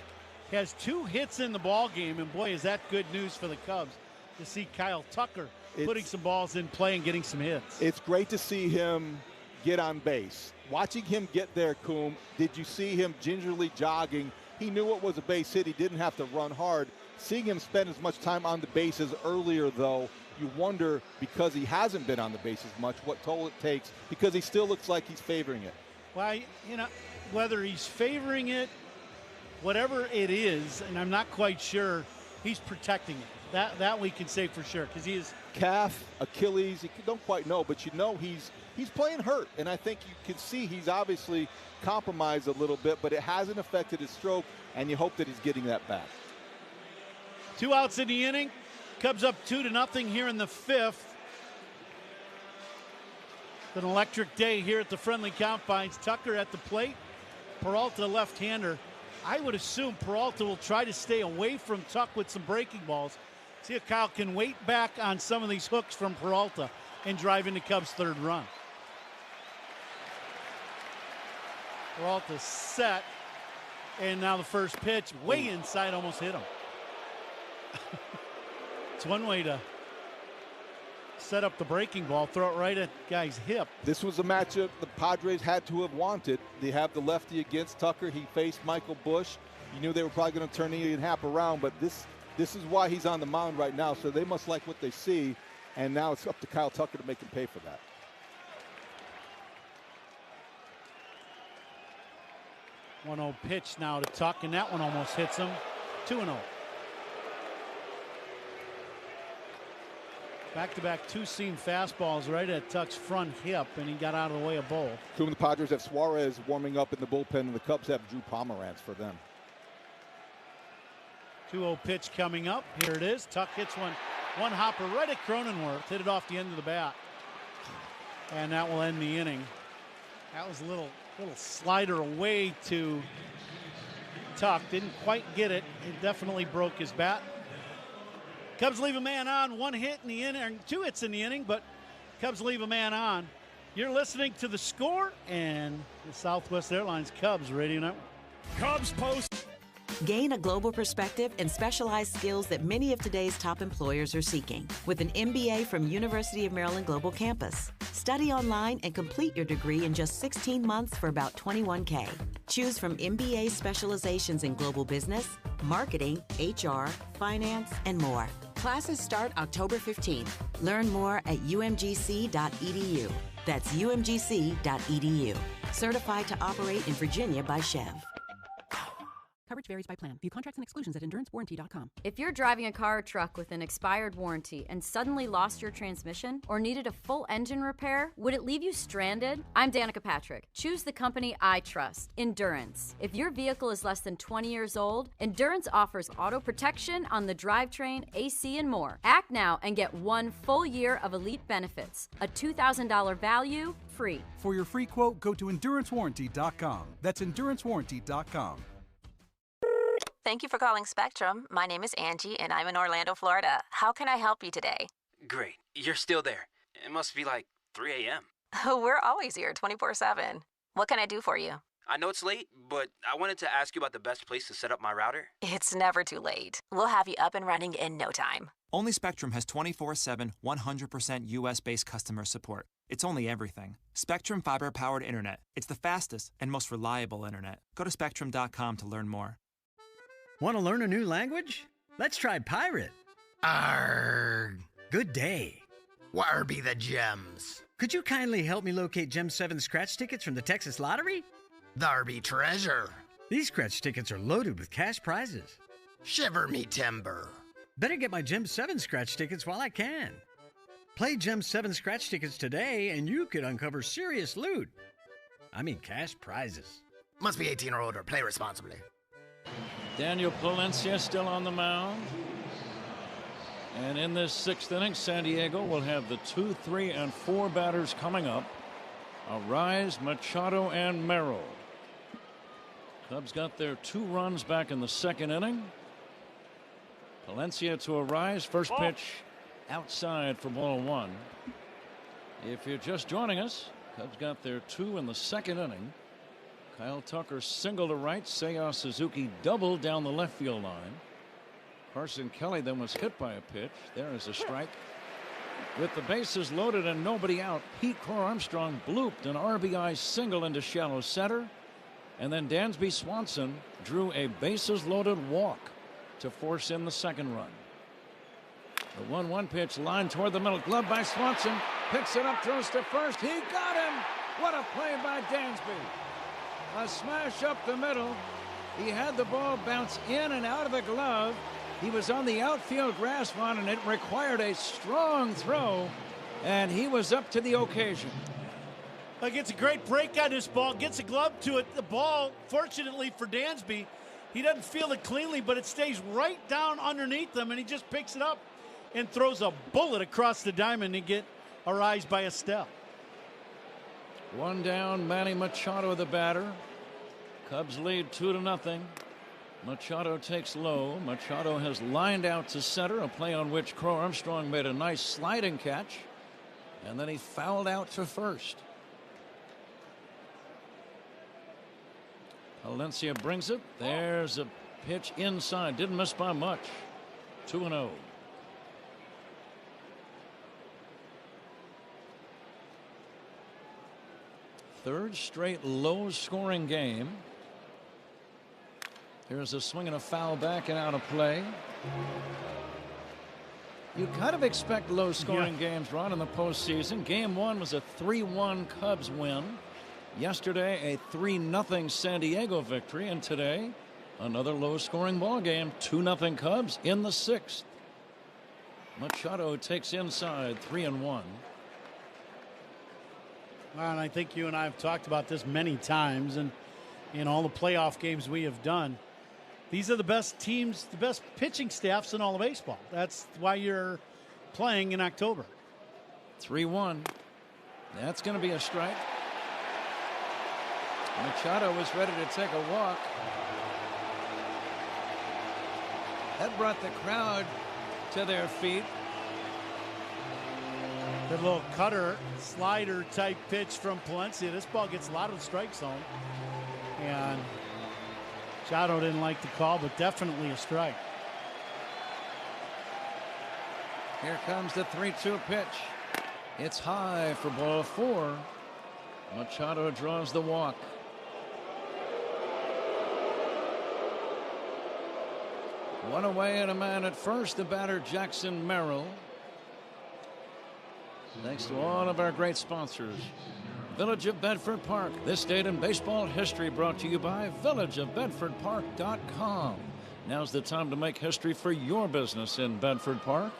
has 2 hits in the ball game, and boy, is that good news for the Cubs to see Kyle Tucker putting some balls in play and getting some hits. It's great to see him get on base. Watching him get there, Coom, did you see him gingerly jogging? He knew it was a base hit. He didn't have to run hard. Seeing him spend as much time on the bases earlier, though, you wonder, because he hasn't been on the bases much, what toll it takes, because he still looks like he's favoring it. Well, you know, whether he's favoring it, whatever it is, and I'm not quite sure, he's protecting it. That we can say for sure, because he is calf, Achilles, you don't quite know, but you know he's playing hurt, and I think you can see he's obviously compromised a little bit, but it hasn't affected his stroke, and you hope that he's getting that back. 2 outs in the inning. Cubs up 2-0 here in the 5th. An electric day here at the Friendly Confines. Tucker at the plate. Peralta, left-hander. I would assume Peralta will try to stay away from Tuck with some breaking balls. See if Kyle can wait back on some of these hooks from Peralta and drive into Cubs' 3rd run. Peralta set, and now the first pitch way inside, almost hit him. It's one way to set up the breaking ball, throw it right at the guy's hip. This was a matchup the Padres had to have wanted. They have the lefty against Tucker. He faced Michael Busch. You knew they were probably going to turn Ian Happ around, but this is why he's on the mound right now, so they must like what they see, and now it's up to Kyle Tucker to make him pay for that. One-0 pitch now to Tuck, and that one almost hits him. 2-0. Back-to-back 2-seam fastballs right at Tuck's front hip, and he got out of the way of both. Two of the Padres have Suarez warming up in the bullpen, and the Cubs have Drew Pomeranz for them. 2-0 pitch coming up. Here it is. Tuck hits one hopper right at Cronenworth. Hit it off the end of the bat. And that will end the inning. That was a little slider away to Tuck. Didn't quite get it. It definitely broke his bat. Cubs leave a man on. 1 hit in the inning, 2 hits in the inning, but Cubs leave a man on. You're listening to The Score and the Southwest Airlines Cubs Radio Network. Cubs post. Gain a global perspective and specialized skills that many of today's top employers are seeking with an MBA from University of Maryland Global Campus. Study online and complete your degree in just 16 months for about $21K. Choose from MBA specializations in global business, marketing, HR, finance, and more. Classes start October 15th. Learn more at umgc.edu. That's umgc.edu. Certified to operate in Virginia by Chev. Coverage varies by plan. View contracts and exclusions at endurancewarranty.com. If you're driving a car or truck with an expired warranty and suddenly lost your transmission or needed a full engine repair, would it leave you stranded? I'm Danica Patrick. Choose the company I trust, Endurance. If your vehicle is less than 20 years old, Endurance offers auto protection on the drivetrain, AC, and more. Act now and get 1 full year of elite benefits, a $2,000 value, free. For your free quote, go to endurancewarranty.com. That's endurancewarranty.com. Thank you for calling Spectrum. My name is Angie, and I'm in Orlando, Florida. How can I help you today? Great. You're still there. It must be like 3 a.m. We're always here 24/7. What can I do for you? I know it's late, but I wanted to ask you about the best place to set up my router. It's never too late. We'll have you up and running in no time. Only Spectrum has 24/7, 100% US-based customer support. It's only everything. Spectrum fiber-powered internet. It's the fastest and most reliable internet. Go to spectrum.com to learn more. Want to learn a new language? Let's try pirate. Arrgh. Good day. Where be the gems? Could you kindly help me locate Gem 7 scratch tickets from the Texas Lottery? There be treasure. These scratch tickets are loaded with cash prizes. Shiver me timber. Better get my Gem 7 scratch tickets while I can. Play Gem 7 scratch tickets today and you could uncover serious loot. I mean cash prizes. Must be 18 or older. Play responsibly. Daniel Palencia still on the mound. And in this 6th inning, San Diego will have the 2, 3, and 4 batters coming up. Arise, Machado, and Merrill. Cubs got their 2 runs back in the 2nd inning. Palencia to Arise. First pitch outside for ball 1. If you're just joining us, Cubs got their 2 in the 2nd inning. Kyle Tucker single to right. Seiya Suzuki doubled down the left field line. Carson Kelly then was hit by a pitch. There is a strike. With the bases loaded and nobody out, Pete Crow Armstrong blooped an RBI single into shallow center. And then Dansby Swanson drew a bases loaded walk to force in the 2nd run. The 1-1 pitch line toward the middle. Glove by Swanson. Picks it up, throws to first. He got him. What a play by Dansby. A smash up the middle. He had the ball bounce in and out of the glove. He was on the outfield grass run, and it required a strong throw, and he was up to the occasion. Gets a great break on this ball, gets a glove to it. The ball, fortunately for Dansby, he doesn't feel it cleanly, but it stays right down underneath him, and he just picks it up and throws a bullet across the diamond to get Arise by a step. 1 down, Manny Machado the batter. Cubs lead 2-0. Machado takes low. Machado has lined out to center, a play on which Crow Armstrong made a nice sliding catch, and then he fouled out to first. Palencia brings it. There's a pitch inside. Didn't miss by much. 2-0. Third straight low-scoring game. Here's a swing and a foul back and out of play. You kind of expect low-scoring games, Ron, in the postseason. Game 1 was a 3-1 Cubs win. Yesterday, a 3-0 San Diego victory. And today, another low-scoring ball game. 2-0 Cubs in the 6th. Machado takes inside, 3-1. And I think you and I have talked about this many times, and in all the playoff games we have done, these are the best teams, the best pitching staffs in all of baseball. That's why you're playing in October. 3-1. That's going to be a strike. Machado was ready to take a walk. That brought the crowd to their feet. The little cutter, slider type pitch from Palencia. This ball gets a lot of the strike zone. And Machado didn't like the call, but definitely a strike. Here comes the 3-2 pitch. It's high for ball 4. Machado draws the walk. One away and a man at first, the batter Jackson Merrill. Thanks to all of our great sponsors. Village of Bedford Park, this date in baseball history, brought to you by villageofbedfordpark.com. Now's the time to make history for your business in Bedford Park.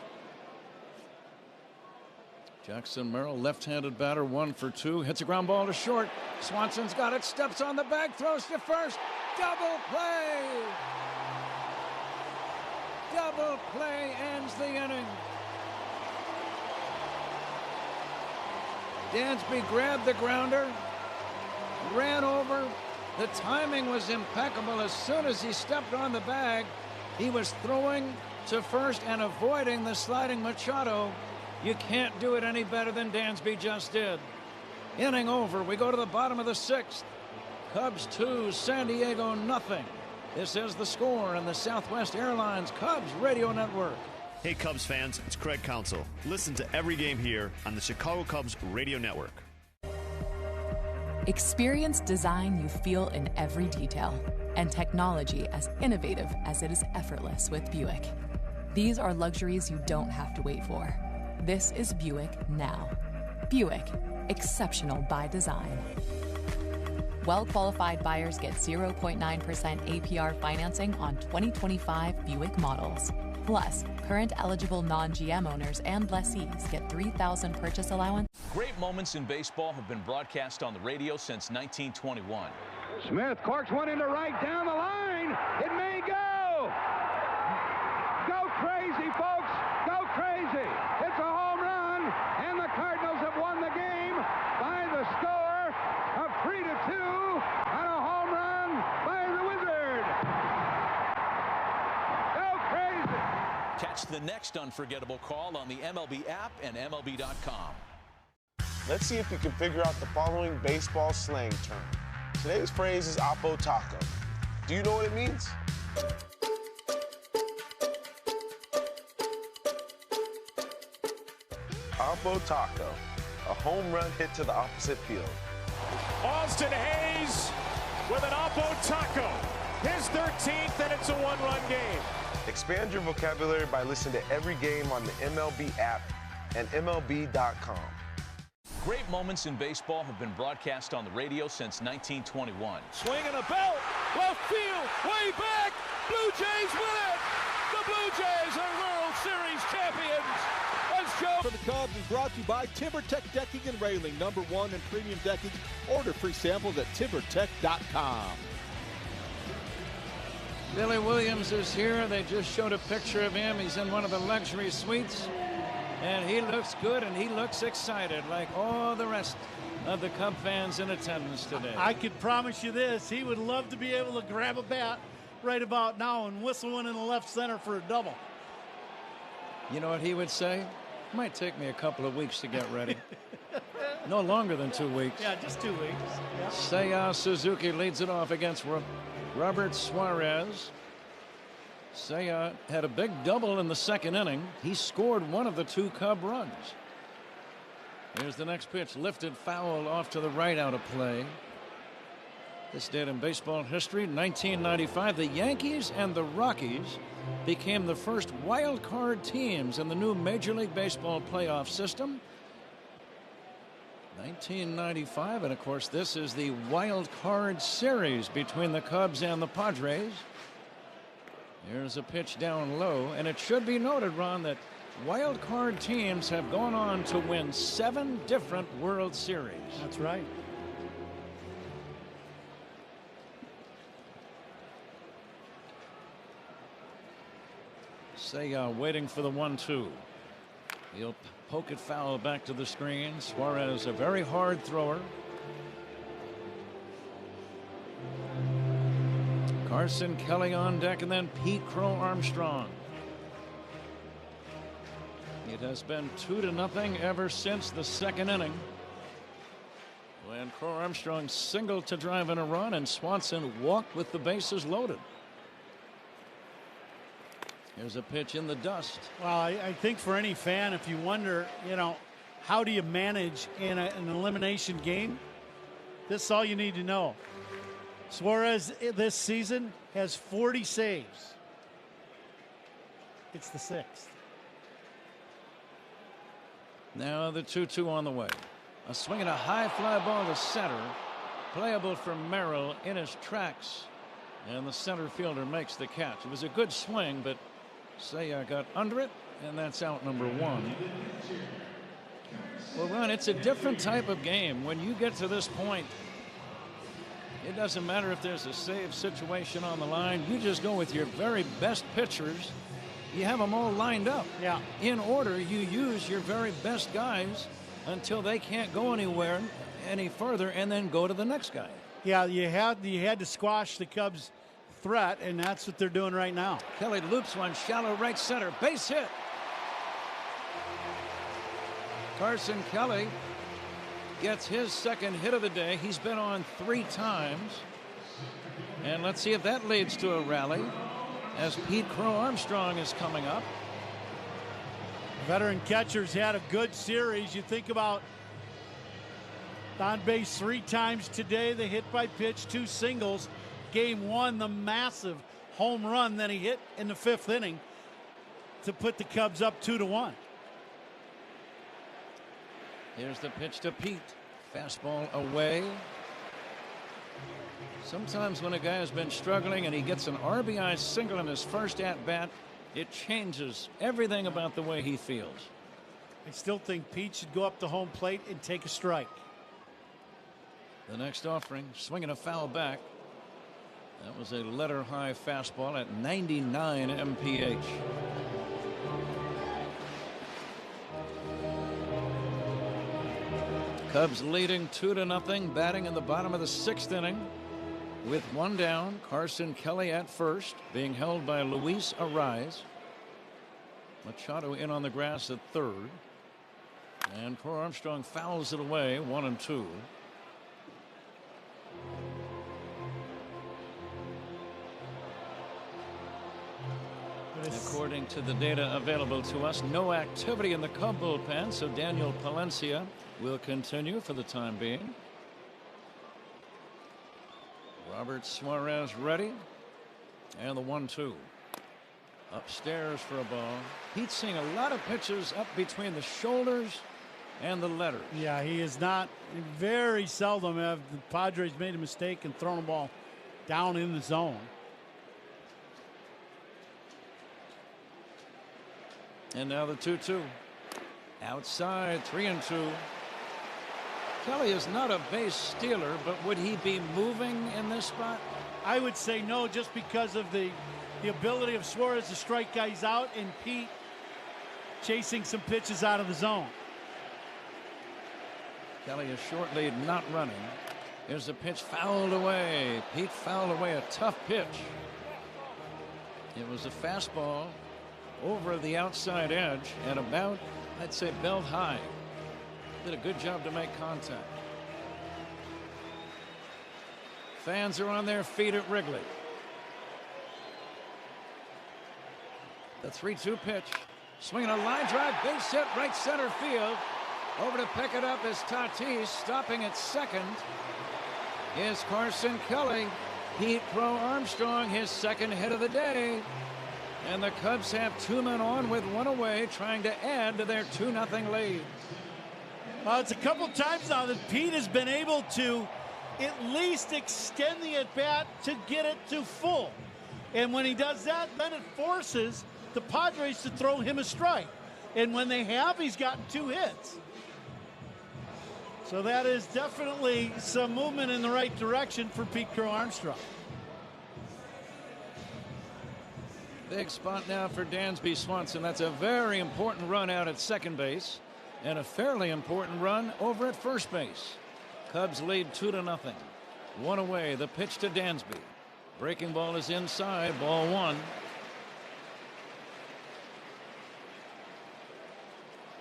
Jackson Merrill, left-handed batter, 1 for 2, hits a ground ball to short. Swanson's got it, steps on the bag, throws to first. Double play! Double play ends the inning. Dansby grabbed the grounder, ran over. The timing was impeccable. As soon as he stepped on the bag, he was throwing to first and avoiding the sliding Machado. You can't do it any better than Dansby just did. Inning over. We go to the bottom of the 6th. Cubs 2, San Diego nothing. This is The Score on the Southwest Airlines Cubs Radio Network. Hey Cubs fans, it's Craig Counsell. Listen to every game here on the Chicago Cubs Radio Network. Experience design you feel in every detail, and technology as innovative as it is effortless with Buick. These are luxuries you don't have to wait for. This is Buick now. Buick, exceptional by design. Well-qualified buyers get 0.9% APR financing on 2025 Buick models. Plus, current eligible non-GM owners and lessees get $3,000 purchase allowance. Great moments in baseball have been broadcast on the radio since 1921. Smith corks one into right down the line. It may go. Go crazy, folks. Go crazy. It's a home run, and the Cardinals have won the game by the score of 3-2 on a home run by the Wizard. Go crazy. Catch the next unforgettable call on the MLB app and MLB.com. Let's see if you can figure out the following baseball slang term. Today's phrase is Oppo Taco. Do you know what it means? Oppo Taco, a home run hit to the opposite field. Austin Hayes with an Oppo Taco. His 13th, and it's a one-run game. Expand your vocabulary by listening to every game on the MLB app and MLB.com. Great moments in baseball have been broadcast on the radio since 1921. Swing and a belt. Left field. Way back. Blue Jays win it. The Blue Jays are World Series champions. Let's go. For the Cubs is brought to you by TimberTech Decking and Railing, #1 in premium decking. Order free samples at timbertech.com. Billy Williams is here. They just showed a picture of him. He's in one of the luxury suites. And he looks good, and he looks excited like all the rest of the Cub fans in attendance today. I could promise you this. He would love to be able to grab a bat right about now and whistle one in the left center for a double. You know what he would say? Might take me a couple of weeks to get ready. No longer than 2 weeks. Yeah, just 2 weeks. Yep. Seiya Suzuki leads it off against Robert Suarez. Seiya had a big double in the second inning. He scored one of the 2 Cub runs. Here's the next pitch, lifted foul off to the right, out of play. This date in baseball history, 1995, the Yankees and the Rockies became the first wild card teams in the new Major League Baseball playoff system. 1995, and of course this is the wild card series between the Cubs and the Padres. Here's a pitch down low, and it should be noted, Ron, that wild card teams have gone on to win 7 different World Series. That's right. Seiya waiting for the 1-2. He'll poke it foul back to the screen. Suarez, a very hard thrower. Carson Kelly on deck, and then Pete Crow Armstrong. It has been 2-0 ever since the second inning, when Crow Armstrong singled to drive in a run and Swanson walked with the bases loaded. Here's a pitch in the dust. Well, I think for any fan, if you wonder, how do you manage in an elimination game, this is all you need to know. Suarez this season has 40 saves. It's the 6th. Now the 2-2 on the way. A swing and a high fly ball to center. Playable for Merrill in his tracks. And the center fielder makes the catch. It was a good swing, but Seiya got under it, and that's out number 1. Well, Ron, it's a different type of game. When you get to this point, it doesn't matter if there's a save situation on the line. You just go with your very best pitchers. You have them all lined up. Yeah. In order, you use your very best guys until they can't go anywhere any further, and then go to the next guy. Yeah, you had to squash the Cubs' threat, and that's what they're doing right now. Kelly loops one, shallow right center, base hit. Carson Kelly gets his second hit of the day. He's been on 3 times. And let's see if that leads to a rally as Pete Crow Armstrong is coming up. Veteran catchers had a good series. You think about on base 3 times today. The hit by pitch, 2 singles. Game 1, the massive home run that he hit in the 5th inning to put the Cubs up 2-1. Here's the pitch to Pete. Fastball away. Sometimes when a guy has been struggling and he gets an RBI single in his first at-bat, It changes everything about the way he feels. I still think Pete should go up the home plate and take a strike. The next offering, swinging a foul back. That was a letter-high fastball at 99 mph. Cubs leading 2-0, batting in the bottom of the 6th inning. With one down, Carson Kelly at first, being held by Luis Arraez. Machado in on the grass at third. And Crow Armstrong fouls it away, 1-2. According to the data available to us, no activity in the Cub bullpen, so Daniel Palencia will continue for the time being. Robert Suarez ready. And the 1-2. Upstairs for a ball. Pete's seeing a lot of pitches up between the shoulders and the letters. Yeah, he is not. Very seldom have the Padres made a mistake and thrown a ball down in the zone. And now the 2-2. Outside, 3-2. Kelly is not a base stealer, but would he be moving in this spot? I would say no, just because of the ability of Suarez to strike guys out and Pete chasing some pitches out of the zone. Kelly is short lead, not running. Here's the pitch fouled away. Pete fouled away a tough pitch. It was a fastball over the outside edge and about, I'd say, belt high. Did a good job to make contact. Fans are on their feet at Wrigley. The 3-2 pitch. Swinging a line drive, base hit, right center field. Over to pick it up is Tatis. Stopping at second is Carson Kelly. Pete Crow Armstrong, his second hit of the day. And the Cubs have 2 men on with 1 away, trying to add to their 2-0 lead. Well, it's a couple times now that Pete has been able to at least extend the at-bat to get it to full. And when he does that, then it forces the Padres to throw him a strike. And when they have, he's gotten 2 hits. So that is definitely some movement in the right direction for Pete Crow Armstrong. Big spot now for Dansby Swanson. That's a very important run out at second base and a fairly important run over at first base. Cubs lead 2-0. 1 away. The pitch to Dansby. Breaking ball is inside. Ball 1.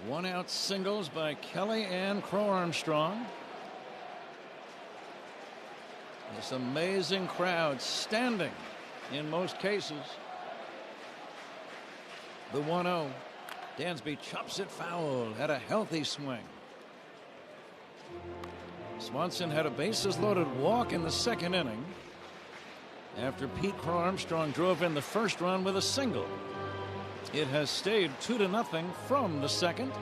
1 out singles by Kelly and Crow Armstrong. This amazing crowd standing in most cases. The 1-0. Dansby chops it foul. Had a healthy swing. Swanson had a bases loaded walk in the second inning after Pete Crow Armstrong drove in the first run with a single. It has stayed 2-0 from the second,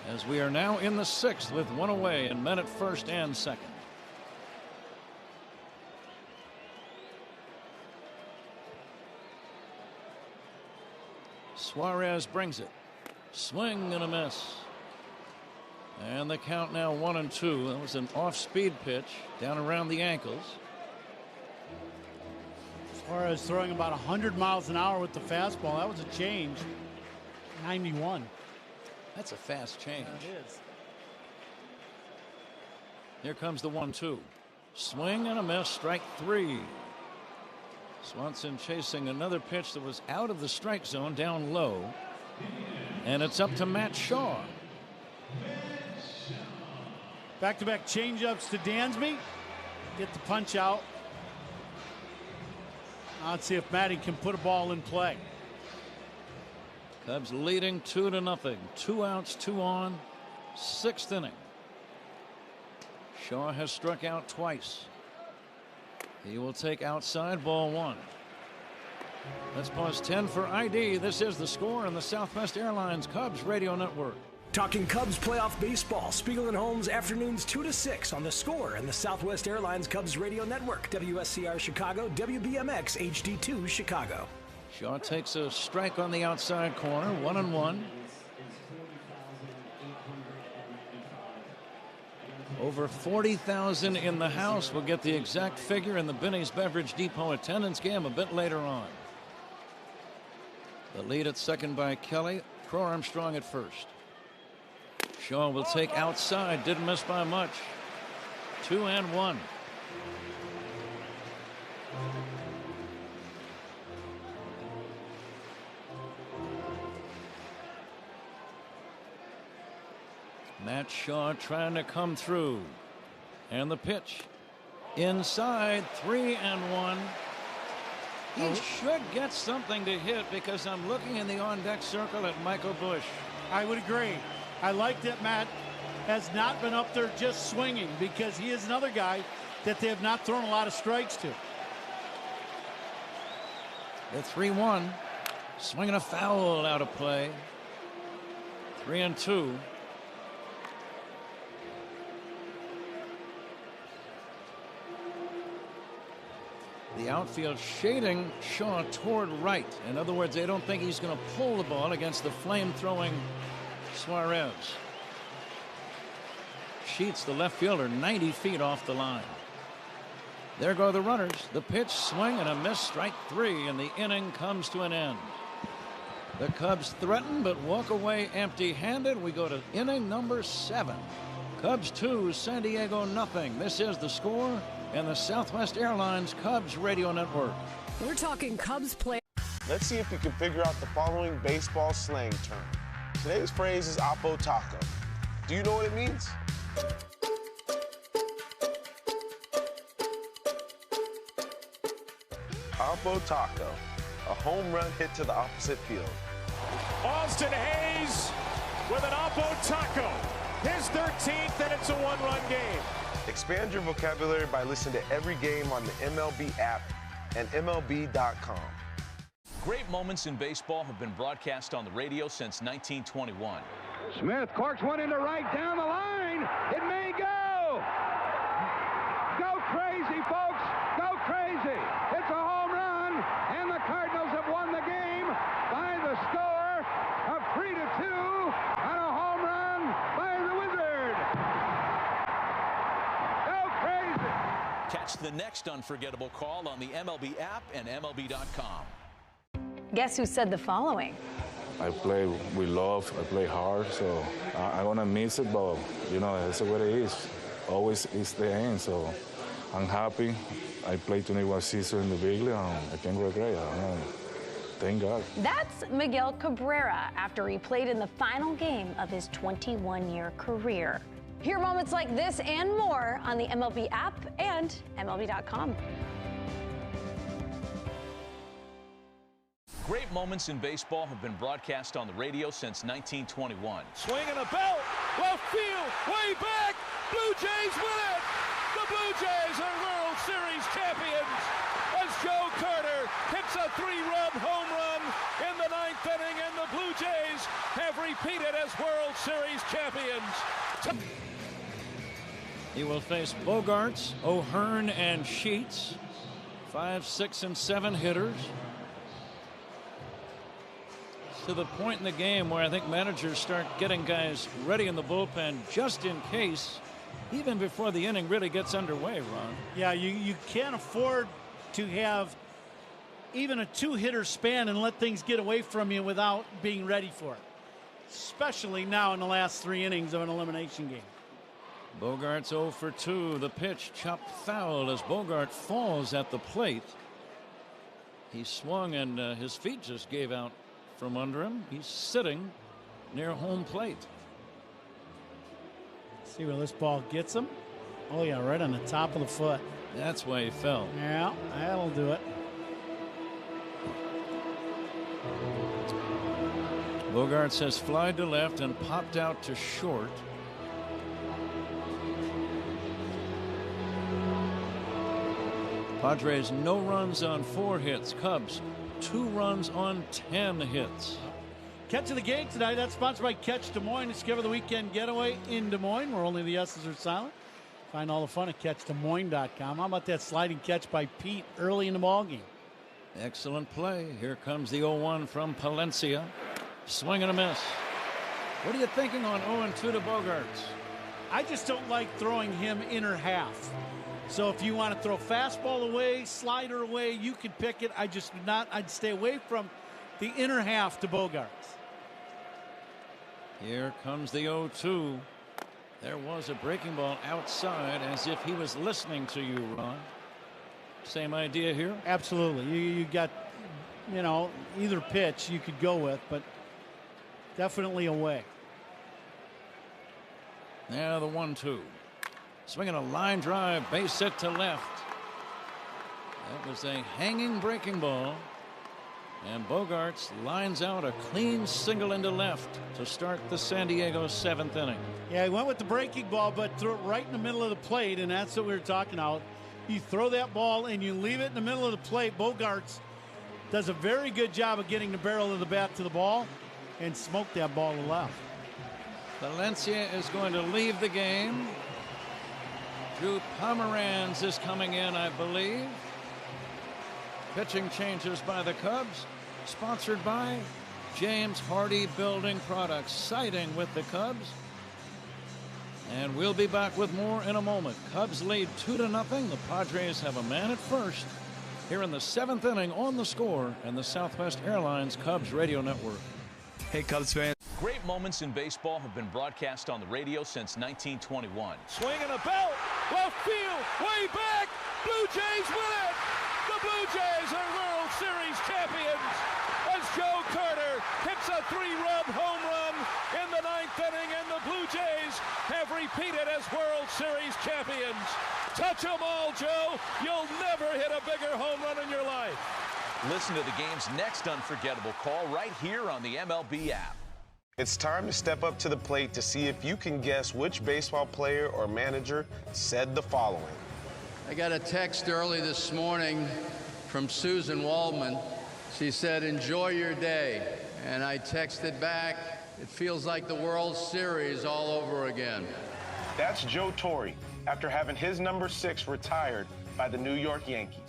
as we are now in the 6th with 1 away and men at first and second. Suarez brings it. Swing and a miss. And the count now 1-2. That was an off-speed pitch down around the ankles. Suarez throwing about 100 miles an hour with the fastball. That was a change. 91. That's a fast change. Yeah, it is. Here comes the 1-2. Swing and a miss. Strike 3. Swanson chasing another pitch that was out of the strike zone down low. And it's up to Matt Shaw. Back-to-back changeups to Dansby. Get the punch out. Now let's see if Matty can put a ball in play. Cubs leading 2-0. 2 outs, 2 on. 6th inning. Shaw has struck out twice. He will take outside, ball 1. Let's pause 10 for ID. This is The Score on the Southwest Airlines Cubs Radio Network. Talking Cubs playoff baseball. Spiegel and Holmes afternoons 2 to 6 on The Score and the Southwest Airlines Cubs Radio Network. WSCR Chicago, WBMX HD2 Chicago. Shaw takes a strike on the outside corner. 1-1. Over 40,000 in the house. We'll get the exact figure in the Binny's Beverage Depot attendance game a bit later on. The lead at second by Kelly. Crow Armstrong at first. Shaw will take outside. Didn't miss by much. 2-1. Matt Shaw trying to come through. And the pitch. Inside. 3-1. He should get something to hit because I'm looking in the on-deck circle at Michael Busch. I would agree. I like that Matt has not been up there just swinging because he is another guy that they have not thrown a lot of strikes to. The 3-1. Swinging a foul out of play. 3-2. The outfield shading Shaw toward right. In other words, they don't think he's going to pull the ball against the flame-throwing Suarez. Sheets, the left fielder, 90 feet off the line. There go the runners. The pitch, swing, and a miss. Strike 3, and the inning comes to an end. The Cubs threaten but walk away empty-handed. We go to inning number 7. Cubs 2, San Diego nothing. This is The Score and the Southwest Airlines Cubs Radio Network. We're talking Cubs play. Let's see if you can figure out the following baseball slang term. Today's phrase is Oppo Taco. Do you know what it means? Oppo Taco, a home run hit to the opposite field. Austin Hayes with an Oppo Taco. His 13th, and it's a one-run game. Expand your vocabulary by listening to every game on the MLB app and MLB.com. Great moments in baseball have been broadcast on the radio since 1921. Smith corks one into right down the line. It may go. Go crazy, folks. Go crazy. It's a home run, and the Cardinals have won the game by the score of 3-2 on a home run by the Wizard. Go crazy. Catch the next unforgettable call on the MLB app and MLB.com. Guess who said the following? I play with love, I play hard, so I'm gonna miss it, but you know, that's what it is. Always is the end, so I'm happy. I played 21 seasons in the big league, and I can't regret it. Thank God. That's Miguel Cabrera after he played in the final game of his 21-year career. Hear moments like this and more on the MLB app and MLB.com. Great moments in baseball have been broadcast on the radio since 1921. Swing and a belt. Left field. Way back. Blue Jays win it. The Blue Jays are World Series champions as Joe Carter hits a 3-run home run in the 9th inning, and the Blue Jays have repeated as World Series champions. He will face Bogarts, O'Hearn, and Sheets. 5, 6, and 7 hitters. To the point in the game where I think managers start getting guys ready in the bullpen just in case, even before the inning really gets underway, Ron. Yeah, you can't afford to have even a 2-hitter span and let things get away from you without being ready for it, especially now in the last 3 innings of an elimination game. Bogart's 0 for 2. The pitch chopped foul as Bogart falls at the plate. He swung and his feet just gave out from under him. He's sitting near home plate. See where this ball gets him. Oh yeah, right on the top of the foot. That's why he fell. Yeah, that'll do it. Bogarts has flied to left and popped out to short. Padres no runs on 4 hits. Cubs 2 runs on 10 hits. Catch of the game tonight. That's sponsored by Catch Des Moines. Discover the weekend getaway in Des Moines where only the S's are silent. Find all the fun at CatchDesMoines.com. How about that sliding catch by Pete early in the ball game? Excellent play. Here comes the 0-1 from Palencia. Swing and a miss. What are you thinking on 0-2 to Bogaerts? I just don't like throwing him inner half. So if you want to throw fastball away, slider away, you can pick it. I just would not. I'd stay away from the inner half to Bogaerts. Here comes the 0-2. There was a breaking ball outside, as if he was listening to you, Ron. Same idea here? Absolutely. You got, either pitch you could go with, but definitely away. Now the 1-2. Swinging a line drive, base hit to left. That was a hanging breaking ball. And Bogaerts lines out a clean single into left to start the San Diego 7th inning. Yeah, he went with the breaking ball, but threw it right in the middle of the plate, and that's what we were talking about. You throw that ball and you leave it in the middle of the plate. Bogaerts does a very good job of getting the barrel of the bat to the ball and smoke that ball to left. Valencia is going to leave the game. Drew Pomeranz is coming in, I believe. Pitching changes by the Cubs, sponsored by James Hardy Building Products, siding with the Cubs. And we'll be back with more in a moment. Cubs lead 2-0. The Padres have a man at first here in the 7th inning on The Score and the Southwest Airlines Cubs Radio Network. Hey, Cubs fans. Great moments in baseball have been broadcast on the radio since 1921. Swing and a belt, left field, way back, Blue Jays win it! The Blue Jays are World Series champions as Joe Carter hits a 3-run home run in the 9th inning, and the Blue Jays have repeated as World Series champions. Touch 'em all, Joe. You'll never hit a bigger home run in your life. Listen to the game's next unforgettable call right here on the MLB app. It's time to step up to the plate to see if you can guess which baseball player or manager said the following. I got a text early this morning from Susan Waldman. She said, "Enjoy your day." And I texted back, "It feels like the World Series all over again." That's Joe Torre after having his number 6 retired by the New York Yankees.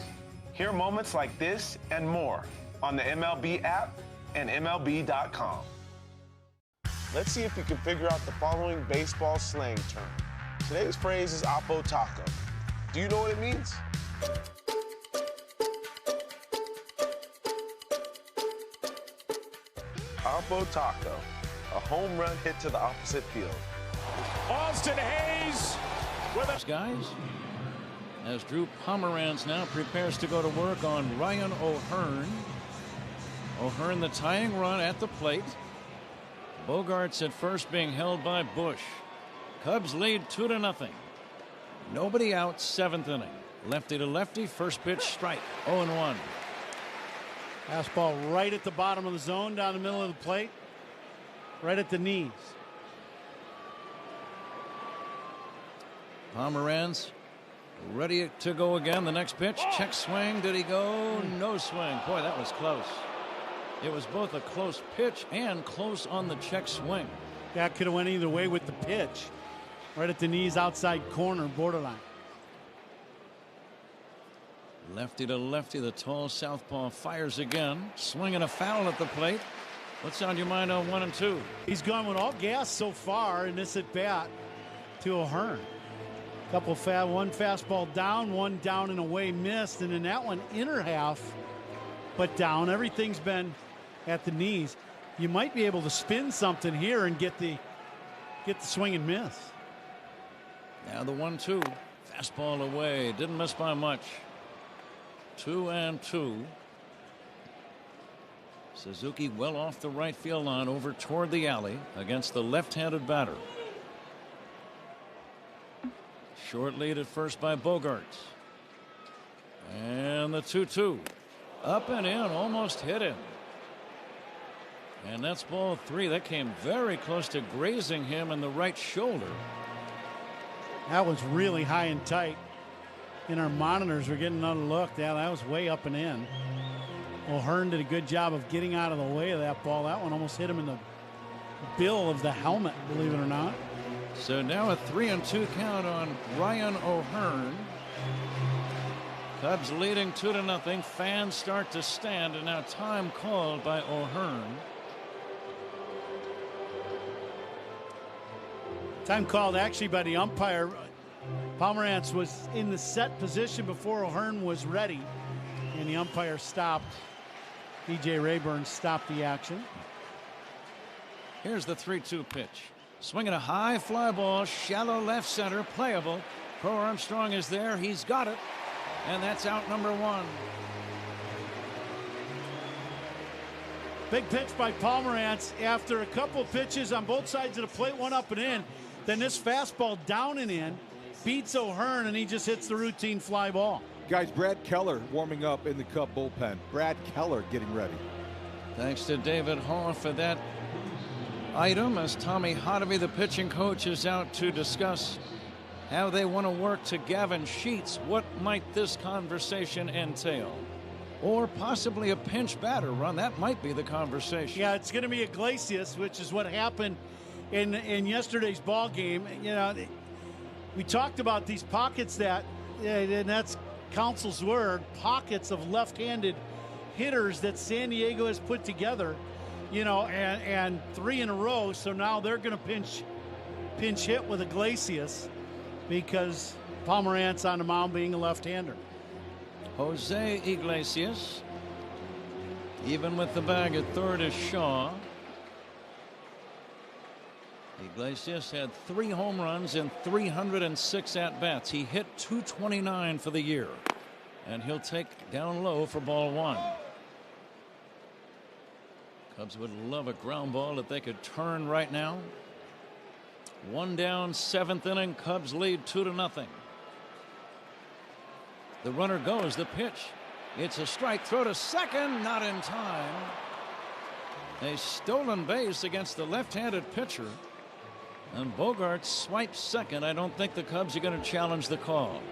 Hear moments like this and more on the MLB app and MLB.com. Let's see if you can figure out the following baseball slang term. Today's phrase is Oppo Taco. Do you know what it means? Oppo Taco, a home run hit to the opposite field. Austin Hayes with us, guys. As Drew Pomeranz now prepares to go to work on Ryan O'Hearn. O'Hearn the tying run at the plate. Bogaerts at first being held by Bush. Cubs lead 2-0. Nobody out, 7th inning. Lefty to lefty, first pitch strike, 0-1. Fastball right at the bottom of the zone, down the middle of the plate, right at the knees. Pomeranz ready to go again. The next pitch, check swing. Did he go? No swing. Boy, that was close. It was both a close pitch and close on the check swing. That could have went either way with the pitch. Right at the knees, outside corner, borderline. Lefty to lefty, the tall southpaw fires again. Swinging a foul at the plate. What's on your mind on 1 and 2? He's gone with all gas so far in this at bat to O'Hearn. One fastball down, one down and away missed, and in that one inner half, but down. Everything's been at the knees. You might be able to spin something here and get the swing and miss. Now the 1-2, fastball away, didn't miss by much. 2-2. Suzuki well off the right field line over toward the alley against the left-handed batter. Short lead at first by Bogaerts. And the 2-2. Up and in, almost hit him. And that's ball 3. That came very close to grazing him in the right shoulder. That was really high and tight. In our monitors, we're getting another look. Yeah, that was way up and in. O'Hearn did a good job of getting out of the way of that ball. That one almost hit him in the bill of the helmet, believe it or not. So now a 3-2 count on Ryan O'Hearn. Cubs leading 2-0. Fans start to stand, and now time called by O'Hearn. Time called actually by the umpire. Pomerantz was in the set position before O'Hearn was ready, and the umpire stopped. DJ Rayburn stopped the action. Here's the 3-2 pitch. Swinging a high fly ball, shallow left center, playable. Crow Armstrong is there. He's got it. And that's out number 1. Big pitch by Pomerantz after a couple pitches on both sides of the plate, one up and in. Then this fastball down and in beats O'Hearn, and he just hits the routine fly ball. Guys, Brad Keller warming up in the Cub bullpen. Brad Keller getting ready. Thanks to David Hall for that item, as Tommy Hotovy, the pitching coach, is out to discuss how they want to work to Gavin Sheets. What might this conversation entail? Or possibly a pinch batter run. That might be the conversation. Yeah, it's going to be Iglesias, which is what happened in yesterday's ball game. You know, we talked about these pockets that, and that's Council's word, pockets of left-handed hitters that San Diego has put together, you know, and 3 in a row. So now they're going to pinch hit with Iglesias because Pomerantz on the mound being a left-hander. Jose Iglesias, even with the bag at third is Shaw. Iglesias had 3 home runs and 306 at-bats. He hit .229 for the year, and he'll take down low for ball 1. Cubs would love a ground ball if they could turn right now. 1 down, 7th inning. Cubs lead 2-0. The runner goes. The pitch. It's a strike. Throw to second. Not in time. A stolen base against the left-handed pitcher. And Bogart swipes second. I don't think the Cubs are going to challenge the call.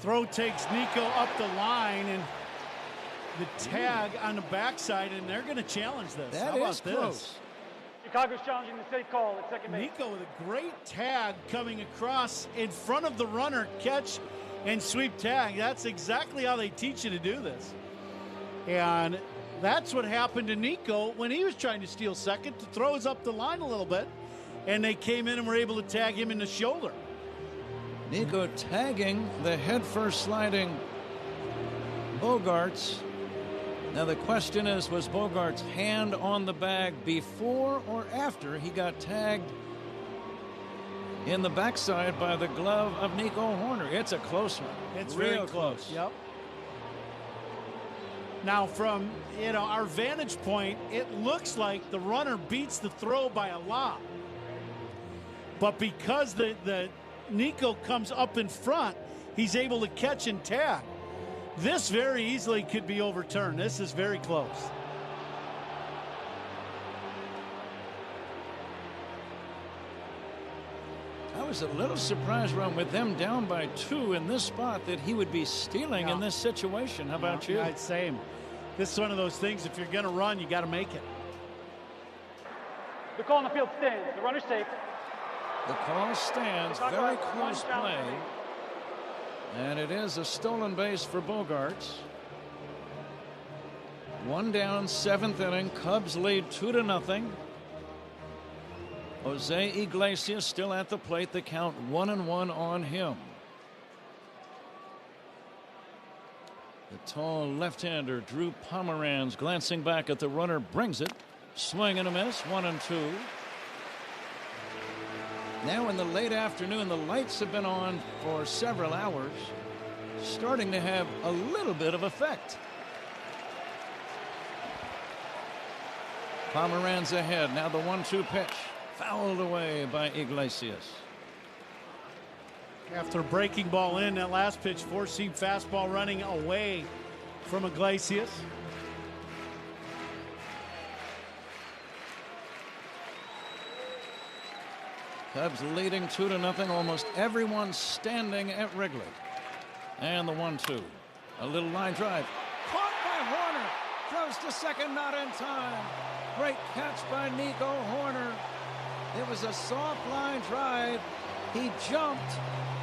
Throw takes Nico up the line, and the tag on the backside, and they're going to challenge this. That How about is close. This? Chicago's challenging the safe call at second base. Nico with a great tag coming across in front of the runner, catch and sweep tag. That's exactly how they teach you to do this. And that's what happened to Nico when he was trying to steal second. The throw is up the line a little bit, and they came in and were able to tag him in the shoulder. Nico tagging the headfirst sliding Bogarts. Now the question is, was Bogart's hand on the bag before or after he got tagged in the backside by the glove of Nico Hoerner? It's a close one. It's real very close. Yep. Now from, you know, our vantage point, it looks like the runner beats the throw by a lot. But because the Nico comes up in front, he's able to catch and tag. This very easily could be overturned. This is very close. I was a little surprised, Ron, with them down by 2 in this spot, that he would be stealing in this situation. How about you? Yeah, same. This is one of those things, if you're going to run, you got to make it. The call on the field stands. The runner's safe. The call stands. Very close play. And it is a stolen base for Bogarts. 1 down, 7th inning. Cubs lead 2-0. Jose Iglesias still at the plate. The count 1-1 on him. The tall left-hander Drew Pomeranz glancing back at the runner, brings it. Swing and a miss. 1-2. Now in the late afternoon, the lights have been on for several hours, starting to have a little bit of effect. Pomeranz ahead. Now the 1-2 pitch, fouled away by Iglesias. After a breaking ball in that last pitch, 4-seam fastball running away from Iglesias. Cubs leading 2-0. Almost everyone standing at Wrigley. And the 1-2. A little line drive. Caught by Hoerner. Throws to second, not in time. Great catch by Nico Hoerner. It was a soft line drive. He jumped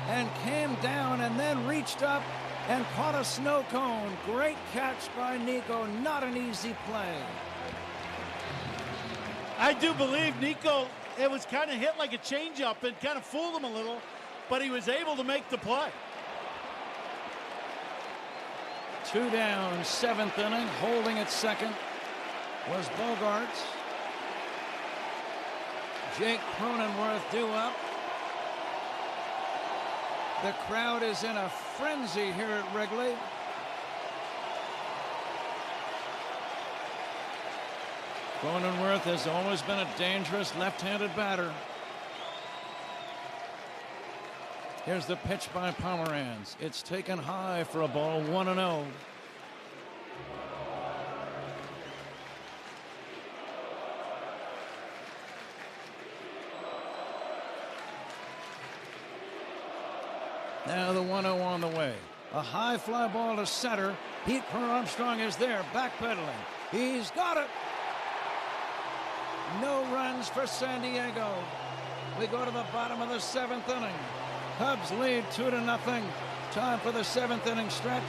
and came down and then reached up and caught a snow cone. Great catch by Nico. Not an easy play. I do believe Nico, it was kind of hit like a changeup and kind of fooled him a little, but he was able to make the play. 2 down, 7th inning. Holding at second was Bogarts. Jake Cronenworth due up. The crowd is in a frenzy here at Wrigley. Cronenworth has always been a dangerous left-handed batter. Here's the pitch by Pomeranz. It's taken high for a ball, 1-0. Now the 1-0 on the way. A high fly ball to center. Pete Armstrong is there, backpedaling. He's got it. No runs for San Diego. We go to the bottom of the 7th inning. Cubs lead 2-0. Time for the 7th inning stretch.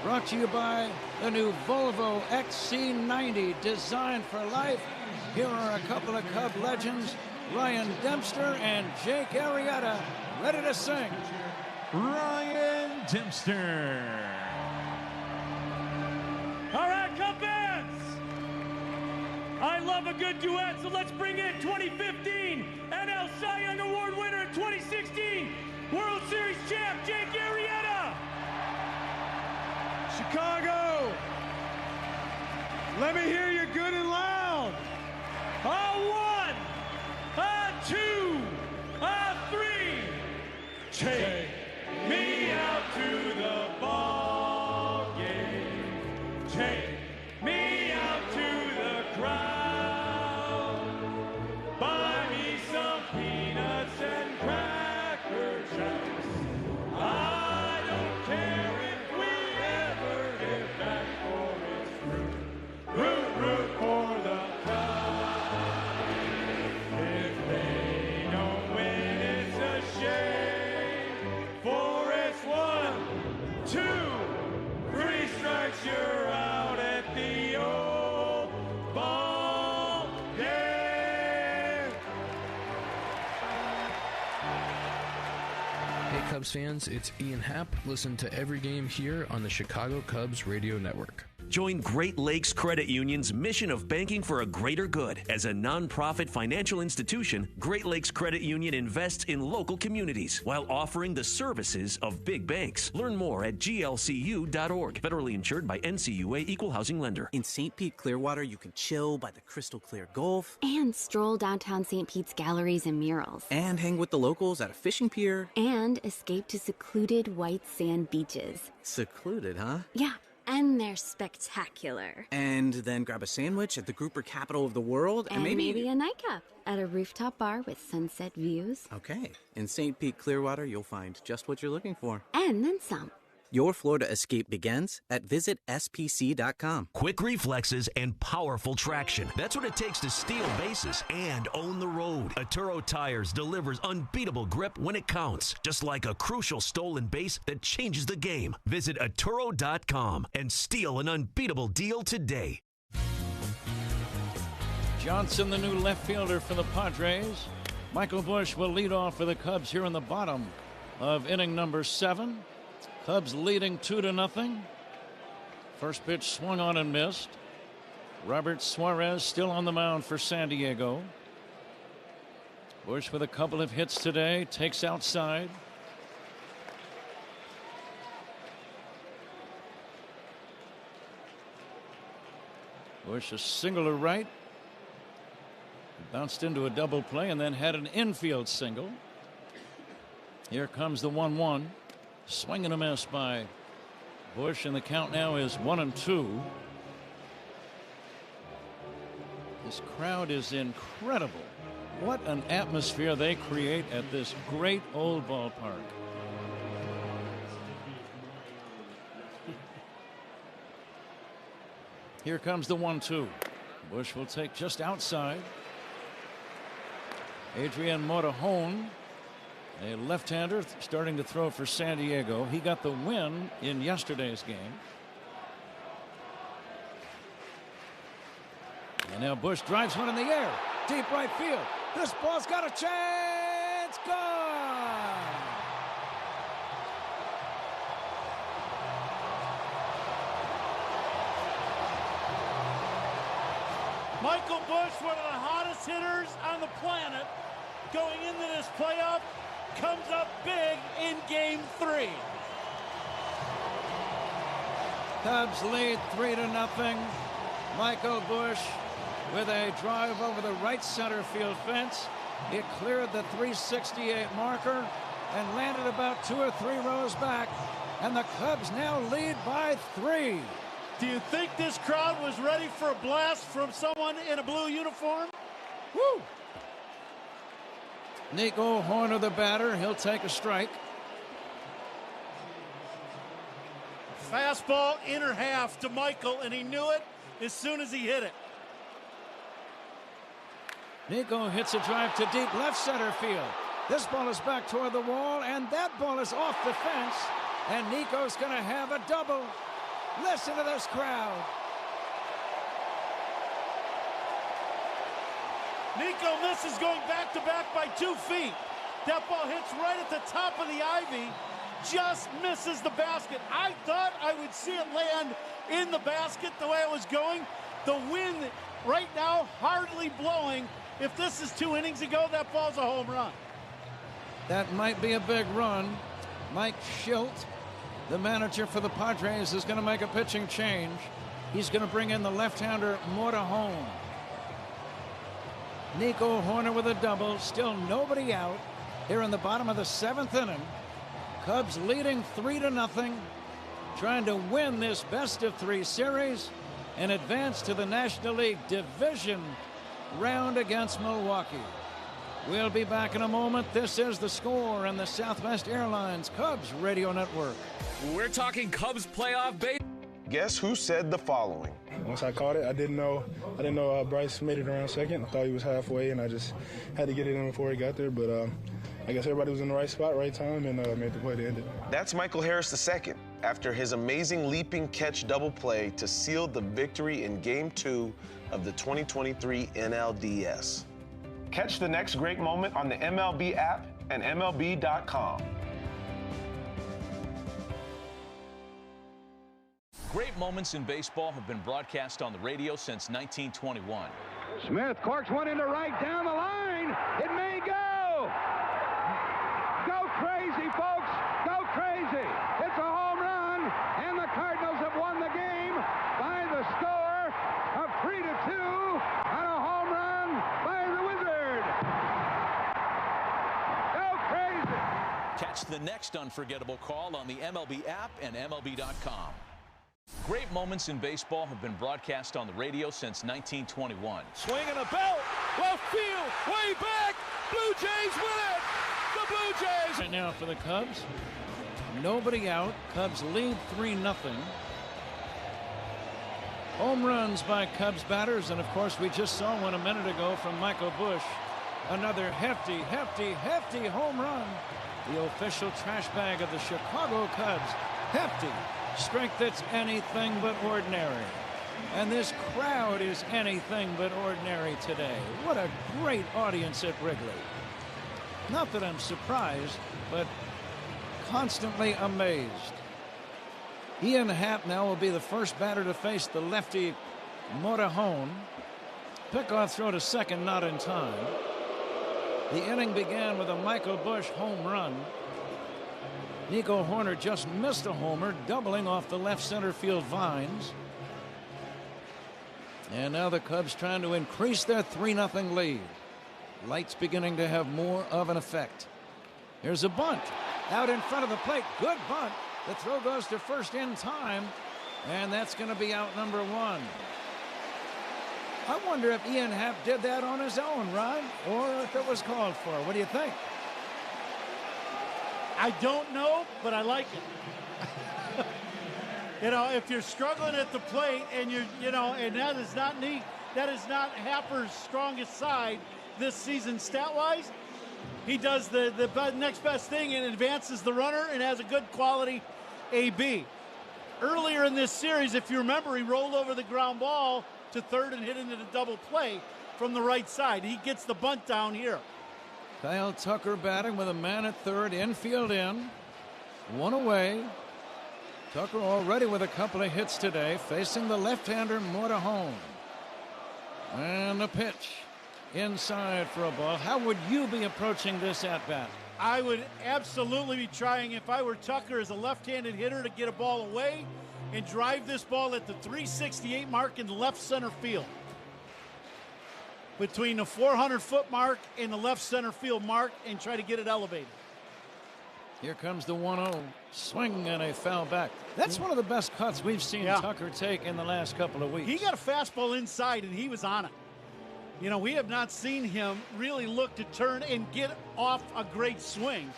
Brought to you by the new Volvo XC90, designed for life. Here are a couple of Cub legends, Ryan Dempster and Jake Arrieta, ready to sing. Ryan Dempster. All right, Cub fans. I love a good duet, so let's bring in 2015 NL Cy Young Award winner and 2016 World Series champ, Jake Arrieta. Chicago, let me hear you good and loud. A 1, a 2, a 3. Take me out to the ball game. Take me out to the crowd. Buy me some peanuts and cracker jacks. I don't care if we ever get back, for it's root for the Cubs. If they don't win, it's a shame. For it's 1, 2, 3 strikes, you're out at the old ball game. Hey Cubs fans, it's Ian Happ. Listen to every game here on the Chicago Cubs Radio Network. Join Great Lakes Credit Union's mission of banking for a greater good. As a nonprofit financial institution, Great Lakes Credit Union invests in local communities while offering the services of big banks. Learn more at glcu.org. Federally insured by NCUA Equal Housing Lender. In St. Pete, Clearwater, you can chill by the crystal clear Gulf. And stroll downtown St. Pete's galleries and murals. And hang with the locals at a fishing pier. And escape to secluded white sand beaches. Secluded, huh? Yeah. And they're spectacular. And then grab a sandwich at the grouper capital of the world. And maybe a nightcap at a rooftop bar with sunset views. Okay. In St. Pete, Clearwater, you'll find just what you're looking for. And then some. Your Florida escape begins at visitspc.com. Quick reflexes and powerful traction. That's what it takes to steal bases and own the road. Atturo Tires delivers unbeatable grip when it counts, just like a crucial stolen base that changes the game. Visit Atturo.com and steal an unbeatable deal today. Johnson, the new left fielder for the Padres. Michael Busch will lead off for the Cubs here in the bottom of inning number 7. Cubs leading 2-0. First pitch swung on and missed. Robert Suarez still on the mound for San Diego. Busch with a couple of hits today, takes outside. Busch a single to right. Bounced into a double play and then had an infield single. Here comes the 1-1. Swing and a miss by Busch, and the count now is 1-2. This crowd is incredible. What an atmosphere they create at this great old ballpark. Here comes the 1-2. Busch will take just outside. Adrian Morejon A left-hander starting to throw for San Diego. He got the win in yesterday's game. And now Bush drives one in the air. Deep right field. This ball's got a chance. Gone! Michael Bush, one of the hottest hitters on the planet, going into this playoff, comes up big in Game 3. Cubs lead 3-0. Michael Bush with a drive over the right center field fence. It cleared the 368 marker and landed about 2 or 3 rows back. And the Cubs now lead by 3. Do you think this crowd was ready for a blast from someone in a blue uniform? Woo! Nico Horner, the batter. He'll take a strike. Fastball inner half to Michael, and he knew it as soon as he hit it. Nico hits a drive to deep left center field. This ball is back toward the wall, and that ball is off the fence. And Nico's going to have a double. Listen to this crowd. Nico misses going back-to-back by 2 feet. That ball hits right at the top of the ivy. Just misses the basket. I thought I would see it land in the basket the way it was going. The wind right now hardly blowing. If this is 2 innings ago, that ball's a home run. That might be a big run. Mike Schilt, the manager for the Padres, is going to make a pitching change. He's going to bring in the left-hander Morejon. Nico Horner with a double. Still nobody out here in the bottom of the 7th inning. Cubs leading 3-0, trying to win this best-of-3 series and advance to the National League Division round against Milwaukee. We'll be back in a moment. This is The Score and the Southwest Airlines Cubs Radio Network. We're talking Cubs playoff base. Guess who said the following? Once I caught it, I didn't know Bryce made it around second. I thought he was halfway, and I just had to get it in before he got there. But I guess everybody was in the right spot, right time, and made the play to end it. That's Michael Harris II after his amazing leaping catch double play to seal the victory in Game 2 of the 2023 NLDS. Catch the next great moment on the MLB app and MLB.com. Great moments in baseball have been broadcast on the radio since 1921. Smith corks one into right down the line. It may go. Go crazy, folks. Go crazy. It's a home run, and the Cardinals have won the game by the score of 3-2 on a home run by the Wizard. Go crazy. Catch the next unforgettable call on the MLB app and MLB.com. Great moments in baseball have been broadcast on the radio since 1921. Swing and a belt. Left field. Way back. Blue Jays win it. The Blue Jays. Right now for the Cubs. Nobody out. Cubs lead 3-0. Home runs by Cubs batters. And, of course, we just saw one a minute ago from Michael Bush. Another hefty home run. The official trash bag of the Chicago Cubs. Hefty. Strength that's anything but ordinary. And this crowd is anything but ordinary today. What a great audience at Wrigley. Not that I'm surprised, but constantly amazed. Ian Happ now will be the first batter to face the lefty Morejon. Pickoff throw to second, not in time. The inning began with a Michael Bush home run. Nico Horner just missed a homer, doubling off the left center field vines. And now the Cubs trying to increase their 3-0 lead. Lights beginning to have more of an effect. Here's a bunt out in front of the plate. Good bunt. The throw goes to first in time, and that's going to be out number 1. I wonder if Ian Happ did that on his own, Ron, or if it was called for. What do you think? I don't know, but I like it. You know, if you're struggling at the plate and and that is not neat, that is not Happer's strongest side this season stat-wise. He does the next best thing and advances the runner and has a good quality AB. Earlier in this series, if you remember, he rolled over the ground ball to third and hit into the double play from the right side. He gets the bunt down here. Kyle Tucker batting with a man at third, infield in, one away. Tucker already with a couple of hits today, facing the left-hander Motorhome. And the pitch inside for a ball. How would you be approaching this at-bat? I would absolutely be trying, if I were Tucker as a left-handed hitter, to get a ball away and drive this ball at the 368 mark in left center field. Between the 400-foot mark and the left center field mark, and try to get it elevated. Here comes the 1-0 swing and a foul back. That's one of the best cuts we've seen Tucker take in the last couple of weeks. He got a fastball inside and he was on it. You know, we have not seen him really look to turn and get off a great swing.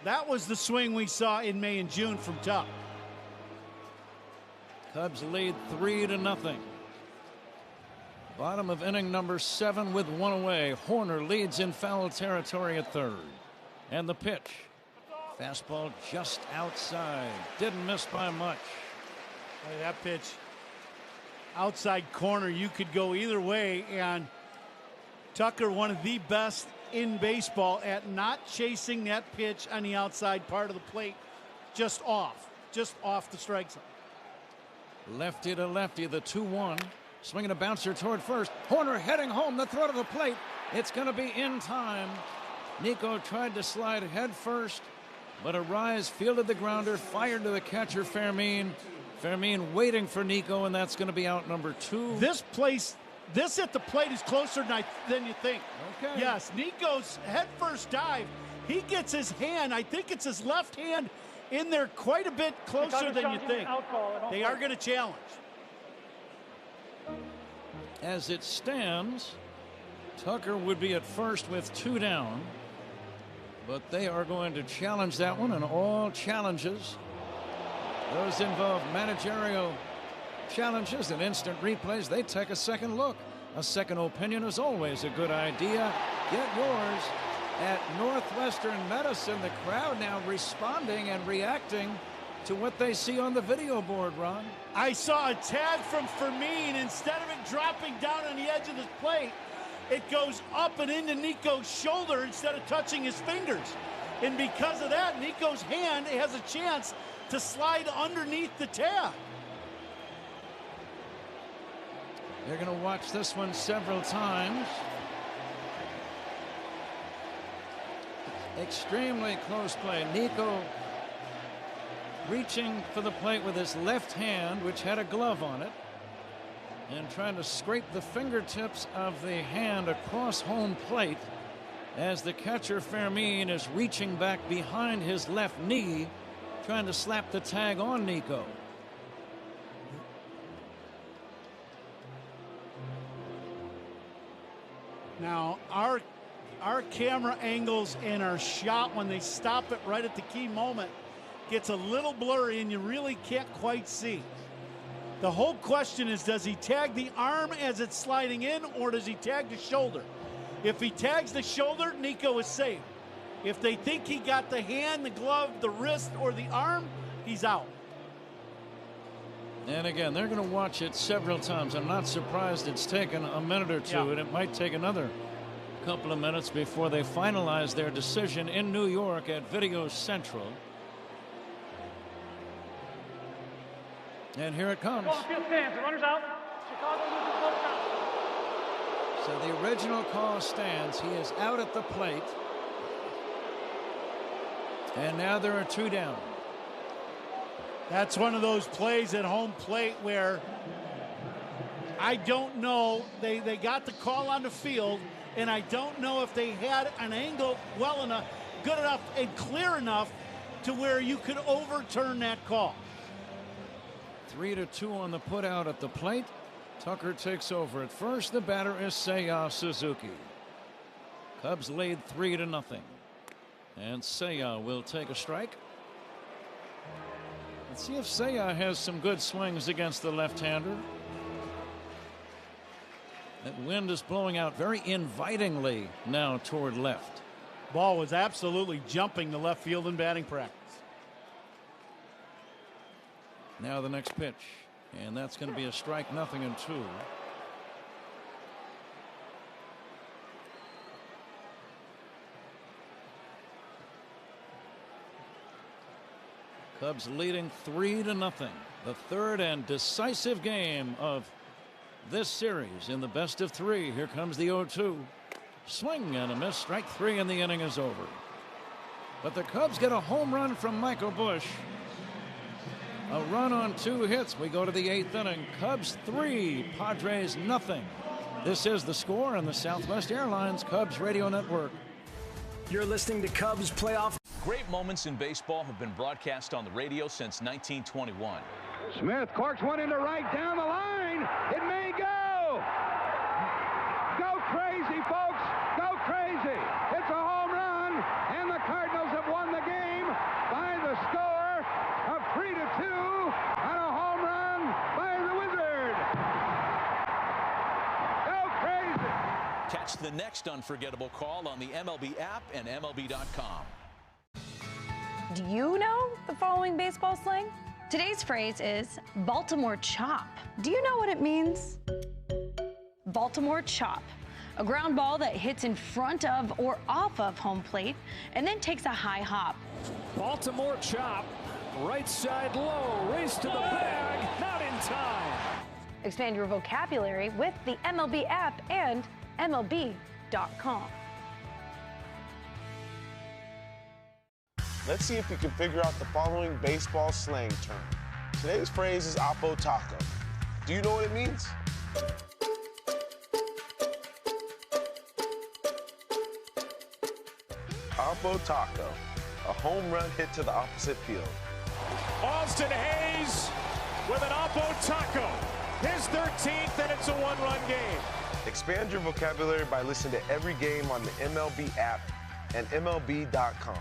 That was the swing we saw in May and June from Tuck. Cubs lead 3-0. Bottom of inning number 7 with one away. Horner leads in foul territory at third. And the pitch. Fastball just outside. Didn't miss by much. Hey, that pitch outside corner, you could go either way, and Tucker, one of the best in baseball at not chasing that pitch on the outside part of the plate, just off the strike zone. Lefty to lefty, the 2-1. Swinging a bouncer toward first. Horner heading home, the throw to the plate. It's going to be in time. Nico tried to slide head first, but Arise fielded the grounder, fired to the catcher, Fermin. Fermin waiting for Nico, and that's going to be out number 2. This at the plate is closer than you think. Okay. Yes, Nico's head first dive. He gets his hand, I think it's his left hand, in there quite a bit closer than you think. They are going to challenge. As it stands, Tucker would be at first with 2 down, but they are going to challenge that one, and all challenges, those involve managerial challenges and instant replays. They take a second look. A second opinion is always a good idea. Get yours at Northwestern Medicine. The crowd now responding and reacting to what they see on the video board, Ron. I saw a tag from Fermin. Instead of it dropping down on the edge of the plate, it goes up and into Nico's shoulder instead of touching his fingers. And because of that, Nico's hand has a chance to slide underneath the tag. They're going to watch this one several times. Extremely close play. Nico reaching for the plate with his left hand, which had a glove on it, and trying to scrape the fingertips of the hand across home plate as the catcher Fermin is reaching back behind his left knee, trying to slap the tag on Nico. Now, our camera angles and our shot when they stop it right at the key moment gets a little blurry and you really can't quite see. The whole question is, does he tag the arm as it's sliding in, or does he tag the shoulder? If he tags the shoulder, Nico is safe. If they think he got the hand, the glove, the wrist, or the arm, he's out. And again, they're going to watch it several times. I'm not surprised it's taken a minute or two, and it might take another couple of minutes before they finalize their decision in New York at Video Central. And here it comes. So the original call stands. He is out at the plate. And now there are 2 down. That's one of those plays at home plate where I don't know. They got the call on the field, and I don't know if they had an angle well enough, good enough, and clear enough to where you could overturn that call. 3-2 on the put out at the plate. Tucker takes over at first. The batter is Seiya Suzuki. Cubs lead 3-0. And Seiya will take a strike. Let's see if Seiya has some good swings against the left-hander. That wind is blowing out very invitingly now toward left. Ball was absolutely jumping the left field in batting practice. Now the next pitch, and that's going to be a strike, 0-2. Cubs leading 3-0. The third and decisive game of this series in the best of three. Here comes the 0-2. Swing and a miss. Strike three, and the inning is over. But the Cubs get a home run from Michael Busch. A run on 2 hits. We go to the 8th inning. Cubs 3, Padres 0. This is The Score on the Southwest Airlines Cubs Radio Network. You're listening to Cubs Playoff. Great moments in baseball have been broadcast on the radio since 1921. Smith corks one into right down the line. It may go. Go crazy, folks. Go crazy. It's a home run, and the Cardinals have won the game by the score of 3-2 on a home run by the Wizard. Go crazy. Catch the next unforgettable call on the MLB app and MLB.com. Do you know the following baseball slang? Today's phrase is Baltimore chop. Do you know what it means? Baltimore chop. A ground ball that hits in front of or off of home plate and then takes a high hop. Baltimore chop. Right side low. Race to the bag. Not in time. Expand your vocabulary with the MLB app and MLB.com. Let's see if you can figure out the following baseball slang term. Today's phrase is Oppo Taco. Do you know what it means? Oppo Taco, a home run hit to the opposite field. Austin Hayes with an Oppo Taco. His 13th, and it's a one-run game. Expand your vocabulary by listening to every game on the MLB app and MLB.com.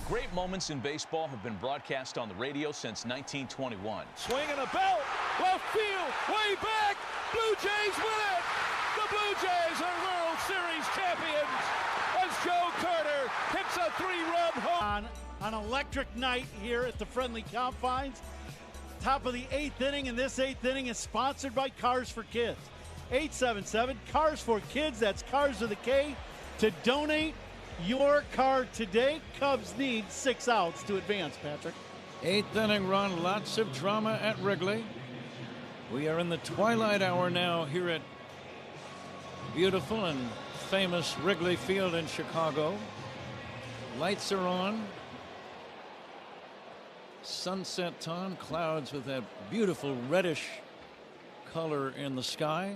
Great moments in baseball have been broadcast on the radio since 1921. Swing and a belt. Left field. Way back. Blue Jays win it. The Blue Jays are World Series champions as Joe Carter hits a 3-run home. On an electric night here at the Friendly Confines. Top of the 8th inning, and this 8th inning is sponsored by Cars for Kids. 877 Cars for Kids. That's Cars with a K. To donate your car today. Cubs need 6 outs to advance, Patrick. 8th inning run, lots of drama at Wrigley. We are in the twilight hour now here at beautiful and famous Wrigley Field in Chicago. Lights are on. Sunset time, clouds with that beautiful reddish color in the sky.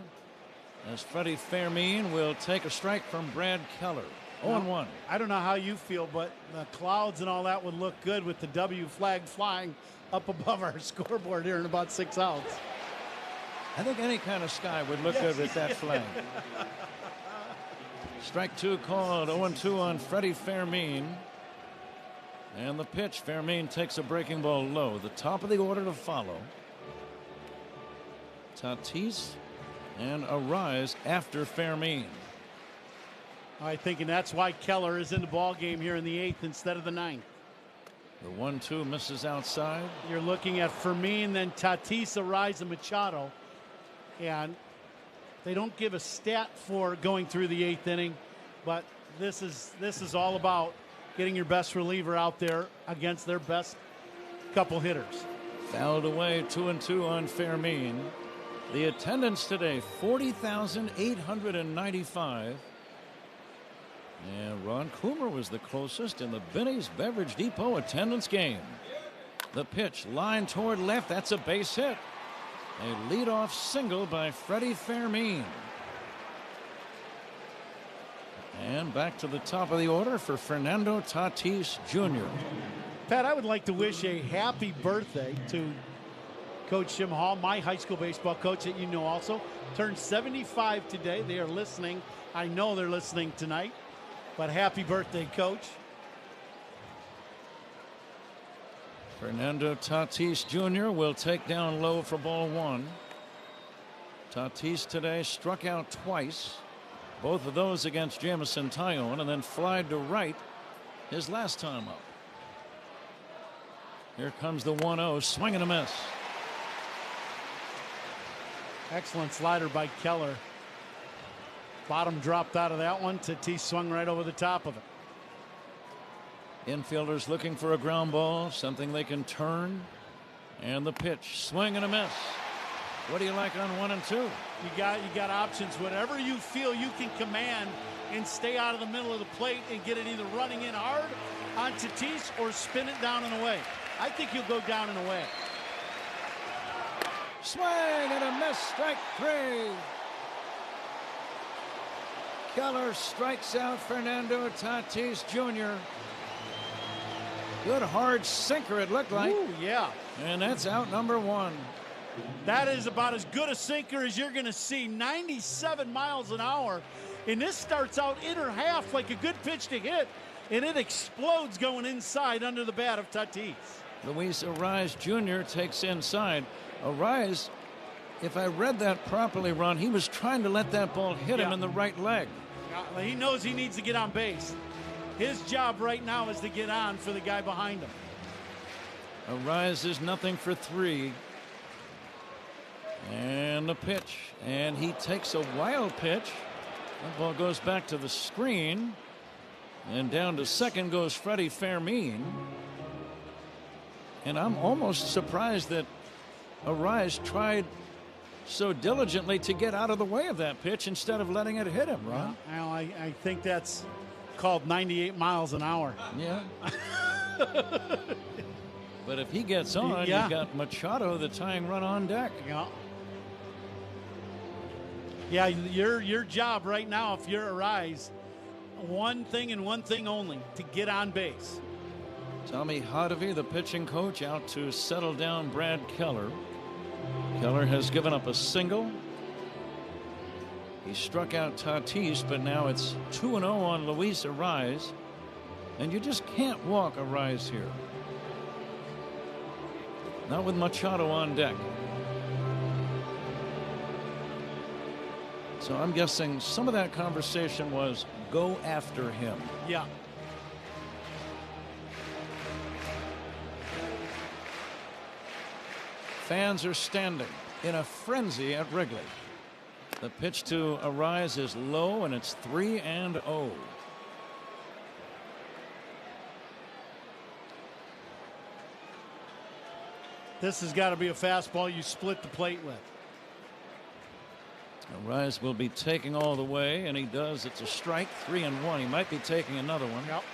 As Freddie Fermin will take a strike from Brad Keller. 0-1. I don't know how you feel, but the clouds and all that would look good with the W flag flying up above our scoreboard here in about 6 outs. I think any kind of sky would look good with that flag. Strike 2 called. 0-2 on Freddie Fermin. And the pitch, Fermin takes a breaking ball low. The top of the order to follow. Tatis and a rise after Fermin. I think, and that's why Keller is in the ball game here in the 8th instead of the 9th. The 1-2 misses outside. You're looking at Fermin, then Tatis, Arraez, and Machado. And they don't give a stat for going through the 8th inning, but this is all about getting your best reliever out there against their best couple hitters. Fouled away, 2-2 on Fermin. The attendance today, 40,895. And Ron Coomer was the closest in the Benny's Beverage Depot attendance game. The pitch, line toward left. That's a base hit. A leadoff single by Freddie Fermin. And back to the top of the order for Fernando Tatis Jr. Pat, I would like to wish a happy birthday to Coach Jim Hall, my high school baseball coach that you know also. Turned 75 today. They are listening. I know they're listening tonight. But happy birthday, Coach. Fernando Tatis Jr. will take down low for ball 1. Tatis today struck out twice. Both of those against Jamison Tyone, and then flied to right his last time up. Here comes the 1-0, swing and a miss. Excellent slider by Keller. Bottom dropped out of that one. Tatis swung right over the top of it. Infielders looking for a ground ball, something they can turn. And the pitch, swing and a miss. What do you like on 1 and 2? You got options. Whatever you feel you can command and stay out of the middle of the plate and get it either running in hard on Tatis or spin it down and away. I think you'll go down and away. Swing and a miss, strike 3. Keller strikes out Fernando Tatis Jr. Good hard sinker it looked like. Ooh, yeah. And that's out number 1. That is about as good a sinker as you're going to see. 97 miles an hour. And this starts out inner half like a good pitch to hit. And it explodes going inside under the bat of Tatis. Luis Arraez Jr. takes inside. Arraez, if I read that properly, Ron, he was trying to let that ball hit him in the right leg. He knows he needs to get on base. His job right now is to get on for the guy behind him. Arraez is nothing for 3. And the pitch. And he takes a wild pitch. That ball goes back to the screen. And down to second goes Freddie Fermin. And I'm almost surprised that Arraez tried so diligently to get out of the way of that pitch instead of letting it hit him, Ron. Well, I think that's called 98 miles an hour. Yeah. But if he gets on, you've got Machado, the tying run, on deck. Yeah, your job right now, if you're Arraez, one thing and one thing only, to get on base. Tommy Hottovy, the pitching coach, out to settle down Brad Keller. Keller has given up a single. He struck out Tatis, but now it's 2-0 on Luis Arraez. And you just can't walk Arraez here. Not with Machado on deck. So I'm guessing some of that conversation was go after him. Yeah. Fans are standing in a frenzy at Wrigley. The pitch to Arraez is low, and it's 3-0. This has got to be a fastball you split the plate with. Arraez will be taking all the way, and he does. It's a strike, 3-1. He might be taking another one. Yep.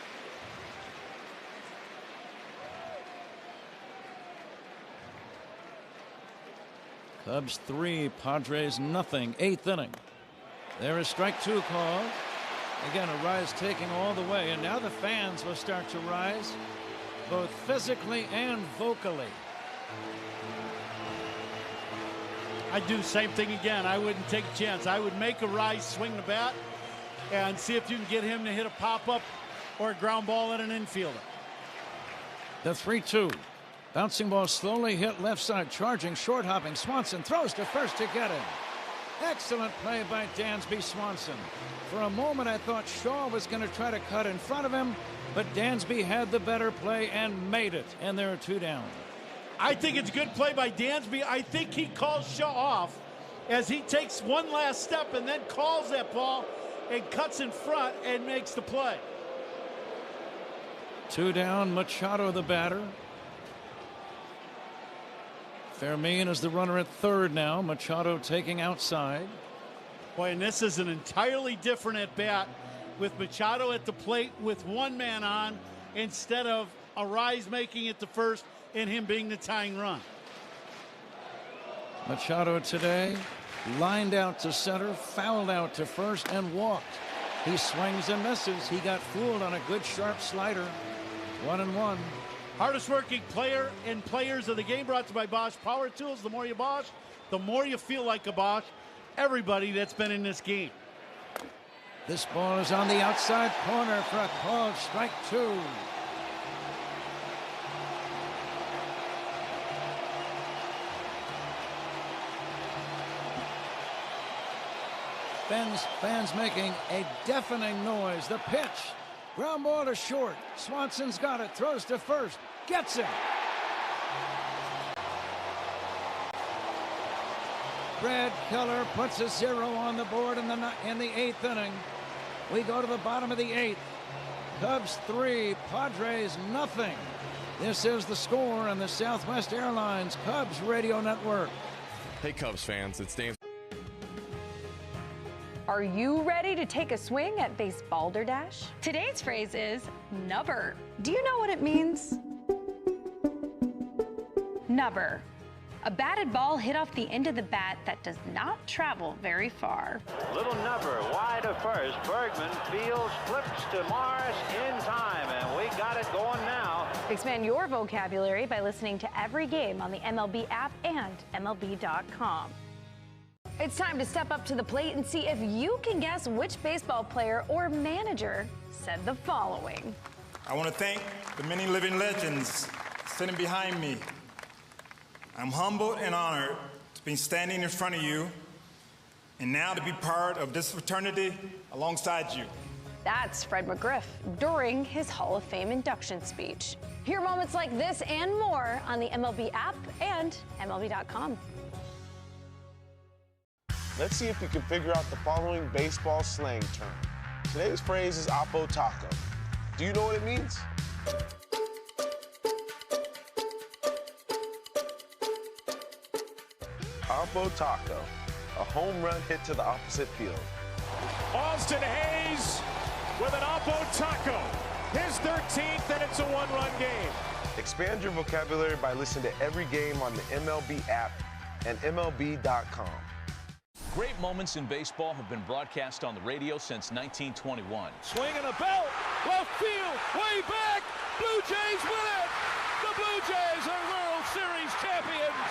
Cubs 3, Padres nothing. 8th inning. There is strike 2 called. Again, Arraez taking all the way, and now the fans will start to rise, both physically and vocally. I'd do the same thing again. I wouldn't take a chance. I would make Arraez swing the bat and see if you can get him to hit a pop-up or a ground ball at an infielder. The 3-2. Bouncing ball slowly hit left side, charging, short hopping. Swanson throws to first to get him. Excellent play by Dansby Swanson. For a moment, I thought Shaw was going to try to cut in front of him, but Dansby had the better play and made it, and there are 2 down. I think it's a good play by Dansby. I think he calls Shaw off as he takes one last step and then calls that ball and cuts in front and makes the play. 2 down, Machado the batter. Fermin is the runner at third now. Machado taking outside. Boy, and this is an entirely different at bat with Machado at the plate with one man on instead of Arraez making it to first and him being the tying run. Machado today lined out to center, fouled out to first, and walked. He swings and misses. He got fooled on a good sharp slider. 1-1. Hardest working player and players of the game, brought to you by Bosch Power Tools. The more you Bosch, the more you feel like a Bosch. Everybody that's been in this game. This ball is on the outside corner for a called strike 2. Fans making a deafening noise. The pitch. Ground ball to short. Swanson's got it. Throws to first. Gets it. Brad Keller puts a 0 on the board in the 8th inning. We go to the bottom of the 8th. Cubs 3, Padres nothing. This is the score on the Southwest Airlines Cubs Radio Network. Hey Cubs fans, it's Dan. Are you ready to take a swing at base balderdash? Today's phrase is nubber. Do you know what it means? Nubber. A batted ball hit off the end of the bat that does not travel very far. Little nubber wide of first. Bergman fields, flips to Morris in time, and we got it going now. Expand your vocabulary by listening to every game on the MLB app and MLB.com. It's time to step up to the plate and see if you can guess which baseball player or manager said the following. I want to thank the many living legends sitting behind me. I'm humbled and honored to be standing in front of you and now to be part of this fraternity alongside you. That's Fred McGriff during his Hall of Fame induction speech. Hear moments like this and more on the MLB app and MLB.com. Let's see if you can figure out the following baseball slang term. Today's phrase is Oppo Taco. Do you know what it means? Oppo Taco, a home run hit to the opposite field. Austin Hayes with an Oppo Taco, his 13th, and it's a one-run game. Expand your vocabulary by listening to every game on the MLB app and MLB.com. Great moments in baseball have been broadcast on the radio since 1921. Swinging a belt, left field, way back, Blue Jays win it! The Blue Jays are World Series champions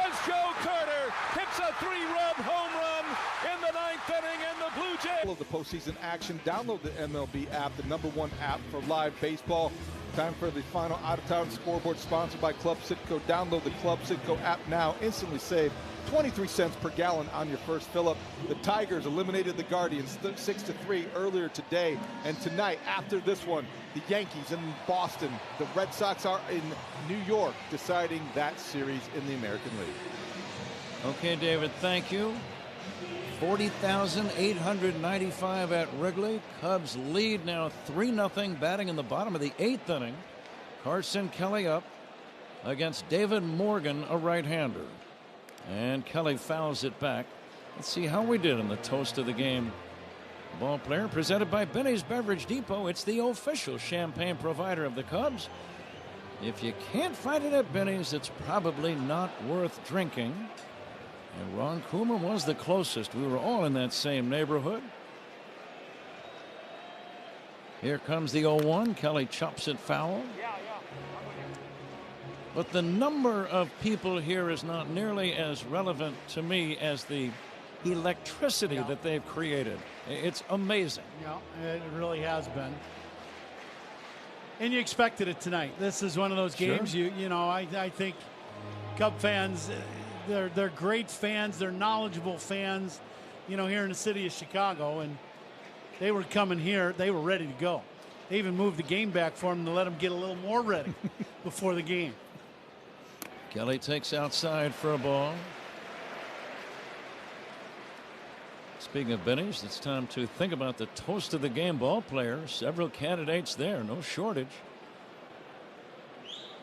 as Joe Carter hits a 3-run home run in the 9th inning, and the Blue Jays... All of the postseason action, download the MLB app, the #1 app for live baseball. Time for the final out-of-town scoreboard, sponsored by Club Citgo. Download the Club Citgo app now. Instantly save 23 cents per gallon on your first fill-up. The Tigers eliminated the Guardians 6-3 earlier today. And tonight, after this one, the Yankees in Boston. The Red Sox are in New York, deciding that series in the American League. Okay, David, thank you. 40,895 at Wrigley. Cubs lead now 3-0, batting in the bottom of the 8th inning. Carson Kelly up against David Morgan, a right-hander. And Kelly fouls it back. Let's see how we did in the toast of the game. Ball player presented by Benny's Beverage Depot. It's the official champagne provider of the Cubs. If you can't find it at Benny's, it's probably not worth drinking. And Ron Coomer was the closest. We were all in that same neighborhood. Here comes the 0-1. Kelly chops it foul. But the number of people here is not nearly as relevant to me as the electricity that they've created. It's amazing. Yeah, it really has been. And you expected it tonight. This is one of those games, Sure. I think Cub fans, they're great fans. They're knowledgeable fans, here in the city of Chicago. And they were coming here. They were ready to go. They even moved the game back for them to let them get a little more ready before the game. Kelly takes outside for a ball. Speaking of Benny's, it's time to think about the toast of the game ball player. Several candidates there, no shortage.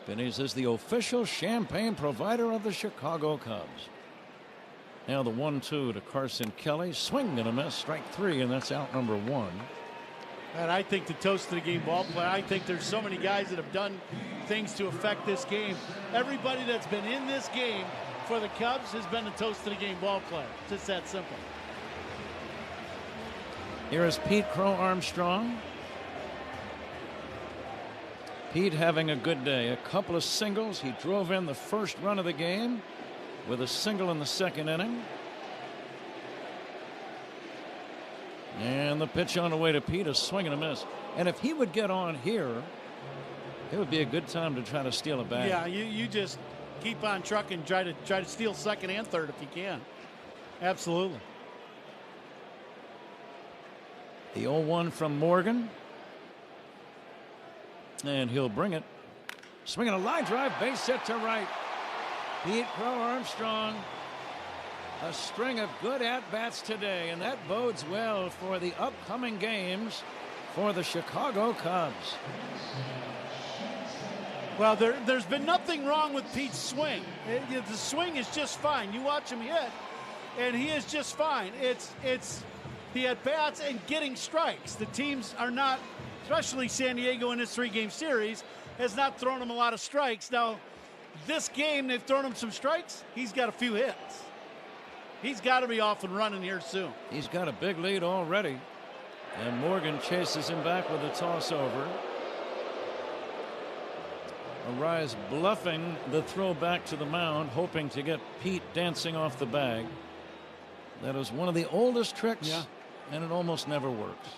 Benny's is the official champagne provider of the Chicago Cubs. Now the 1-2 to Carson Kelly. Swing and a miss, strike 3, and that's out number 1. And I think the toast of the game ball player, I think there's so many guys that have done things to affect this game. Everybody that's been in this game for the Cubs has been the toast of the game ball player. Just that simple. Here is Pete Crow Armstrong. Pete having a good day. A couple of singles. He drove in the first run of the game with a single in the 2nd inning. And the pitch on the way to Pete, a swing and a miss. And if he would get on here, it would be a good time to try to steal a bag. Yeah, you just keep on trucking, try to steal 2nd and 3rd if you can. Absolutely. The 0-1 from Morgan. And he'll bring it. Swinging a line drive, base hit to right. Pete Crow Armstrong. A string of good at-bats today, and that bodes well for the upcoming games for the Chicago Cubs. Well, there's been nothing wrong with Pete's swing. The swing is just fine. You watch him hit, and he is just fine. It's the at-bats and getting strikes. The teams are not, especially San Diego in this 3-game series, has not thrown him a lot of strikes. Now, this game, they've thrown him some strikes. He's got a few hits. He's got to be off and running here soon. He's got a big lead already. And Morgan chases him back with a toss over. Arise bluffing the throw back to the mound, hoping to get Pete dancing off the bag. That is one of the oldest tricks, and it almost never works.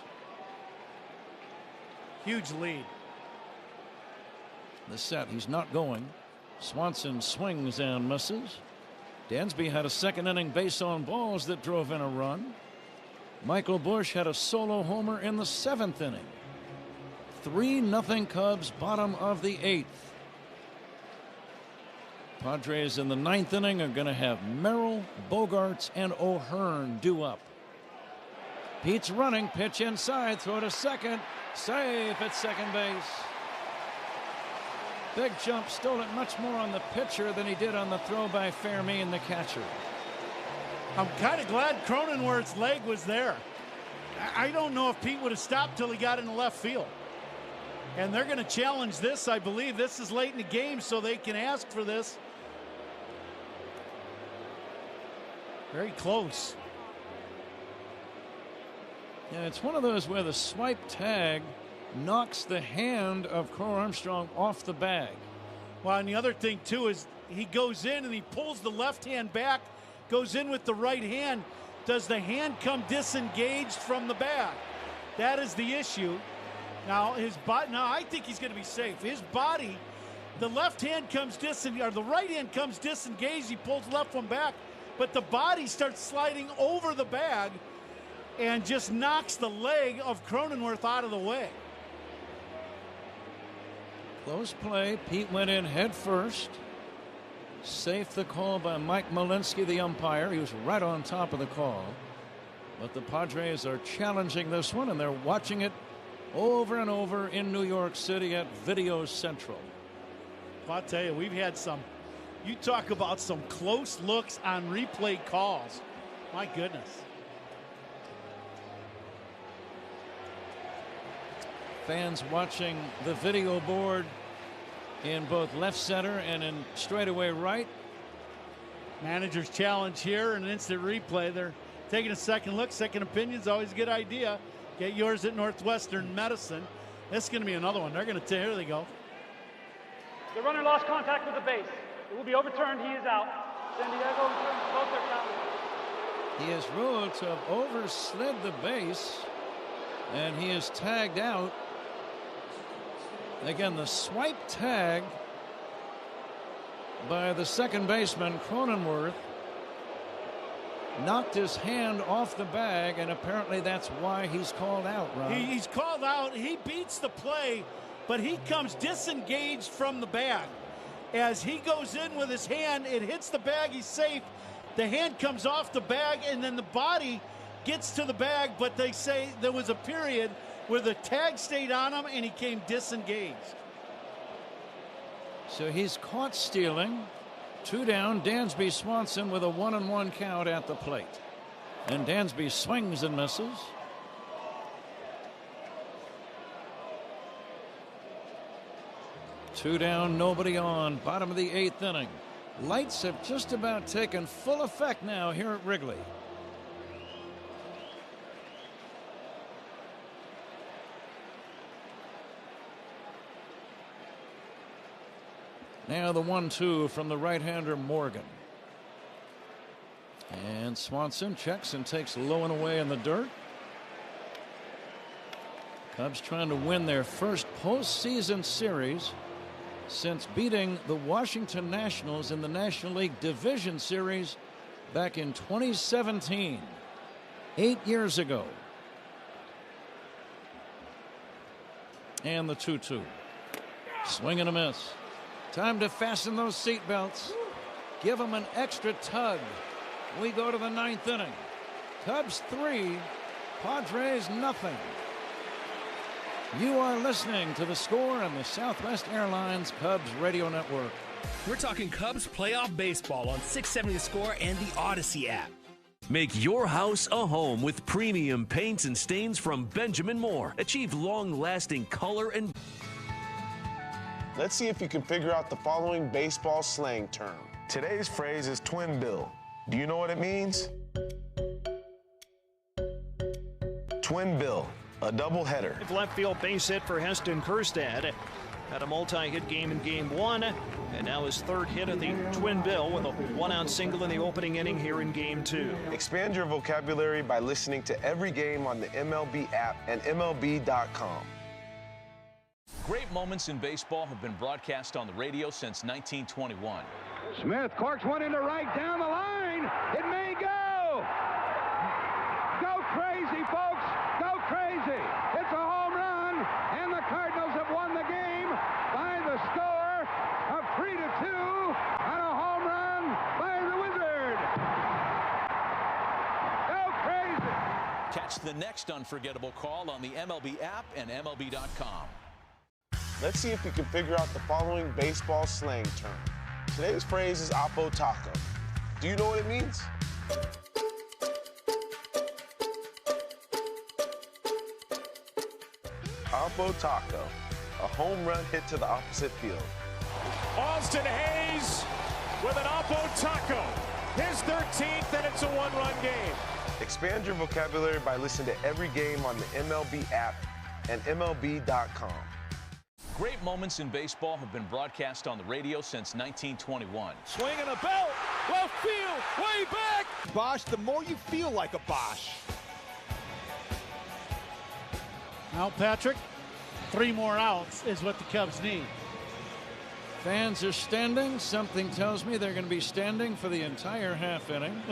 Huge lead. The set, he's not going. Swanson swings and misses. Dansby had a second inning base on balls that drove in a run. Michael Busch had a solo homer in the 7th inning. 3-0 Cubs, bottom of the 8th. Padres in the 9th inning are going to have Merrill, Bogarts, and O'Hearn due up. Pete's running, pitch inside, throw to second, safe at second base. Big jump, stole it much more on the pitcher than he did on the throw by Fermin, the catcher. I'm kind of glad Cronenworth's leg was there. I don't know if Pete would have stopped till he got into left field. And they're going to challenge this, I believe. This is late in the game, so they can ask for this. Very close. Yeah, it's one of those where the swipe tag knocks the hand of Crow Armstrong off the bag. Well, and the other thing, too, is he goes in and he pulls the left hand back, goes in with the right hand. Does the hand come disengaged from the bag? That is the issue. Now, I think he's going to be safe. His body, the left hand comes or the right hand comes disengaged. He pulls left one back, but the body starts sliding over the bag and just knocks the leg of Cronenworth out of the way. Close play. Pete went in head first. Safe the call by Mike Malinsky, the umpire. He was right on top of the call. But the Padres are challenging this one, and they're watching it over and over in New York City at Video Central. Well, I'll tell you, we've had you talk about some close looks on replay calls. My goodness. Fans watching the video board in both left center and in straightaway right. Manager's challenge here, an instant replay. They're taking a second look. Second opinion's always a good idea. Get yours at Northwestern Medicine. This is going to be another one. They're going to here they go. The runner lost contact with the base. It will be overturned. He is out. San Diego returns both their counts. He is ruled to have overslid the base, and he is tagged out. Again, the swipe tag by the second baseman, Cronenworth, knocked his hand off the bag, and apparently that's why he's called out, Ron. He's called out. He beats the play, but he comes disengaged from the bag. As he goes in with his hand, it hits the bag. He's safe. The hand comes off the bag, and then the body gets to the bag, but they say there was a period where the tag stayed on him and he came disengaged. So he's caught stealing. 2 down. Dansby Swanson with a 1-1 count at the plate. And Dansby swings and misses. Two down, nobody on. Bottom of the 8th inning. Lights have just about taken full effect now here at Wrigley. Now the 1-2 from the right-hander Morgan. And Swanson checks and takes low and away in the dirt. Cubs trying to win their first postseason series since beating the Washington Nationals in the National League Division Series back in 2017, 8 years ago. And the 2-2. Swing and a miss. Time to fasten those seat belts. Give them an extra tug. We go to the 9th inning. Cubs 3, Padres nothing. You are listening to The Score on the Southwest Airlines Cubs Radio Network. We're talking Cubs playoff baseball on 670 The Score and the Odyssey app. Make your house a home with premium paints and stains from Benjamin Moore. Achieve long-lasting color and... Let's see if you can figure out the following baseball slang term. Today's phrase is twin bill. Do you know what it means? Twin bill, a doubleheader. Left field base hit for Heston Kjerstad. Had a multi-hit game in Game 1, and now his 3rd hit of the twin bill with a 1-out single in the opening inning here in Game 2. Expand your vocabulary by listening to every game on the MLB app and MLB.com. Great moments in baseball have been broadcast on the radio since 1921. Smith corks one into right down the line. It may go. Go crazy, folks. Go crazy. It's a home run, and the Cardinals have won the game by the score of 3-2 on a home run by the Wizard. Go crazy. Catch the next unforgettable call on the MLB app and MLB.com. Let's see if you can figure out the following baseball slang term. Today's phrase is Oppo Taco. Do you know what it means? Oppo Taco, a home run hit to the opposite field. Austin Hayes with an Oppo Taco. His 13th, and it's a 1-run game. Expand your vocabulary by listening to every game on the MLB app and MLB.com. Great moments in baseball have been broadcast on the radio since 1921. Swing and a belt. Left field. Way back. Bosch, the more you feel like a Bosch. Now, Patrick, 3 more outs is what the Cubs need. Fans are standing. Something tells me they're going to be standing for the entire half inning.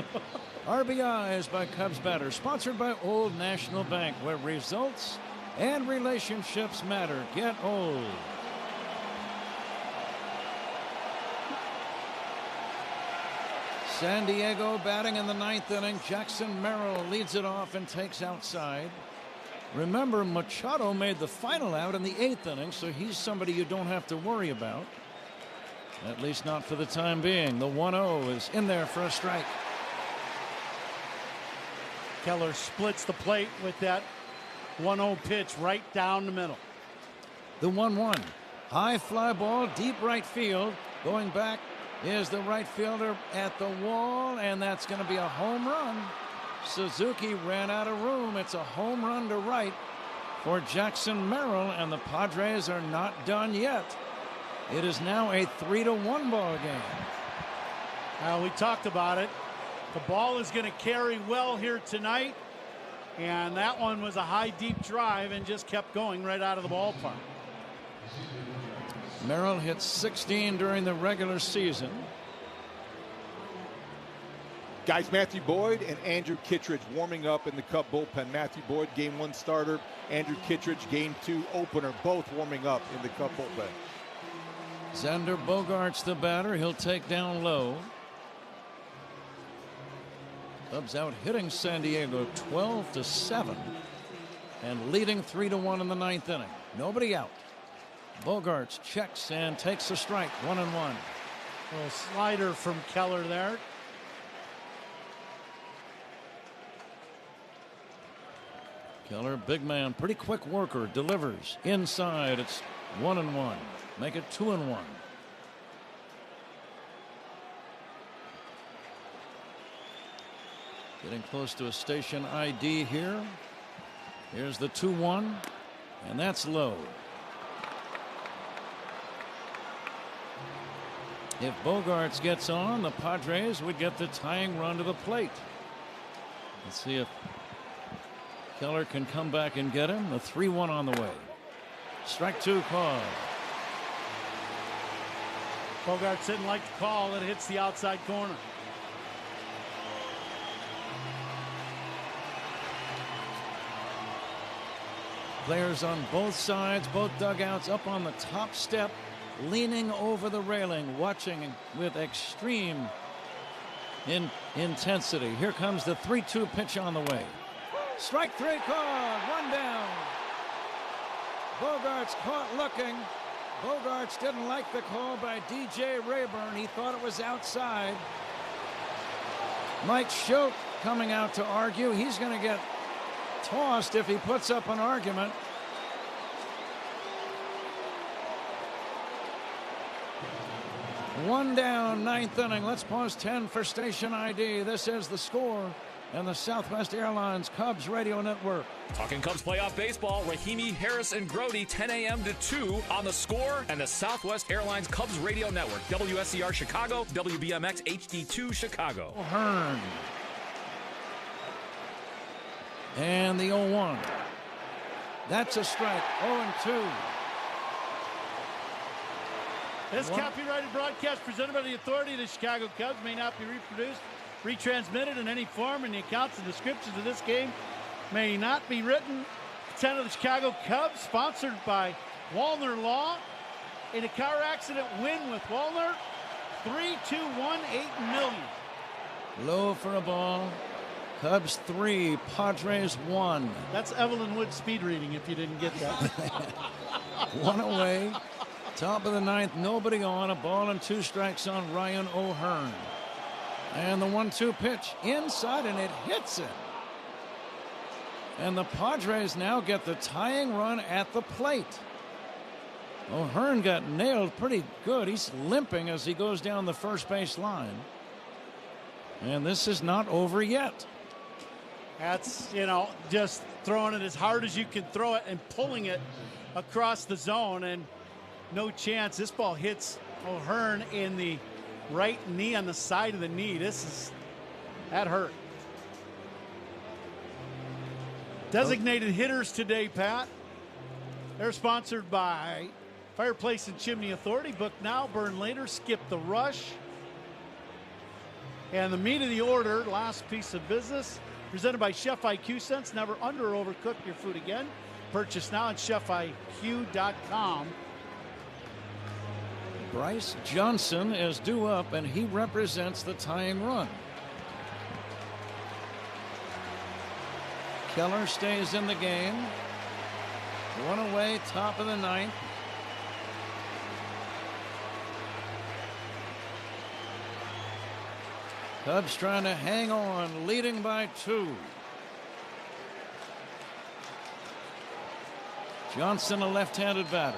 RBIs by Cubs batter, sponsored by Old National Bank, where results and relationships matter. Get old. San Diego batting in the 9th inning. Jackson Merrill leads it off and takes outside. Remember, Machado made the final out in the 8th inning, so he's somebody you don't have to worry about. At least not for the time being. The 1-0 is in there for a strike. Keller splits the plate with that 1-0 pitch right down the middle. The 1-1. High fly ball, deep right field. Going back is the right fielder at the wall, and that's going to be a home run. Suzuki ran out of room. It's a home run to right for Jackson Merrill, and the Padres are not done yet. It is now a 3-1 ball game. We talked about it. The ball is going to carry well here tonight. And that one was a high, deep drive and just kept going right out of the ballpark. Merrill hit 16 during the regular season. Guys, Matthew Boyd and Andrew Kittredge warming up in the Cub bullpen. Matthew Boyd, Game 1 starter. Andrew Kittredge, Game 2 opener. Both warming up in the Cub bullpen. Xander Bogaerts the batter. He'll take down low. Cubs out hitting San Diego 12-7 and leading 3-1 in the 9th inning. Nobody out. Bogaerts checks and takes a strike. 1-1. Little slider from Keller there. Keller, big man, pretty quick worker, delivers inside. It's 1-1. Make it 2-1. Getting close to a station ID here. Here's the 2-1, and that's low. If Bogaerts gets on, the Padres would get the tying run to the plate. Let's see if Keller can come back and get him. The 3-1 on the way. Strike 2 called. Bogaerts didn't like the call. It hits the outside corner. Players on both sides, both dugouts, up on the top step, leaning over the railing, watching with extreme intensity. Here comes the 3-2 pitch on the way. Strike 3 called, 1 down. Bogarts caught looking. Bogarts didn't like the call by DJ Rayburn. He thought it was outside. Mike Schilt coming out to argue. He's going to get tossed if he puts up an argument. One down, 9th inning. Let's pause 10 for station ID. This is The Score and the Southwest Airlines Cubs Radio Network. Talking Cubs playoff baseball, Rahimi, Harris, and Grody, 10 a.m. to 2 on The Score and the Southwest Airlines Cubs Radio Network. WSCR Chicago, WBMX HD2 Chicago. Hearn. And the 0-1. That's a strike. 0-2. This copyrighted broadcast presented by the authority of the Chicago Cubs may not be reproduced, retransmitted in any form, and the accounts and descriptions of this game may not be written. Consent of the Chicago Cubs, sponsored by Walner Law. In a car accident win with Walner, 3-2-1-8 million. Low for a ball. Cubs 3, Padres 1. That's Evelyn Wood speed reading if you didn't get that. 1 away. Top of the 9th, nobody on. A ball and 2 strikes on Ryan O'Hearn. And the 1-2 pitch inside, and it hits it. And the Padres now get the tying run at the plate. O'Hearn got nailed pretty good. He's limping as he goes down the first base line. And this is not over yet. That's, just throwing it as hard as you can throw it and pulling it across the zone, and no chance. This ball hits O'Hearn in the right knee, on the side of the knee. That hurt. Designated hitters today, Pat. They're sponsored by Fireplace and Chimney Authority. Book now, burn later, skip the rush. And the meat of the order, last piece of business, presented by Chef IQ Sense. Never under or overcook your food again. Purchase now at chefiq.com. Bryce Johnson is due up, and he represents the tying run. Keller stays in the game. 1 away, top of the 9th. Cubs trying to hang on, leading by 2. Johnson, a left-handed batter.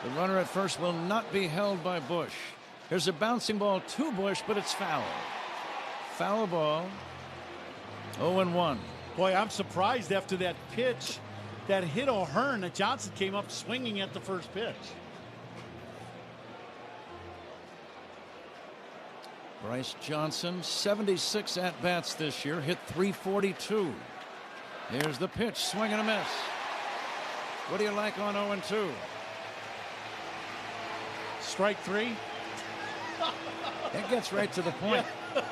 The runner at first will not be held by Bush. Here's a bouncing ball to Bush, but it's foul. Foul ball. 0-1. Boy, I'm surprised after that pitch that hit O'Hearn that Johnson came up swinging at the first pitch. Bryce Johnson, 76 at-bats this year, hit .342. Here's the pitch, swing and a miss. What do you like on 0-2? Strike 3. It gets right to the point. Yeah.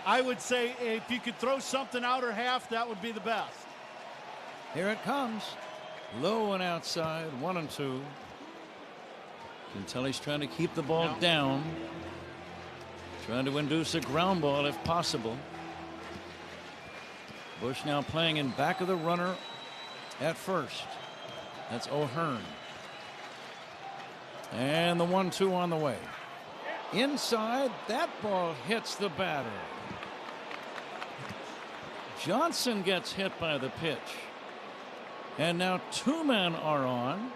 I would say if you could throw something outer half, that would be the best. Here it comes. Low and outside, 1-2. You can tell he's trying to keep the ball down. Trying to induce a ground ball if possible. Bush now playing in back of the runner at first. That's O'Hearn. And the 1-2 on the way. Inside, that ball hits the batter. Johnson gets hit by the pitch. And now 2 men are on.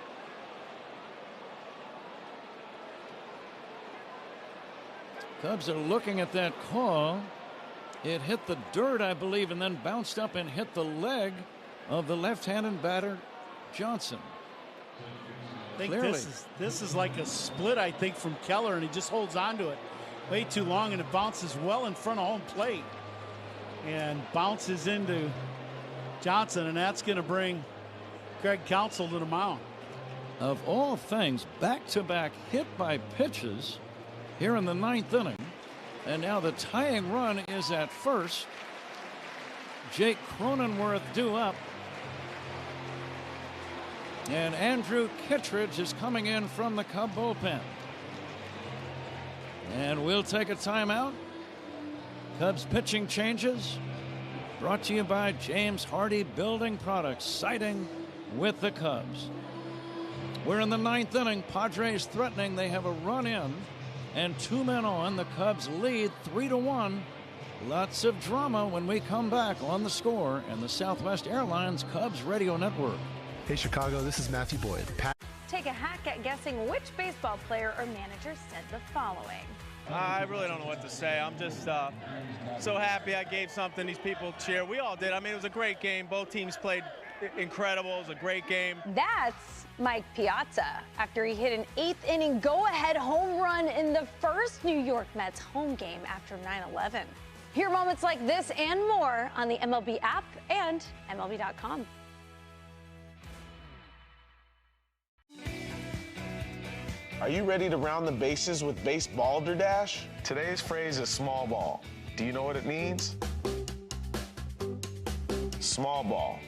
Cubs are looking at that call. It hit the dirt, I believe, and then bounced up and hit the leg of the left-handed batter, Johnson. I think this is like a split, I think, from Keller, and he just holds on to it way too long, and it bounces well in front of home plate and bounces into Johnson, and that's going to bring Craig Counsell to the mound. Of all things, back-to-back hit by pitches here in the 9th inning, and now the tying run is at first. Jake Cronenworth due up. And Andrew Kittredge is coming in from the Cub bullpen. And we'll take a timeout. Cubs pitching changes. Brought to you by James Hardy Building Products, siding with the Cubs. We're in the 9th inning. Padres threatening. They have a run in and 2 men on. The Cubs lead 3-1. Lots of drama when we come back on The Score and the Southwest Airlines Cubs Radio Network. Hey Chicago, this is Matthew Boyd. Take a hack at guessing which baseball player or manager said the following. I really don't know what to say. I'm just so happy I gave something these people cheer. We all did. I mean, it was a great game. Both teams played incredible. It was a great game. That's Mike Piazza after he hit an 8th inning go-ahead home run in the first New York Mets home game after 9/11. Hear moments like this and more on the MLB app and MLB.com. Are you ready to round the bases with Base Balderdash? Today's phrase is small ball. Do you know what it means? Small ball.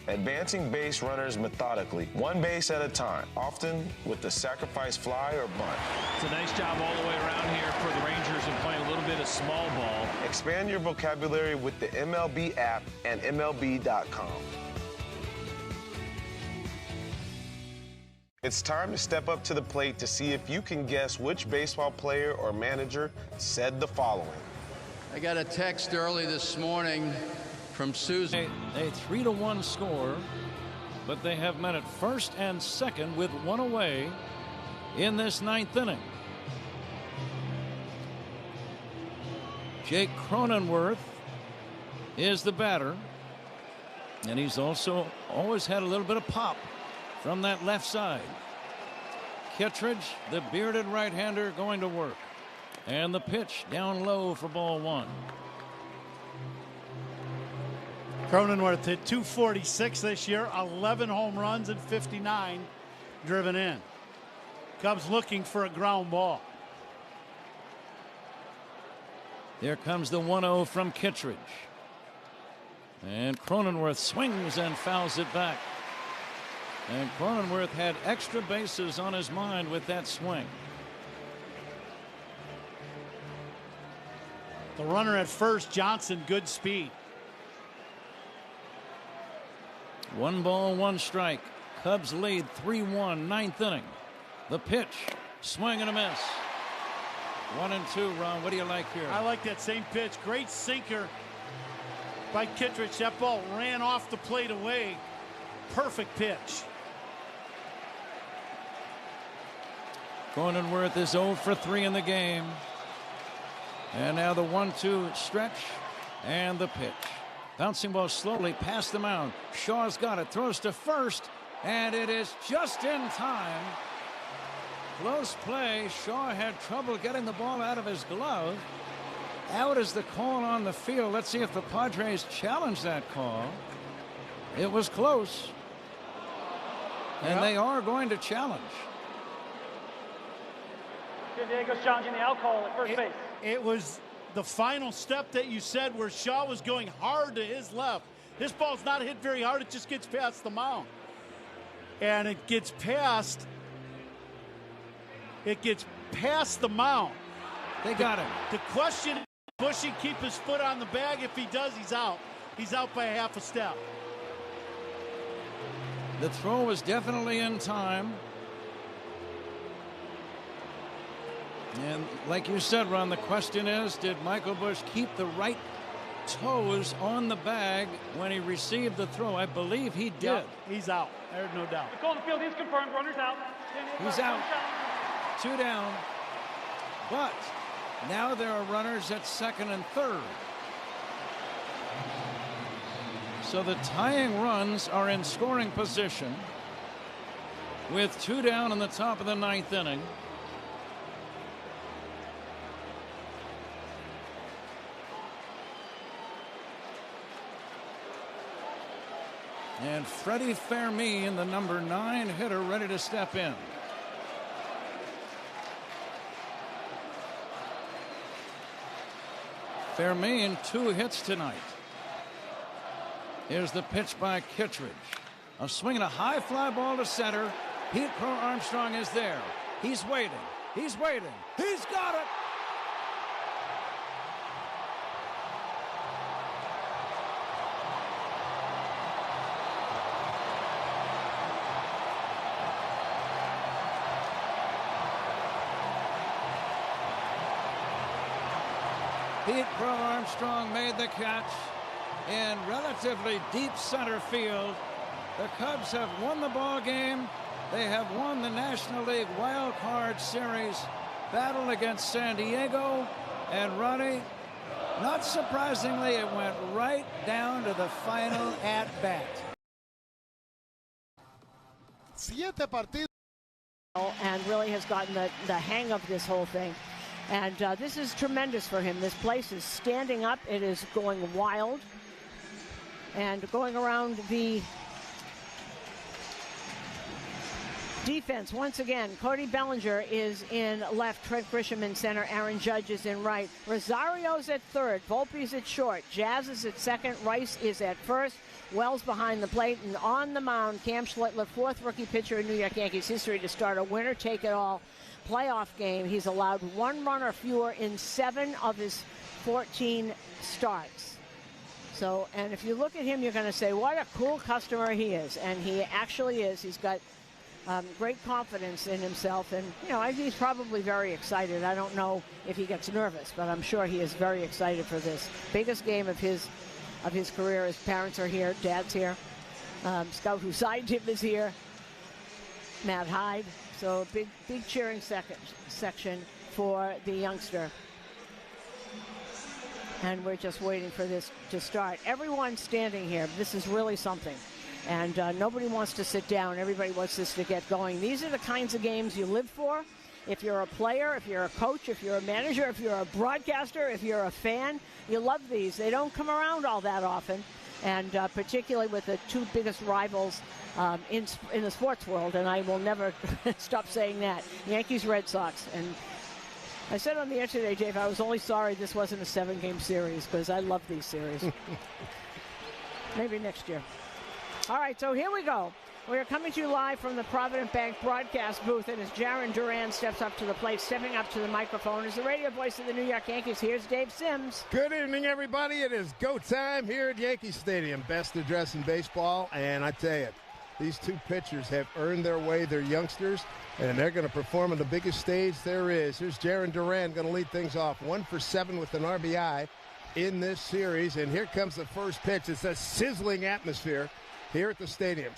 Advancing base runners methodically, one base at a time, often with the sacrifice fly or bunt. It's a nice job all the way around here for the Rangers and playing a little bit of small ball. Expand your vocabulary with the MLB app and MLB.com. It's time to step up to the plate to see if you can guess which baseball player or manager said the following. I got a text early this morning from Susan. A 3-1 score, but they have men at first and second with one away in this 9th inning. Jake Cronenworth is the batter, and he's also always had a little bit of pop from that left side. Kittredge, the bearded right-hander, going to work. And the pitch down low for ball 1. Cronenworth hit .246 this year, 11 home runs and 59 driven in. Cubs looking for a ground ball. Here comes the 1-0 from Kittredge. And Cronenworth swings and fouls it back. And Cronenworth had extra bases on his mind with that swing. The runner at first, Johnson, good speed. 1 ball, 1 strike. Cubs lead 3-1, 9th inning. The pitch, swing and a miss. 1-2, Ron. What do you like here? I like that same pitch. Great sinker by Kittredge. That ball ran off the plate away. Perfect pitch. Cronenworth is 0 for 3 in the game. And now the 1-2 stretch and the pitch. Bouncing ball slowly past the mound. Shaw's got it, throws to first, and it is just in time. Close play. Shaw had trouble getting the ball out of his glove. Out is the call on the field. Let's see if the Padres challenge that call. It was close. And they are going to challenge. San Diego's challenging the out call at first base. It was the final step that you said where Shaw was going hard to his left. This ball's not hit very hard. It just gets past the mound. And it gets past the mound. They got it. The question is, Bushy keep his foot on the bag? If he does, he's out. He's out by a half a step. The throw was definitely in time. And like you said, Ron, the question is, did Michael Busch keep the right toes on the bag when he received the throw? I believe he did. Yep, he's out. There's no doubt. The call on the field is confirmed. Runner's out. He's out. 2 down. But now there are runners at second and third. So the tying runs are in scoring position with 2 down in the top of the 9th inning. And Freddie Fermin, the number 9 hitter, ready to step in. Fermin, 2 hits tonight. Here's the pitch by Kittredge. of swinging a high fly ball to center. Pete Crow Armstrong is there. He's waiting. He's waiting. He's got it. Pete Crow Armstrong made the catch in relatively deep center field. The Cubs have won the ball game. They have won the National League Wild Card Series battle against San Diego. And Ronnie, not surprisingly, it went right down to the final at-bat. Siguiente partido. And really has gotten the hang of this whole thing. And this is tremendous for him. This place is standing up. It is going wild. And going around the defense once again. Cody Bellinger is in left, Trent Grisham in center, Aaron Judge is in right, Rosario's at third, Volpe's at short, Jazz is at second, Rice is at first, Wells behind the plate, and on the mound, Cam Schlittler, fourth rookie pitcher in New York Yankees history to start a winner-take-it-all playoff game. He's allowed one run or fewer in 7 of his 14 starts. So, and if you look at him, you're going to say, what a cool customer he is. And he actually is. He's got great confidence in himself. And, you know, he's probably very excited. I don't know if he gets nervous, but I'm sure he is very excited for this. Biggest game of his career. His parents are here. Dad's here. Scout who signed him is here. Matt Hyde. So big cheering section for the youngster. And we're just waiting for this to start. Everyone standing here. This is really something. And nobody wants to sit down. Everybody wants this to get going. These are the kinds of games you live for. If you're a player, if you're a coach, if you're a manager, if you're a broadcaster, if you're a fan, you love these. They don't come around all that often. And particularly with the two biggest rivals in the sports world, and I will never stop saying that, Yankees, Red Sox. And I said on the air today, Dave, I was only sorry this wasn't a 7-game series because I love these series. Maybe next year. All right, so here we go. We are coming to you live from the Provident Bank broadcast booth, and as Jaron Duran steps up to the plate, stepping up to the microphone, is the radio voice of the New York Yankees. Here's Dave Sims. Good evening, everybody. It is go time here at Yankee Stadium. Best address in baseball, and I tell you, these two pitchers have earned their way. They're youngsters, and they're going to perform on the biggest stage there is. Here's Jaron Duran going to lead things off. 1 for 7 with an RBI in this series, and here comes the first pitch. It's a sizzling atmosphere here at the stadium.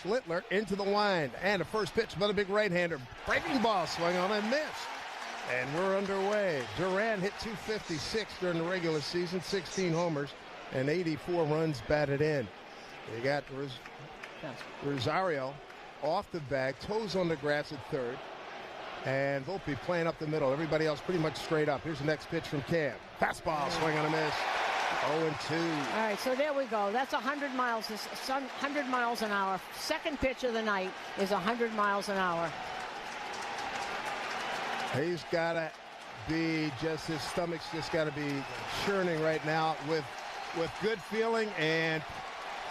Schlittler into the wind, and a first pitch, another big right-hander. Breaking ball, swung on and missed. And we're underway. Duran hit .256 during the regular season, 16 homers, and 84 runs batted in. You got Rosario off the bag, toes on the grass at third, and Volpe playing up the middle. Everybody else pretty much straight up. Here's the next pitch from Cam. Fastball, swing on a miss. 0-2. All right, so there we go. That's 100 miles. 100 miles an hour. Second pitch of the night is 100 miles an hour. He's got to be just, his stomach's just got to be churning right now with good feeling and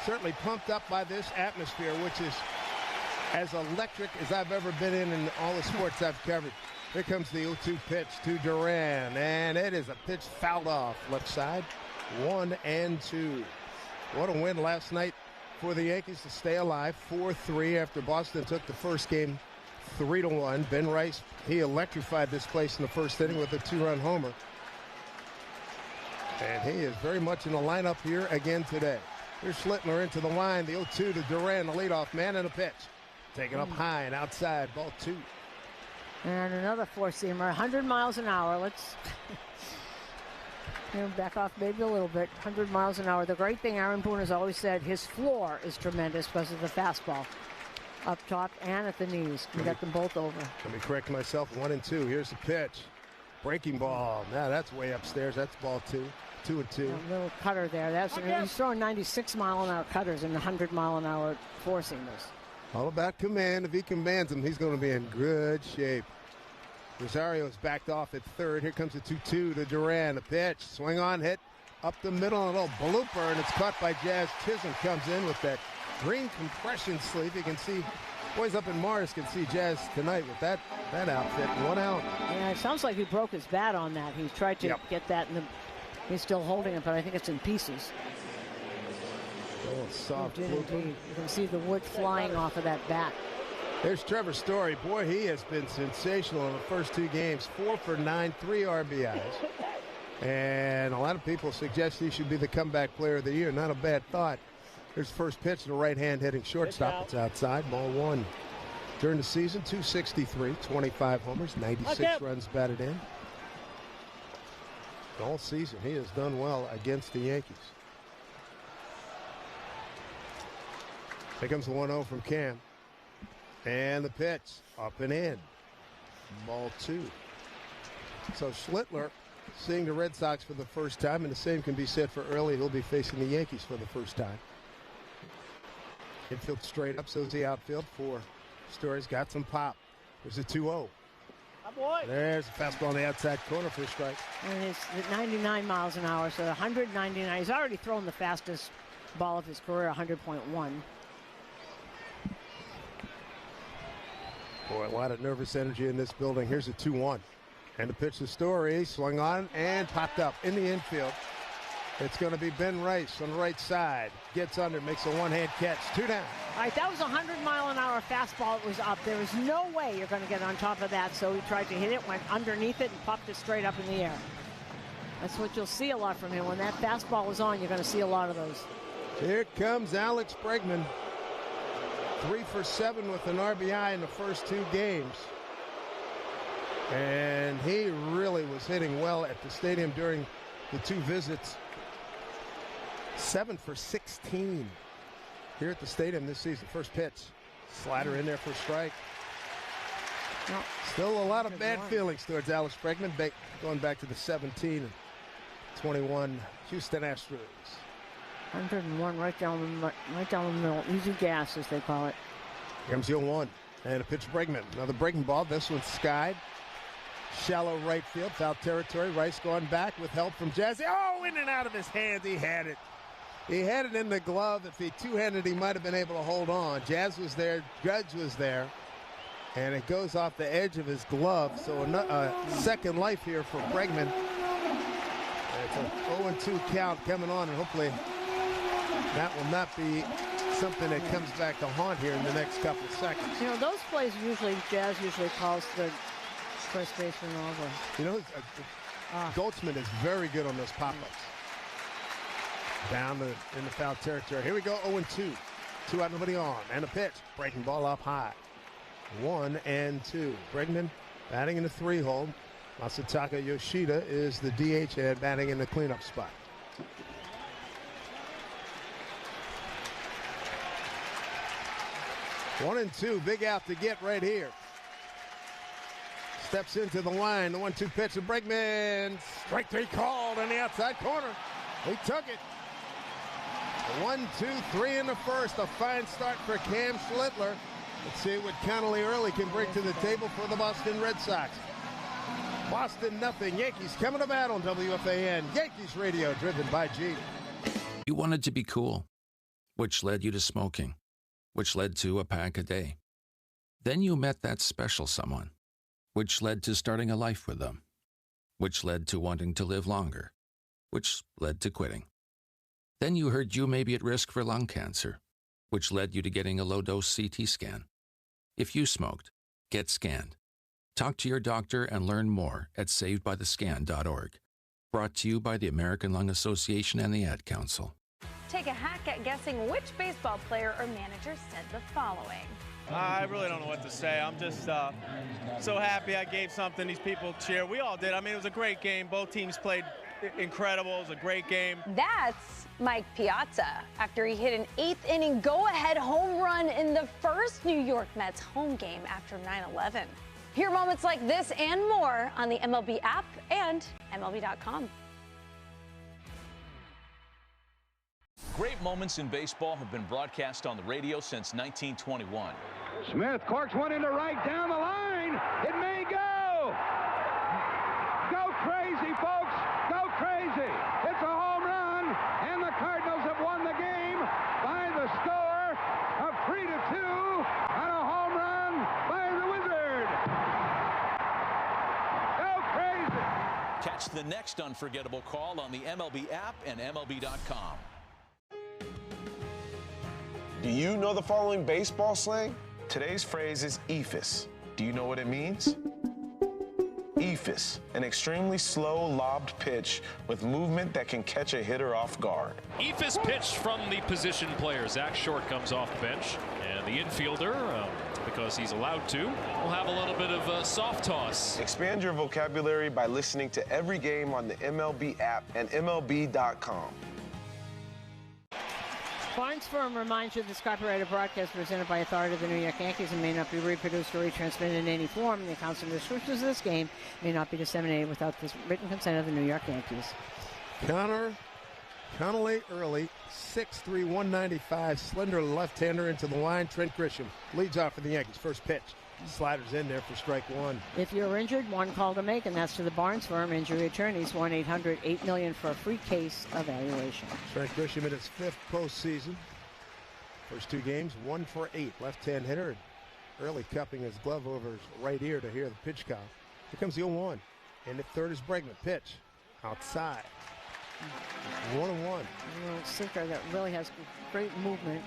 certainly pumped up by this atmosphere, which is as electric as I've ever been in all the sports I've covered. Here comes the 0-2 pitch to Duran, and it is a pitch fouled off left side. 1-2. What a win last night for the Yankees to stay alive. 4-3 after Boston took the first game 3-1. Ben Rice, he electrified this place in the first inning with a 2-run homer. And he is very much in the lineup here again today. Here's Schlittler into the line. The 0-2 to Duran, the leadoff man, and a pitch. Taken up high and outside, ball 2. And another four-seamer, 100 miles an hour. Let's back off maybe a little bit. 100 miles an hour. The great thing, Aaron Boone has always said, his floor is tremendous because of the fastball. Up top and at the knees. We got them both over. Let me correct myself. 1-2. Here's the pitch. Breaking ball. Now that's way upstairs. That's ball 2. 2-2. A little cutter there. He's throwing 96-mile-an-hour cutters and 100-mile-an-hour four-seamers. All about command. If he commands them, he's going to be in good shape. Rosario's backed off at third. Here comes the 2-2 to Duran. The pitch. Swing on, hit up the middle, a little blooper, and it's caught by Jazz. Chisholm comes in with that green compression sleeve. You can see, boys up in Mars can see Jazz tonight with that outfit. 1 out. Yeah, it sounds like he broke his bat on that. He tried to get that in the. He's still holding it, but I think it's in pieces. Oh, soft. You can see the wood flying off of that bat. There's Trevor Story. Boy, he has been sensational in the first 2 games. 4 for 9, 3 RBIs. And a lot of people suggest he should be the comeback player of the year. Not a bad thought. Here's the first pitch to the right-hand hitting shortstop. It's outside. Ball 1. During the season, 263, 25 homers, 96 runs batted in. All season, he has done well against the Yankees. Here comes the 1-0 from Cam. And the pitch, up and in. Ball 2. So Schlittler seeing the Red Sox for the first time, and the same can be said for Early. He'll be facing the Yankees for the first time. Infield straight up, so's the outfield for Story's got some pop. There's a 2-0. There's a fastball on the outside corner for a strike. And it's at 99 miles an hour, so 199. He's already thrown the fastest ball of his career, 100.1. Boy, a lot of nervous energy in this building. Here's a 2-1. And the pitch to Story, swung on and popped up in the infield. It's going to be Ben Rice on the right side. Gets under, makes a one-hand catch. 2 down. All right, that was a 100-mile-an-hour fastball. It was up. There was no way you're going to get on top of that, so he tried to hit it, went underneath it, and popped it straight up in the air. That's what you'll see a lot from him. When that fastball is on, you're going to see a lot of those. Here comes Alex Bregman. 3 for 7 with an RBI in the first 2 games. And he really was hitting well at the stadium during the 2 visits. 7 for 16 here at the stadium this season. First pitch. Slider in there for a strike. No. Still a lot of bad feelings towards Alex Bregman, going back to the 17 and 21 Houston Astros. 101 right down the middle. Easy gas, as they call it. Here comes 0-1. And a pitch Bregman. Another Bregman ball. This one's skied. Shallow right field. Foul territory. Rice going back with help from Jazzy. Oh, in and out of his hands. He had it. He had it in the glove. If he two-handed, he might have been able to hold on. Jazz was there. Judge was there. And it goes off the edge of his glove. So a second life here for Bregman. It's a 0-2 count coming on, and hopefully that will not be something that comes back to haunt here in the next couple of seconds. You know, those plays Jazz usually calls the first baseman over. You know, Goldschmidt is very good on those pop-ups. Down in the foul territory. Here we go, 0-2. 2 out, nobody on. And a pitch. Breaking ball up high. 1-2. Bregman batting in the 3-hole. Masataka Yoshida is the DH and batting in the cleanup spot. One and 2, big out to get right here. Steps into the line, the 1-2 pitch to Bregman. Strike 3 called on the outside corner. He took it. 1-2-3 in the first. A fine start for Cam Schlittler. Let's see what Connolly Early can bring to the table for the Boston Red Sox. Boston nothing. Yankees coming to bat on WFAN. Yankees radio driven by G. You wanted to be cool, which led you to smoking, which led to a pack a day. Then you met that special someone, which led to starting a life with them, which led to wanting to live longer, which led to quitting. Then you heard you may be at risk for lung cancer, which led you to getting a low-dose CT scan. If you smoked, get scanned. Talk to your doctor and learn more at savedbythescan.org. Brought to you by the American Lung Association and the Ad Council. Take a hack at guessing which baseball player or manager said the following. I really don't know what to say. I'm just so happy I gave something these people cheer. We all did. I mean, it was a great game. Both teams played incredible. It was a great game. That's Mike Piazza after he hit an 8th inning go-ahead home run in the first New York Mets home game after 9/11. Hear moments like this and more on the MLB app and MLB.com. Great moments in baseball have been broadcast on the radio since 1921. Smith corks one into right down the line. It may go. Go crazy, folks. Go crazy. It's a home run, and the Cardinals have won the game by the score Catch the next unforgettable call on the MLB app and MLB.com. Do you know the following baseball slang? Today's phrase is eephus. Do you know what it means? Eephus, an extremely slow lobbed pitch with movement that can catch a hitter off guard. Eephus pitch from the position player. Zach Short comes off the bench, and the infielder, because he's allowed to, will have a little bit of a soft toss. Expand your vocabulary by listening to every game on the MLB app and MLB.com. Barnes Firm reminds you this copyrighted broadcast presented by authority of the New York Yankees and may not be reproduced or retransmitted in any form. The accounts and descriptions of this game may not be disseminated without the written consent of the New York Yankees. Connolly Early, 6'3", 195, slender left-hander into the line. Trent Grisham leads off for the Yankees. First pitch. Sliders in there for strike one. If you're injured, one call to make, and that's to the Barnes Firm Injury Attorneys, 1-800-8-million for a free case evaluation. Trent Grisham in his 5th postseason. First 2 games, 1 for 8. Left-hand hitter. Early cupping his glove over his right ear to hear the pitch count. Here comes the 0-1. And at third is Bregman. Pitch outside. 1-1. Sinker that really has great movement.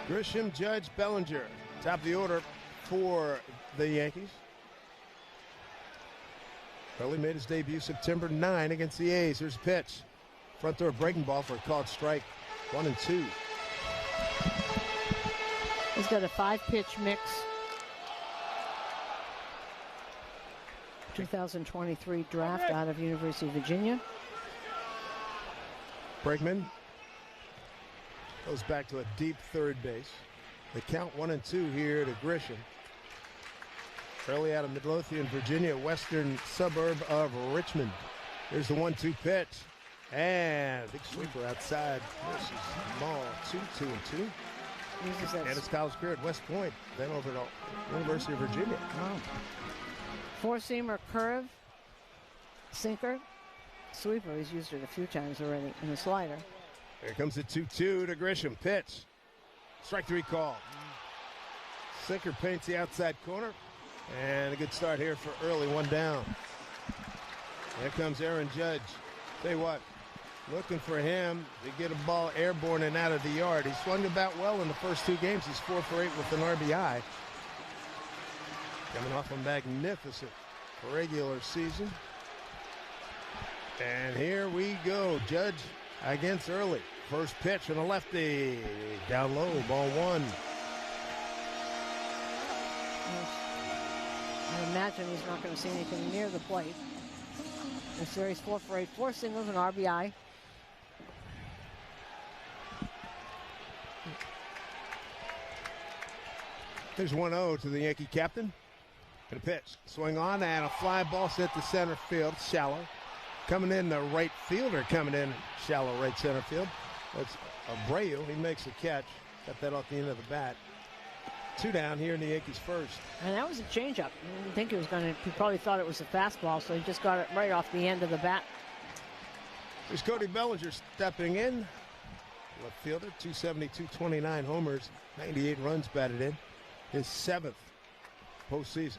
Grisham, Judge, Bellinger. Top of the order for the Yankees. Early made his debut September 9 against the A's. Here's a pitch. Front door breaking ball for a called strike. 1-2. He's got a 5-pitch mix. 2023 draft out of University of Virginia. Bregman goes back to a deep third base. They count 1-2 here to Grisham. Early out of Midlothian, Virginia, western suburb of Richmond. Here's the 1-2 pitch. And big sweeper outside. This is ball 2-2-2. And his college career at West Point, then over to University of Virginia. Wow. Four-seamer curve, sinker, sweeper. He's used it a few times already in the slider. Here comes the 2-2 to Grisham. Pitch. Strike 3 call. Sinker paints the outside corner. And a good start here for Early. 1 down. Here comes Aaron Judge. Tell you what, looking for him to get a ball airborne and out of the yard. He swung the bat well in the first 2 games. He's 4 for 8 with an RBI. Coming off a magnificent regular season. And here we go. Judge against Early. First pitch from the lefty. Down low, ball 1. I imagine he's not going to see anything near the plate. The series 4 for 8, 4 singles and RBI. There's 1-0 to the Yankee captain. And a pitch. Swing on and a fly ball set to center field. Shallow. Coming in, the right fielder coming in. Shallow right center field. That's Abreu. He makes the catch. Got that off the end of the bat. 2 down here in the Yankees first. And that was a changeup. I didn't think he was going to. He probably thought it was a fastball, so he just got it right off the end of the bat. There's Cody Bellinger stepping in. Left fielder, 270, 229 homers, 98 runs batted in. His 7th postseason.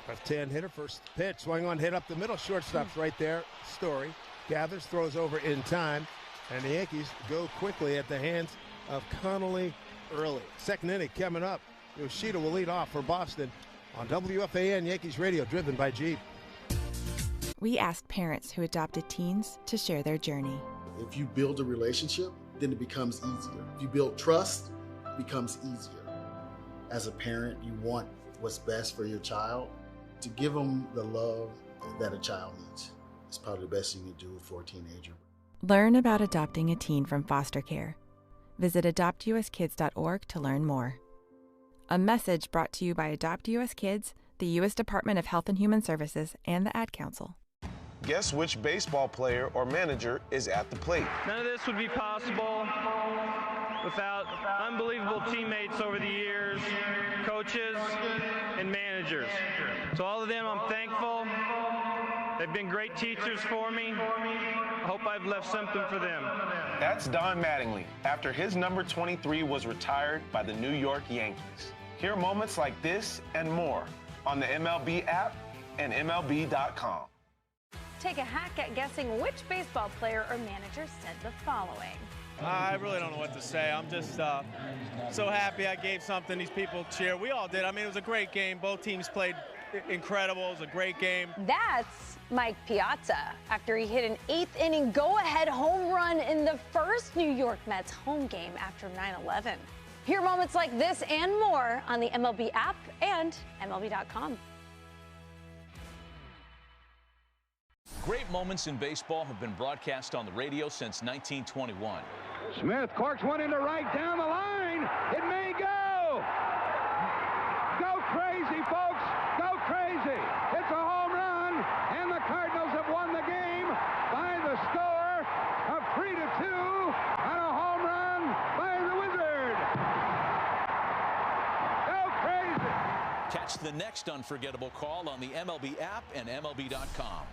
Left-hand hitter, first pitch, swing on, hit up the middle. Shortstop's right there. Story gathers, throws over in time, and the Yankees go quickly at the hands of Connolly Early. Second inning coming up. Yoshida will lead off for Boston on WFAN Yankees Radio, driven by Jeep. We asked parents who adopted teens to share their journey. If you build a relationship, then it becomes easier. If you build trust, it becomes easier. As a parent, you want what's best for your child. To give them the love that a child needs is probably the best you can do for a teenager. Learn about adopting a teen from foster care. Visit adoptuskids.org to learn more. A message brought to you by Adopt US Kids, the U.S. Department of Health and Human Services, and the Ad Council. Guess which baseball player or manager is at the plate? None of this would be possible without unbelievable teammates over the years, coaches, and managers. To all of them, I'm thankful. They've been great teachers for me. I hope I've left something for them. That's Don Mattingly, after his number 23 was retired by the New York Yankees. Hear moments like this and more on the MLB app and MLB.com. Take a hack at guessing which baseball player or manager said the following. I really don't know what to say. I'm just so happy I gave something these people cheer. We all did. I mean, it was a great game. Both teams played incredible. It was a great game. That's Mike Piazza after he hit an 8th inning go-ahead home run in the first New York Mets home game after 9/11. Hear moments like this and more on the MLB app and MLB.com. Great moments in baseball have been broadcast on the radio since 1921. Smith corks one into right down the line. It may go. Go crazy, folks. Go crazy. It's a home run, and the Cardinals have won the game by the score of 3-2 on a home run by the Wizard. Go crazy. Catch the next unforgettable call on the MLB app and MLB.com.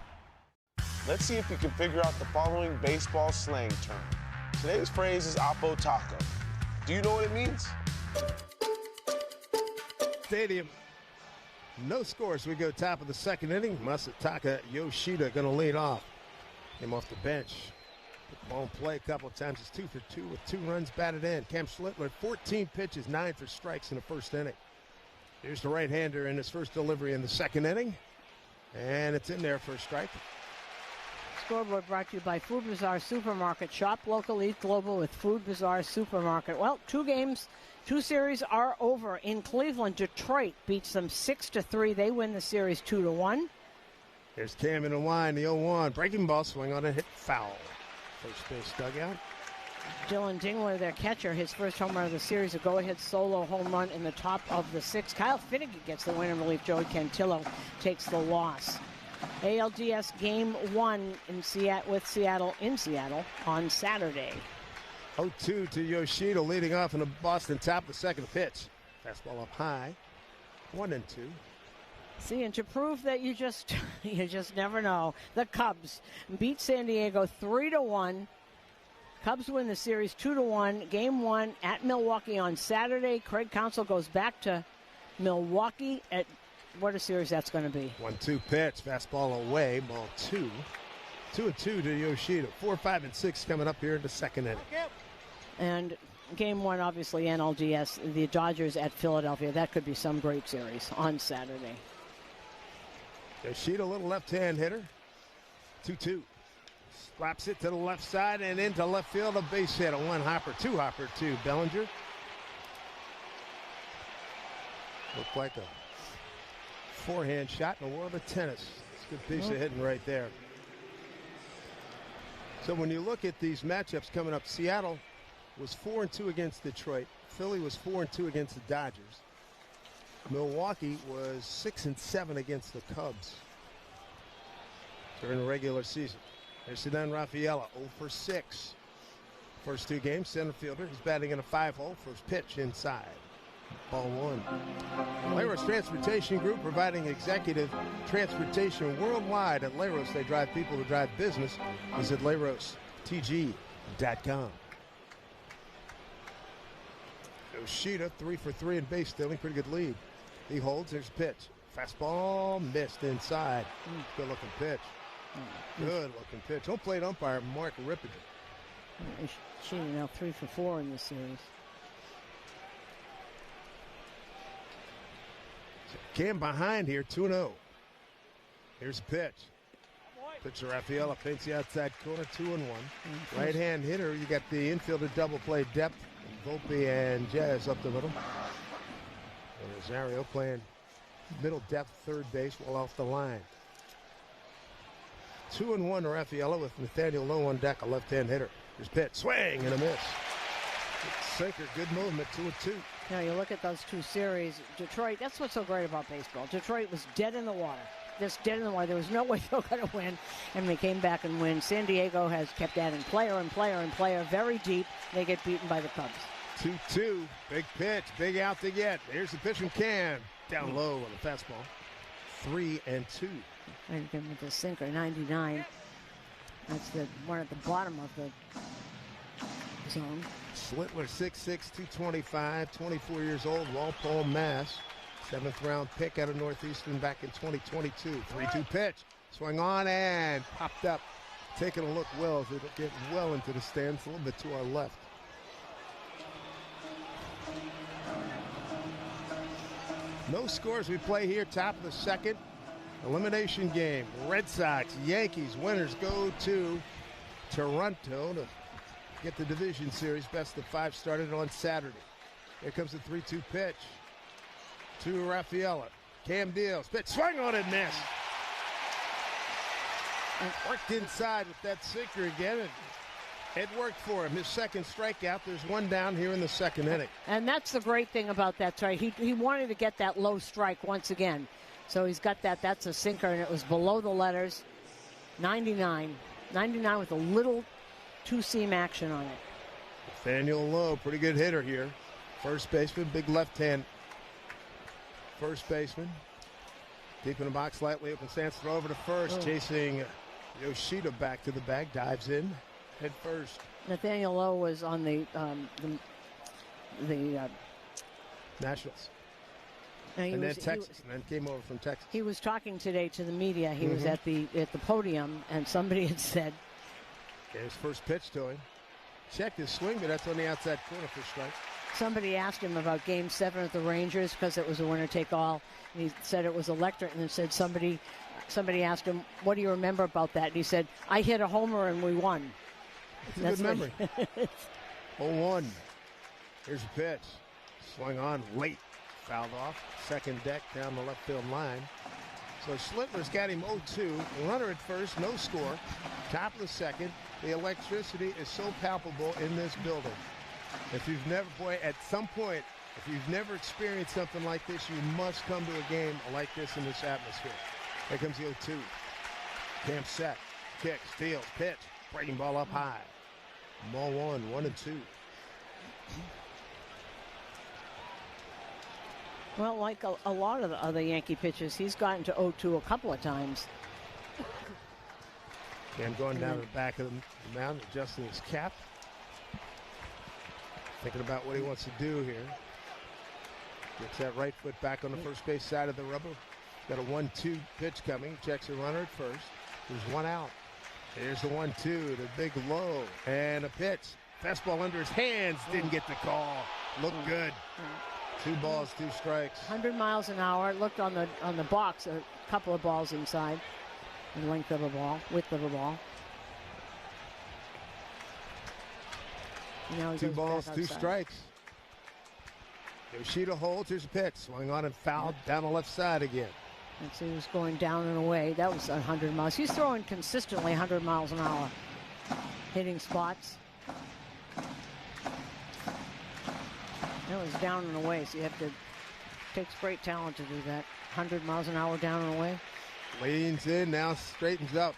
Let's see if you can figure out the following baseball slang term. Today's phrase is Oppo Taco. Do you know what it means? Stadium. No scores. We go top of the second inning. Masataka Yoshida going to lead off. Came off the bench. Put the ball in play a couple of times. It's 2 for 2 with 2 runs batted in. Cam Schlittler, 14 pitches, 9 for strikes in the first inning. Here's the right-hander in his first delivery in the second inning. And it's in there for a strike. Scoreboard brought to you by Food Bazaar Supermarket. Shop local, eat global with Food Bazaar Supermarket. Well, 2 series are over. In Cleveland, Detroit beats them 6-3. They win the series 2-1. Here's Cam in the line, the 0-1. Breaking ball, swing on a hit, foul. First base dugout. Dylan Dingler, their catcher, his first home run of the series, a go-ahead solo home run in the top of the 6th. Kyle Finnegan gets the win in relief. Joey Cantillo takes the loss. ALDS Game 1 with Seattle in Seattle on Saturday. 0-2 to Yoshida, leading off in the Boston top of the second pitch. Fastball up high. 1-2. See, and to prove that you just never know, the Cubs beat San Diego 3-1. Cubs win the series 2-1. Game 1 at Milwaukee on Saturday. Craig Counsell goes back to Milwaukee at what a series that's going to be. 1-2 pitch, fastball away, ball 2. 2-2 to Yoshida. 4, 5, and 6 coming up here in the second inning. And Game 1, obviously, NLDS, the Dodgers at Philadelphia. That could be some great series on Saturday. Yoshida, a little left-hand hitter. 2-2. Slaps it to the left side and into left field. A base hit, a 1-hopper, 2-hopper to Bellinger. Looked like a forehand shot in the world of tennis. It's a good piece of hitting right there. So when you look at these matchups coming up, Seattle was 4-2 against Detroit. Philly was 4-2 against the Dodgers. Milwaukee was 6-7 against the Cubs during the regular season. There's Ceddanne Rafaela, 0 for 6. First 2 games, center fielder. He's batting in a 5-hole. First pitch inside. Ball 1. Leiros Transportation Group providing executive transportation worldwide. At Leiros, they drive people to drive business. Visit LeirosTG.com. Yoshida, 3 for 3 in base stealing. Pretty good lead. He holds. There's a pitch. Fastball missed inside. Good looking pitch. Good looking pitch. Home plate umpire Mark Rippinger. Yoshida now 3 for 4 in this series. Cam behind here, 2-0. Here's a pitch. Pitch to Rafaela, paints the outside corner, 2-1. Right-hand hitter, you got the infielder double play depth. Volpe and Jazz up the middle. And Rosario playing middle depth, third base, well off the line. 2-1 to Rafaela with Nathaniel Lowe on deck, a left-hand hitter. Here's pitch, swing and a miss. Good sinker, good movement, 2-2. Now you look at those 2 series. Detroit, that's what's so great about baseball. Detroit was dead in the water. Just dead in the water. There was no way they were going to win, and they came back and win. San Diego has kept adding player and player and player very deep. They get beaten by the Cubs. 2-2, big pitch, big out to get. Here's the pitch from Cam. Down low on the fastball. 3-2. Right again with the sinker, 99. That's the one at the bottom of the zone. Schlittler, 6'6", 225, 24 years old, Walpole, Mass. 7th-round pick out of Northeastern back in 2022. 3-2 pitch. Swung on and popped up. Taking a look well as it'll get well into the stands, a little bit to our left. No scores. We play here, top of the second. Elimination game. Red Sox, Yankees. Winners go to Toronto to get the division series. Best of 5 started on Saturday. Here comes the 3-2 pitch to Rafaela. Cam Deals. Pitch swung on and missed. And worked inside with that sinker again. And it worked for him. His second strikeout. There's one down here in the second inning. And that's the great thing about that strike. He wanted to get that low strike once again. So he's got that. That's a sinker, and it was below the letters. 99. 99 with a little two-seam action on it. Nathaniel Lowe, pretty good hitter here. First baseman, big left hand. First baseman. Deep in the box, slightly open stance, throw over to first. Chasing Yoshida back to the bag, dives in. Head first. Nathaniel Lowe was on the Nationals. And then Texas, and then came over from Texas. He was talking today to the media. He was at the podium, and somebody had said, his first pitch to him. Checked his swing, but that's on the outside corner for strike. Somebody asked him about Game 7 at the Rangers because it was a winner-take-all. And he said it was electric, and then said somebody asked him, what do you remember about that? And he said, I hit a homer and we won. That's a good memory. 0-1. Here's a pitch. Swung on late. Fouled off. Second deck down the left field line. So Schlittler's got him 0-2. Runner at first, no score. Top of the second. The electricity is so palpable in this building. If you've never, at some point, if you've never experienced something like this, you must come to a game like this in this atmosphere. Here comes the 0-2. Cam set. Kick, steals, pitch. Breaking ball up high. Ball 1-2. Well, like a lot of the other Yankee pitches, he's gotten to 0-2 a couple of times. Cam going down to the back of the mound, adjusting his cap. Thinking about what he wants to do here. Gets that right foot back on the first base side of the rubber. Got a 1-2 pitch coming. Checks a runner at first. There's one out. Here's the 1-2, the big low, and a pitch. Fastball under his hands, didn't get the call. Looked good. 2 balls, 2 strikes. 100 miles an hour. Looked on the box, a couple of balls inside. The length of a ball, width of a ball. Now 2 balls, 2 strikes. Yoshida holds. Here's a pitch. Swung on and fouled down the left side again. And so he was going down and away. That was 100 miles. He's throwing consistently 100 miles an hour. Hitting spots. That was down and away, so you have to, takes great talent to do that. 100 miles an hour down and away. Leans in, now straightens up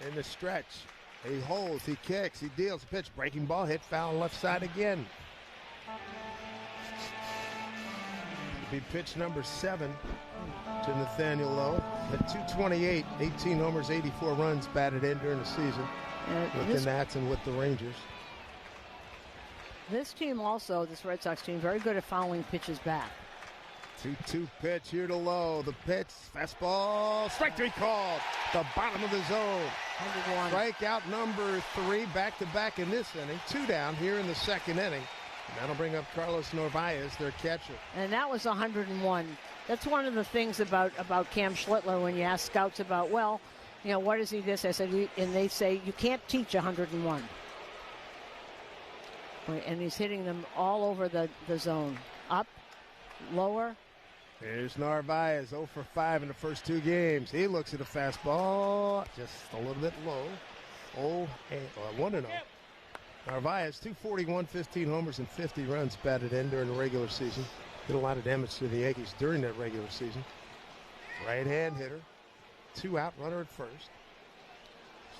in the stretch. He holds, he kicks, he deals a pitch. Breaking ball, hit foul left side again. It'll be pitch number 7 to Nathaniel Lowe. At 228, 18 homers, 84 runs batted in during the season with the Nats and with the Rangers. This team also, this Red Sox team, very good at fouling pitches back. 2-2 pitch here to Lowe. The pitch, fastball, strike 3 called. The bottom of the zone. 101. Strikeout number 3, back-to-back in this inning. 2 down here in the second inning. And that'll bring up Carlos Narvaez, their catcher. And that was 101. That's one of the things about Cam Schlittler when you ask scouts about, well, you know, what is he this? I said, and they say, you can't teach 101. And he's hitting them all over the zone. Up, lower. Here's Narvaez, 0 for 5 in the first 2 games. He looks at a fastball, just a little bit low. 1-0. Narvaez, 241, 15 homers, and 50 runs batted in during the regular season. Did a lot of damage to the Yankees during that regular season. Right-hand hitter. 2 out, runner at first.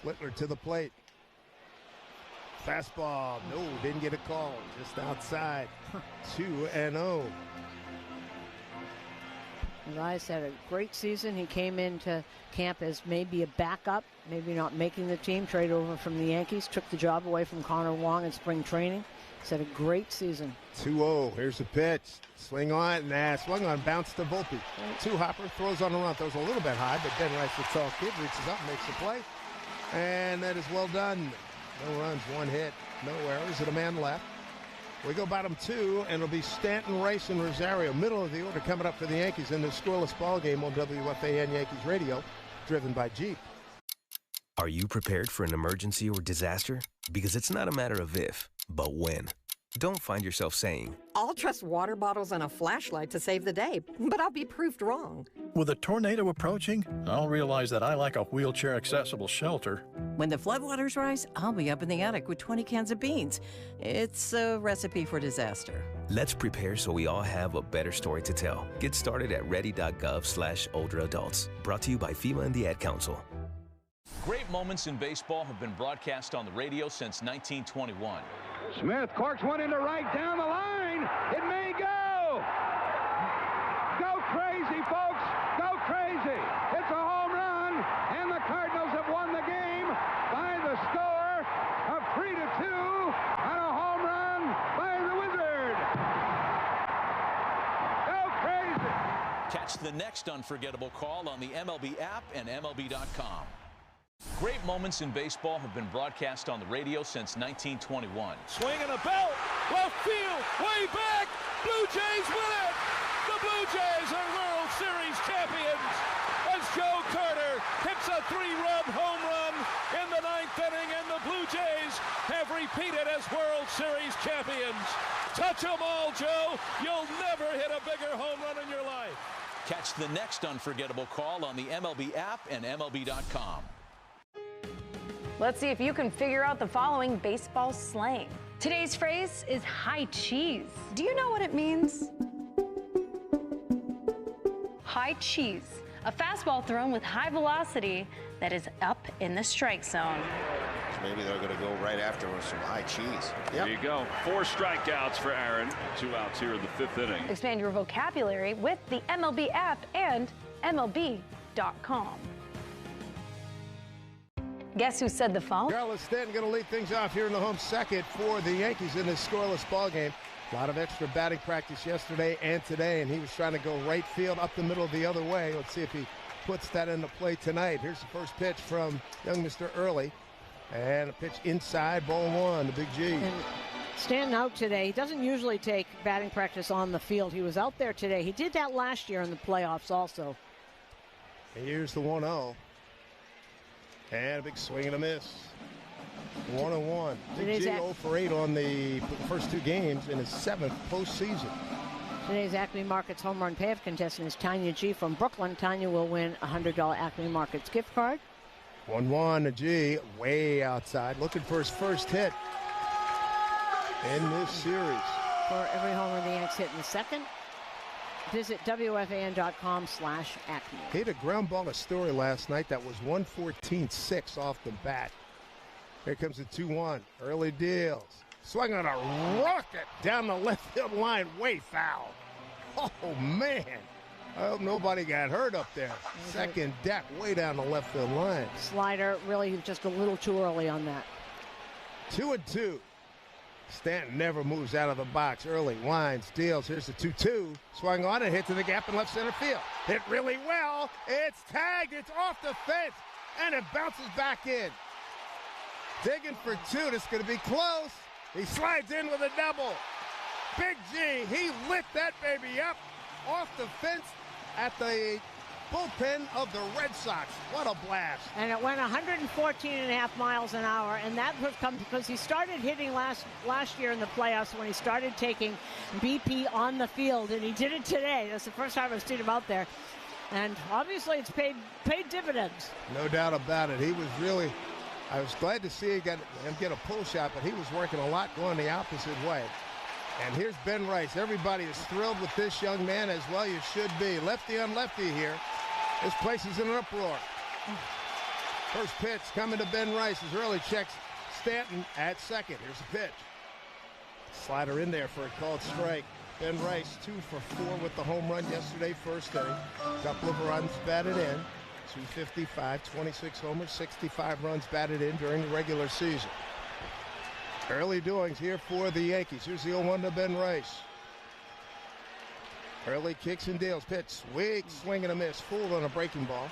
Schlittler to the plate. Fastball, no, didn't get a call, just outside. 2-0. Rice had a great season. He came into camp as maybe a backup, maybe not making the team, traded over from the Yankees, took the job away from Connor Wong in spring training. He's had a great season. 2-0. Here's the pitch. Swing on. Swung on. Bounce to Volpe. Two-hopper. Throws on the run. Throws a little bit high, but Ben Rice, the tall kid, reaches up, makes the play. And that is well done. No runs, one hit, no errors, and a man left. We go bottom two, and it'll be Stanton, Rice, and Rosario. Middle of the order coming up for the Yankees in this scoreless ball game on WFAN Yankees Radio, driven by Jeep. Are you prepared for an emergency or disaster? Because it's not a matter of if, but when. Don't find yourself saying, I'll trust water bottles and a flashlight to save the day, but I'll be proved wrong. With a tornado approaching, I'll realize that I like a wheelchair-accessible shelter. When the floodwaters rise, I'll be up in the attic with 20 cans of beans. It's a recipe for disaster. Let's prepare so we all have a better story to tell. Get started at ready.gov/older adults. Brought to you by FEMA and the Ad Council. Great moments in baseball have been broadcast on the radio since 1921. Smith corks one into right down the line. It may go. Go crazy, folks. Go crazy. It's a home run, and the Cardinals have won the game by the score of 3-2 on a home run by the Wizard. Go crazy. Catch the next unforgettable call on the MLB app and MLB.com. Great moments in baseball have been broadcast on the radio since 1921. Swing and a belt. Left field. Way back. Blue Jays win it. The Blue Jays are World Series champions as Joe Carter hits a 3-run home run in the 9th inning, and the Blue Jays have repeated as World Series champions. Touch 'em all, Joe. You'll never hit a bigger home run in your life. Catch the next unforgettable call on the MLB app and MLB.com. Let's see if you can figure out the following baseball slang. Today's phrase is high cheese. Do you know what it means? High cheese, a fastball thrown with high velocity that is up in the strike zone. Maybe they're going to go right after with some high cheese. There you go. 4 strikeouts for Aaron. 2 outs here in the 5th inning. Expand your vocabulary with the MLB app and MLB.com. Guess who said the following? Carlos Stanton going to lead things off here in the home second for the Yankees in this scoreless ball game. A lot of extra batting practice yesterday and today, and he was trying to go right field up the middle the other way. Let's see if he puts that into play tonight. Here's the first pitch from young Mr. Early. And a pitch inside, ball one, the big G. And Stanton out today. He doesn't usually take batting practice on the field. He was out there today. He did that last year in the playoffs also. And here's the 1-0. And a big swing and a miss. 1-1. Big G 0 for 8 on the first 2 games in his 7th postseason. Today's Acme Markets home run payoff contestant is Tanya G from Brooklyn. Tanya will win a $100 Acme Markets gift card. 1-1 to G, way outside, looking for his first hit in this series. For every homer the Yanks hit in the second, visit WFAN.com/Acme. He hit a ground ball to Story last night that was 114.6 off the bat. Here comes the 2-1. Early deals. Swung on a rocket down the left field line. Way foul. Oh, man. I hope nobody got hurt up there. Second deck way down the left field line. Slider really just a little too early on that. 2-2. Stanton never moves out of the box. Early winds, deals. Here's the 2-2. Swung on and hit to the gap in left center field. Hit really well. It's tagged. It's off the fence. And it bounces back in. Digging for 2. This is going to be close. He slides in with a double. Big G, he lit that baby up off the fence at the bullpen of the Red Sox. What a blast. And it went 114.5 miles an hour, and that was come because he started hitting last year in the playoffs when he started taking BP on the field, and he did it today. That's the first time I've seen him out there. And obviously it's paid dividends. No doubt about it. He was really, I was glad to see him get a pull shot, but he was working a lot going the opposite way. And here's Ben Rice. Everybody is thrilled with this young man, as well you should be. Lefty on lefty here. This place is in an uproar. First pitch coming to Ben Rice as Early checks Stanton at second. Here's the pitch. Slider in there for a called strike. Ben Rice 2 for 4 with the home run yesterday, first inning. Couple of runs batted in. 255, 26 homers, 65 runs batted in during the regular season. Early doings here for the Yankees. Here's the 0-1 to Ben Rice. Early kicks and deals. Pitch, swing and a miss. Fooled on a breaking ball.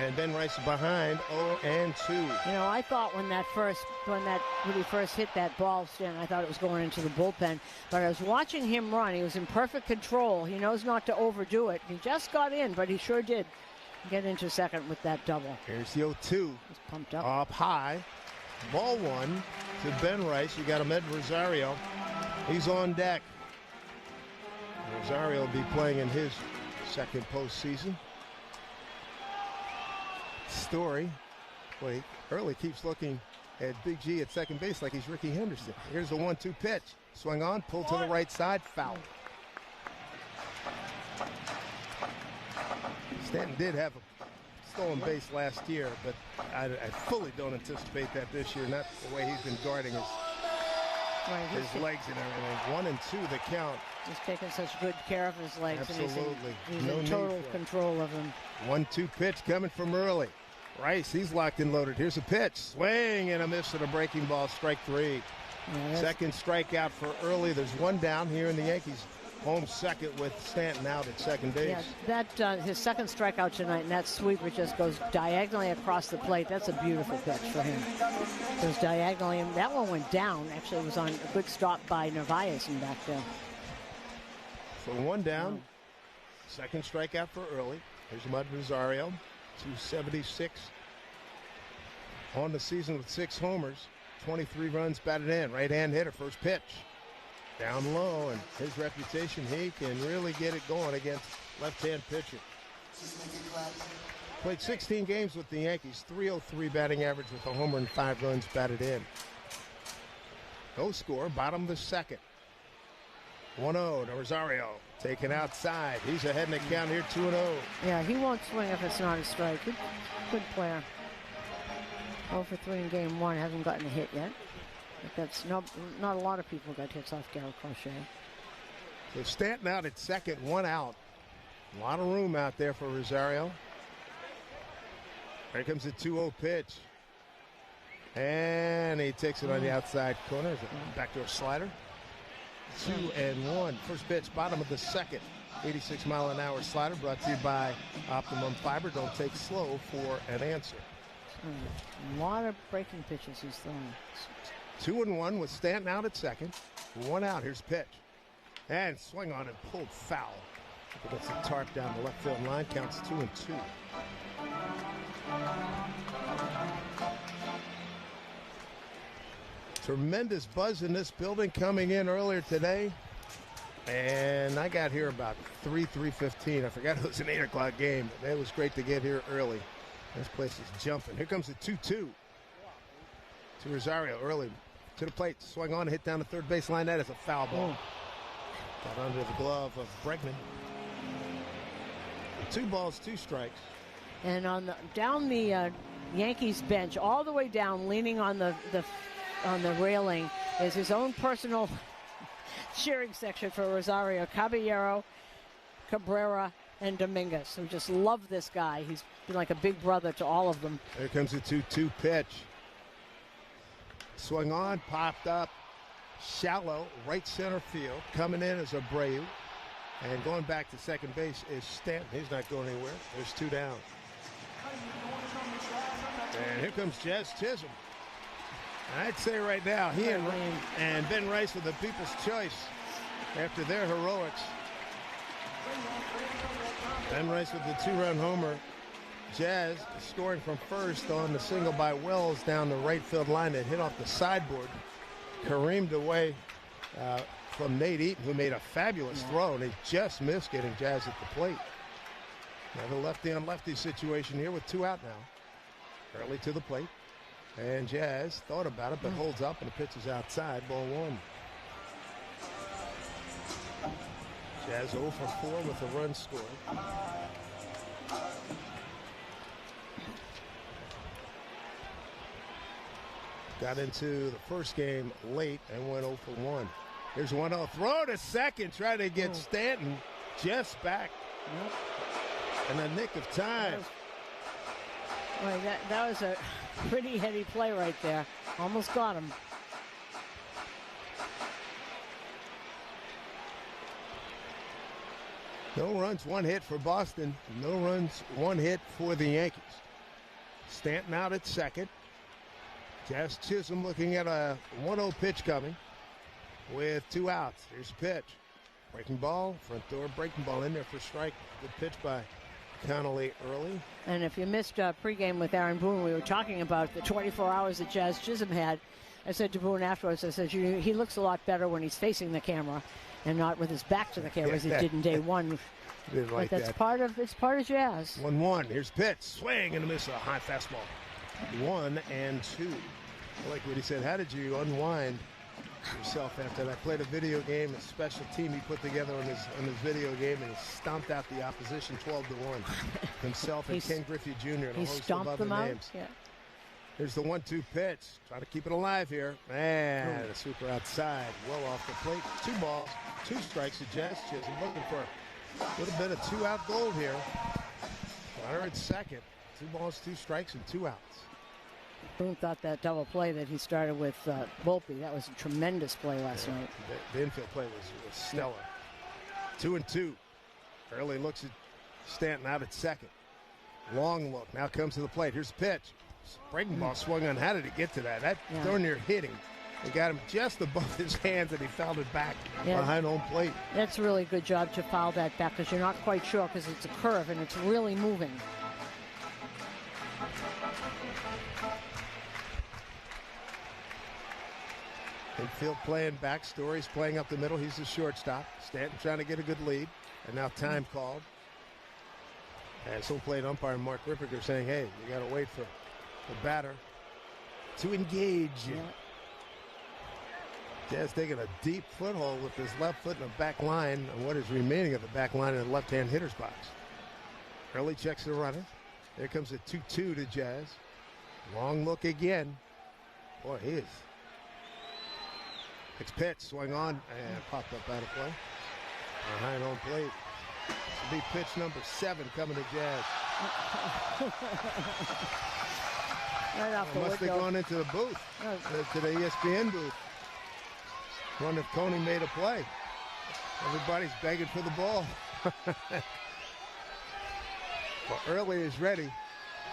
And Ben Rice is behind 0-2. You know, I thought when he first hit that ball, Stan, I thought it was going into the bullpen. But I was watching him run. He was in perfect control. He knows not to overdo it. He just got in, but he sure did get into second with that double. Here's the 0-2. He's pumped up. Up high. Ball one to Ben Rice. You got Ahmed Rosario. He's on deck. Rosario will be playing in his second postseason. Story. Wait, Early keeps looking at Big G at second base like he's Ricky Henderson. Here's the 1-2 pitch. Swing on, pull to the right side, foul. Stanton did have a stolen base last year, but I fully don't anticipate that this year. Not the way he's been guarding his legs and everything. 1-2 the count. He's taking such good care of his legs. Absolutely. And he's in total control of them. 1-2 pitch coming from Early. Rice, he's locked and loaded. Here's a pitch. Swing and a miss to the breaking ball. Strike three. Yeah, second strikeout for Early. There's one down here in the Yankees. Home second with Stanton out at second base. Yeah, that his second strikeout tonight, and that sweeper just goes diagonally across the plate. That's a beautiful pitch for him. Goes diagonally, and that one went down. Actually, it was on a good stop by Narvaez in back there. So one down. Second strikeout for Early. Here's Ahmed Rosario, 276 on the season with 6 homers, 23 runs batted in. Right-hand hitter, first pitch. Down low, and his reputation, he can really get it going against left-hand pitcher. Played 16 games with the Yankees, .303 batting average with a homer and 5 runs batted in. No score, bottom of the second. 1-0 to Rosario, taken outside. He's ahead in the count here, 2-0. Yeah, he won't swing if it's not a strike. Good player. 0 for 3 in game 1, hasn't gotten a hit yet. But that's not a lot of people got hits off Garrett Crochet. So Stanton out at second, 1 out. A lot of room out there for Rosario. Here comes the 2-0 pitch. And he takes it on the outside corner. Backdoor slider. 2-1. First pitch, bottom of the second. 86-mile-an-hour slider brought to you by Optimum Fiber. Don't take slow for an answer. A lot of breaking pitches he's throwing. 2-1 with Stanton out at second. 1 out. Here's pitch. And swing on and pulled foul. Gets the tarp down the left field line. Counts 2-2. Tremendous buzz in this building coming in earlier today. And I got here about 3:15. I forgot it was an 8 o'clock game. But it was great to get here early. This place is jumping. Here comes the 2-2. To Rosario, Early to the plate. Swung on, hit down the third base line. That is a foul ball. Got under the glove of Bregman. 2 balls, 2 strikes. And down the Yankees bench, all the way down, leaning on the railing, is his own personal cheering section for Rosario. Caballero, Cabrera, and Dominguez, who just love this guy. He's been like a big brother to all of them. Here comes the 2-2 pitch. Swung on, popped up, shallow, right center field. Coming in is Abreu. And going back to second base is Stanton. He's not going anywhere. There's 2 down. And here comes Jazz Chisholm. I'd say right now, he and Ben Rice are the people's choice after their heroics. Ben Rice with the 2-run homer. Jazz scoring from first on the single by Wells down the right field line that hit off the sideboard. Careened away from Nate Eaton, who made a fabulous throw, and he just missed getting Jazz at the plate. Now the lefty-on-lefty situation here with 2 out now. Early to the plate. And Jazz thought about it, but holds up, and the pitch is outside, ball 1. Jazz 0 for 4 with a run scored. Got into the first game late and went 0 for 1. Here's 1-0. Throw to second. Try to get Stanton just back in the nick of time. Boy, that was a pretty heady play right there. Almost got him. No runs, 1 hit for Boston. No runs, 1 hit for the Yankees. Stanton out at second. Jazz Chisholm looking at a 1-0 pitch coming with 2 outs. Here's a pitch. Breaking ball, front door, breaking ball in there for strike. Good pitch by Connolly early. And if you missed pregame with Aaron Boone, we were talking about the 24 hours that Jazz Chisholm had. I said to Boone afterwards, I said, he looks a lot better when he's facing the camera and not with his back to the camera as he did in day one. Didn't like but that's that. part of Jazz. 1-1. Here's pitch. Swing and a miss. A high fastball. 1-2. I like what he said. How did you unwind yourself after that? Played a video game, a special team he put together on his video game, and he stomped out the opposition 12-1. Himself and Ken Griffey Jr. and a host of other names. Yeah. Here's the 1-2 pitch. Trying to keep it alive here. Man, a super outside. Well off the plate. 2 balls, 2 strikes to Jazz Chisholm. Looking for a little bit of 2-out gold here. Runner at second. 2 balls, 2 strikes, and 2 outs. Boone thought that double play that he started with Volpe, that was a tremendous play last night. The infield play was stellar. 2-2. Early looks at Stanton out at second. Long look. Now comes to the plate. Here's the pitch. Breaking ball swung on. How did he get to that? That darn near hitting. It got him just above his hands, and he fouled it back behind home plate. That's a really good job to foul that back because you're not quite sure because it's a curve and it's really moving. Infield playing back. Story's playing up the middle. He's the shortstop. Stanton trying to get a good lead. And now time called. And so played umpire Mark Ripperger saying, hey, you got to wait for the batter to engage. Yeah. Jazz taking a deep foothold with his left foot in the back line on what is remaining of the back line in the left-hand hitter's box. Early checks the runner. There comes a 2-2 to Jazz. Long look again. Boy, he is. Next pitch, swung on, and popped up out of play. Behind home plate. This will be pitch number 7 coming to Jazz. Right off the must have gone into the booth, to the ESPN booth. Wonder if Coney made a play. Everybody's begging for the ball. Well, Early is ready.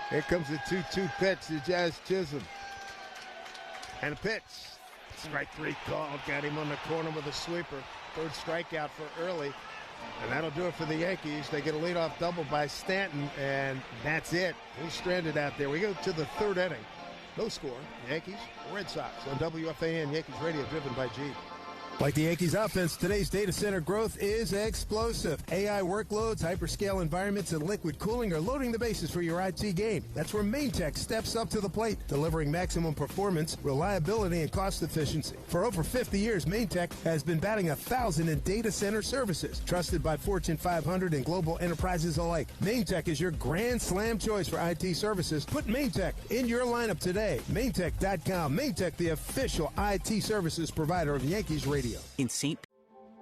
Here comes the 2-2 pitch to Jazz Chisholm. And a pitch. Strike 3 called. Got him on the corner with a sweeper. 3rd strikeout for Early. And that'll do it for the Yankees. They get a leadoff double by Stanton, and that's it. He's stranded out there. We go to the 3rd inning. No score. Yankees, Red Sox on WFAN Yankees Radio, driven by G. Like the Yankees offense, today's data center growth is explosive. AI workloads, hyperscale environments, and liquid cooling are loading the bases for your IT game. That's where MainTech steps up to the plate, delivering maximum performance, reliability, and cost efficiency. For over 50 years, MainTech has been batting 1,000 in data center services, trusted by Fortune 500 and global enterprises alike. MainTech is your grand slam choice for IT services. Put MainTech in your lineup today. MainTech.com. MainTech, the official IT services provider of Yankees Radio. In St.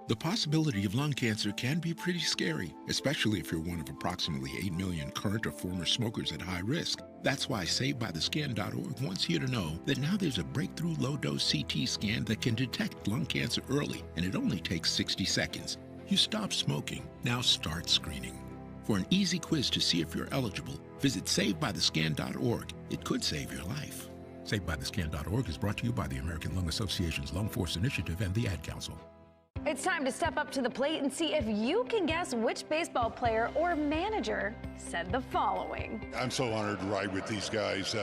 The possibility of lung cancer can be pretty scary, especially if you're one of approximately 8 million current or former smokers at high risk. That's why SaveByTheScan.org wants you to know that now there's a breakthrough low-dose CT scan that can detect lung cancer early, and it only takes 60 seconds. You stop smoking, now start screening. For an easy quiz to see if you're eligible, visit SaveByTheScan.org. It could save your life. SaveByTheScan.org is brought to you by the American Lung Association's Lung Force Initiative and the Ad Council. It's time to step up to the plate and see if you can guess which baseball player or manager said the following. I'm so honored to ride with these guys.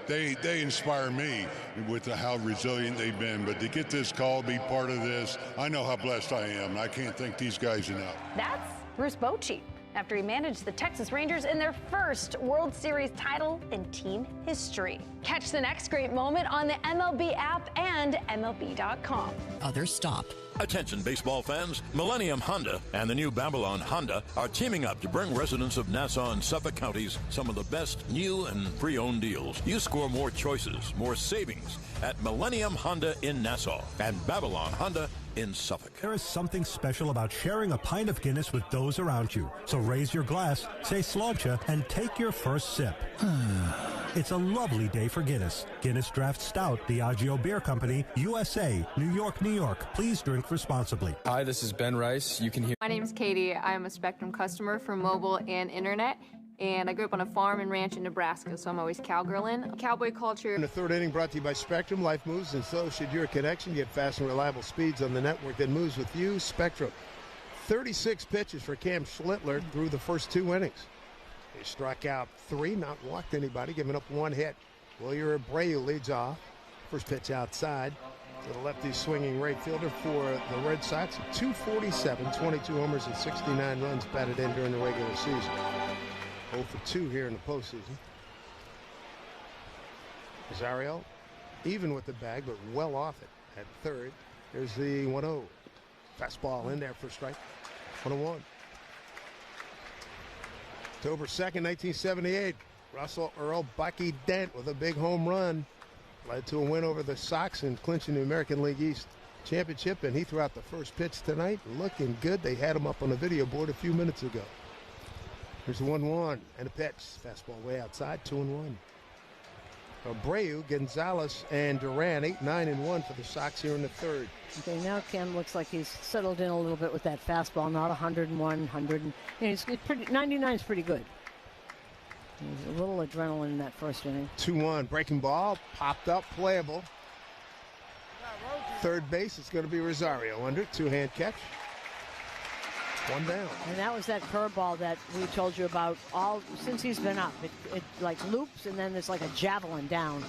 They inspire me with how resilient they've been. But to get this call, be part of this, I know how blessed I am. I can't thank these guys enough. That's Bruce Bochy, after he managed the Texas Rangers in their first World Series title in team history. Catch the next great moment on the MLB app and MLB.com. Others stop. Attention baseball fans, Millennium Honda and the new Babylon Honda are teaming up to bring residents of Nassau and Suffolk counties some of the best new and pre-owned deals. You score more choices, more savings at Millennium Honda in Nassau and Babylon Honda in Suffolk. There is something special about sharing a pint of Guinness with those around you. So raise your glass, say Slodja, and take your first sip. It's a lovely day for Guinness. Guinness Draft Stout, Diageo Beer Company, USA, New York, New York. Please drink responsibly. Hi, this is Ben Rice. You can hear... My name is Katie. I'm a Spectrum customer for mobile and internet. And I grew up on a farm and ranch in Nebraska, so I'm always cowgirling. Cowboy culture. In the third inning, brought to you by Spectrum. Life moves, and so should your connection. Get fast and reliable speeds on the network that moves with you. Spectrum. 36 pitches for Cam Schlittler through the first 2 innings. He struck out 3, not walked anybody, giving up 1 hit. Wilyer Abreu leads off. First pitch outside. To the lefty swinging right fielder for the Red Sox. 247, 22 homers and 69 runs batted in during the regular season. 0 for 2 here in the postseason. Rosario, even with the bag, but well off it at third. There's the 1-0. Fastball in there for strike. 1-1. October 2nd, 1978. Russell Earl Bucky Dent with a big home run. Led to a win over the Sox and clinching the American League East championship. And he threw out the first pitch tonight. Looking good. They had him up on the video board a few minutes ago. Here's the 1-1 and a pitch. Fastball way outside, 2-1. Abreu, Gonzalez, and Duran, 8-9-1 for the Sox here in the third. Okay, now Cam looks like he's settled in a little bit with that fastball. Not 101, 100. It's pretty. 99 is pretty good. There's a little adrenaline in that first inning. 2-1, breaking ball, popped up, playable. Third base, it's going to be Rosario under, 2-hand catch. 1 down. And that was that curveball that we told you about all since he's been up. It like loops and then there's like a javelin down.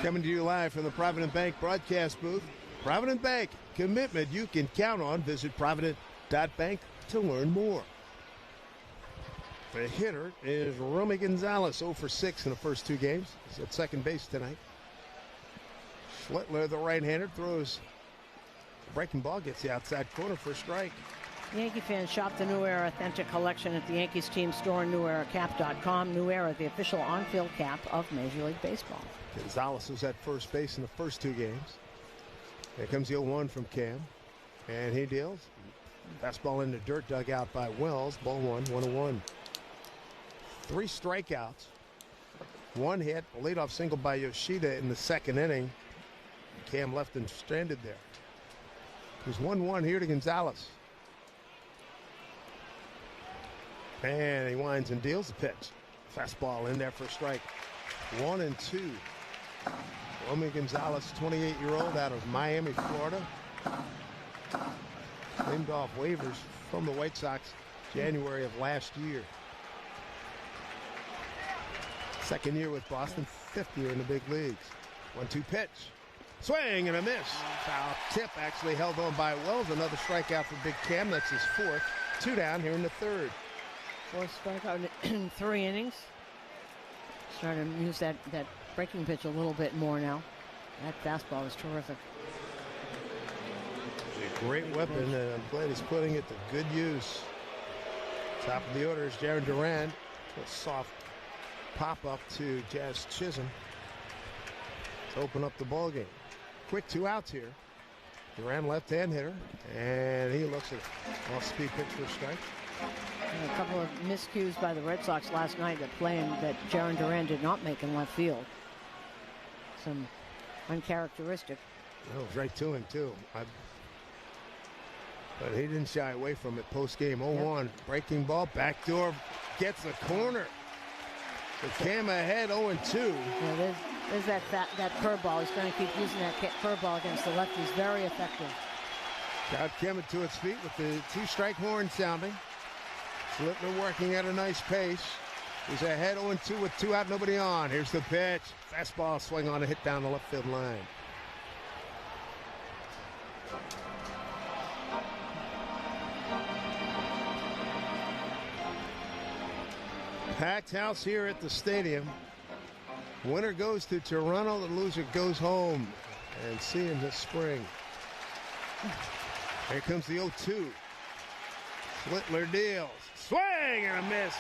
Coming to you live from the Provident Bank broadcast booth. Provident Bank, commitment you can count on. Visit provident.bank to learn more. The hitter is Romy Gonzalez, 0 for 6 in the first 2 games. He's at second base tonight. Schlittler, the right-hander, throws breaking ball, gets the outside corner for a strike. Yankee fans shop the New Era Authentic Collection at the Yankees team store, neweracap.com. New Era, the official on-field cap of Major League Baseball. Gonzalez was at first base in the first 2 games. Here comes the 0-1 from Cam. And he deals. Fastball in the dirt, dug out by Wells. Ball 1, 1-1. 3 strikeouts. 1 hit, a leadoff single by Yoshida in the second inning. Cam left him stranded there. There's 1-1 here to Gonzalez. And he winds and deals the pitch. Fastball in there for a strike. 1-2. Romy Gonzalez, 28-year-old out of Miami, Florida. Named off waivers from the White Sox January of last year. Second year with Boston, 5th year in the big leagues. 1-2 pitch. Swing and a miss. Foul tip actually held on by Wells. Another strikeout for Big Cam. That's his 4th. 2 down here in the third. 4th strikeout in 3 innings. Starting to use that breaking pitch a little bit more now. That fastball is terrific. A great weapon, and I'm glad he's putting it to good use. Top of the order is Jaron Duran. A soft pop-up to Jazz Chisholm to open up the ball game. Quick 2 outs here. Duran, left-hand hitter, and he looks at off-speed pitch for a strike. And a couple of miscues by the Red Sox last night that Jaron Duran did not make in left field. Some uncharacteristic. That was right to him, too. But he didn't shy away from it post-game. 0-1, breaking ball, backdoor, gets the corner. So Cam ahead, 0-2. Yeah, there's that curveball. He's going to keep using that curveball against the lefties. Very effective. Got Kemet to its feet with the 2-strike horn sounding. Schlittler working at a nice pace. He's ahead 0-2 with 2 out, nobody on. Here's the pitch. Fastball swing on a hit down the left field line. Packed house here at the stadium. Winner goes to Toronto. The loser goes home. And see him this spring. Here comes the 0-2. Schlittler deals. Swing and a miss.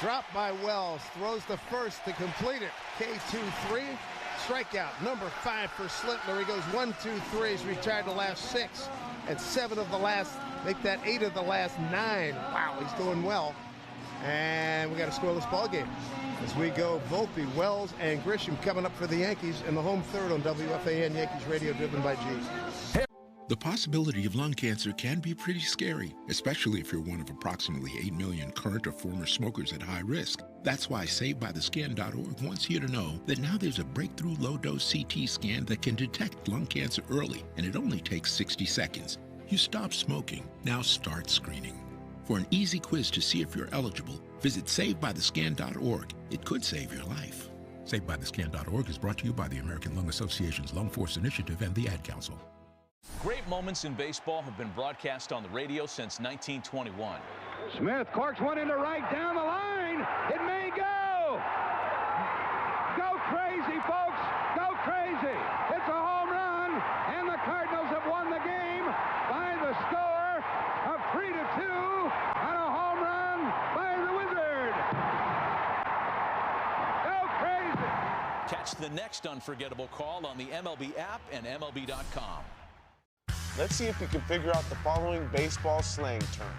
Dropped by Wells. Throws the first to complete it. K2-3. strikeout. Number 5 for Slitler. He goes 1, 2, 3. He's retired the last 6 and 7 of the last, make that 8 of the last 9. Wow, he's doing well. And we got a scoreless ball game. As we go, Volpe, Wells, and Grisham coming up for the Yankees in the home third on WFAN Yankees Radio, driven by G. The possibility of lung cancer can be pretty scary, especially if you're one of approximately 8 million current or former smokers at high risk. That's why SaveByTheScan.org wants you to know that now there's a breakthrough low-dose CT scan that can detect lung cancer early, and it only takes 60 seconds. You stop smoking, now start screening. For an easy quiz to see if you're eligible, visit SaveByTheScan.org. It could save your life. SaveByTheScan.org is brought to you by the American Lung Association's Lung Force Initiative and the Ad Council. Great moments in baseball have been broadcast on the radio since 1921. Smith corks one into right down the line. It may go. Go crazy, folks. Go crazy. It's a home run, and the Cardinals have won the game by the score of 3-2 on a home run by the Wizard. Go crazy. Catch the next unforgettable call on the MLB app and MLB.com. Let's see if we can figure out the following baseball slang term.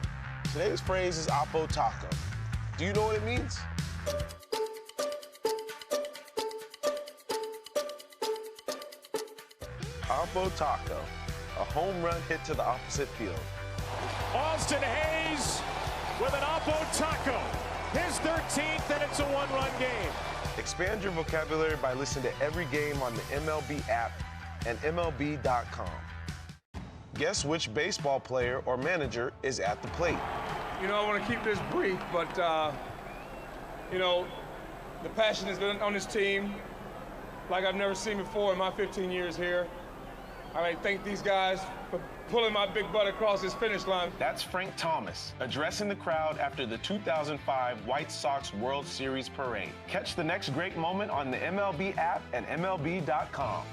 Today's phrase is Oppo Taco. Do you know what it means? Oppo Taco, a home run hit to the opposite field. Austin Hayes with an Oppo Taco. His 13th, and it's a one-run game. Expand your vocabulary by listening to every game on the MLB app and MLB.com. Guess which baseball player or manager is at the plate? You know, I want to keep this brief, but, you know, the passion has been on this team like I've never seen before in my 15 years here. I thank these guys for pulling my big butt across this finish line. That's Frank Thomas addressing the crowd after the 2005 White Sox World Series parade. Catch the next great moment on the MLB app and MLB.com.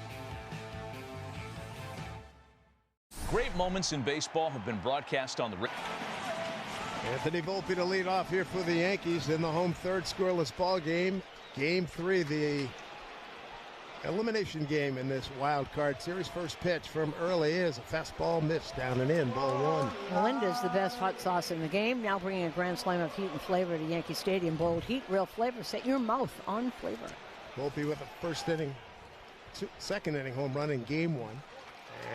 Great moments in baseball have been broadcast on the radio. Anthony Volpe to lead off here for the Yankees in the home third scoreless ball game. Game 3, the elimination game in this wild card series. First pitch from early is a fastball missed, down and in, ball 1. Melinda's the best hot sauce in the game, now bringing a grand slam of heat and flavor to Yankee Stadium. Bold heat, real flavor. Set your mouth on flavor. Volpe with a second inning home run in game 1.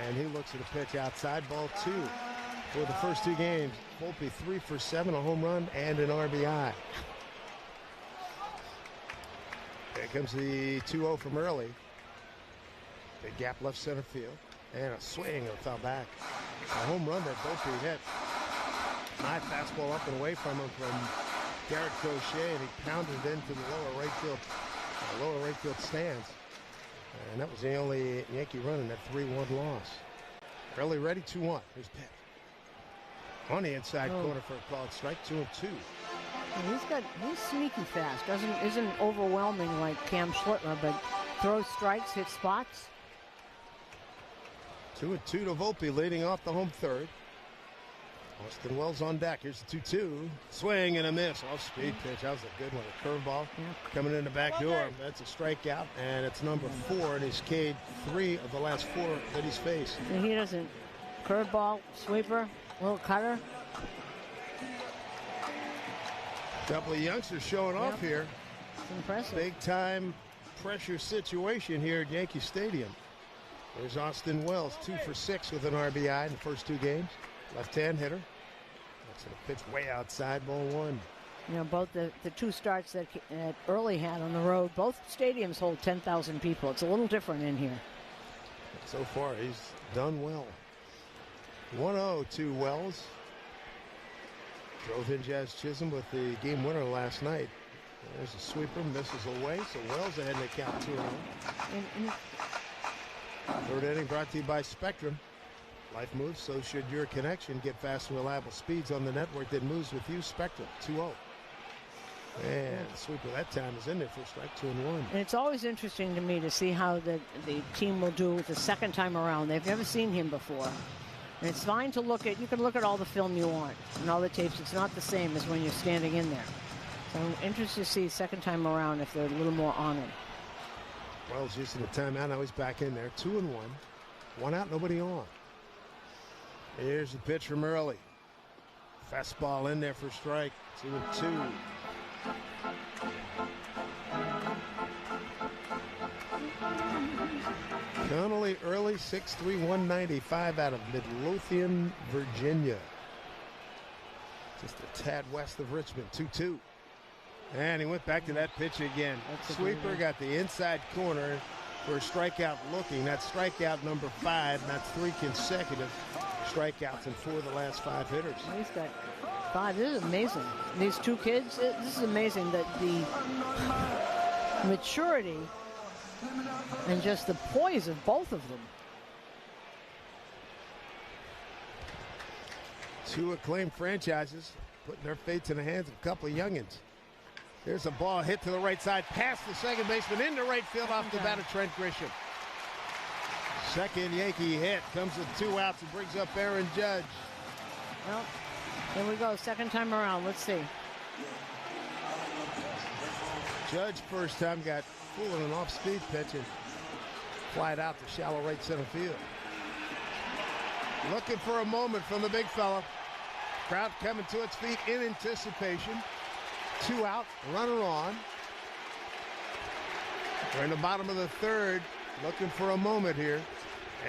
And he looks at a pitch outside, ball 2 for the first 2 games. Volpe 3 for 7, a home run and an RBI. Here comes the 2-0 from early. Big gap left center field. And a swing and a foul back. A home run that Volpe hit. High fastball up and away from him from Garrett Crochet, and he pounded it into the lower right field stands. And that was the only Yankee run in that 3-1 loss. Early ready, 2-1. Here's pitch. On the inside corner for a called strike, 2-2. He's sneaky fast. Isn't overwhelming like Cam Schlittler, but throws strikes, hits spots. 2-2 to Volpe, leading off the home third. Austin Wells on deck. Here's the 2-2. Swing and a miss. Off-speed pitch. That was a good one. A curveball coming in the back door. That's a strikeout, and it's number 4, and he's K'd 3 of the last 4 that he's faced. And he doesn't. Curveball, sweeper, little cutter. Couple of youngsters showing off here. It's impressive. Big-time pressure situation here at Yankee Stadium. There's Austin Wells, 2 for 6 with an RBI in the first 2 games. Left-hand hitter. That's a pitch way outside, ball 1. You know, both the 2 starts that Early had on the road, both stadiums hold 10,000 people. It's a little different in here. So far, he's done well. 1-0 to Wells. Drove in Jazz Chisholm with the game winner last night. There's a sweeper, misses away, so Wells ahead in the count 2-0. Third inning brought to you by Spectrum. Life moves, so should your connection. Get fast and reliable speeds on the network that moves with you. Spectrum, 2-0. And the sweeper that time is in there for strike 2 and 1. And it's always interesting to me to see how the team will do the second time around. They've never seen him before. And it's fine to look at. You can look at all the film you want and all the tapes. It's not the same as when you're standing in there. So I'm interested to see second time around if they're a little more on him. Wells using the timeout. Now he's back in there. 2-1. 1 out, nobody on. Here's the pitch from early. Fastball in there for strike. 2-2. Connolly early, 6'3", 195 out of Midlothian, Virginia. Just a tad west of Richmond, 2-2. And he went back to that pitch again. Sweeper got the inside corner for a strikeout looking. That's strikeout number 5. And that's 3 consecutive strikeouts and 4 of the last 5 hitters. He's got 5. This is amazing. These 2 kids, this is amazing that the maturity and just the poise of both of them. 2 acclaimed franchises putting their fates in the hands of a couple of youngins. There's a ball hit to the right side, past the second baseman, into right field off the bat of Trent Grisham. Second Yankee hit comes with 2 outs and brings up Aaron Judge. Well, here we go, second time around. Let's see. Judge first time got full on an off-speed pitch and flied out to shallow right center field. Looking for a moment from the big fella. Crowd coming to its feet in anticipation. 2 out, runner on. We're in the bottom of the 3rd, looking for a moment here.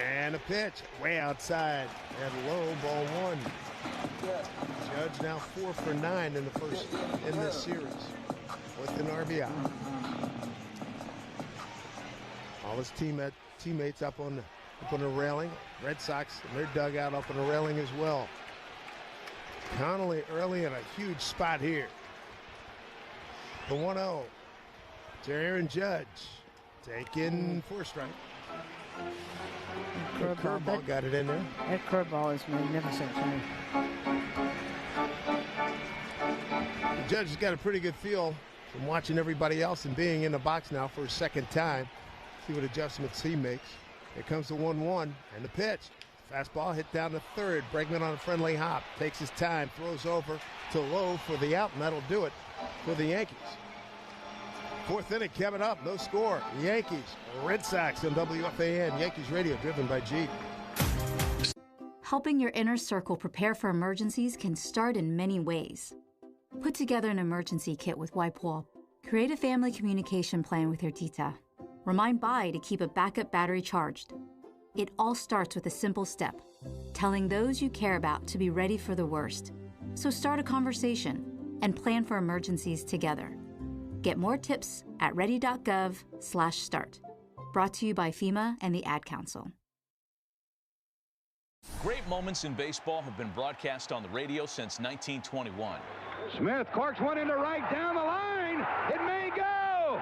And a pitch way outside and low, ball 1. Judge now 4 for 9 in this series with an RBI. All his teammates up on the railing. Red Sox in their dugout up on the railing as well. Connolly early in a huge spot here. The 1-0 to Aaron Judge. Taken 4 strike. Curveball got it in there. That curveball is magnificent to me. The Judge has got a pretty good feel from watching everybody else and being in the box now for a second time. See what adjustments he makes. Here comes the 1-1 and the pitch. Fastball hit down to 3rd. Bregman on a friendly hop. Takes his time, throws over to Lowe for the out, and that'll do it for the Yankees. 4th inning coming up, no score. Yankees, Red Sox on WFAN. Yankees Radio, driven by Jeep. Helping your inner circle prepare for emergencies can start in many ways. Put together an emergency kit with WipeWall. Create a family communication plan with your tita. Remind Bai to keep a backup battery charged. It all starts with a simple step, telling those you care about to be ready for the worst. So start a conversation and plan for emergencies together. Get more tips at ready.gov/start. Brought to you by FEMA and the Ad Council. Great moments in baseball have been broadcast on the radio since 1921. Smith corks one into right, down the line. It may go.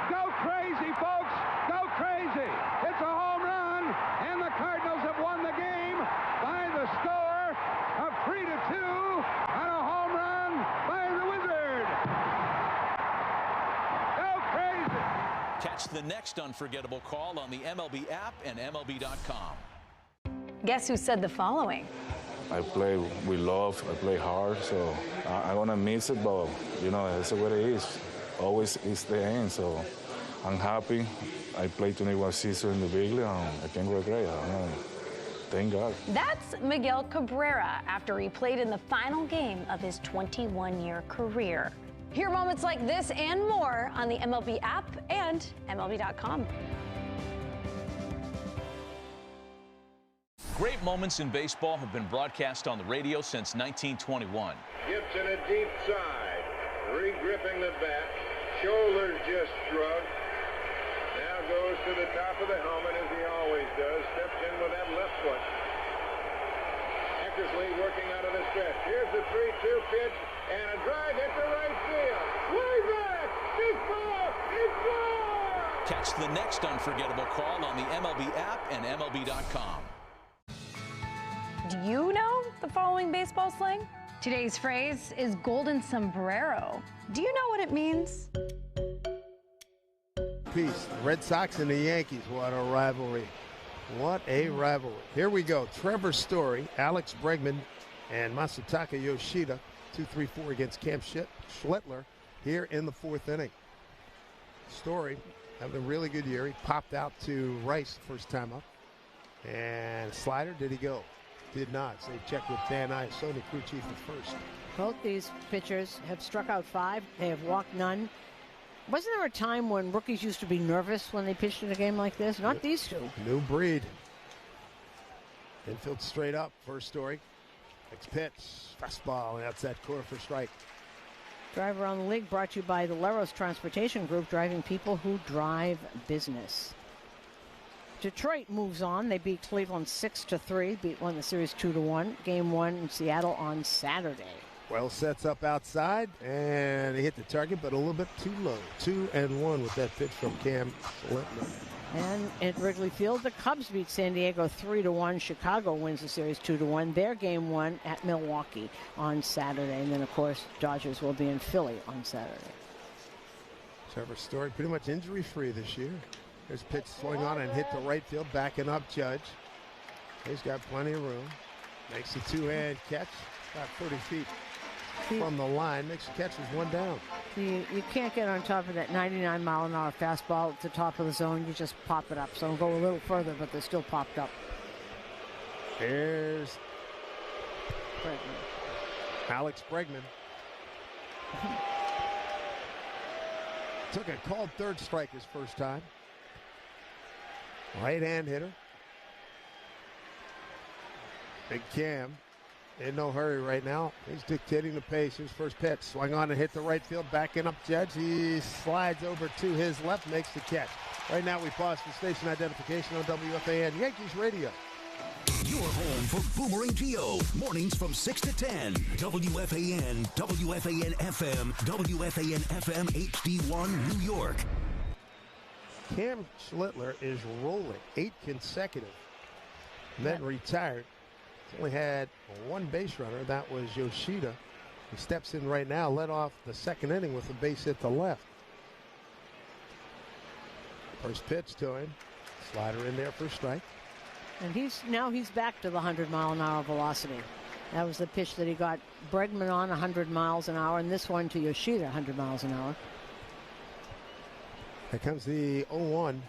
Go crazy, folks. Go crazy. It's a home run, and the Cardinals have won the game by the score of 3-2 on a home run by the Wizard. Go crazy. Catch the next unforgettable call on the MLB app and MLB.com. Guess who said the following? I play with love, I play hard, so I want to miss it, but, you know, that's what it is. Always is the end, so I'm happy. I played 21 seasons in the big league, and I can't regret it. Thank God. That's Miguel Cabrera after he played in the final game of his 21-year career. Hear moments like this and more on the MLB app and MLB.com. Great moments in baseball have been broadcast on the radio since 1921. Gibson a deep side, re-gripping the bat, shoulders just shrugged. Now goes to the top of the helmet as he always does, steps in with that left foot. Eckersley working out of the stretch. Here's the 3-2 pitch and a drive hit to right field. Way back! It's far! It's far! Catch the next unforgettable call on the MLB app and MLB.com. Do you know the following baseball slang? Today's phrase is golden sombrero. Do you know what it means? Peace. The Red Sox and the Yankees. What a rivalry. What a rivalry. Here we go. Trevor Story, Alex Bregman, and Masataka Yoshida. 2-3-4 against Cam Schlittler here in the 4th inning. Story having a really good year. He popped out to Rice first time up. And slider, did he go? Did not. So he checked with Dan Iasone, crew chief at first. Both these pitchers have struck out 5. They have walked none. Wasn't there a time when rookies used to be nervous when they pitched in a game like this? Not these two. New breed. Infield straight up, first story. Next pitch, fastball, and outside corner for strike. Drive Around the League brought to you by the Leros Transportation Group, driving people who drive business. Detroit moves on. They beat Cleveland 6-3, won the series 2-1. Game 1 in Seattle on Saturday. Well, sets up outside, and he hit the target, but a little bit too low. 2-1 with that pitch from Cam Schlittler. And at Wrigley Field, the Cubs beat San Diego 3-1. Chicago wins the series 2-1. Their game 1 at Milwaukee on Saturday. And then, of course, Dodgers will be in Philly on Saturday. Trevor Story pretty much injury-free this year. There's pitch swung on and hit the right field, backing up Judge. He's got plenty of room. Makes a two-hand catch, about 30 feet from the line. Makes the catch with 1 down. You can't get on top of that 99-mile-an-hour fastball at the top of the zone. You just pop it up. So it'll go a little further, but they're still popped up. Here's Bregman. Alex Bregman. Took a called third strike his first time. Right-hand hitter. Big Cam. In no hurry right now. He's dictating the pace. His first pitch. Swung on and hit the right field. Backing up Judge. He slides over to his left. Makes the catch. Right now we pause for station identification on WFAN Yankees Radio. Your home for Boomerang Geo. Mornings from 6 to 10. WFAN, WFAN FM, WFAN FM HD1 New York. Cam Schlittler is rolling 8 consecutive. Then retired. He's only had 1 base runner. That was Yoshida. He steps in right now, led off the second inning with a base hit to left. First pitch to him. Slider in there for a strike. And he's back to the 100-mile-an-hour velocity. That was the pitch that he got Bregman on 100 miles an hour, and this one to Yoshida 100 miles an hour. Here comes the 0-1.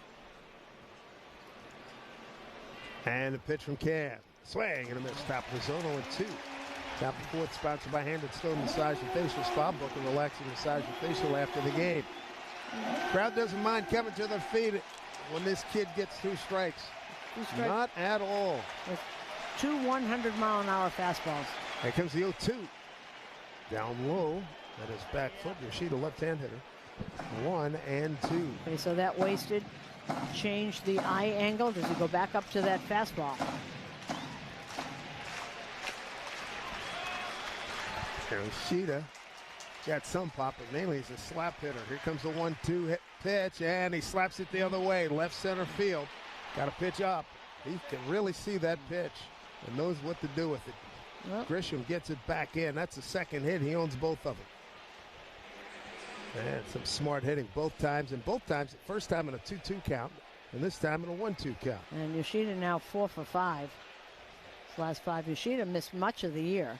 And the pitch from Cam. Swing and a miss. Top of the zone, 0-2. Top of the 4th, sponsored by Hand and Stone Massage and Facial Spa. Book and relaxing massage and facial after the game. Crowd doesn't mind coming to their feet when this kid gets 2 strikes. Not at all. With 2 100-mile-an-hour fastballs. Here comes the 0-2. Down low. That is back foot. Yoshida, left-hand hitter. 1 and 2. Okay, so that wasted. Changed the eye angle. Does he go back up to that fastball? Yoshida got some pop, but mainly he's a slap hitter. Here comes the 1-2 pitch, and he slaps it the other way. Left center field. Got to pitch up. He can really see that pitch and knows what to do with it. Well, Grisham gets it back in. That's the second hit. He owns both of them. And some smart hitting both times. And both times, first time in a 2-2 count, and this time in a 1-2 count. And Yoshida now 4 for 5. His last 5. Yoshida missed much of the year.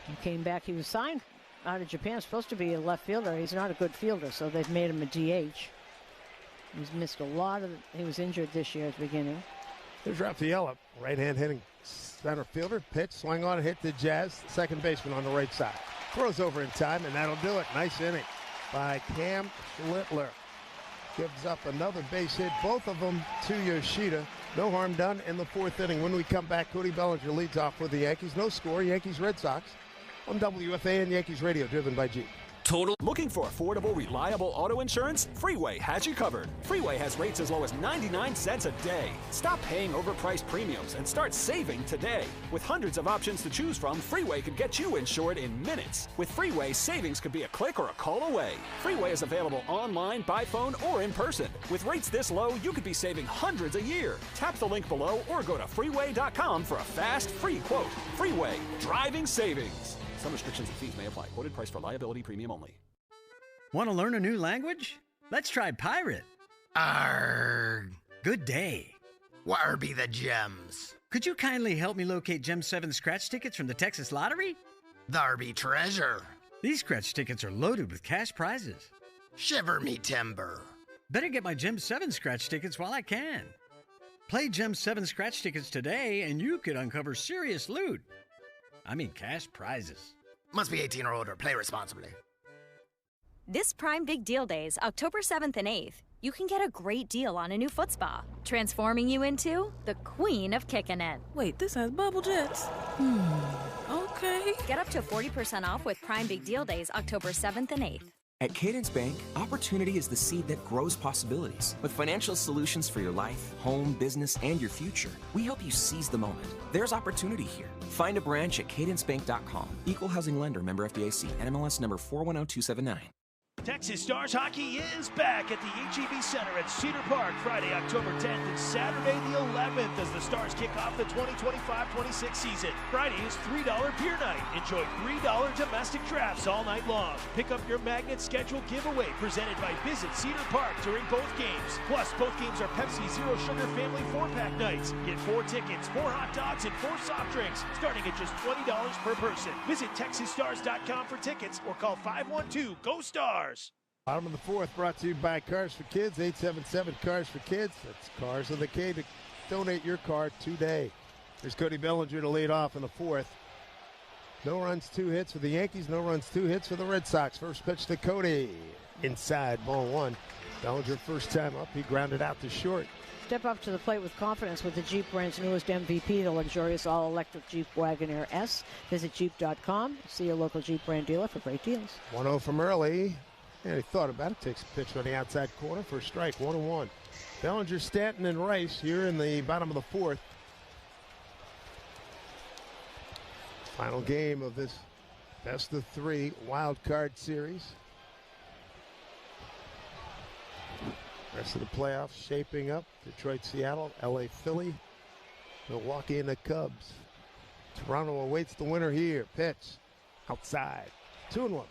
He came back. He was signed out of Japan. Supposed to be a left fielder. He's not a good fielder, so they've made him a DH. He's missed a lot of it. He was injured this year at the beginning. There's Rafaela, right-hand hitting center fielder. Pitch, swing on and hit the Jazz. Second baseman on the right side. Throws over in time, and that'll do it. Nice inning by Cam Schlittler. Gives up another base hit, both of them to Yoshida. No harm done in the 4th inning. When we come back, Cody Bellinger leads off for the Yankees. No score, Yankees-Red Sox on WFAN Yankees Radio, driven by Jeep. Total. Looking for affordable, reliable auto insurance? Freeway has you covered. Freeway has rates as low as 99 cents a day. Stop paying overpriced premiums and start saving today. With hundreds of options to choose from, Freeway could get you insured in minutes. With Freeway, savings could be a click or a call away. Freeway is available online, by phone, or in person. With rates this low, you could be saving hundreds a year. Tap the link below or go to freeway.com for a fast, free quote. Freeway, driving savings. Some restrictions and fees may apply. Quoted price for liability premium only. Want to learn a new language? Let's try pirate. Arrgh. Good day. Where be the gems? Could you kindly help me locate Gem 7 scratch tickets from the Texas Lottery? There be treasure. These scratch tickets are loaded with cash prizes. Shiver me timber. Better get my Gem 7 scratch tickets while I can. Play Gem 7 scratch tickets today and you could uncover serious loot. I mean cash prizes. Must be 18 or older. Play responsibly. This Prime Big Deal Days, October 7th and 8th, you can get a great deal on a new foot spa, transforming you into the queen of kicking it. Wait, this has bubble jets. Okay. Get up to 40% off with Prime Big Deal Days, October 7th and 8th. At Cadence Bank, opportunity is the seed that grows possibilities. With financial solutions for your life, home, business, and your future, we help you seize the moment. There's opportunity here. Find a branch at cadencebank.com. Equal housing lender, member FDIC, NMLS number 410279. Texas Stars Hockey is back at the HEB Center at Cedar Park Friday, October 10th and Saturday the 11th as the Stars kick off the 2025-26 season. Friday is $3 beer night. Enjoy $3 domestic drafts all night long. Pick up your magnet schedule giveaway presented by Visit Cedar Park during both games. Plus, both games are Pepsi Zero Sugar Family 4-pack nights. Get 4 tickets, 4 hot dogs, and 4 soft drinks starting at just $20 per person. Visit TexasStars.com for tickets or call 512-GO-STARS. Bottom of the fourth brought to you by Cars for Kids, 877 Cars for Kids. That's Cars with a K to donate your car today. There's Cody Bellinger to lead off in the fourth. No runs, 2 hits for the Yankees. No runs, 2 hits for the Red Sox. First pitch to Cody. Inside, ball 1. Bellinger first time up. He grounded out to short. Step up to the plate with confidence with the Jeep brand's newest MVP, the luxurious all-electric Jeep Wagoneer S. Visit Jeep.com. See your local Jeep brand dealer for great deals. 1-0 from early. And he thought about it. Takes a pitch on the outside corner for a strike. 1-1. Bellinger, Stanton, and Rice here in the bottom of the fourth. Final game of this best of 3 wild card series. Rest of the playoffs shaping up. Detroit, Seattle, LA, Philly, Milwaukee, and the Cubs. Toronto awaits the winner here. Pitch outside. 2-1.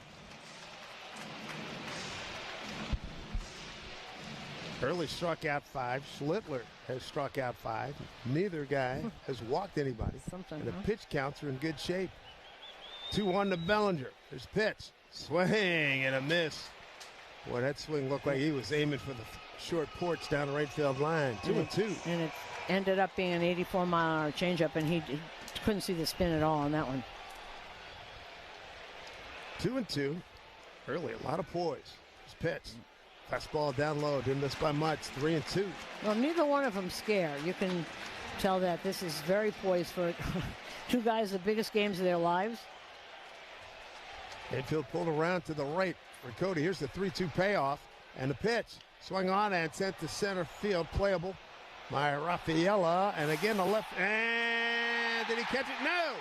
Hurley struck out 5. Schlittler has struck out 5. Neither guy has walked anybody. And the pitch counts are in good shape. 2-1 to Bellinger. There's pitch. Swing and a miss. Boy, that swing looked like he was aiming for the short porch down the right field line. 2-2. And it ended up being an 84-mile-an-hour changeup, and he couldn't see the spin at all on that one. 2-2. Hurley, a lot of poise. His pitch. Fastball down low, didn't miss by much. 3-2. Well, neither one of them scare. You can tell that this is very poised for 2 guys, the biggest games of their lives. Infield pulled around to the right for Cody. Here's the 3-2 payoff. And the pitch. Swung on and sent to center field. Playable by Rafaela. And again, the left. And did he catch it? No.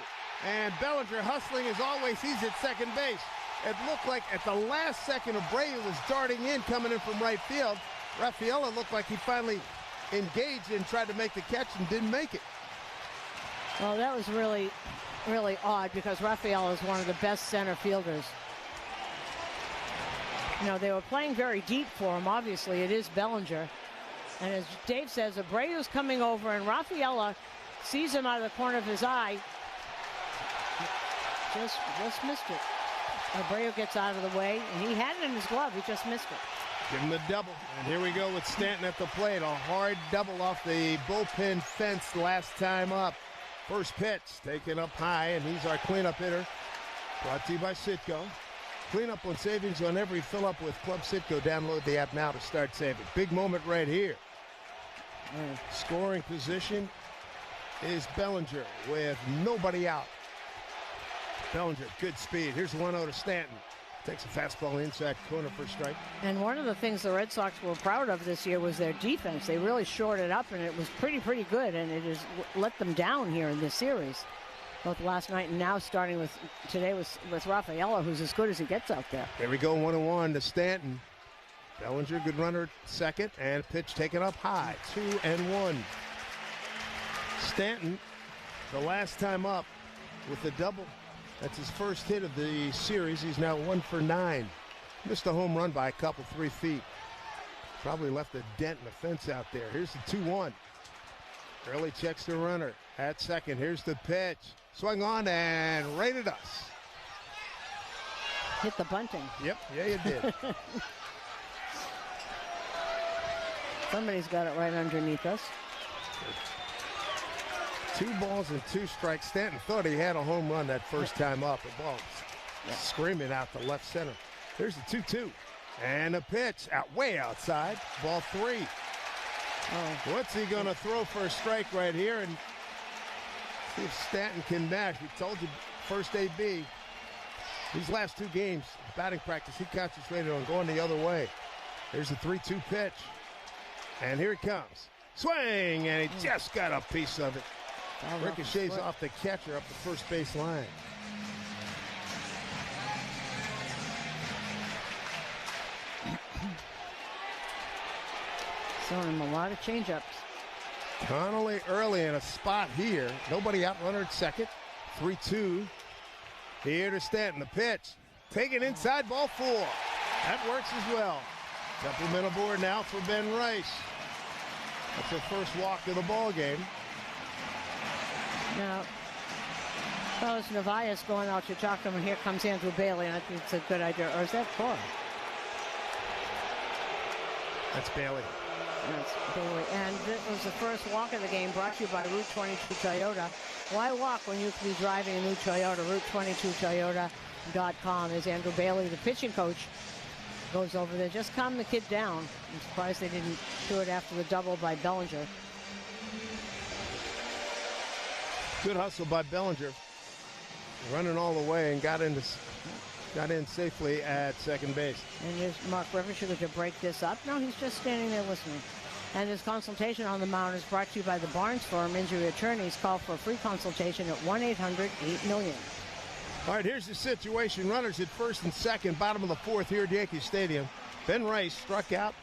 And Bellinger hustling as always. He's at second base. It looked like at the last second, Abreu was darting in, coming in from right field. Rafaela looked like he finally engaged and tried to make the catch and didn't make it. Well, that was really, really odd because Rafaela is one of the best center fielders. You know, they were playing very deep for him. Obviously, it is Bellinger. And as Dave says, Abreu's coming over, and Rafaela sees him out of the corner of his eye. Just missed it. Abreu gets out of the way, and he had it in his glove. He just missed it. Give him the double. And here we go with Stanton at the plate. A hard double off the bullpen fence last time up. First pitch taken up high, and he's our cleanup hitter. Brought to you by Citgo. Cleanup on savings on every fill-up with Club Citgo. Download the app now to start saving. Big moment right here. Scoring position is Bellinger with nobody out. Bellinger, good speed. Here's 1-0 to Stanton. Takes a fastball inside corner for a strike. And one of the things the Red Sox were proud of this year was their defense. They really shored it up, and it was pretty good, and it has let them down here in this series. Both last night and now starting with today with Rafaela, who's as good as he gets out there. There we go, 1-1 to Stanton. Bellinger, good runner at second, and pitch taken up high. 2-1. Stanton, the last time up with the double. That's his first hit of the series. He's now 1 for 9. Missed a home run by a couple, 3 feet. Probably left a dent in the fence out there. Here's the 2-1. Early checks the runner at second. Here's the pitch. Swung on and rated us. Hit the bunting. Yep, yeah, you did. Somebody's got it right underneath us. 2 balls and 2 strikes. Stanton thought he had a home run that first time up. The ball screaming out to left center. There's the 2-2. And a pitch out way outside. Ball 3. Oh. What's he going to throw for a strike right here? And see if Stanton can match. We told you first AB. These last 2 games, batting practice, he concentrated on going the other way. There's the 3-2 pitch. And here it comes. Swing! And he just got a piece of it. Ricochets off the catcher up the first base line. Throwing him a lot of changeups. Connolly early in a spot here. Nobody out runner at second. 3-2. Here to Stanton. The pitch. Taken inside, ball 4. That works as well. Supplemental board now for Ben Rice. That's the first walk of the ball game. Now, Carlos Narvaez going out to talk to him, and here comes Andrew Bailey, and I think it's a good idea. Or is that Cora? That's Bailey. That's Bailey. And this was the first walk of the game, brought to you by Route 22 Toyota. Why walk when you can be driving a new Toyota? Route22Toyota.com. Is Andrew Bailey, the pitching coach, goes over there. Just calm the kid down. I'm surprised they didn't do it after the double by Bellinger. Good hustle by Bellinger. Running all the way and got in safely at second base. And there's Mark Rivers to break this up. No, he's just standing there listening. And his consultation on the mound is brought to you by the Barnes Firm Injury Attorneys. Call for a free consultation at 1-800-8-million. All right, here's the situation. Runners at first and second, bottom of the 4th here at Yankee Stadium. Ben Rice struck out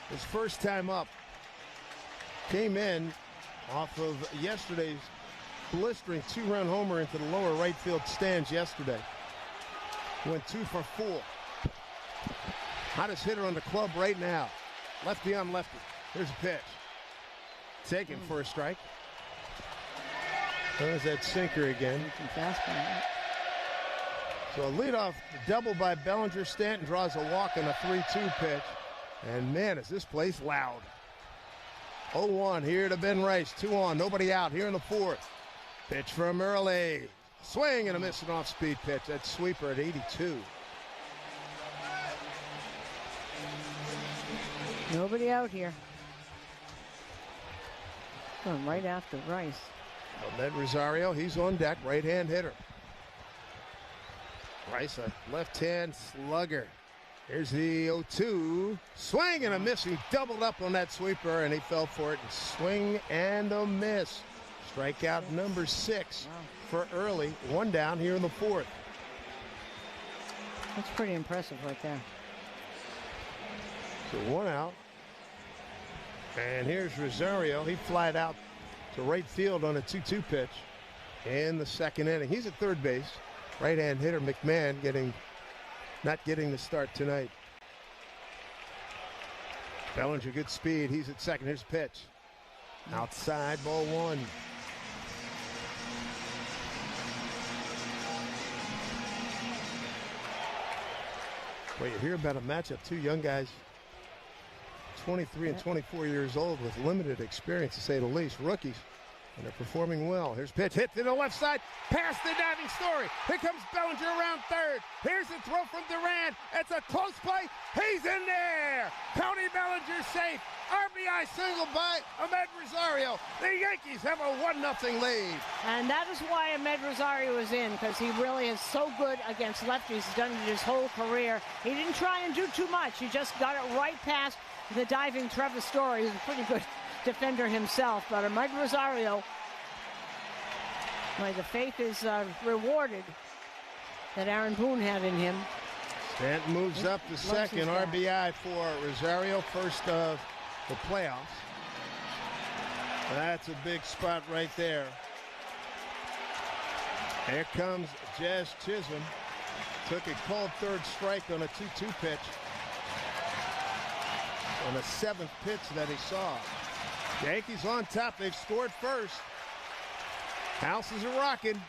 his first time up. Came in off of yesterday's blistering 2-run homer into the lower right field stands yesterday. Went 2 for 4. Hottest hitter on the club right now. Lefty on lefty. Here's a pitch. Taken for a strike. There's that sinker again. So a leadoff double by Bellinger. Stanton draws a walk on a 3-2 pitch. And man, is this place loud. 0-1 here to Ben Rice. 2 on, nobody out here in the 4th. Pitch from early. Swing and a miss, an off-speed pitch. That sweeper at 82. Nobody out here. Going right after Rice. Ahmed Rosario, he's on deck, right-hand hitter. Rice, a left-hand slugger. Here's the 0-2. Swing and a miss. He doubled up on that sweeper, and he fell for it. And swing and a miss. Strikeout number 6 for early. 1 down here in the 4th. That's pretty impressive right there. So 1 out. And here's Rosario. He flied out to right field on a 2-2 pitch in the 2nd inning. He's at third base. Right-hand hitter McMahon not getting the start tonight. Bellinger, good speed. He's at second. Here's a pitch. Outside, ball 1. Well, you hear about a matchup, 2 young guys, 23 and 24 years old with limited experience, to say the least, rookies, and they're performing well. Here's a pitch, hit to the left side, past the diving Story. Here comes Bellinger around third. Here's the throw from Duran. It's a close play. He's in there. Cody Bellinger safe. RBI single by Ahmed Rosario. The Yankees have a 1-0 lead. And that is why Ahmed Rosario is in, because he really is so good against lefties. He's done it his whole career. He didn't try and do too much. He just got it right past the diving Trevor Story, who's a pretty good defender himself. But Ahmed Rosario, the faith is rewarded that Aaron Boone had in him. Stanton moves up to second. RBI for Rosario, first of the playoffs. That's a big spot right there. Here comes Jazz Chisholm. Took a cold third strike on a 2-2 pitch. On the 7th pitch that he saw. Yankees on top. They've scored first. Houses are rocking.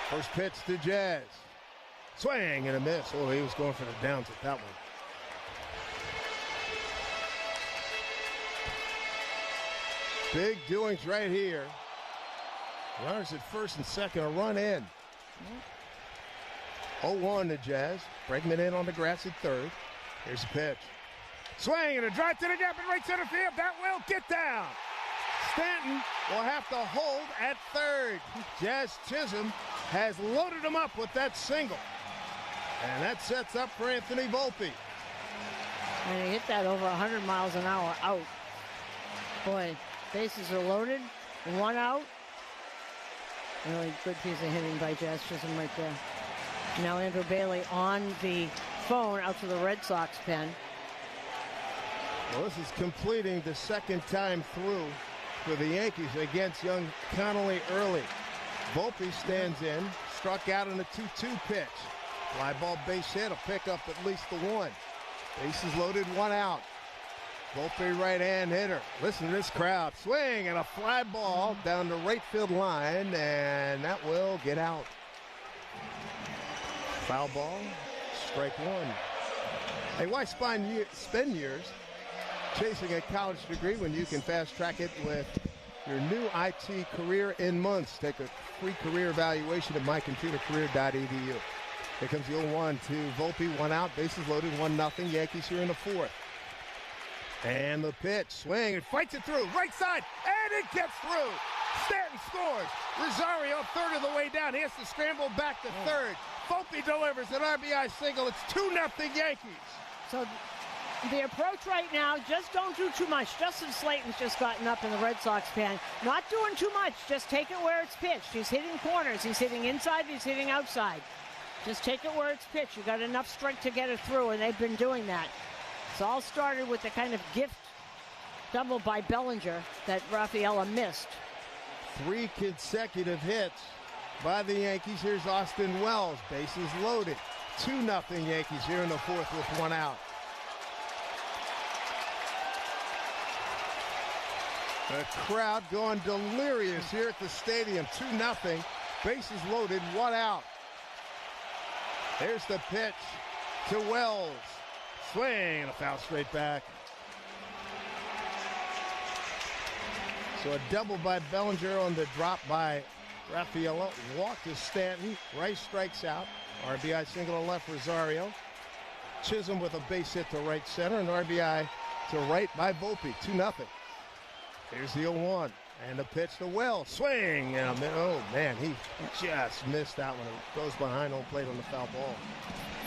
First pitch to Jazz. Swing and a miss. Oh, he was going for the downs with that one. Big doings right here. Runners at first and second, a run in. 0-1 to Jazz. Bregman in on the grass at third. Here's the pitch. Swing and a drive to the gap in right center field. That will get down. Stanton will have to hold at third. Jazz Chisholm has loaded him up with that single. And that sets up for Anthony Volpe. And he hit that over 100 miles an hour out. Boy, bases are loaded. 1 out. Really good piece of hitting by Jazz Chisholm right there. Now Andrew Bailey on the phone out to the Red Sox pen. Well, this is completing the second time through for the Yankees against young Connolly early. Volpe stands in, struck out on a 2-2 pitch. Fly ball base hit, a pickup at least the one. Bases loaded, 1 out. Volpe right-hand hitter. Listen to this crowd. Swing and a fly ball down the right field line, and that will get out. Foul ball, strike one. Hey, why spend years chasing a college degree when you can fast-track it with your new IT career in months? Take a free career evaluation at mycomputercareer.edu. Here comes the 0-1 to Volpe, 1 out, bases loaded, 1-0. Yankees here in the fourth. And the pitch, swing, and fights it through, right side, and it gets through. Stanton scores. Rosario third of the way down. He has to scramble back to third. Volpe delivers an RBI single. It's 2-0 Yankees. So the approach right now, just don't do too much. Justin Slayton's just gotten up in the Red Sox pen. Not doing too much. Just take it where it's pitched. He's hitting corners. He's hitting inside. He's hitting outside. Just take it where it's pitched. You got enough strength to get it through, and they've been doing that. It's all started with the kind of gift double by Bellinger that Rafaela missed. 3 consecutive hits by the Yankees. Here's Austin Wells. Bases loaded. 2-0 Yankees here in the fourth with 1 out. The crowd going delirious here at the stadium. 2-0. Bases loaded, 1 out. Here's the pitch to Wells. Swing and a foul straight back. So a double by Bellinger on the drop by Rafaela. Walk to Stanton. Rice strikes out. RBI single to left, Rosario. Chisholm with a base hit to right center. And RBI to right by Volpe. 2-0. Here's the 0-1. And the pitch to Wells. Swing. And oh, man, he just missed that one. It goes behind home plate on the foul ball.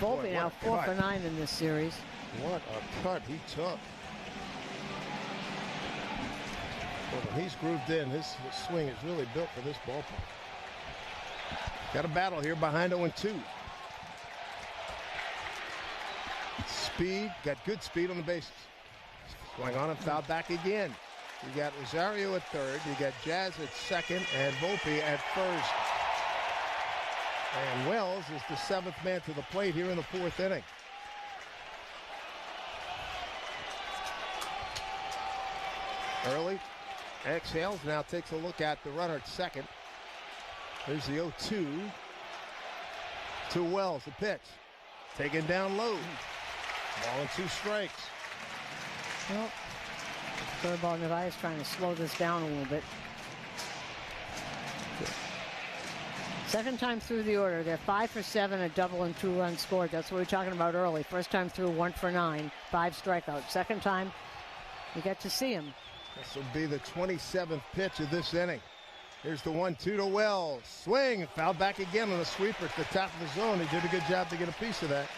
Volpe now 4 for 9 in this series. What a cut he took. Well, when he's grooved in, his swing is really built for this ballpark. Got a battle here behind 0-2. Speed, got good speed on the bases. Swing on and foul back again. You got Rosario at third, you got Jazz at second, and Volpe at first. And Wells is the 7th man to the plate here in the 4th inning. Early exhales, now takes a look at the runner at second. There's the 0-2 to Wells, the pitch. Taken down low. Ball and 2 strikes. Well, Curveball Narvaez trying to slow this down a little bit. Second time through the order. They're 5 for 7, a double and 2 runs scored. That's what we were talking about early. First time through, 1 for 9, 5 strikeouts. Second time, you get to see him. This will be the 27th pitch of this inning. Here's the 1-2 to Wells. Swing, foul back again on a sweeper at the top of the zone. He did a good job to get a piece of that.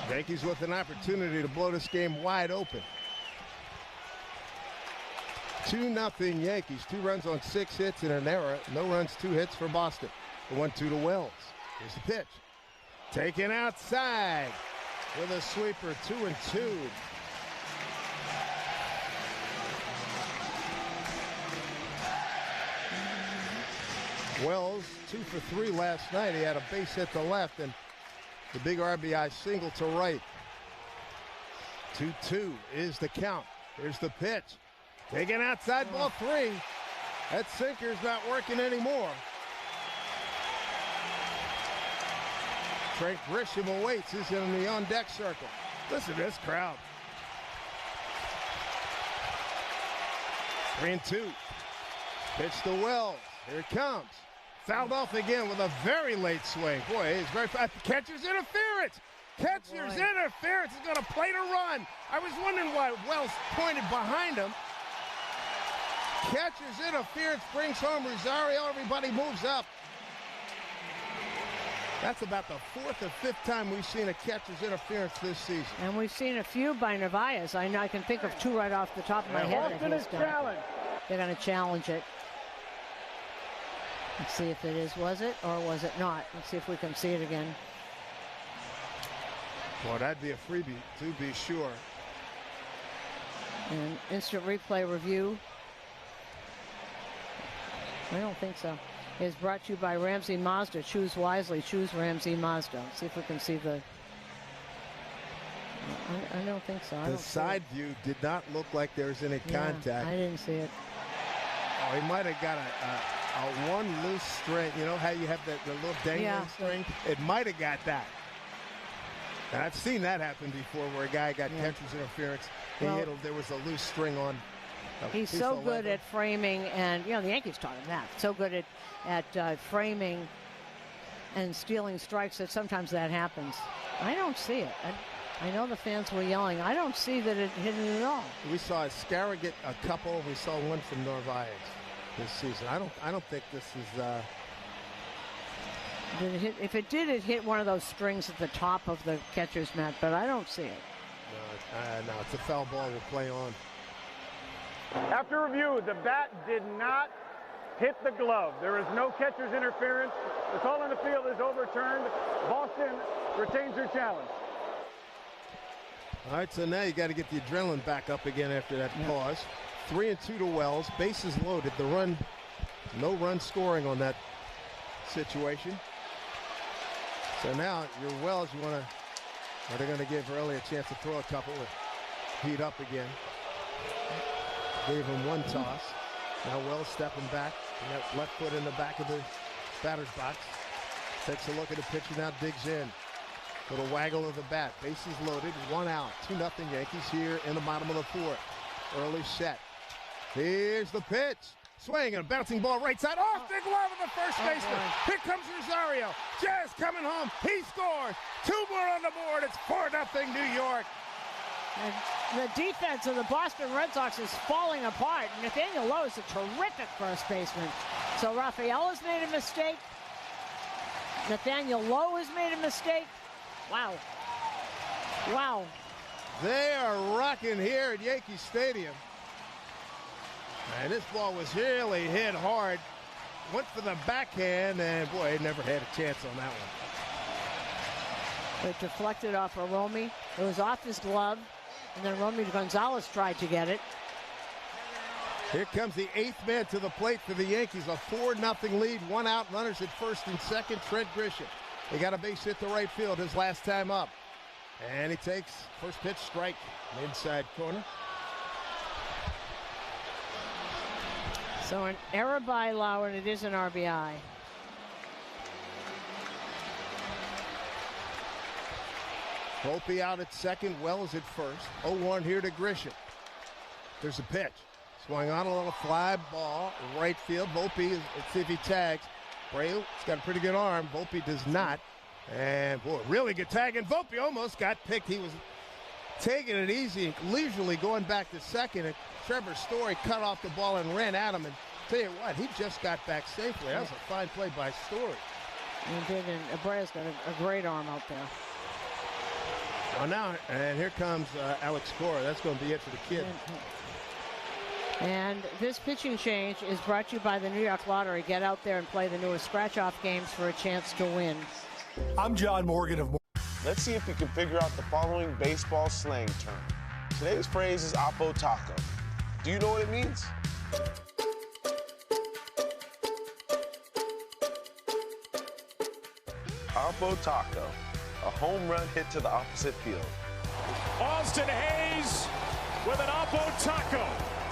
Yankees with an opportunity to blow this game wide open. 2-0 Yankees. 2 runs on 6 hits in an error. No runs, 2 hits for Boston. The 1-2 to Wells. Here's the pitch. Taken outside with a sweeper, 2-2. Wells, 2 for 3 last night. He had a base hit to left and the big RBI single to right. 2-2 is the count. Here's the pitch. Taken outside, ball 3. That sinker's not working anymore. Trent Grisham awaits. He's in the on-deck circle. Listen to this crowd. 3-2. Pitch to Wells. Here it comes. Fouled off again with a very late swing. Boy, he's very fast. Catcher's interference. Catcher's interference is going to play to run. I was wondering why Wells pointed behind him. Catcher's interference brings home Rosario. Everybody moves up. That's about the fourth or fifth time we've seen a catcher's interference this season. And we've seen a few by Narvaez. I know I can think of two right off the top of my head. Boston is challenged. They're going to challenge it. Let's see if it is. Was it or was it not? Let's see if we can see it again. Well, that'd be a freebie, to be sure. And instant replay review. I don't think so. Is brought to you by Ramsey Mazda. Choose wisely. Choose Ramsey Mazda. Let's see if we can see the... I don't think so. The side view did not look like there was any contact. I didn't see it. Oh, he might have got a one loose string. You know how you have the little dangling string? It might have got that. And I've seen that happen before where a guy got catcher's interference. There was a loose string on. He's so good at framing, and the Yankees taught him that. So good at framing and stealing strikes that sometimes that happens. I don't see it. I know the fans were yelling. I don't see that it hit it at all. We saw Scarra get a couple. We saw one from Narvaez this season. I don't think this is. Did it hit? If it did, it hit one of those strings at the top of the catcher's mat. But I don't see it. No, it's a foul ball. We'll play on. After review, the bat did not hit the glove. There is no catcher's interference. The call on the field is overturned. Boston retains their challenge. All right, so now you got to get the adrenaline back up again after that pause. 3-2 to Wells. Bases loaded. No run scoring on that situation. So now your Wells, are they going to give Early a chance to throw a couple and heat up again? Gave him one toss. Now Wells stepping back. Left foot in the back of the batter's box. Takes a look at the pitcher, now digs in. Little waggle of the bat. Bases loaded, 1 out. 2-0 Yankees here in the bottom of the fourth. Early set. Here's the pitch. Swing and a bouncing ball right side. Off the glove of the first baseman. Here comes Rosario. Jazz coming home. He scores. 2 more on the board. It's 4-0 New York. And the defense of the Boston Red Sox is falling apart. Nathaniel Lowe is a terrific first baseman. So Rafael has made a mistake. Nathaniel Lowe has made a mistake. Wow. Wow. They are rocking here at Yankee Stadium. And this ball was really hit hard. Went for the backhand, and boy, he never had a chance on that one. It deflected off of Romy. It was off his glove. And then Romy Gonzalez tried to get it. Here comes the 8th man to the plate for the Yankees. A 4-0 lead, 1 out, runners at first and second. Trent Grisham. He got a base hit to right field his last time up. And he takes first pitch strike, inside corner. So an error by Lau, and it is an RBI. Volpe out at second, Wells at first. 0-1 here to Grisham. There's a pitch. Swung on a little fly ball, right field. Volpe, let's see if he tags. Braille, he's got a pretty good arm. Volpe does not. And boy, really good tag. And Volpe almost got picked. He was taking it easy, leisurely going back to second. And Trevor Story cut off the ball and ran at him. And tell you what, he just got back safely. That was a fine play by Story. He did, and Abreu's got a great arm out there. Well, now, and here comes Alex Cora. That's going to be it for the kid. And this pitching change is brought to you by the New York Lottery. Get out there and play the newest scratch-off games for a chance to win. I'm John Morgan of... Let's see if you can figure out the following baseball slang term. Today's phrase is Oppo Taco. Do you know what it means? Oppo Taco, a home run hit to the opposite field. Austin Hayes with an Oppo Taco.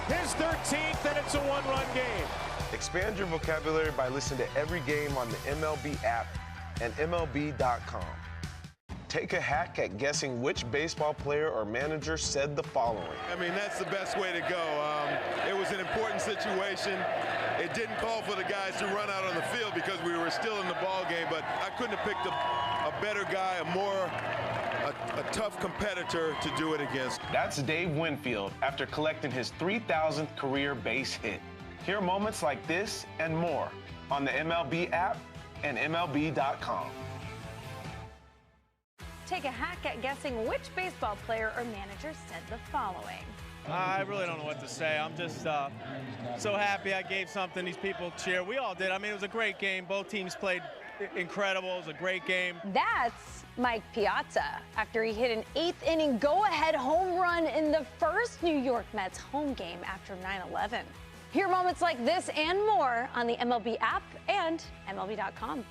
His 13th, and it's a one-run game. Expand your vocabulary by listening to every game on the MLB app and MLB.com. Take a hack at guessing which baseball player or manager said the following. I mean, that's the best way to go. It was an important situation. It didn't call for the guys to run out on the field because we were still in the ball game, but I couldn't have picked a better guy, a tough competitor to do it against. That's Dave Winfield after collecting his 3,000th career base hit. Hear moments like this and more on the MLB app and MLB.com. Take a hack at guessing which baseball player or manager said the following. I really don't know what to say. I'm just so happy I gave something these people cheer. We all did. I mean, it was a great game. Both teams played incredible. It was a great game. That's Mike Piazza after he hit an 8th-inning go-ahead home run in the first New York Mets home game after 9/11. Hear moments like this and more on the MLB app and MLB.com.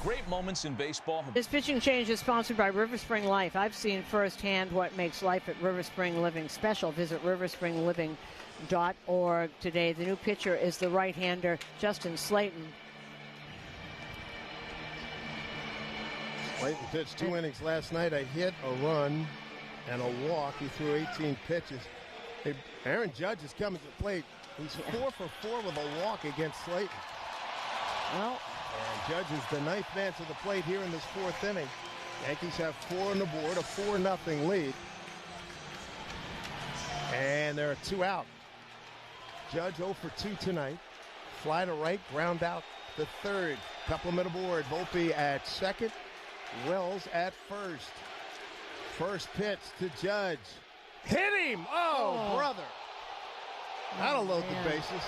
Great moments in baseball. This pitching change is sponsored by River Spring Life. I've seen firsthand what makes life at River Spring Living special. Visit riverspringliving.org today. The new pitcher is the right-hander Justin Slayton. Slayton pitched 2 innings last night. A hit, a run, and a walk. He threw 18 pitches. Hey, Aaron Judge is coming to the plate. He's 4 for 4 with a walk against Slayton. Well, and Judge is the 9th man to the plate here in this 4th inning. Yankees have 4 on the board, a 4-0 lead. And there are 2 out. Judge 0 for 2 tonight. Fly to right, ground out the 3rd. Couple of them aboard. Volpe at second. Wells at first. First pitch to Judge. Hit him! Oh, brother. That'll load the bases.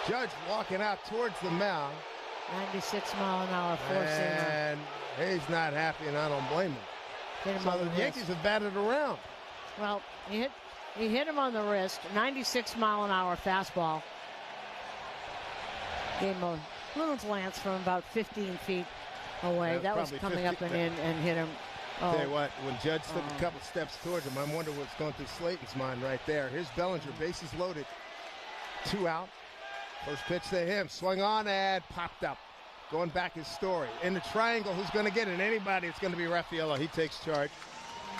Judge walking out towards the mound. 96-mile-an-hour four-seamer. And he's not happy, and I don't blame him. So the Yankees have batted around. Well, he hit him on the wrist. 96-mile-an-hour fastball. Gave him a little glance from about 15 feet away. That was coming up and in and hit him. Tell you what, when Judge took a couple steps towards him, I wonder what's going through Slayton's mind right there. Here's Bellinger, bases loaded. 2 out. First pitch to him, swung on and popped up. Going back his story. In the triangle, who's going to get it? Anybody, it's going to be Raffaello. He takes charge,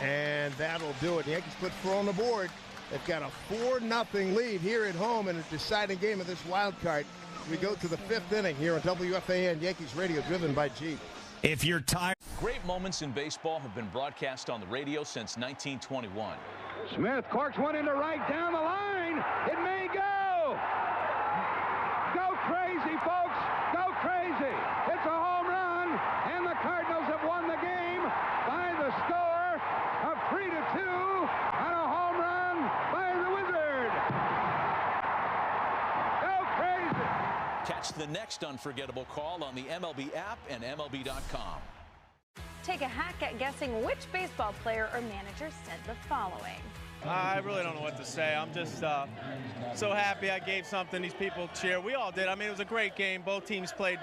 and that'll do it. The Yankees put 4 on the board. They've got a 4-0 lead here at home in a deciding game of this wild card. We go to the 5th inning here on WFAN Yankees Radio, driven by Jeep. If you're tired. Great moments in baseball have been broadcast on the radio since 1921. Smith corks one into right down the line. It may go. Go crazy, folks. Go crazy. It's a home run, and the Cardinals have won the game by the score of 3-2 on a home run by the Wizard. Go crazy. Catch the next unforgettable call on the MLB app and MLB.com. Take a hack at guessing which baseball player or manager said the following. I really don't know what to say. I'm just so happy I gave something these people cheer. We all did. I mean, it was a great game. Both teams played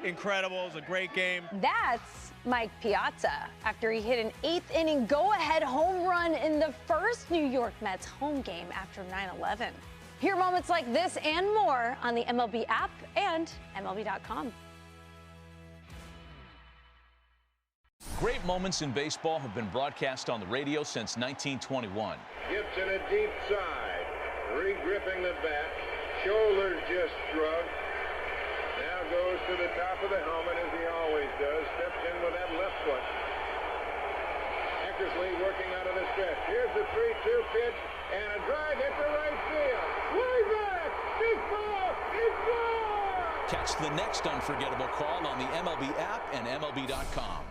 incredible. It was a great game. That's Mike Piazza after he hit an 8th-inning go-ahead home run in the first New York Mets home game after 9/11. Hear moments like this and more on the MLB app and MLB.com. Great moments in baseball have been broadcast on the radio since 1921. Gibson a deep side, re-gripping the bat, shoulders just shrugged. Now goes to the top of the helmet as he always does, steps in with that left foot. Eckersley working out of the stretch. Here's the 3-2 pitch and a drive hit to right field. Way back, it's ball, it's ball! Catch the next unforgettable call on the MLB app and MLB.com.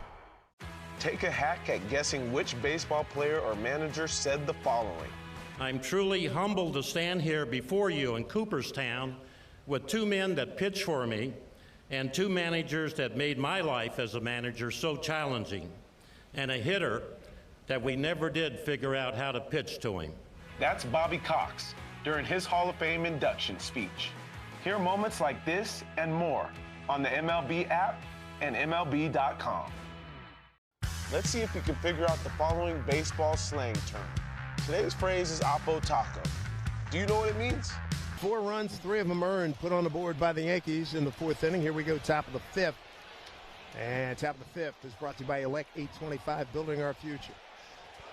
Take a hack at guessing which baseball player or manager said the following. I'm truly humbled to stand here before you in Cooperstown with 2 men that pitched for me and 2 managers that made my life as a manager so challenging, and a hitter that we never did figure out how to pitch to him. That's Bobby Cox during his Hall of Fame induction speech. Hear moments like this and more on the MLB app and MLB.com. Let's see if we can figure out the following baseball slang term. Today's phrase is Oppo Taco. Do you know what it means? 4 runs, 3 of them earned, put on the board by the Yankees in the 4th inning. Here we go, top of the 5th. And top of the fifth is brought to you by Elect 825, building our future.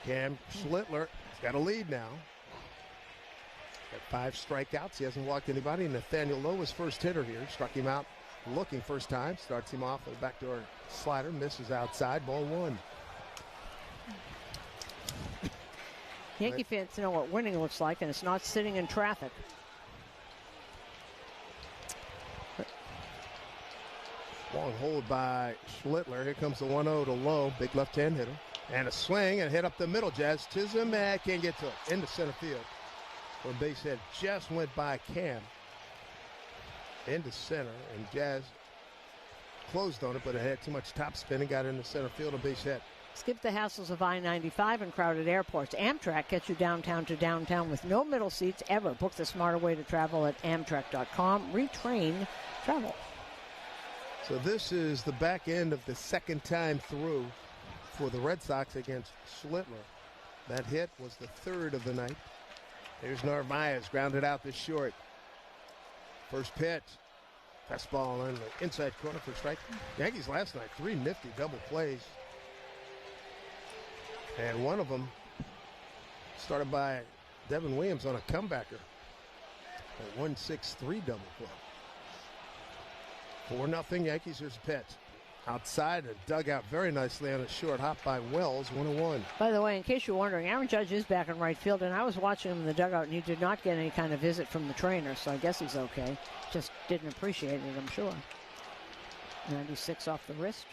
Cam Schlittler has got a lead now. Got 5 strikeouts. He hasn't walked anybody. Nathaniel Lowe was first hitter here. Struck him out looking first time. Starts him off with a backdoor slider. Misses outside. Ball 1. Yankee fans know what winning looks like, and it's not sitting in traffic. Long hold by Schlittler. Here comes the 1-0 to Lowe. Big left-hand hitter. And a swing and hit up the middle. Jazz Chisholm can't get to it. Into center field. One base hit just went by Cam. Into center. And Jazz closed on it, but it had too much top spin and got into center field. A base hit. Skip the hassles of I-95 and crowded airports. Amtrak gets you downtown to downtown with no middle seats ever. Book the smarter way to travel at Amtrak.com. Retrain travel. So this is the back end of the second time through for the Red Sox against Schlittler. That hit was the third of the night. Here's Narvaez, grounded out to short. First pitch. Fastball in the inside corner for strike. Yankees last night, 3 nifty double plays. And one of them started by Devin Williams on a comebacker. A 1-6-3 double play. 4-0 Yankees. Here's a pitch. Outside, a dugout very nicely on a short hop by Wells, 1-1. By the way, in case you're wondering, Aaron Judge is back in right field, and I was watching him in the dugout, and he did not get any kind of visit from the trainer, so I guess he's okay. Just didn't appreciate it, I'm sure. 96 off the wrist.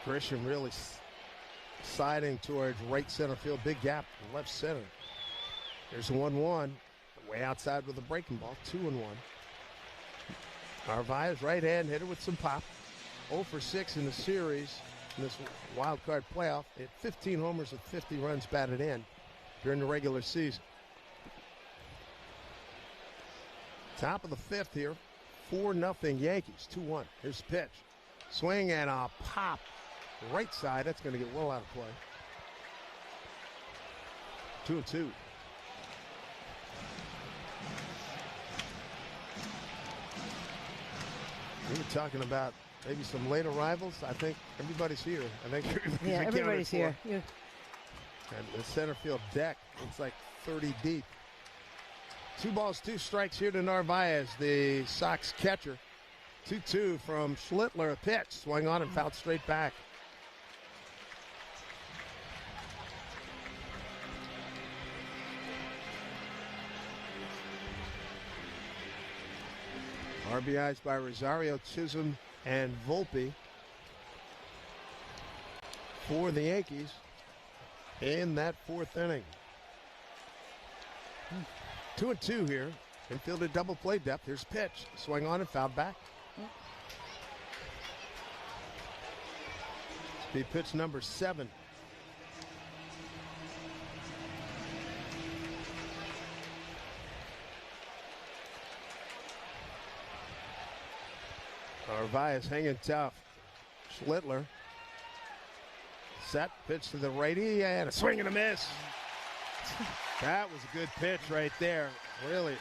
Grisham really siding towards right center field. Big gap left center. There's a 1-1. Way outside with a breaking ball, 2-1. Narvaez, right-hand hitter with some pop. 0 for 6 in the series in this wild card playoff. Hit 15 homers with 50 runs batted in during the regular season. Top of the fifth here. 4-0 Yankees. 2-1. Here's the pitch. Swing and a pop. Right side. That's going to get well out of play. 2-2. We were talking about maybe some late arrivals. I think everybody's here. Everybody's here. Yeah. And the center field deck, it's like 30 deep. 2 balls, 2 strikes here to Narvaez, the Sox catcher. 2-2 from Schlittler. A pitch. Swung on and fouled straight back. RBIs by Rosario, Chisholm, and Volpe for the Yankees in that 4th inning. 2-2 here. Infielded double play depth. Here's pitch. Swung on and fouled back. Be pitch number 7. Narvaez hanging tough. Schlittler. Set. Pitch to the righty. And a swing and a miss. That was a good pitch right there. Really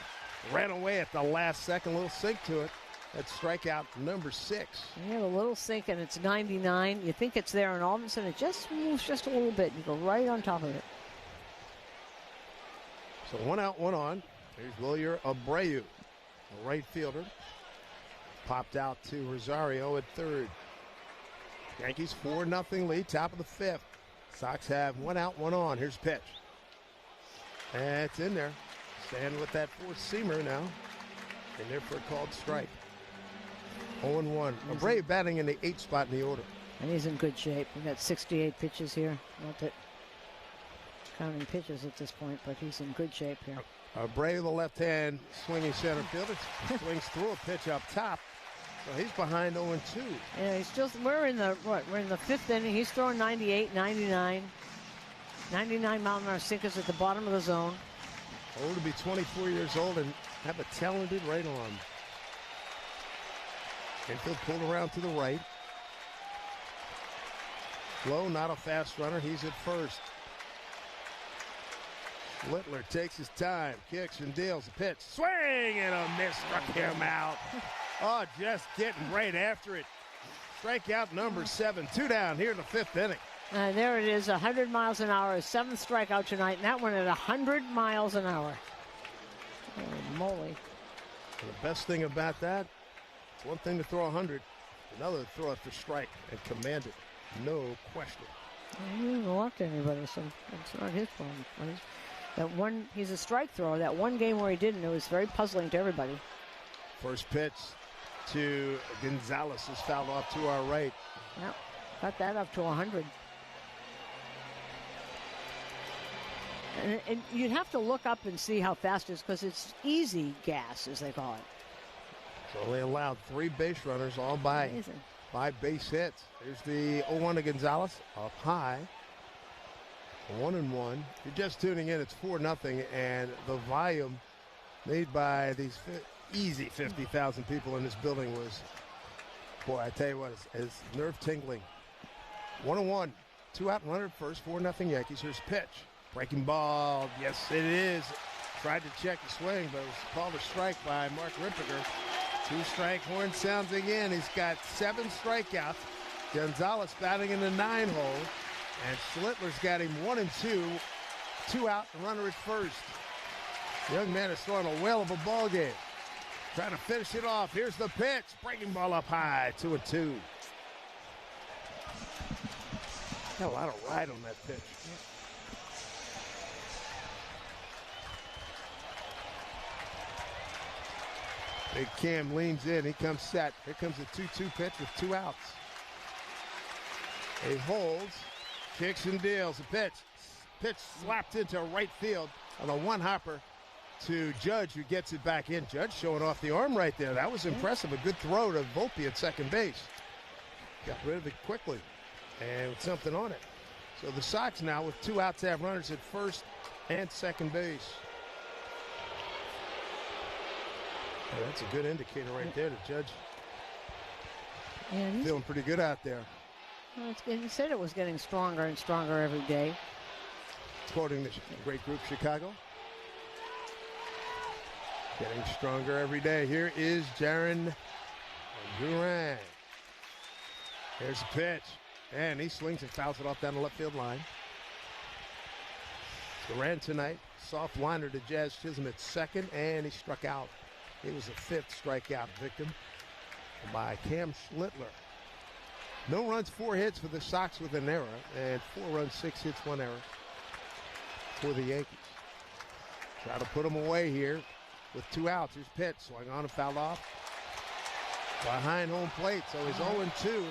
ran away at the last second. A little sink to it. That's strikeout number 6. You have a little sink, and it's 99. You think it's there, and all of a sudden it just moves just a little bit. You go right on top of it. So 1 out, 1 on. Here's Wilyer Abreu, the right fielder. Popped out to Rosario at third. Yankees 4-0 lead, top of the 5th. Sox have 1 out, 1 on. Here's pitch. And it's in there. Standing with that 4-seamer now. In there for a called strike. 0-1. Abreu batting in the 8th spot in the order. And he's in good shape. We've got 68 pitches here. Not that counting pitches at this point, but he's in good shape here. Abreu, the left hand swinging center fielder, swings through a pitch up top. So he's behind 0-2. Yeah, he's just, we're in the 5th inning. He's throwing 98, 99. 99 mile-an-hour sinkers at the bottom of the zone. Old to be 24 years old and have a talented right arm. Infield pulled around to the right. Lowe, not a fast runner. He's at first. Littler takes his time, kicks and deals a pitch. Swing and a miss, struck him out. Oh, just getting right after it. Strikeout number 7. 2 down here in the 5th inning. There it is, 100 miles an hour, 7th strikeout tonight, and that one at 100 miles an hour. Holy moly. And the best thing about that, it's one thing to throw 100, another to throw it for strike and command it. No question. He didn't walk to anybody, so it's not his problem. That one, he's a strike thrower. That one game where he didn't, it was very puzzling to everybody. First pitch to Gonzalez is fouled off to our right. Yep, got that up to 100. And you'd have to look up and see how fast it is because it's easy gas, as they call it. So they allowed 3 base runners, all by 5 base hits. Here's the 0-1 to Gonzalez, up high. 1-1. If you're just tuning in, it's 4-0, and the volume made by these easy 50,000 people in this building was, boy, I tell you what, it's nerve-tingling. 1-1, 2 out, runner at first, 4-0 Yankees. Here's pitch. Breaking ball, yes it is. Tried to check the swing, but it was called a strike by Mark Rippiger. 2-strike horn sounds again. He's got 7 strikeouts. Gonzalez batting in the 9-hole. And Schlittler's got him 1 and 2. 2 out, and runner at first. The young man is throwing a whale of a ball game. Trying to finish it off. Here's the pitch. Breaking ball up high, 2-2. Got a lot of ride on that pitch. Big Cam leans in. He comes set. Here comes a 2-2 pitch with 2 outs. He holds, kicks and deals. A pitch slapped into right field on a one-hopper to Judge, who gets it back in. Judge showing off the arm right there. That was impressive. A good throw to Volpe at second base. Got rid of it quickly and with something on it. So the Sox now with 2 outs have runners at first and second base. Yeah, that's a good indicator right there. The Judge feeling pretty good out there. Well, he said it was getting stronger and stronger every day. Quoting the great group Chicago. Getting stronger every day. Here is Jaron Duran. Here's the pitch. And he swings and fouls it off down the left field line. Duran tonight. Soft liner to Jazz Chisholm at second, and he struck out. He was the 5th strikeout victim by Cam Schlittler. No runs, 4 hits for the Sox with an error, and 4 runs, 6 hits, 1 error for the Yankees. Try to put him away here with 2 outs. Here's pitch, swung on and fouled off behind home plate, so he's 0-2.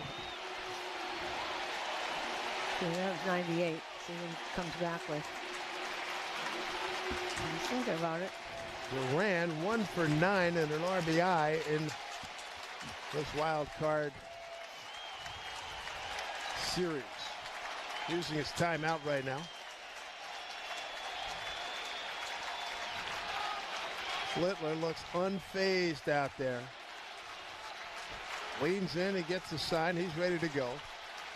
Yeah, that was 98. See what he comes back with. I'm thinking about it. Duran 1 for 9 and an RBI in this wild card series. Using his timeout right now. Schlittler looks unfazed out there. Leans in, he gets the sign, he's ready to go.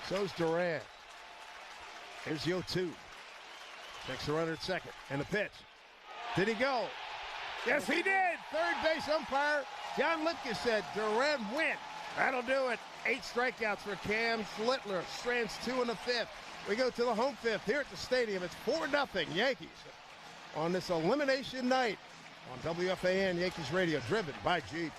So's Duran. Here's the 0-2. Checks the runner at second. And the pitch. Did he go? Yes, he did. Third base umpire John Lipke said Duran win. That'll do it. 8 strikeouts for Cam Schlittler. Strands 2 in the 5th. We go to the home 5th here at the stadium. It's 4-0 Yankees on this elimination night on WFAN Yankees Radio, driven by Jeep.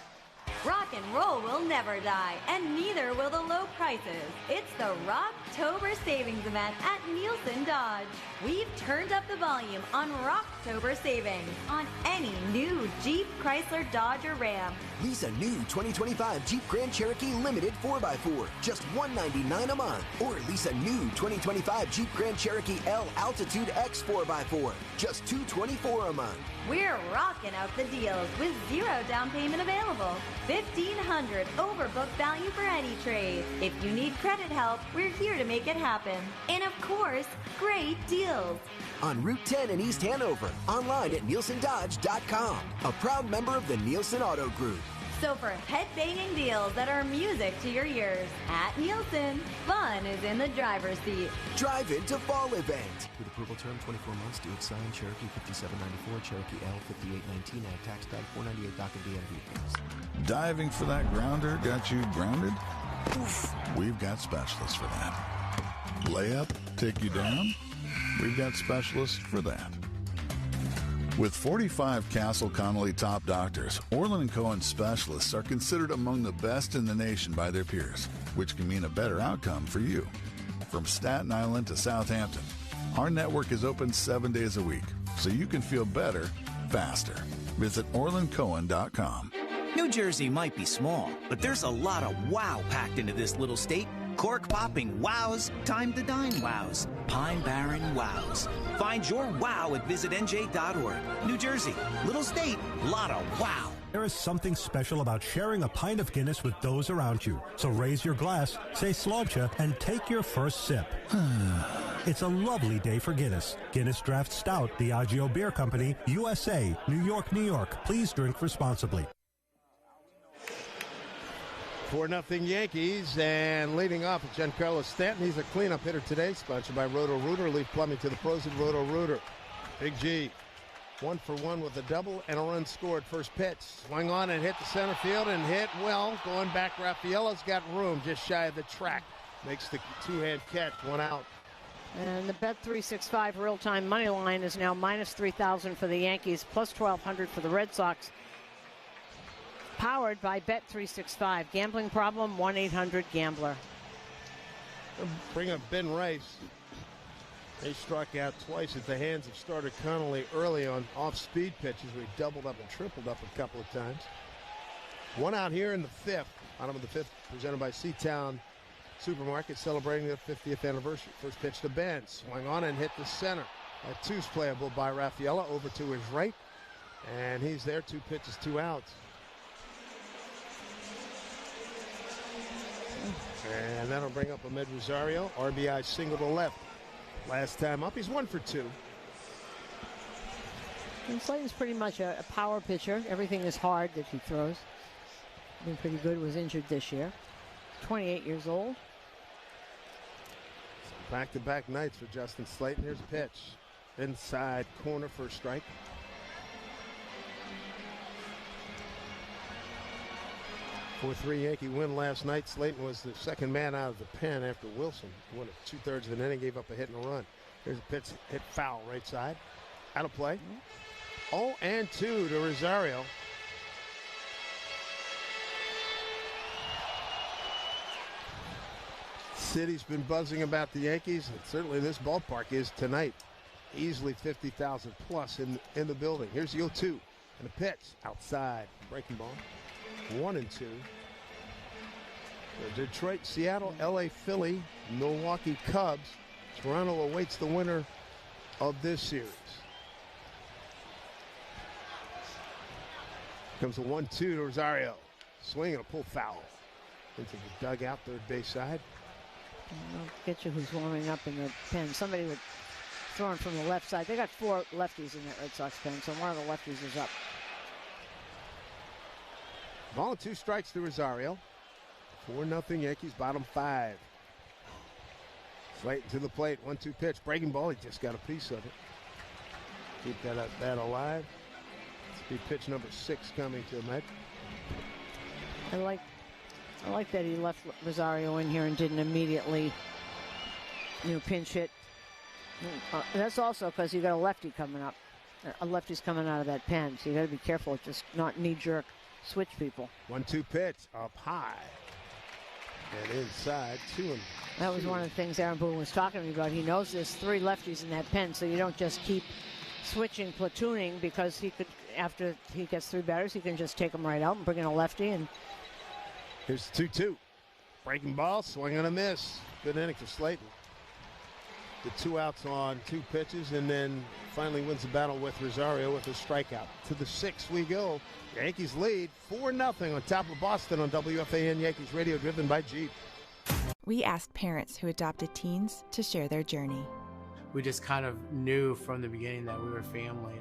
Rock and roll will never die, and neither will the low prices. It's the Rocktober Savings Event at Nielsen Dodge. We've turned up the volume on Rocktober Savings on any new Jeep, Chrysler, Dodge, or Ram. Lease a new 2025 Jeep Grand Cherokee Limited 4x4, just $199 a month. Or lease a new 2025 Jeep Grand Cherokee L Altitude X 4x4, just $224 a month. We're rocking out the deals with 0 down payment available. $1,500 overbook value for any trade. If you need credit help, we're here to make it happen. And of course, great deals. On Route 10 in East Hanover, online at NielsenDodge.com, a proud member of the Nielsen Auto Group. So for head-banging deals that are music to your ears, at Nielsen, fun is in the driver's seat. Drive into fall event. With approval term 24 months, due sign Cherokee 5794, Cherokee L 5819, add tax guide 498 doc and DMV. Diving for that grounder got you grounded? We've got specialists for that. Layup, take you down? We've got specialists for that. With 45 Castle Connolly top doctors, Orland & Cohen specialists are considered among the best in the nation by their peers, which can mean a better outcome for you. From Staten Island to Southampton, our network is open 7 days a week, so you can feel better, faster. Visit OrlandCohen.com. New Jersey might be small, but there's a lot of wow packed into this little state. Cork-popping wows, time to dine wows, Pine Barren wows. Find your wow at visitnj.org. New Jersey, little state, lot of wow. There is something special about sharing a pint of Guinness with those around you. So raise your glass, say slobcha, and take your first sip. It's a lovely day for Guinness. Guinness Draft Stout, Diageo Beer Company, USA, New York, New York. Please drink responsibly. 4-0 Yankees, and leading off with Giancarlo Stanton. He's a cleanup hitter today, sponsored by Roto-Rooter. Leaf plumbing to the pros at Roto-Rooter. Big G, 1 for 1 with a double and a run scored. First pitch, swung on and hit the center field and hit well. Going back, Raffaello's got room just shy of the track. Makes the two-hand catch, 1 out. And the Bet365 real-time money line is now minus 3,000 for the Yankees, plus 1,200 for the Red Sox. Powered by Bet365. Gambling problem, 1-800-GAMBLER. Bring up Ben Rice. They struck out twice at the hands of starter Connolly early on off-speed pitches where he doubled up and tripled up a couple of times. 1 out here in the 5th. Bottom of the 5th, presented by Seatown Supermarket, celebrating their 50th anniversary. First pitch to Ben. Swung on and hit the center. That two's playable by Raffaello over to his right. And he's there. 2 pitches, 2 outs. And that'll bring up Ahmed Rosario. RBI single to left. Last time up, he's 1 for 2. And Slayton's pretty much a power pitcher. Everything is hard that he throws. Been pretty good. Was injured this year. 28 years old. Back-to-back nights for Justin Slayton. Here's a pitch. Inside corner for a strike. 4-3 Yankee win last night. Slayton was the second man out of the pen after Wilson won it 2/3 of an inning, gave up a hit and a run. Here's a pitch, hit foul right side. Out of play. 0-2 to Rosario. City's been buzzing about the Yankees, and certainly this ballpark is tonight. Easily 50,000 plus in the building. Here's the 0-2 and a pitch outside. Breaking ball. 1-2. The Detroit, Seattle, LA, Philly, Milwaukee Cubs. Toronto awaits the winner of this series. Comes a 1-2 to Rosario. Swing and a pull foul into the dugout, third base side. I'll get you who's warming up in the pen. Somebody would throwing from the left side. They got 4 lefties in that Red Sox pen, so one of the lefties is up. Ball and 2 strikes to Rosario. 4-0 Yankees, bottom 5. Slayton to the plate, 1-2 pitch, breaking ball. He just got a piece of it. Keep that alive. This will be pitch number 6 coming to Ahmed. I like that he left Rosario in here and didn't immediately, pinch hit. That's also because you got a lefty coming up. A lefty's coming out of that pen, so you got to be careful, just not knee-jerk switch people. 1-2 pitch up high and inside 2-2. That was one of the things Aaron Boone was talking to me about. He knows there's 3 lefties in that pen, so you don't just keep switching, platooning, because he could, after he gets 3 batters, he can just take them right out and bring in a lefty. And here's 2-2. Breaking ball, swing and a miss. Good inning for Slayton. The 2 outs on 2 pitches, and then finally wins the battle with Rosario with a strikeout. To the 6th we go. Yankees lead 4-0 on top of Boston on WFAN Yankees Radio, driven by Jeep. We asked parents who adopted teens to share their journey. We just kind of knew from the beginning that we were family.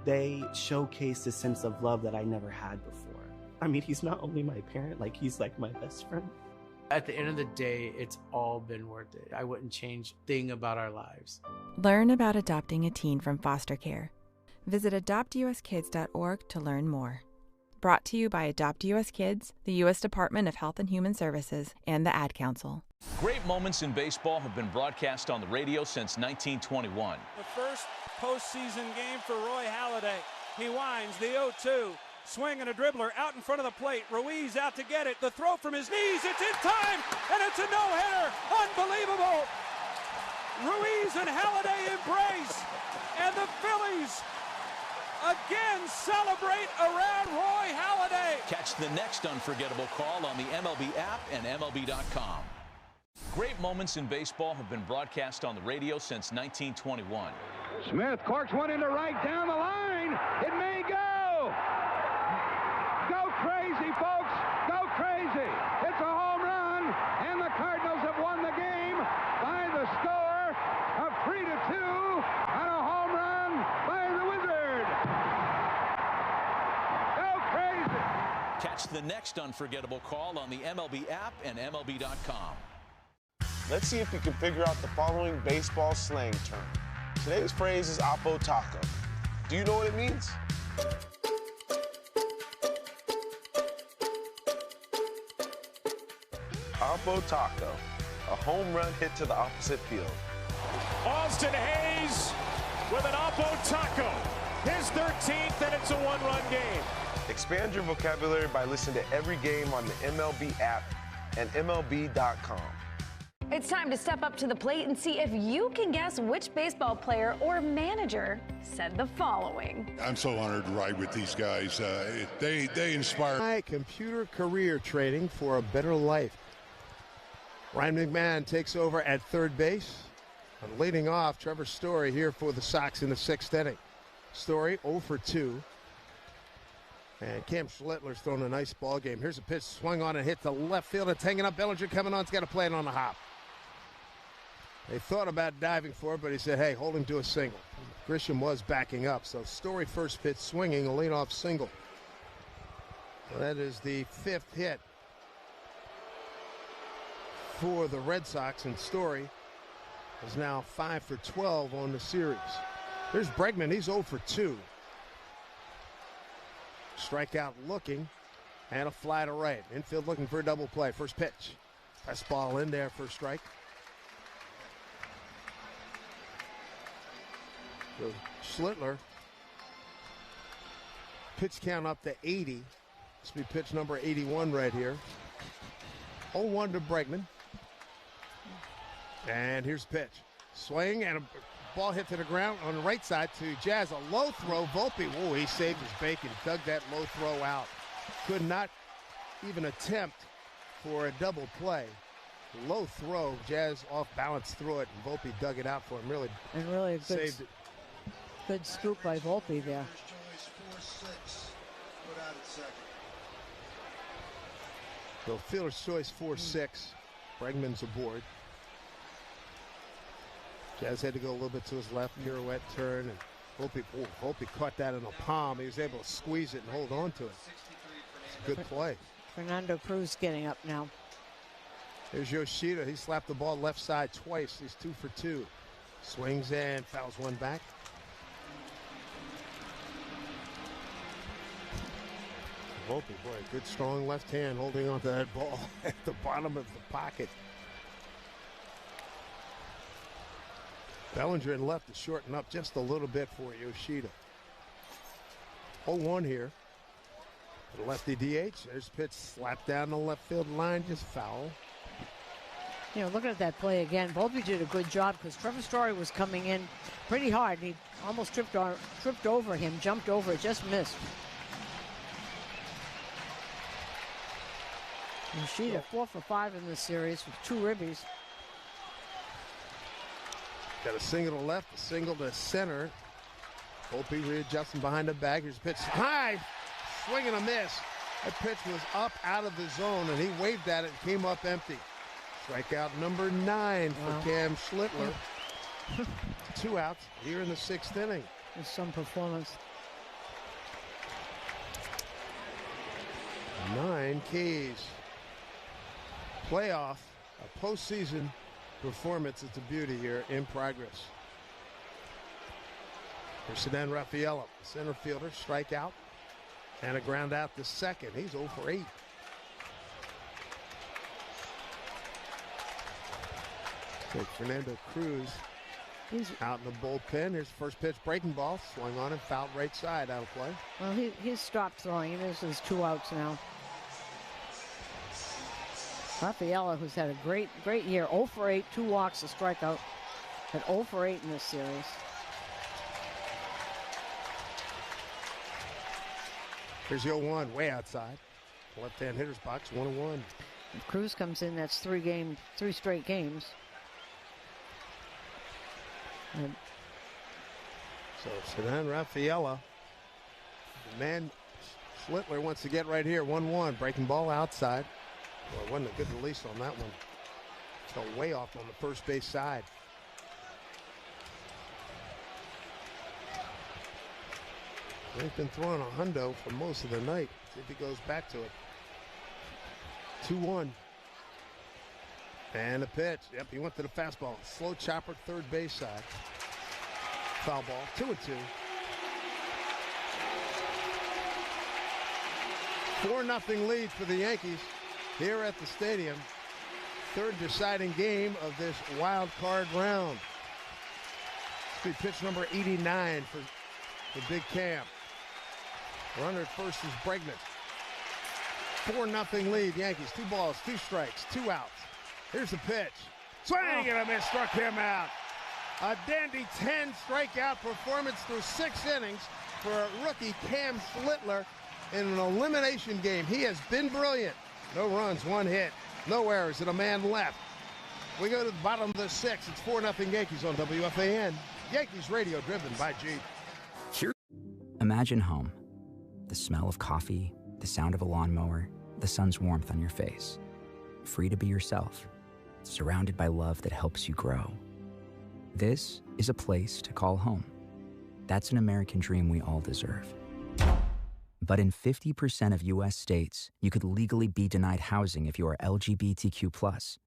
They showcased a sense of love that I never had before. I mean, he's not only my parent, he's like my best friend. At the end of the day, it's all been worth it. I wouldn't change a thing about our lives. Learn about adopting a teen from foster care. Visit adoptuskids.org to learn more. Brought to you by Adopt U.S. Kids, the U.S. Department of Health and Human Services, and the Ad Council. Great moments in baseball have been broadcast on the radio since 1921. The first postseason game for Roy Halladay. He winds the 0-2. Swing and a dribbler out in front of the plate. Ruiz out to get it. The throw from his knees. It's in time, and it's a no-hitter. Unbelievable. Ruiz and Halladay embrace, and the Phillies again celebrate around Roy Halladay. Catch the next unforgettable call on the MLB app and MLB.com. Great moments in baseball have been broadcast on the radio since 1921. Smith corks one into right down the line. It may go. Go crazy, folks. Go crazy. It's a home run, and the Cardinals have won the game by the score of 3-2 on a home run by the Wizard. Go crazy. Catch the next unforgettable call on the MLB app and MLB.com. Let's see if you can figure out the following baseball slang term. Today's phrase is Oppo Taco. Do you know what it means? Oppo Taco, a home run hit to the opposite field. Austin Hayes with an Oppo Taco. His 13th, and it's a one-run game. Expand your vocabulary by listening to every game on the MLB app and MLB.com. It's time to step up to the plate and see if you can guess which baseball player or manager said the following. I'm so honored to ride with these guys. They inspire. My computer career training for a better life. Ryan McMahon takes over at third base. And leading off, Trevor Story here for the Sox in the sixth inning. Story 0 for 2. And Cam Schlittler's thrown a nice ball game. Here's a pitch swung on and hit to left field. It's hanging up. Bellinger coming on. It's got to play it on the hop. They thought about diving for it, but he said, hey, hold him to a single. Grisham was backing up, so Story first pitch swinging, a leadoff single. So that is the fifth hit for the Red Sox, and Story is now 5 for 12 on the series. Here's Bregman. He's 0 for 2. Strikeout looking, and a fly to right. Infield looking for a double play. First pitch. Fastball in there for a strike. So Schlittler, pitch count up to 80. This will be pitch number 81 right here. 0-1 to Bregman. And here's the pitch. Swing and a ball hit to the ground on the right side to Jazz. A low throw. Volpe, oh, he saved his bacon. Dug that low throw out. Could not even attempt for a double play. Low throw. Jazz off balance through it, and Volpe dug it out for him. Really a good saved it. Good scoop by Volpe there. So fielder's choice 4-6. Bregman's aboard. Jazz had to go a little bit to his left, pirouette turn, and Volpe caught that in the palm. He was able to squeeze it and hold on to it. It's a good play. Fernando Cruz getting up now. There's Yoshida. He slapped the ball left side twice. He's 2 for 2. Swings and fouls one back. Volpe, boy, good strong left hand holding onto that ball at the bottom of the pocket. Bellinger in left to shorten up just a little bit for Yoshida. 0-1 here. The lefty DH. There's pitch slapped down the left field line, just foul. You know, looking at that play again, Volpe did a good job because Trevor Story was coming in pretty hard. He almost tripped over him, jumped over it, just missed. Yoshida 4 for 5 in this series with 2 ribbies. Got a single to left, a single to center. Volpe readjusting behind the bag. Here's a pitch high, swing and a miss. That pitch was up out of the zone, and he waved at it and came up empty. Strikeout number 9 for Cam Schlittler. 2 outs here in the 6th inning. There's some performance. 9 Ks. Playoff, a postseason performance. It's a beauty here in progress. Here's Sedan Raffaello, center fielder, strikeout. And a ground out to second. He's 0 for 8. Take Fernando Cruz. He's out in the bullpen. Here's the first pitch, breaking ball, swung on and fouled right side, out of play. Well, he's stopped throwing. This is 2 outs now. Rafaela, who's had a great year, 0 for 8, 2 walks, a strikeout, but 0 for 8 in this series. Here's the 0-1, way outside. Left-hand hitter's box, 1-1. If Cruz comes in, that's 3 straight games. And so Sedan Rafaela, the man Schlittler wants to get right here, 1-1, breaking ball outside. Well, it wasn't a good release on that one. Fell way off on the first base side. He's been throwing a hundo for most of the night. See if he goes back to it. 2-1. And a pitch. Yep, he went to the fastball. Slow chopper, third base side. Foul ball, 2-2. 4-0 lead for the Yankees here at the stadium. Third deciding game of this wild card round. This will be pitch number 89 for Big Cam. Runner at first is Bregman. 4-0 lead, Yankees. 2 balls, 2 strikes, 2 outs. Here's the pitch. Swing and a miss, struck him out. A dandy 10 strikeout performance through 6 innings for rookie Cam Schlittler in an elimination game. He has been brilliant. No runs, 1 hit, no errors, and a man left. We go to the bottom of the 6th. It's 4-0 Yankees on WFAN. Yankees radio driven by Jeep. Imagine home. The smell of coffee, the sound of a lawnmower, the sun's warmth on your face. Free to be yourself, surrounded by love that helps you grow. This is a place to call home. That's an American dream we all deserve. But in 50% of U.S. states, you could legally be denied housing if you are LGBTQ+.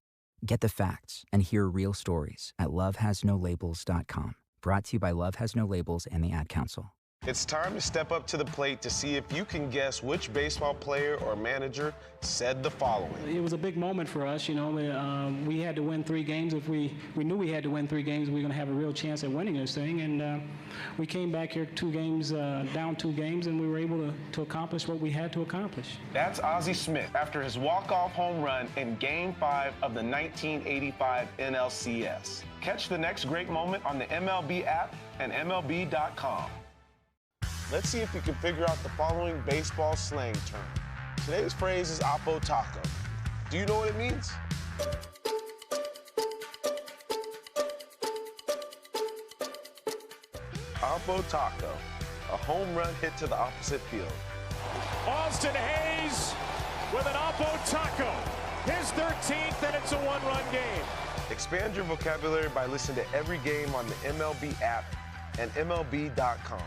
Get the facts and hear real stories at lovehasnolabels.com. Brought to you by Love Has No Labels and the Ad Council. It's time to step up to the plate to see if you can guess which baseball player or manager said the following. It was a big moment for us. You know, we had to win 3 games. If we knew we had to win 3 games, we were going to have a real chance at winning this thing. And we came back here 2 games, down 2 games, and we were able to accomplish what we had to accomplish. That's Ozzie Smith after his walk-off home run in Game 5 of the 1985 NLCS. Catch the next great moment on the MLB app and MLB.com. Let's see if you can figure out the following baseball slang term. Today's phrase is Oppo Taco. Do you know what it means? Oppo Taco, a home run hit to the opposite field. Austin Hayes with an Oppo Taco. His 13th, and it's a 1-run game. Expand your vocabulary by listening to every game on the MLB app and MLB.com.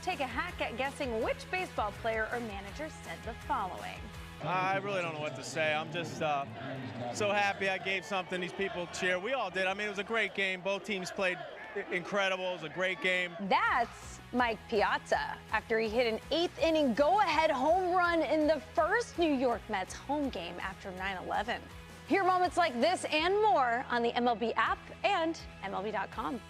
Take a hack at guessing which baseball player or manager said the following. I really don't know what to say. I'm just so happy I gave something these people cheer. We all did. I mean, it was a great game. Both teams played incredible. It was a great game. That's Mike Piazza after he hit an 8th inning go-ahead home run in the first New York Mets home game after 9/11. Hear moments like this and more on the MLB app and MLB.com.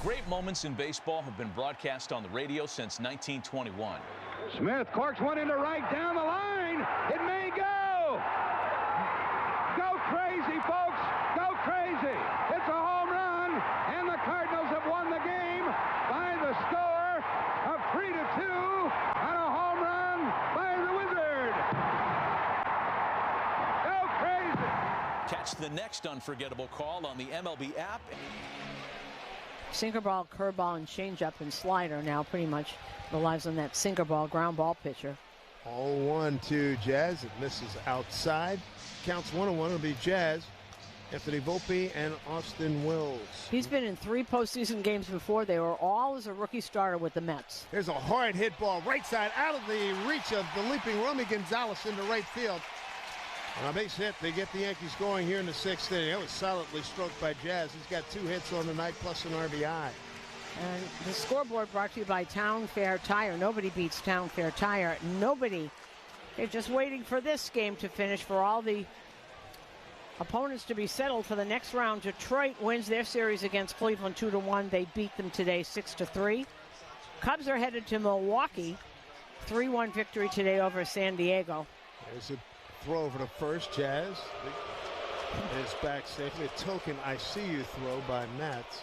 Great moments in baseball have been broadcast on the radio since 1921. Smith corks one into right down the line. It may go. Go crazy, folks. Go crazy. It's a home run, and the Cardinals have won the game by the score of 3-2 on a home run by the Wizard. Go crazy. Catch the next unforgettable call on the MLB app. Sinker ball, curveball, and changeup and slider now pretty much relies on that sinker ball, ground ball pitcher. 0-1 to Jazz. It misses outside. Counts 1-1. It'll be Jazz, Anthony Volpe, and Austin Wells. He's been in 3 postseason games before. They were all as a rookie starter with the Mets. Here's a hard hit ball right side out of the reach of the leaping Romy Gonzalez into right field. On a base hit, they get the Yankees going here in the 6th inning. That was solidly stroked by Jazz. He's got 2 hits on the night plus an RBI. And the scoreboard brought to you by Town Fair Tire. Nobody beats Town Fair Tire. Nobody. They're just waiting for this game to finish for all the opponents to be settled for the next round. Detroit wins their series against Cleveland 2-1. They beat them today 6-3. Cubs are headed to Milwaukee. 3-1 victory today over San Diego. There's a throw over to first. Jazz is back safely. A token I see you throw by Mats.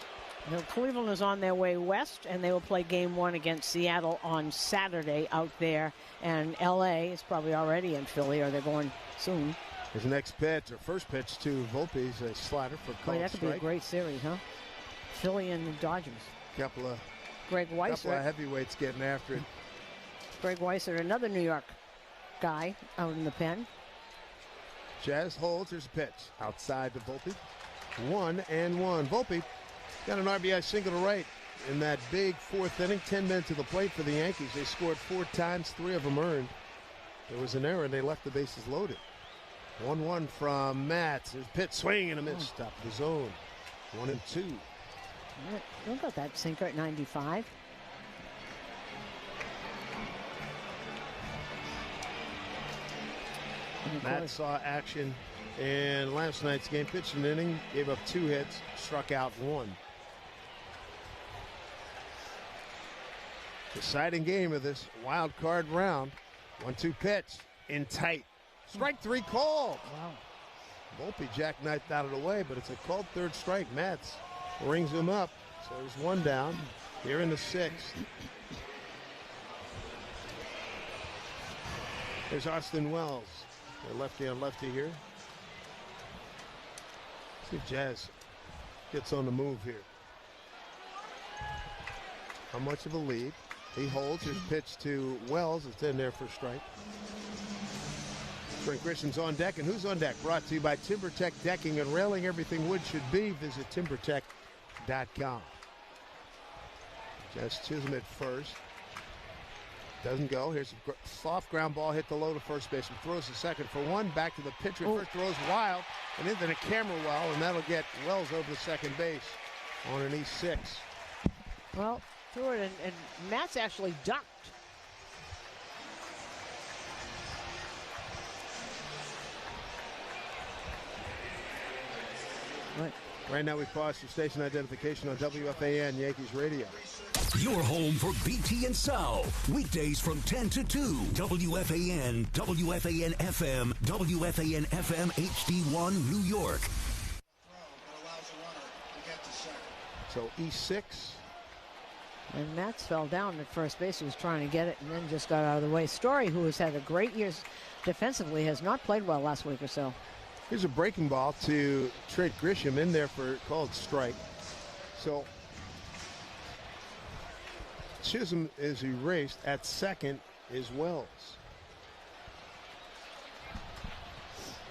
Now, Cleveland is on their way west, and they will play game 1 against Seattle on Saturday out there. And L.A. is probably already in Philly, or they're going soon. His next pitch, or first pitch to Volpe's a slider for called that could strike. be a great series, huh? Philly and the Dodgers. Couple of heavyweights getting after it. Greg Weissert, another New York guy out in the pen. Jazz holds. There's a pitch outside to Volpe. 1-1. Volpe got an RBI single to right in that big fourth inning. 10 men to the plate for the Yankees. They scored 4 times, 3 of them earned. There was an error, and they left the bases loaded. 1-1 from Mats. There's a pitch, swing and a miss. Top of the zone. 1-2. Look at that sinker at 95. Matt saw action in last night's game. Pitched an inning, gave up 2 hits, struck out 1. Deciding game of this wild card round. 1-2 pitch in tight. Strike 3 called. Wow. Volpe jackknifed out of the way, but it's a called third strike. Mats rings him up. So there's 1 down. Here in the 6th. There's Austin Wells. They're lefty on lefty here. See if Jazz gets on the move here. How much of a lead? He holds his pitch to Wells. It's in there for a strike. Trent Grisham's on deck, and who's on deck? Brought to you by TimberTech Decking and Railing. Everything wood should be. Visit TimberTech.com. Jazz Chisholm at first. Doesn't go. Here's a soft ground ball hit the low to first baseman. Throws the second for 1. Back to the pitcher. First throws wild and into the camera well, and that'll get Wells over the second base on an E6. Well, threw it, and Matt's actually ducked. Right now we pause for station identification on WFAN Yankees Radio. Your home for BT and South. Weekdays from 10 to 2. WFAN, WFAN FM, WFAN FM HD1 New York. So E6. And Mats fell down at first base. He was trying to get it and then just got out of the way. Story, who has had a great year defensively, has not played well last week or so. Here's a breaking ball to Trent Grisham in there for called strike. So Chisholm is erased. At second is Wells.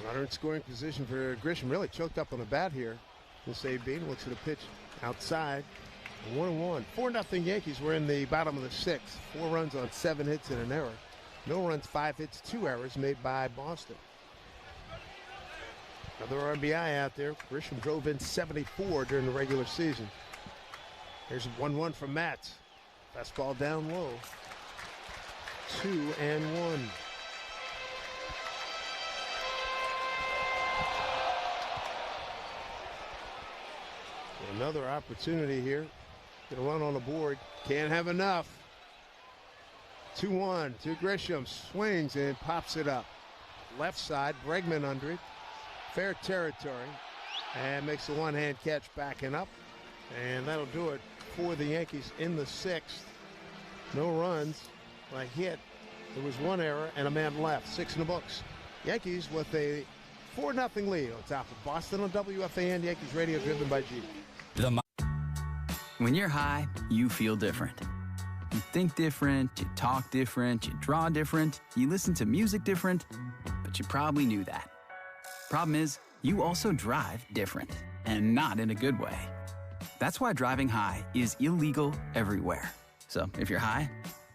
Runner in scoring position for Grisham. Really choked up on the bat here. This Bean looks at a pitch outside. 1-1. 4-0 Yankees. We're in the bottom of the 6th. 4 runs on 7 hits and an error. No runs, 5 hits, 2 errors made by Boston. Another RBI out there. Grisham drove in 74 during the regular season. Here's 1-1 from Mats. Fastball down low. 2-1. Another opportunity here. Get a run on the board. Can't have enough. 2-1 to Grisham. Swings and pops it up. Left side. Bregman under it. Fair territory. And makes the one-hand catch backing up. And that'll do it for the Yankees in the 6th. No runs. A hit. There was 1 error and a man left. 6 in the books. Yankees with a 4-0 lead on top of Boston on WFAN Yankees Radio, driven by G. When you're high, you feel different. You think different, you talk different, you draw different, you listen to music different, but you probably knew that. Problem is, you also drive different, and not in a good way. That's why driving high is illegal everywhere. So if you're high,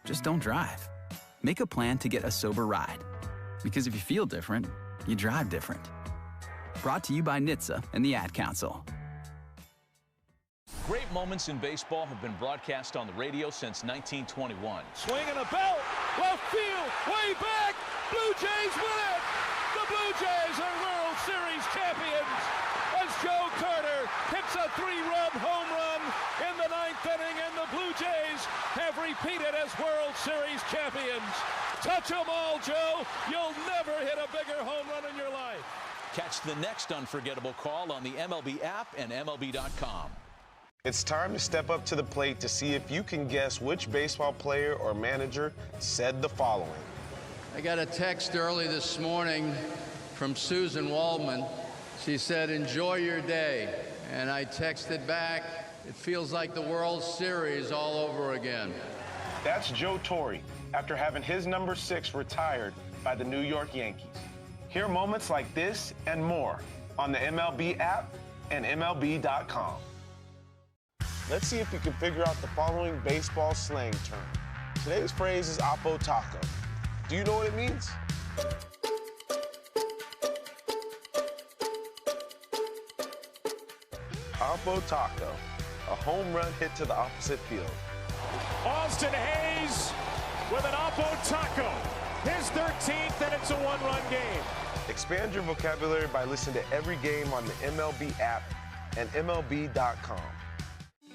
just don't drive. Make a plan to get a sober ride. Because if you feel different, you drive different. Brought to you by NHTSA and the Ad Council. Great moments in baseball have been broadcast on the radio since 1921. Swinging a belt, left field, way back. Blue Jays win it. The Blue Jays are World Series champions as Joe Carter hits a 3-run home run in the 9th inning, and the Blue Jays have repeated as World Series champions. Touch 'em all, Joe. You'll never hit a bigger home run in your life. Catch the next unforgettable call on the MLB app and MLB.com. It's time to step up to the plate to see if you can guess which baseball player or manager said the following. I got a text early this morning from Susan Waldman. She said, "Enjoy your day." And I texted back, "It feels like the World Series all over again." That's Joe Torre, after having his number 6 retired by the New York Yankees. Hear moments like this and more on the MLB app and MLB.com. Let's see if you can figure out the following baseball slang term. Today's phrase is Oppo Taco. Do you know what it means? Oppo Taco, a home run hit to the opposite field. Austin Hayes with an Oppo Taco. His 13th, and it's a 1-run game. Expand your vocabulary by listening to every game on the MLB app and MLB.com.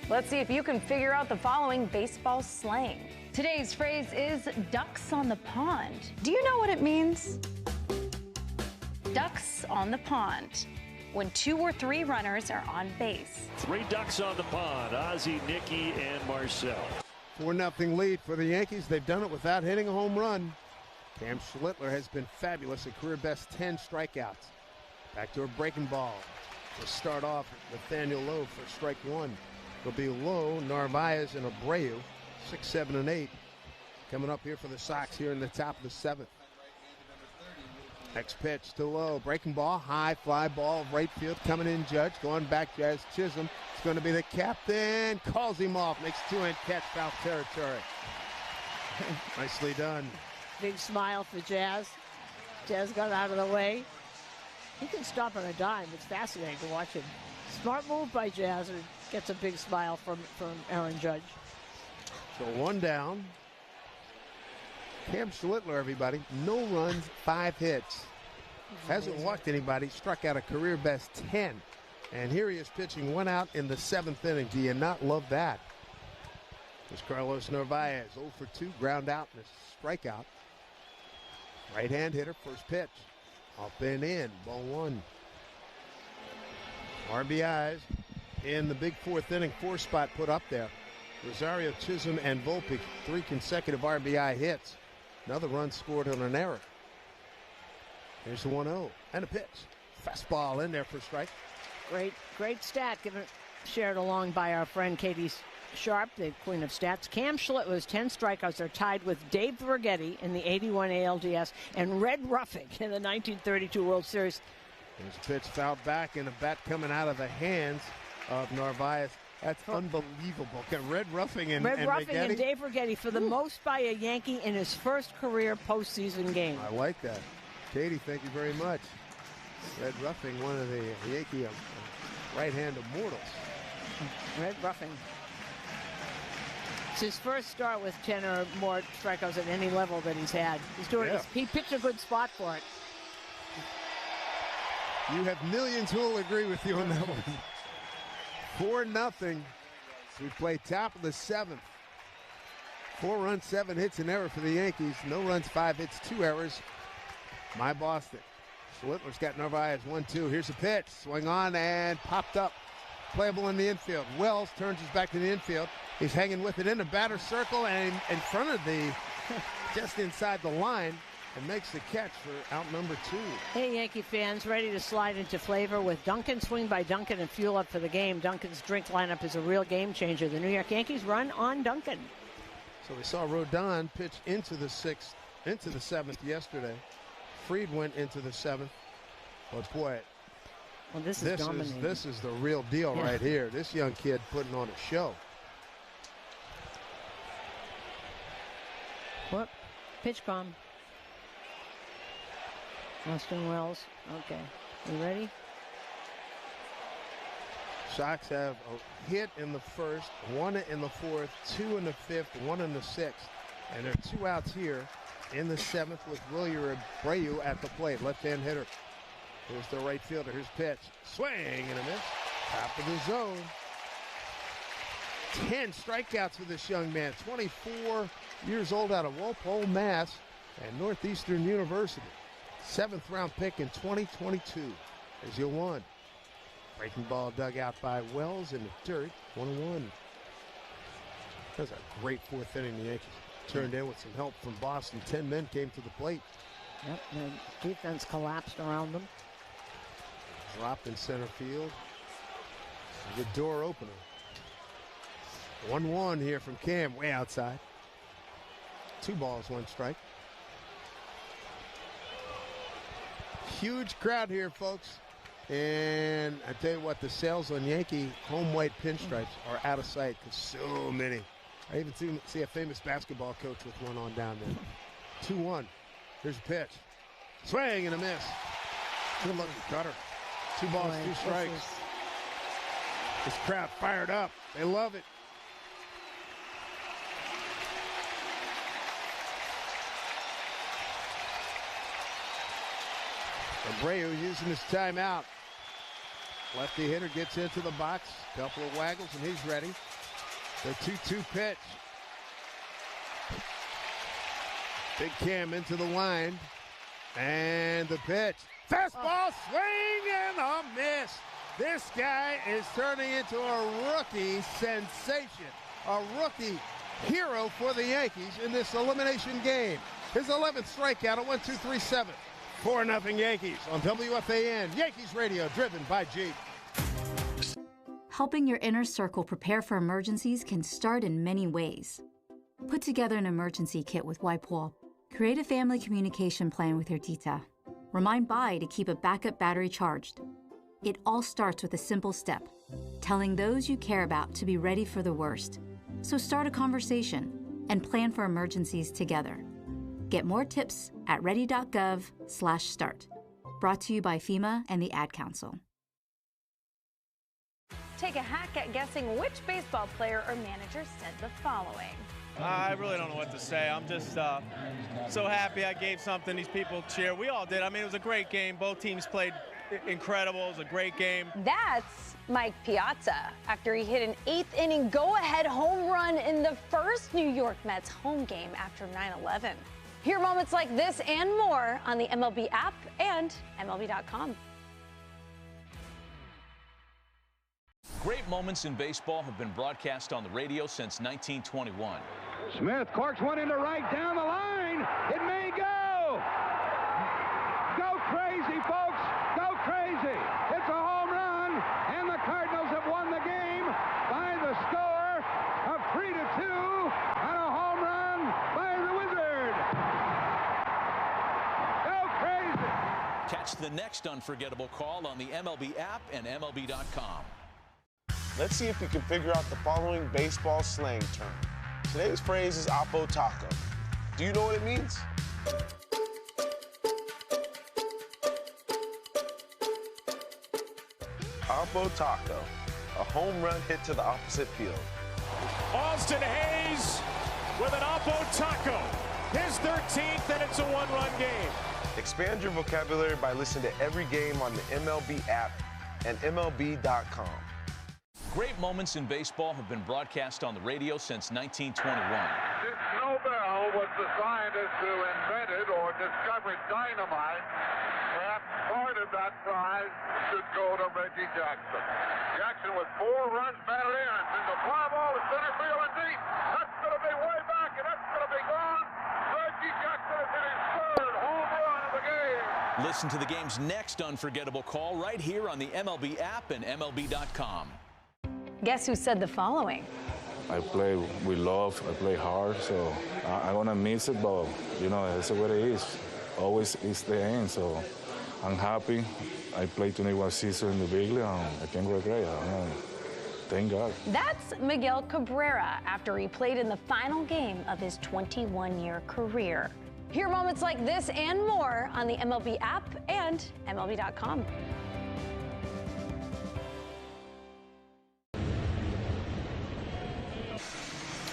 Let's see if you can figure out the following baseball slang. Today's phrase is ducks on the pond. Do you know what it means? Ducks on the pond. When 2 or 3 runners are on base. 3 ducks on the pond, Ozzie, Nicky, and Marcel. 4-0 lead for the Yankees. They've done it without hitting a home run. Cam Schlittler has been fabulous, a career best 10 strikeouts. Back to a breaking ball. We'll start off with Nathaniel Lowe for strike 1. It'll be Lowe, Narvaez, and Abreu, 6, 7, and 8. Coming up here for the Sox here in the top of the 7th. Next pitch to Lowe. Breaking ball, high fly ball, right field. Coming in, Judge. Going back, Jazz Chisholm. It's going to be the captain. Calls him off. Makes 2-hand catch, foul territory. Nicely done. Big smile for Jazz. Jazz got out of the way. He can stop on a dime. It's fascinating to watch him. Smart move by Jazz. And gets a big smile from Aaron Judge. So 1 down. Cam Schlittler, everybody. No runs, 5 hits. Hasn't walked anybody. Struck out a career best 10. And here he is pitching 1 out in the 7th inning. Do you not love that? There's Carlos Narvaez. 0 for 2. Ground out and a strikeout. Right-hand hitter. First pitch. Up and in. Ball 1. RBIs in the big 4th inning. 4 spot put up there. Rosario, Chisholm, and Volpe. 3 consecutive RBI hits. Another run scored on an error. Here's the 1-0 and a pitch. Fastball in there for strike. Great stat shared along by our friend Katie Sharp, the queen of stats. Cam Schlittler's 10 strikeouts are tied with Dave Vergetti in the 81 ALDS and Red Ruffing in the 1932 World Series. There's a pitch fouled back and a bat coming out of the hands of Narvaez. That's unbelievable. Red Ruffing and Dave Vergetti for the most by a Yankee in his first career postseason game. I like that. Katie, thank you very much. Red Ruffing, one of the Yankee right-hand immortals. Red Ruffing. It's his first start with 10 or more strikeouts at any level that he's had. He's doing it. He picked a good spot for it. You have millions who will agree with you on that one. 4-0. We play top of the 7th. 4 runs, 7 hits, an error for the Yankees. No runs, 5 hits, 2 errors. My Boston. Schlittler's got Narvaez 1-2. Here's a pitch. Swing on and popped up. Playable in the infield. Wells turns his back to the infield. He's hanging with it in the batter's circle and in front of just inside the line, and makes the catch for out number 2. Hey, Yankee fans, ready to slide into flavor with Dunkin' Swing by Dunkin' and fuel up for the game. Dunkin's drink lineup is a real game changer. The New York Yankees run on Dunkin'. So we saw Rodon pitch into the 7th yesterday. Fried went into the 7th. But boy, well, this is the real deal right here. This young kid putting on a show. What? Pitch calm. Austin Wells. Okay. You ready? Sox have a hit in the first, one in the fourth, two in the fifth, one in the sixth. And there are 2 outs here in the seventh with William Abreu at the plate. Left-hand hitter. Here's the right fielder. Here's pitch. Swing and a miss. Top of the zone. 10 strikeouts for this young man. 24 years old out of Walpole, Mass. And Northeastern University. 7th round pick in 2022. There's your 1. Breaking ball dug out by Wells in the dirt. 1-1. That's a great 4th inning. The Yankees turned in with some help from Boston. 10 men came to the plate. Yep, the defense collapsed around them. Dropped in center field. The door opener. 1-1 here from Cam, way outside. 2 balls, 1 strike. Huge crowd here, folks. And I tell you what, the sales on Yankee home white pinstripes are out of sight because so many. I even see a famous basketball coach with one on down there. 2-1. Here's a pitch. Swing and a miss. Good looking cutter. 2 balls, 2 strikes. This crowd fired up. They love it. Abreu using his timeout. Lefty hitter gets into the box. Couple of waggles and he's ready. The 2-2 pitch. Big Cam into the line. And the pitch. Fastball, swing and a miss. This guy is turning into a rookie sensation. A rookie hero for the Yankees in this elimination game. His 11th strikeout at 1-2-3-7. 4-0 Yankees on WFAN. Yankees Radio, driven by Jeep. Helping your inner circle prepare for emergencies can start in many ways. Put together an emergency kit with WipeWall. Create a family communication plan with your Tita. Remind Bai to keep a backup battery charged. It all starts with a simple step, telling those you care about to be ready for the worst. So start a conversation and plan for emergencies together. Get more tips at ready.gov/start. Brought to you by FEMA and the Ad Council. Take a hack at guessing which baseball player or manager said the following. I really don't know what to say. I'm just so happy I gave something these people cheer. We all did. I mean, it was a great game. Both teams played incredible. It was a great game. That's Mike Piazza after he hit an 8th inning go-ahead home run in the first New York Mets home game after 9/11. Hear moments like this and more on the MLB app and MLB.com. Great moments in baseball have been broadcast on the radio since 1921. Smith corks one into right down the line. It may go. Go crazy, folks. Go crazy. It's a home run, and the Cardinals have won the game by the score of 3-2 on a home run by the Wizard. Go crazy. Catch the next unforgettable call on the MLB app and MLB.com. Let's see if we can figure out the following baseball slang term. Today's phrase is Oppo Taco. Do you know what it means? Oppo Taco, a home run hit to the opposite field. Austin Hayes with an Oppo Taco. His 13th, and it's a 1-run game. Expand your vocabulary by listening to every game on the MLB app and MLB.com. Great moments in baseball have been broadcast on the radio since 1921. Nobel was the scientist who invented or discovered dynamite. Perhaps part of that prize should go to Reggie Jackson. Jackson with 4 runs batted in. Sends a fly ball to center field and deep. That's going to be way back, and that's going to be gone. Reggie Jackson has hit his 3rd home run of the game. Listen to the game's next unforgettable call right here on the MLB app and MLB.com. Guess who said the following? I play with love, I play hard, so I'm gonna miss it, but you know, that's what it is. Always is the end, so I'm happy. I played 21 seasons in the big league, and I can't regret it. Thank God. That's Miguel Cabrera after he played in the final game of his 21-year career. Hear moments like this and more on the MLB app and MLB.com.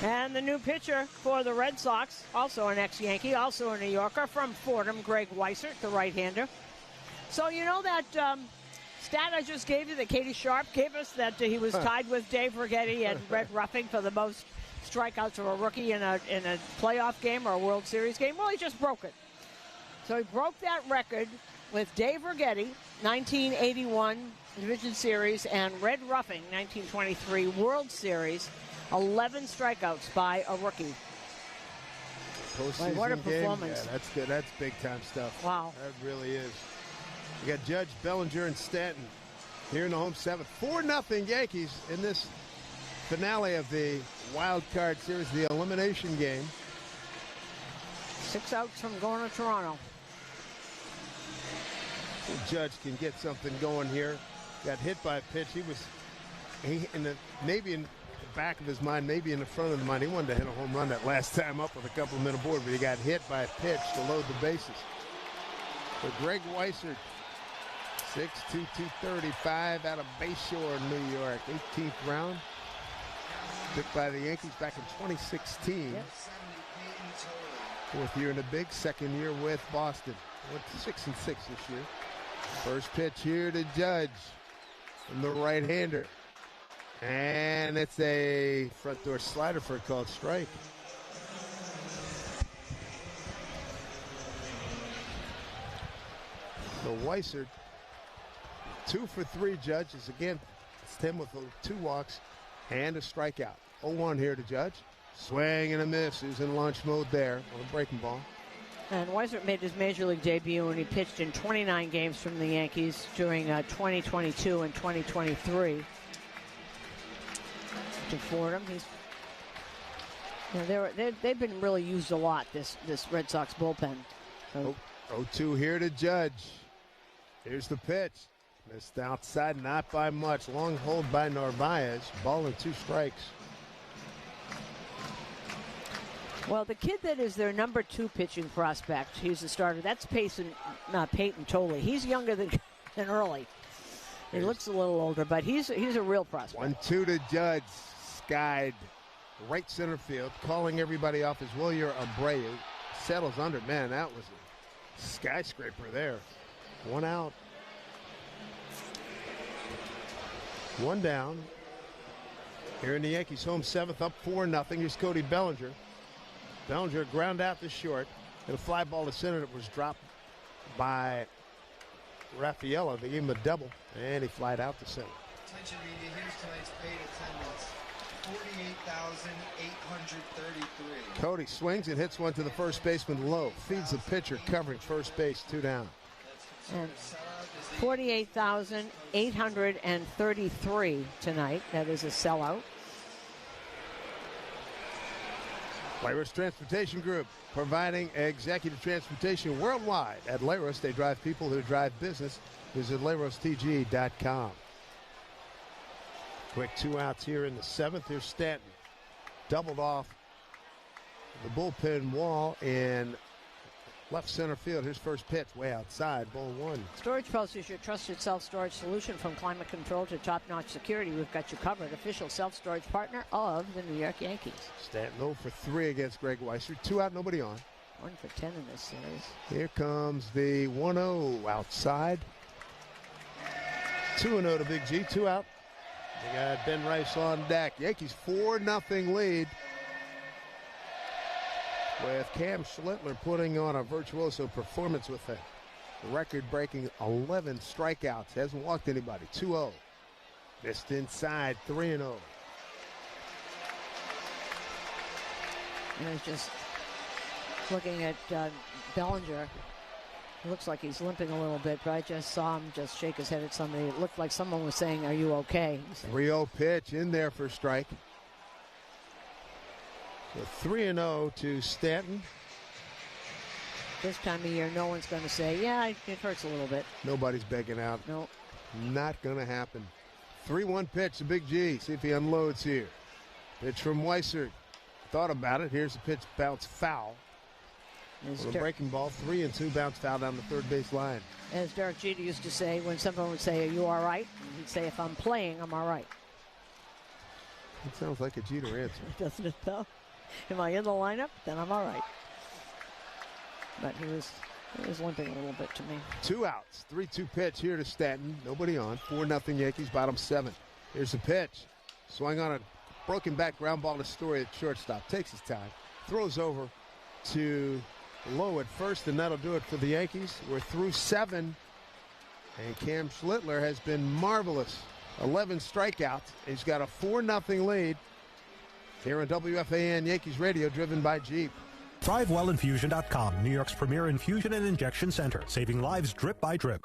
And the new pitcher for the Red Sox, also an ex-Yankee, also a New Yorker, from Fordham, Greg Weissert, the right-hander. So you know that stat I just gave you that Katie Sharp gave us, that he was tied with Dave Righetti and Red Ruffing for the most strikeouts of a rookie in a playoff game or a World Series game? Well, he just broke it. So he broke that record with Dave Righetti, 1981 Division Series, and Red Ruffing, 1923 World Series. 11 strikeouts by a rookie. Postseason what a game. performance. Yeah, that's good. That's big-time stuff. Wow. That really is. We got Judge, Bellinger, and Stanton here in the home seventh. 4-0 Yankees in this finale of the wild card series, the elimination game. 6 outs from going to Toronto. Judge can get something going here. Got hit by a pitch. Maybe in the back of his mind, maybe in the front of the mind, he wanted to hit a home run that last time up with a couple of men aboard, but he got hit by a pitch to load the bases. So Greg Weissert, 6'2", 235, out of Bayshore, New York, 18th round. Picked by the Yankees back in 2016. Yes. 4th year in the big, 2nd year with Boston. Went to 6-6 this year. First pitch here to Judge from the right-hander. And it's a front door slider for a called strike. So Weissert, 2 for 3 Judges. Again, it's 10 with 2 walks and a strikeout. 0-1 here to Judge. Swing and a miss. He's in launch mode there on a breaking ball. And Weissert made his major league debut when he pitched in 29 games from the Yankees during 2022 and 2023. To Fordham, they've been really used a lot, this Red Sox bullpen. So. 0-2 here to Judge. Here's the pitch. Missed outside, not by much. Long hold by Narvaez. Ball and 2 strikes. Well, the kid that is their number 2 pitching prospect, he's the starter. That's Peyton Tolley. He's younger than Early. He looks a little older, but he's a real prospect. 1-2 to Judge. Skied right center field. Calling everybody off is Wilyer Abreu. Settles under. Man, that was a skyscraper there. 1 out. 1 down. Here in the Yankees home 7th, up 4-0. Here's Cody Bellinger. Bellinger ground out to short. And a fly ball to center that was dropped by Raffaello. They gave him a double, and he flied out to center. Attention media, here's tonight's paid attendance. 48,833. Cody swings and hits one to the first baseman low. Feeds the pitcher covering first base, 2 down. And 48,833 tonight. That is a sellout. Leiros Transportation Group, providing executive transportation worldwide. At Leiros, they drive people who drive business. Visit LeirosTG.com. Quick 2 outs here in the 7th. Here's Stanton. Doubled off the bullpen wall in left center field. His first pitch way outside, ball 1. Storage Post is your trusted self-storage solution. From climate control to top-notch security, we've got you covered. Official self-storage partner of the New York Yankees. Stanton 0 for 3 against Greg Weissert. 2 out, nobody on. 1 for 10 in this series. Here comes the 1-0 outside. 2-0 to Big G. 2 out. They got Ben Rice on deck. Yankees 4-0 lead. With Cam Schlittler putting on a virtuoso performance with a record-breaking 11 strikeouts. Hasn't walked anybody. 2-0. Missed inside. 3-0. And I was just looking at Bellinger. It looks like he's limping a little bit, but I just saw him just shake his head at somebody. It looked like someone was saying, "Are you okay?" 3-0 pitch in there for strike. So 3-0 to Stanton. This time of year, no one's going to say, "Yeah, it hurts a little bit." Nobody's begging out. No. Not going to happen. 3-1 pitch to Big G. See if he unloads here. Pitch from Weissert. Thought about it. Here's the pitch, bounce foul. On a breaking ball, 3-2, bounce foul down the third base line. As Derek Jeter used to say, when someone would say, "Are you all right?" He'd say, "If I'm playing, I'm all right." It sounds like a Jeter answer. Doesn't it, though? Am I in the lineup? Then I'm all right. But he was limping a little bit to me. 2 outs. 3-2 pitch here to Stanton. Nobody on. 4-0 Yankees, bottom 7. Here's the pitch. Swung on a broken back ground ball to Story at shortstop. Takes his time. Throws over to Lowe at first, and that'll do it for the Yankees. We're through 7. And Cam Schlittler has been marvelous. 11 strikeouts. He's got a 4-0 lead here on WFAN Yankees Radio, driven by Jeep. ThriveWellInfusion.com, New York's premier infusion and injection center, saving lives drip by drip.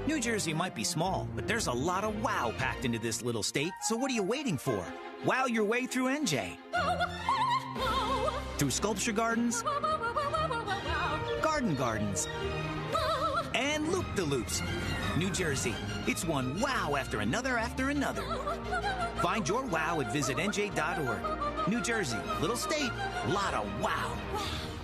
New Jersey might be small, but there's a lot of wow packed into this little state, so what are you waiting for? Wow your way through NJ. Through sculpture gardens, garden gardens, and loop-de-loops. New Jersey, it's one wow after another after another. Find your wow at visitnj.org. New Jersey, little state, lot of wow.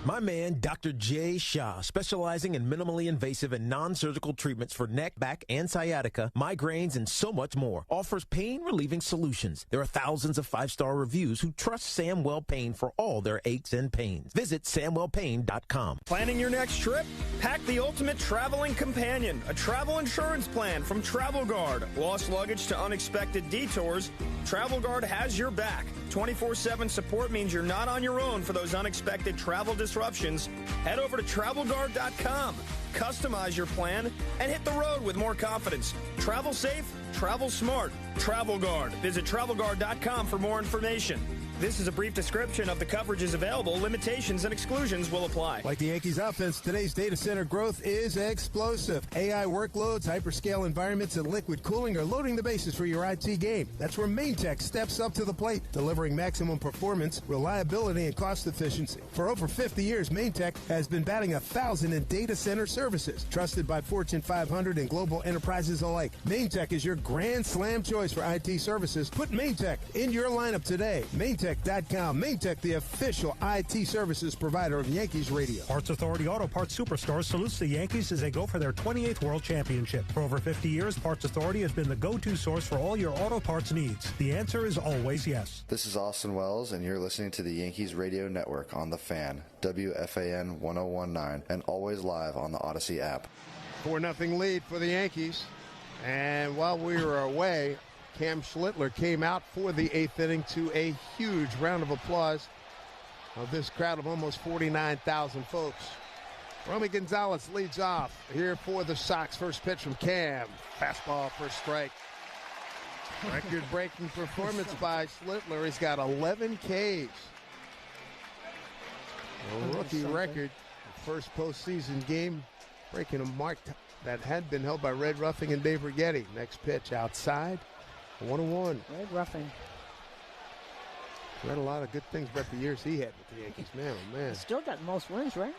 My man, Dr. Jay Shah, specializing in minimally invasive and non-surgical treatments for neck, back, and sciatica, migraines, and so much more, offers pain-relieving solutions. There are thousands of 5-star reviews who trust Samwell Pain for all their aches and pains. Visit SamwellPain.com. Planning your next trip? Pack the ultimate traveling companion, a travel insurance plan from Travel Guard. Lost luggage to unexpected detours, Travel Guard has your back. 24/7 support means you're not on your own for those unexpected travel disruptions. Head over to TravelGuard.com. Customize your plan and hit the road with more confidence. Travel safe, travel smart. Travel Guard. Visit TravelGuard.com for more information. This is a brief description of the coverages available. Limitations and exclusions will apply. Like the Yankees offense, today's data center growth is explosive. AI workloads, hyperscale environments, and liquid cooling are loading the bases for your IT game. That's where MainTech steps up to the plate, delivering maximum performance, reliability, and cost efficiency. For over 50 years, MainTech has been batting 1,000 in data center services, trusted by Fortune 500 and global enterprises alike. MainTech is your grand slam choice for IT services. Put MainTech in your lineup today. MainTech.com. MainTech, the official IT services provider of Yankees Radio. Parts Authority Auto Parts Superstores salutes the Yankees as they go for their 28th World Championship. For over 50 years, Parts Authority has been the go-to source for all your auto parts needs. The answer is always yes. This is Austin Wells, and you're listening to the Yankees Radio Network on The Fan, WFAN 1019, and always live on the Odyssey app. 4-0 lead for the Yankees. And while we were away, Cam Schlittler came out for the 8th inning to a huge round of applause of this crowd of almost 49,000 folks. Romy Gonzalez leads off here for the Sox. First pitch from Cam. Fastball for strike. Record-breaking performance by Schlittler. He's got 11 Ks. A rookie record. First postseason game, breaking a mark that had been held by Red Ruffing and Dave Righetti. Next pitch outside. 1-1. Red Ruffing. Read a lot of good things about the years he had with the Yankees. Man, oh man. He's still got most wins, right?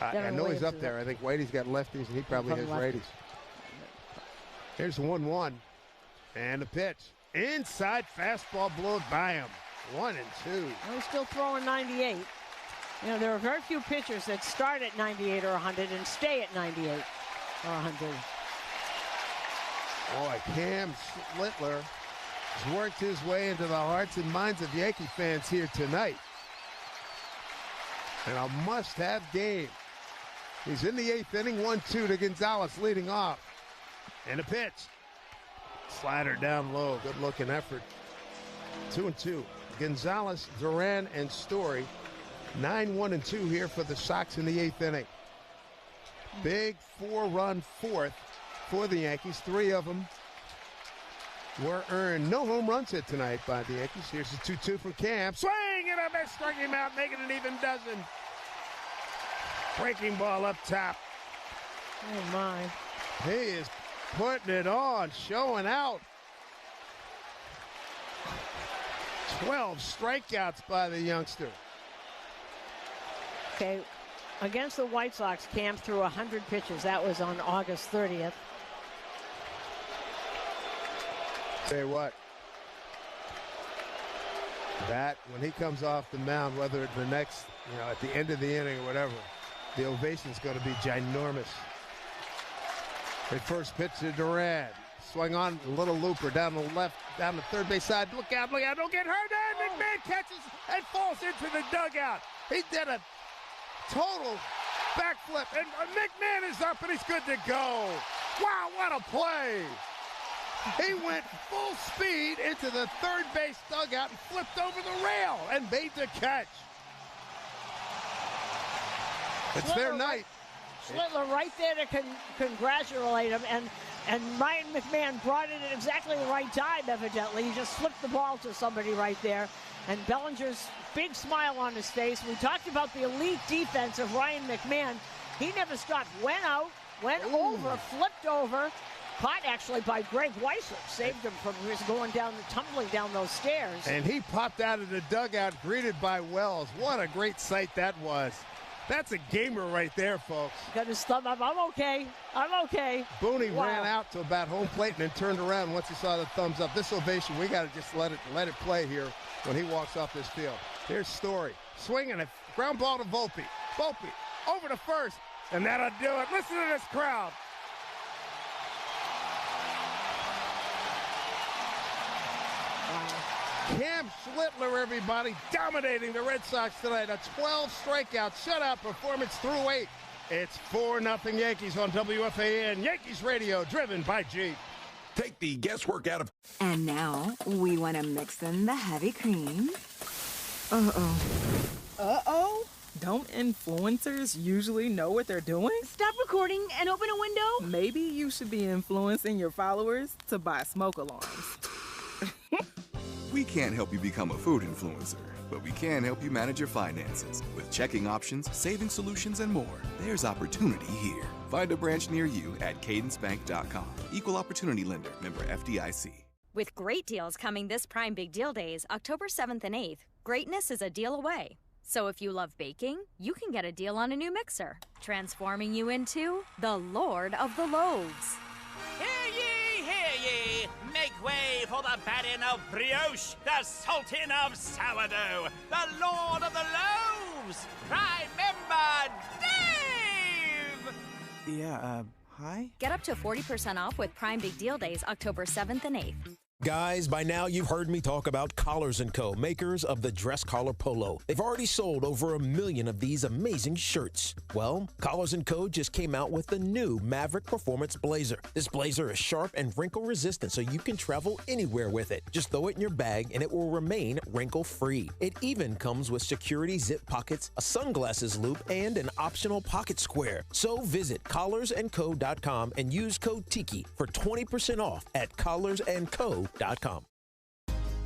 I know he's up there. I think Whitey's got lefties, and he probably has righties. Here's 1-1. And the pitch. Inside fastball blown by him. 1-2. He's still throwing 98. You know, there are very few pitchers that start at 98 or 100 and stay at 98 or 100. Boy, Cam Schlittler has worked his way into the hearts and minds of Yankee fans here tonight. And a must-have game. He's in the 8th inning, 1-2 to Gonzalez leading off. And a pitch. Slider down low. Good-looking effort. 2-2. Gonzalez, Duran, and Story. 9-1-2 here for the Sox in the 8th inning. Big 4-run fourth for the Yankees. 3 of them were earned. No home runs hit tonight by the Yankees. Here's the 2-2 from Cam. Swing and a miss, struck him out, making an even dozen. Breaking ball up top. Oh, my. He is putting it on, showing out. 12 strikeouts by the youngster. Okay, against the White Sox, Cam threw 100 pitches. That was on August 30th. Say what? That, when he comes off the mound, whether it's the next, at the end of the inning or whatever, the ovation's going to be ginormous. The first pitch to Durant. Swung on, a little looper down the left, down the third base side. Look out, don't get hurt. And McMahon catches and falls into the dugout. He did a total backflip, and McMahon is up, and he's good to go. Wow, what a play. He went full speed into the third base dugout and flipped over the rail and made the catch. It's their night. Schlittler right there to congratulate him, and Ryan McMahon brought it at exactly the right time, evidently. He just flipped the ball to somebody right there, and Bellinger's big smile on his face. We talked about the elite defense of Ryan McMahon. He never stopped. Went out, went over, flipped over, caught actually by Greg Weissler, saved him from just tumbling down those stairs. And he popped out of the dugout, greeted by Wells. What a great sight that was. That's a gamer right there, folks. Got his thumb up. I'm okay. Booney ran out to about home plate and then turned around once he saw the thumbs up. This ovation, we got to just let it play here when he walks off this field. Here's Story. Swinging a ground ball to Volpe. Volpe over to first, and that'll do it. Listen to this crowd. Cam Schlittler, everybody, dominating the Red Sox tonight. A 12 strikeout shutout performance through 8. It's 4-0 Yankees on WFAN. Yankees radio, driven by Jeep. Take the guesswork out of... And now, we want to mix in the heavy cream. Uh-oh. Uh-oh? Don't influencers usually know what they're doing? Stop recording and open a window. Maybe you should be influencing your followers to buy smoke alarms. We can't help you become a food influencer, but we can help you manage your finances with checking options, saving solutions, and more. There's opportunity here. Find a branch near you at cadencebank.com. Equal opportunity lender, member FDIC. With great deals coming this Prime Big Deal Days, October 7th and 8th, greatness is a deal away. So if you love baking, you can get a deal on a new mixer, transforming you into the Lord of the Loaves. Hear ye, make way for the badding of brioche, the sultan of sourdough, the lord of the loaves, Prime Member Dave! Yeah, hi? Get up to 40% off with Prime Big Deal Days, October 7th and 8th. Guys, by now you've heard me talk about Collars & Co., makers of the dress collar polo. They've already sold over 1 million of these amazing shirts. Well, Collars & Co. just came out with the new Maverick Performance Blazer. This blazer is sharp and wrinkle resistant, so you can travel anywhere with it. Just throw it in your bag and it will remain wrinkle-free. It even comes with security zip pockets, a sunglasses loop, and an optional pocket square. So visit collarsandco.com and use code TIKI for 20% off at collarsandco.com.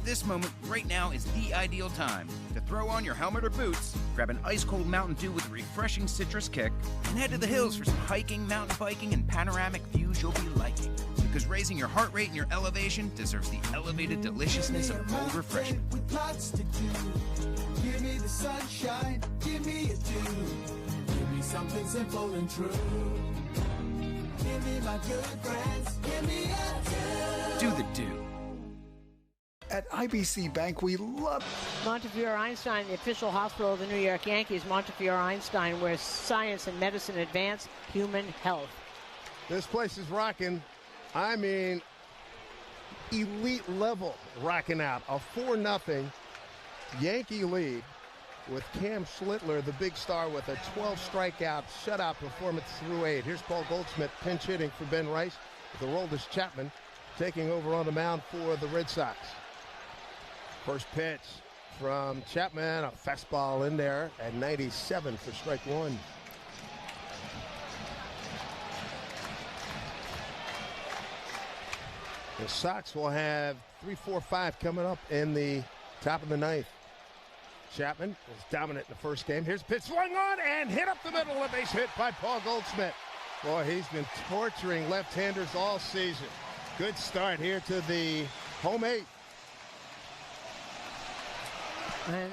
This moment right now is the ideal time to throw on your helmet or boots, grab an ice-cold Mountain Dew with a refreshing citrus kick, and head to the hills for some hiking, mountain biking, and panoramic views you'll be liking. Because raising your heart rate and your elevation deserves the elevated deliciousness of a cold refreshment. With lots to do. Give me the sunshine, give me a dew. Give me something simple and true. Give me my good friends, give me a dew. Do the Dew. At IBC Bank, we love Montefiore Einstein, the official hospital of the New York Yankees. Montefiore Einstein, where science and medicine advance human health. This place is rocking. I mean, elite level rocking out. A 4-0 Yankee lead with Cam Schlittler, the big star, with a 12 strikeout shutout performance through 8. Here's Paul Goldschmidt pinch hitting for Ben Rice with Aroldis Chapman taking over on the mound for the Red Sox. First pitch from Chapman, a fastball in there at 97 for strike 1. The Sox will have 3-4-5 coming up in the top of the 9th. Chapman was dominant in the first game. Here's a pitch swung on and hit up the middle. A base hit by Paul Goldschmidt. Boy, he's been torturing left-handers all season. Good start here to the home 8. And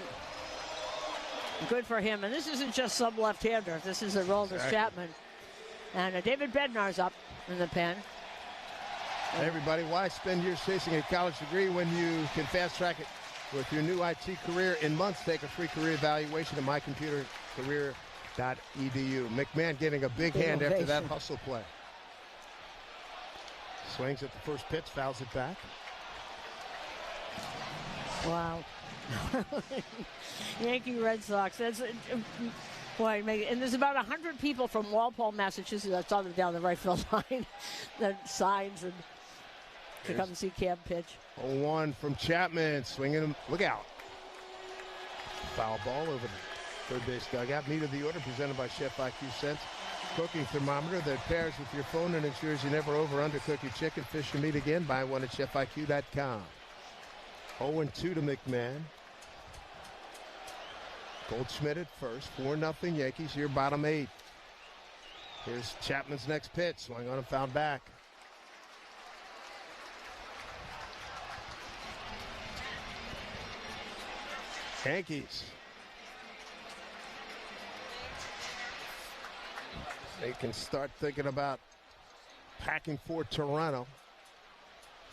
good for him. And this isn't just some left-hander. This is Aroldis Chapman. And David Bednar's up in the pen. Hey everybody, why spend years chasing a college degree when you can fast-track it with your new IT career in months? Take a free career evaluation at mycomputercareer.edu. McMahon getting a big hand after that hustle play. Swings at the first pitch, fouls it back. Wow. Yankee Red Sox. That's boy, and there's about 100 people from Walpole, Massachusetts. I saw them down the right field line. The signs and to come and see Cam pitch. 0-1 from Chapman. Swinging him. Look out. Foul ball over the third base dugout. Meat of the order presented by Chef IQ Sense. Cooking thermometer that pairs with your phone and ensures you never over undercook your chicken, fish, or meat again. Buy one at chefiq.com. 0-2 to McMahon. Goldschmidt at first. 4-0 Yankees. Here, bottom 8. Here's Chapman's next pitch. Swing on and fouled back. Yankees. They can start thinking about packing for Toronto.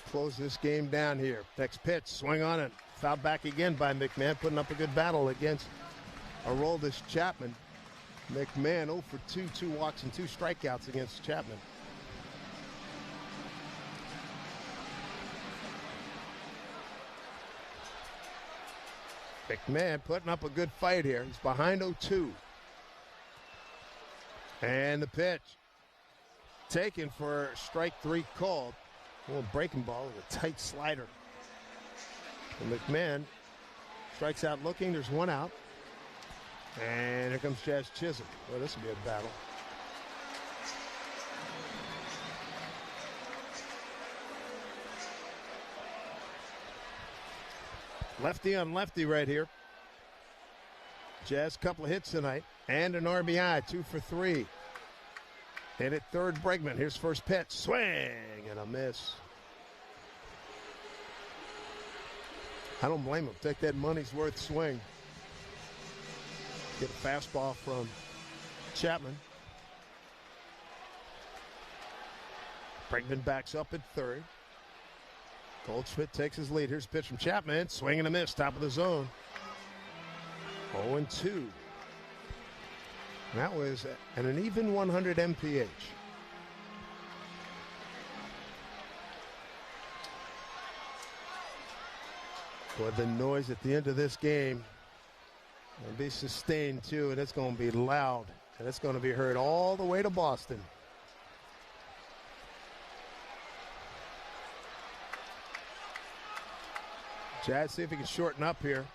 Close this game down here. Next pitch, swing on it. Fouled back again by McMahon, putting up a good battle against Aroldis Chapman. McMahon 0 for 2, 2 walks and 2 strikeouts against Chapman. McMahon putting up a good fight here. He's behind 0-2. And the pitch. Taken for strike 3 called. A little breaking ball with a tight slider. And McMahon strikes out looking. There's 1 out. And here comes Jazz Chisholm. Well, this will be a battle. Lefty on lefty right here. Jazz, couple of hits tonight. And an RBI, 2 for 3. Hit at third, Bregman. Here's first pitch. Swing and a miss. I don't blame him. Take that money's worth swing. Get a fastball from Chapman. Bregman backs up at third. Goldschmidt takes his lead. Here's a pitch from Chapman. Swing and a miss. Top of the zone. 0-2. That was an even 100 MPH. Boy, the noise at the end of this game will be sustained too, and it's going to be loud, and it's going to be heard all the way to Boston. Jazz, see if he can shorten up here.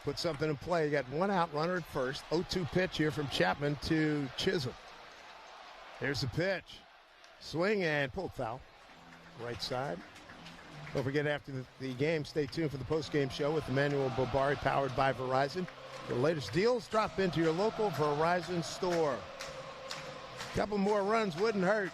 Put something in play. You got 1 out, runner at first. 0-2 pitch here from Chapman to Chisholm. Here's the pitch. Swing and pull foul. Right side. Don't forget, after the game, stay tuned for the post-game show with Emmanuel Bobari, powered by Verizon. The latest deals drop into your local Verizon store. A couple more runs wouldn't hurt.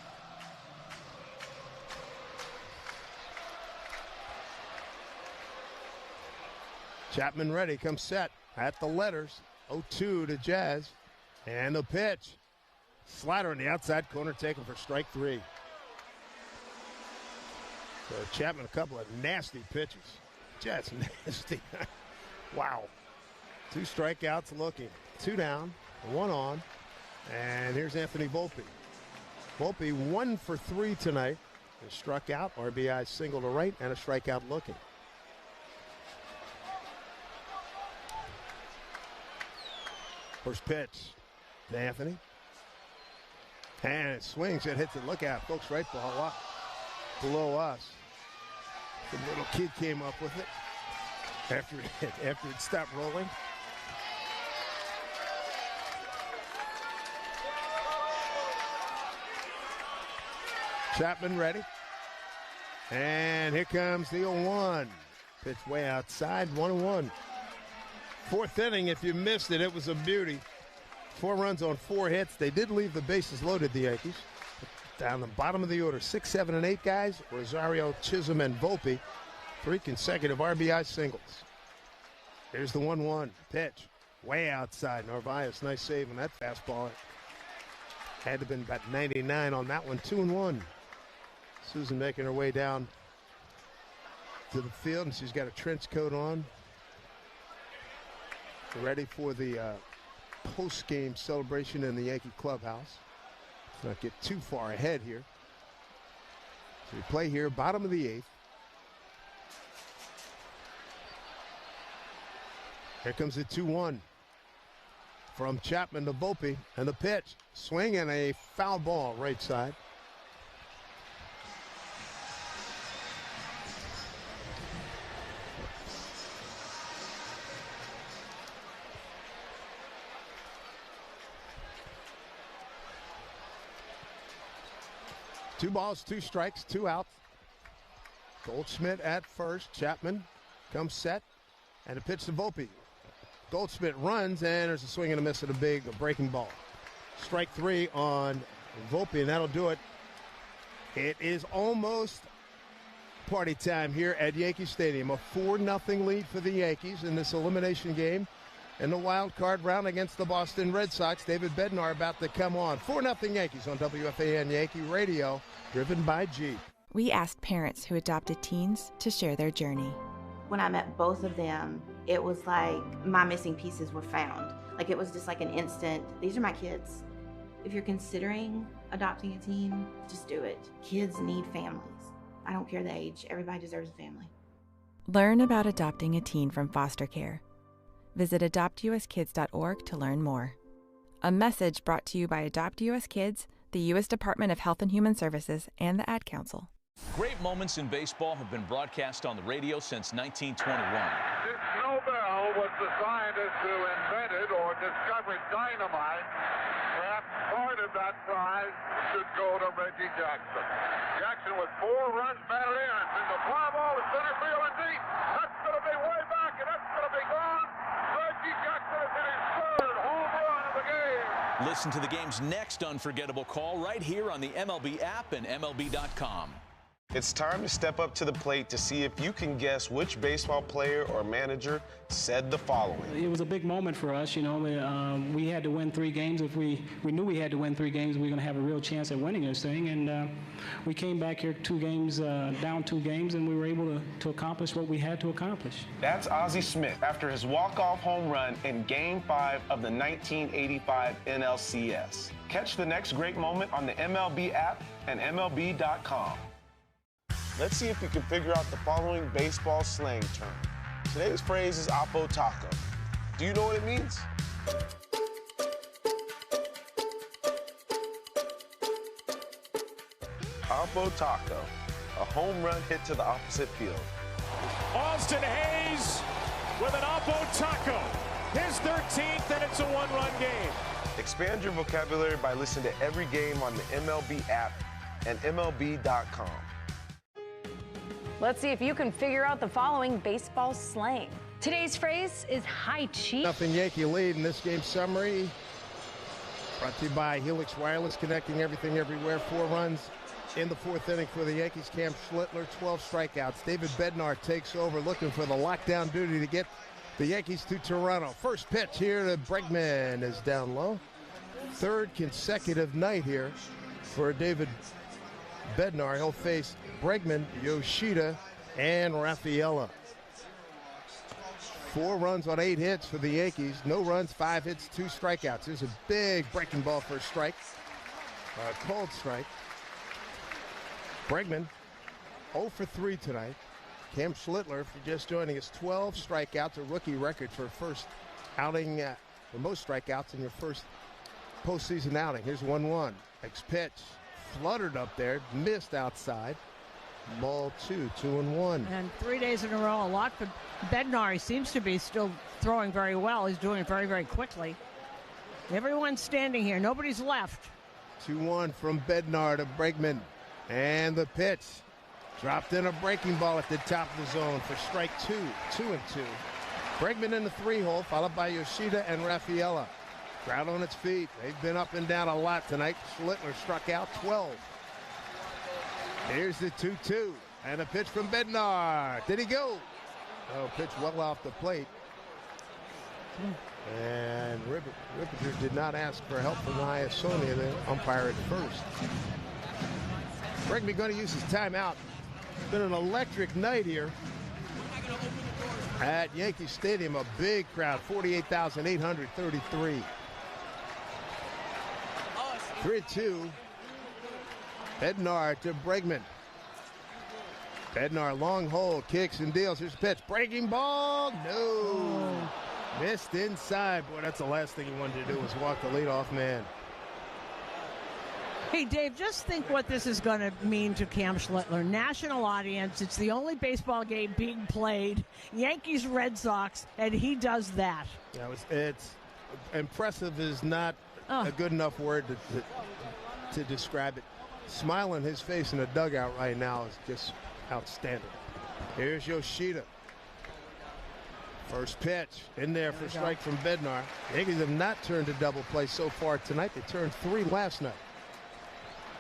Chapman ready, comes set at the letters. 0-2 to Jazz. And the pitch. Slider on the outside corner taken for strike 3. So Chapman, a couple of nasty pitches. Just nasty. Wow. 2 strikeouts looking. 2 down, 1 on. And here's Anthony Volpe. Volpe 1 for 3 tonight. He struck out, RBI single to right, and a strikeout looking. First pitch to Anthony. And it swings and hits it. Look out, folks, right below us. The little kid came up with it after it stopped rolling. Chapman ready. And here comes the 0-1. Pitch way outside, 1-1. 4th inning, if you missed it, it was a beauty. 4 runs on 4 hits. They did leave the bases loaded, the Yankees. Down the bottom of the order, 6, 7, and 8 guys. Rosario, Chisholm, and Volpe. 3 consecutive RBI singles. Here's the 1-1 pitch. Way outside. Narvaez, nice save on that fastball. Had to have been about 99 on that one. 2-1. Susan making her way down to the field, and she's got a trench coat on. Ready for the post-game celebration in the Yankee clubhouse. Let's not get too far ahead here. So we play here, bottom of the 8th. Here comes the 2-1 from Chapman to Volpe, and the pitch. Swing and a foul ball right side. Two balls, 2 strikes, 2 outs. Goldschmidt at first. Chapman comes set, and a pitch to Volpe. Goldschmidt runs, and there's a swing and a miss at a big breaking ball. Strike 3 on Volpe, and that'll do it. It is almost party time here at Yankee Stadium. A 4-0 lead for the Yankees in this elimination game in the wild card round against the Boston Red Sox. David Bednar about to come on. 4-0 Yankees on WFAN Yankee Radio, driven by Jeep. We asked parents who adopted teens to share their journey. When I met both of them, it was like my missing pieces were found. Like it was just like an instant, these are my kids. If you're considering adopting a teen, just do it. Kids need families. I don't care the age, everybody deserves a family. Learn about adopting a teen from foster care. Visit adoptuskids.org to learn more. A message brought to you by Adopt US Kids, the U.S. Department of Health and Human Services, and the Ad Council. Great moments in baseball have been broadcast on the radio since 1921. Snowbell was the scientist who invented or discovered dynamite. Perhaps part of that prize should go to Reggie Jackson. Jackson with 4 runs batted in. It's a fly ball to center field and deep. That's going to be way back, and that's going to be gone. Reggie Jackson has hit his 3rd home run of the game. Listen to the game's next unforgettable call right here on the MLB app and MLB.com. It's time to step up to the plate to see if you can guess which baseball player or manager said the following. It was a big moment for us, you know. We had to win 3 games. If we knew we had to win 3 games, we were going to have a real chance at winning this thing. And we came back here 2 games, down 2 games, and we were able to accomplish what we had to accomplish. That's Ozzie Smith after his walk-off home run in Game 5 of the 1985 NLCS. Catch the next great moment on the MLB app and MLB.com. Let's see if you can figure out the following baseball slang term. Today's phrase is Oppo Taco. Do you know what it means? Oppo Taco, a home run hit to the opposite field. Austin Hayes with an Oppo Taco, his 13th, and it's a 1-run game. Expand your vocabulary by listening to every game on the MLB app and MLB.com. Let's see if you can figure out the following baseball slang. Today's phrase is high cheek. Nothing Yankee lead in this game summary. Brought to you by Helix Wireless, connecting everything everywhere. 4 runs in the 4th inning for the Yankees. Cam Schlittler, 12 strikeouts. David Bednar takes over, looking for the lockdown duty to get the Yankees to Toronto. First pitch here to Bregman is down low. 3rd consecutive night here for David Bednar. He'll face Bregman, Yoshida, and Rafaela. 4 runs on 8 hits for the Yankees. No runs, 5 hits, 2 strikeouts. There's a big breaking ball for a strike. A cold strike. Bregman 0 for 3 tonight. Cam Schlittler, for just joining us, 12 strikeouts, a rookie record for first outing, for most strikeouts in your first postseason outing. Here's 1-1. Next pitch. Fluttered up there, missed outside. Ball 2, 2-1. And 3 days in a row, a lot for Bednar. He seems to be still throwing very well. He's doing it very, very quickly. Everyone's standing here. Nobody's left. 2-1 from Bednar to Bregman. And the pitch. Dropped in a breaking ball at the top of the zone for strike 2, 2-2. Bregman in the 3-hole, followed by Yoshida and Rafaela. Crowd on its feet. They've been up and down a lot tonight. Schlittler struck out 12. Here's the 2-2. And a pitch from Bednar. Did he go? Oh, pitch well off the plate. And Ripper did not ask for help from Iasonia, the umpire at first. Bregman going to use his timeout. It's been an electric night here at Yankee Stadium. A big crowd, 48,833. 3-2. Bednar to Bregman. Bednar, long hold, kicks and deals. Here's a pitch. Breaking ball. No. Missed inside. Boy, that's the last thing he wanted to do was walk the leadoff man. Hey, Dave, just think what this is going to mean to Cam Schlittler. National audience. It's the only baseball game being played. Yankees, Red Sox, and he does that. Yeah, it's impressive is not a good enough word to describe it. Smile on his face in the dugout right now is just outstanding. Here's Yoshida. First pitch in there for strike from Bednar. The Yankees have not turned a double play so far tonight. They turned 3 last night.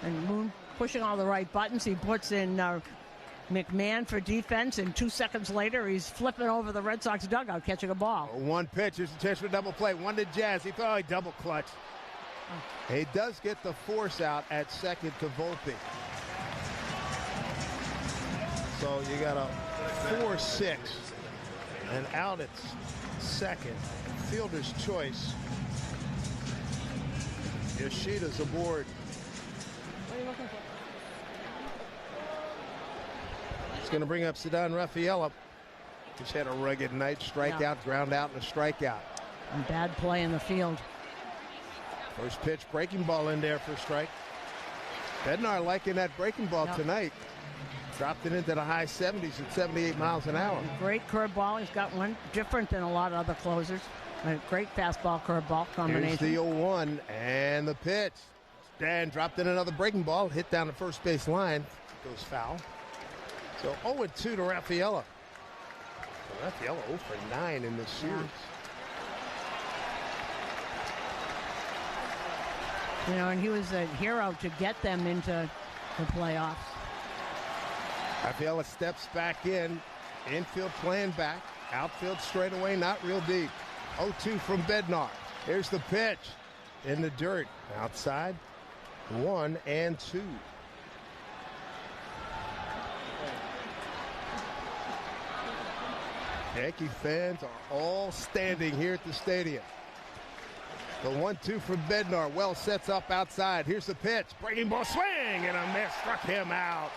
And Moon pushing all the right buttons. He puts in McMahon for defense, and 2 seconds later, he's flipping over the Red Sox dugout, catching a ball. One pitch. Here's a chance for a double play. One to Jazz. He thought he double clutch. He does get the force out at second to Volpe. So you got a 4-6 and out at second. Fielder's choice. Yoshida's aboard. What are you looking for? It's going to bring up Ceddanne Rafaela. Just had a rugged night. Strikeout, ground out, and a strikeout. And bad play in the field. First pitch, breaking ball in there for a strike. Bednar liking that breaking ball tonight. Dropped it into the high 70s at 78 miles an hour. Great curveball. He's got one different than a lot of other closers. A great fastball curveball combination. Here's the 0-1 and the pitch. Dan dropped in another breaking ball, hit down the first base line. Goes foul. So 0-2 to Rafaela. So Rafaela 0 for 9 in this series. You know, and he was a hero to get them into the playoffs. Rafaela steps back in. Infield playing back. Outfield straightaway, not real deep. 0-2 from Bednar. Here's the pitch. In the dirt. Outside. 1-2. Yankee fans are all standing here at the stadium. The 1-2 from Bednar. Well sets up outside. Here's the pitch. Breaking ball swing and a miss. Struck him out.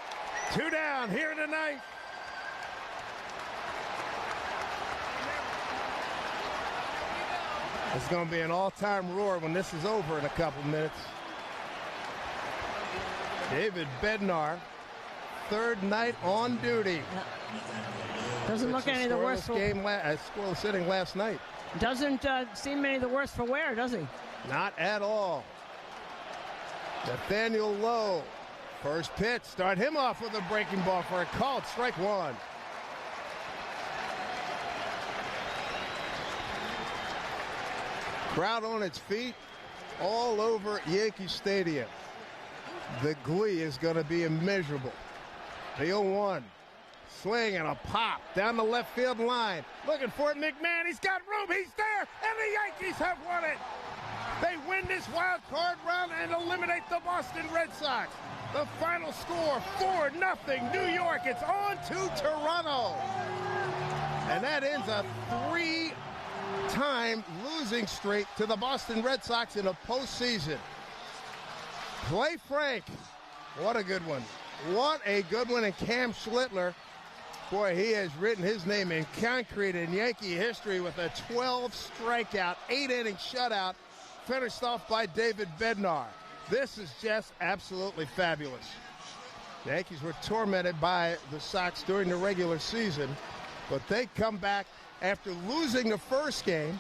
2 down here tonight. It's going to be an all-time roar when this is over in a couple minutes. David Bednar, third night on duty. Doesn't look any the worse for scoreless inning last night. Doesn't seem any the worse for wear, does he? Not at all. Nathaniel Lowe, first pitch, start him off with a breaking ball for a called strike 1. Crowd on its feet all over Yankee Stadium. The glee is going to be immeasurable. The 0-1. Swing and a pop down the left field line. Looking for it, McMahon. He's got room. He's there. And the Yankees have won it. They win this wild card round and eliminate the Boston Red Sox. The final score, 4-0 New York. It's on to Toronto. And that ends a 3-time losing streak to the Boston Red Sox in a postseason. Play Frank. What a good one. What a good one. And Cam Schlittler, boy, he has written his name in concrete in Yankee history with a 12 strikeout, 8-inning shutout, finished off by David Bednar. This is just absolutely fabulous. The Yankees were tormented by the Sox during the regular season, but they come back after losing the first game.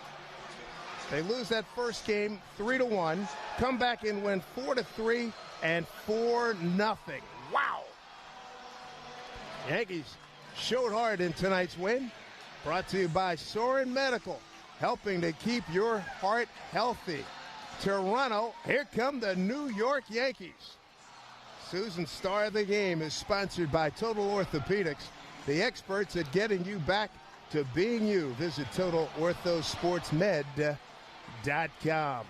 They lose that first game 3-1, come back and win 4-3 and 4-0. Wow! Yankees showed hard in tonight's win. Brought to you by Sorin Medical, helping to keep your heart healthy. Toronto, here come the New York Yankees. Susan's Star of the Game is sponsored by Total Orthopedics, the experts at getting you back to being you. Visit TotalOrthoSportsMed.com.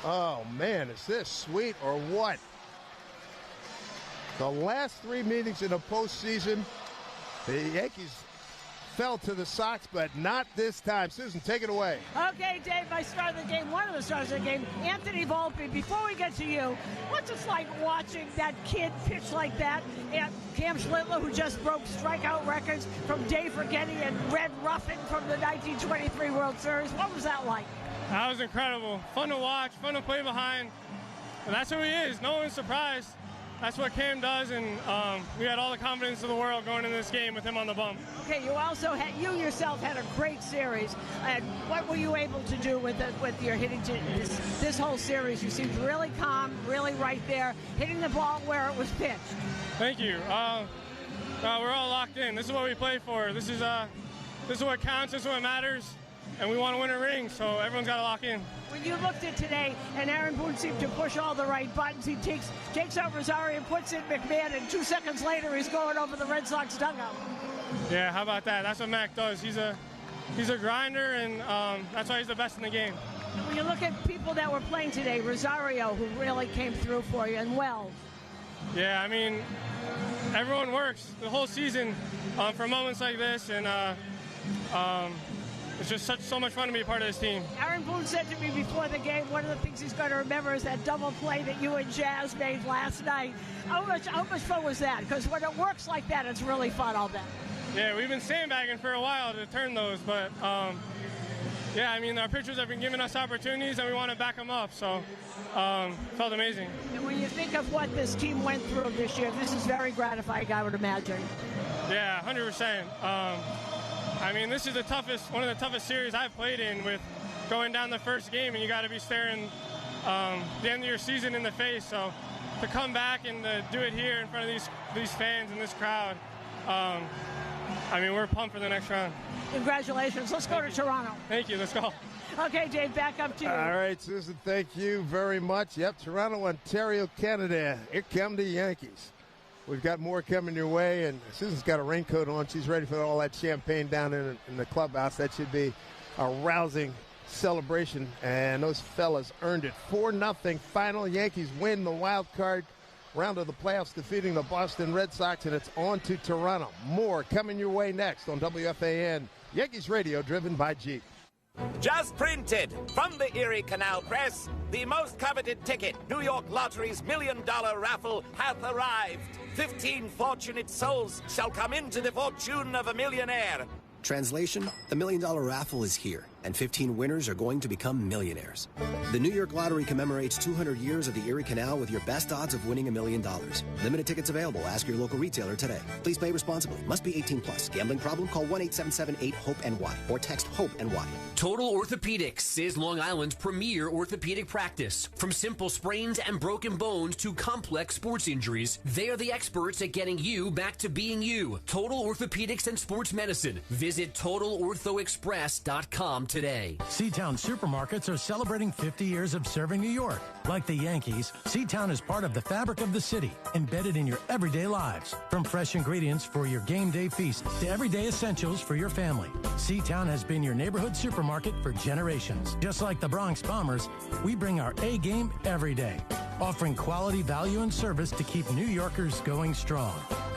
Oh, man, is this sweet or what? The last 3 meetings in the postseason, the Yankees fell to the Sox, but not this time. Susan, take it away. Okay, Dave, my star of the game, one of the stars of the game, Anthony Volpe. Before we get to you, what's it like watching that kid pitch like that? And Cam Schlittler, who just broke strikeout records from Dave Rigetti and Red Ruffin from the 1923 World Series. What was that like? That was incredible. Fun to watch, fun to play behind. And that's who he is. No one's surprised. That's what Cam does, and we had all the confidence of the world going into this game with him on the bump. Okay, you also had, you yourself had a great series. And what were you able to do with your hitting this whole series? You seemed really calm, really right there, hitting the ball where it was pitched. Thank you. We're all locked in. This is what we play for. This is what counts. This is what matters. And we want to win a ring, so everyone's got to lock in. When you looked at today, and Aaron Boone seemed to push all the right buttons, he takes out Rosario and puts in McMahon, and 2 seconds later he's going over the Red Sox dugout. Yeah, how about that? That's what Mac does. He's a grinder, and that's why he's the best in the game. When you look at people that were playing today, Rosario, who really came through for you, and Wells. Yeah, I mean, everyone works the whole season for moments like this, and it's just so much fun to be a part of this team. Aaron Boone said to me before the game, one of the things he's going to remember is that double play that you and Jazz made last night. How much fun was that? Because when it works like that, it's really fun all day. Yeah, we've been sandbagging for a while to turn those, but yeah, I mean, our pitchers have been giving us opportunities, and we want to back them up, so felt amazing. And when you think of what this team went through this year, this is very gratifying, I would imagine. Yeah, 100%. I mean, this is one of the toughest series I've played in, with going down the first game, and you got to be staring the end of your season in the face. So to come back and to do it here in front of these fans and this crowd, I mean, we're pumped for the next round. Congratulations. Let's go to Toronto. Thank you. Let's go. Okay, Dave, back up to you. All right, Susan, thank you very much. Yep, Toronto, Ontario, Canada. Here come the Yankees. We've got more coming your way, and Susan's got a raincoat on. She's ready for all that champagne down in the clubhouse. That should be a rousing celebration, and those fellas earned it. 4-0 final. Yankees win the wild card round of the playoffs, defeating the Boston Red Sox, and it's on to Toronto. More coming your way next on WFAN Yankees Radio, driven by Jeep. Just printed from the Erie Canal Press, the most coveted ticket, New York Lottery's $1 million raffle, hath arrived. 15 fortunate souls shall come into the fortune of a millionaire. Translation, the $1 million raffle is here, and 15 winners are going to become millionaires. The New York Lottery commemorates 200 years of the Erie Canal with your best odds of winning $1 million. Limited tickets available. Ask your local retailer today. Please play responsibly. Must be 18 plus. Gambling problem? Call 1-877-8-HOPE-NY or text HOPE-NY. Total Orthopedics is Long Island's premier orthopedic practice. From simple sprains and broken bones to complex sports injuries, they are the experts at getting you back to being you. Total Orthopedics and Sports Medicine. Visit TotalOrthoExpress.com today. Seatown Supermarkets are celebrating 50 years of serving New York. Like the Yankees, Seatown is part of the fabric of the city, embedded in your everyday lives. From fresh ingredients for your game day feast to everyday essentials for your family, Seatown has been your neighborhood supermarket for generations. Just like the Bronx Bombers, we bring our A game every day, offering quality, value, and service to keep New Yorkers going strong.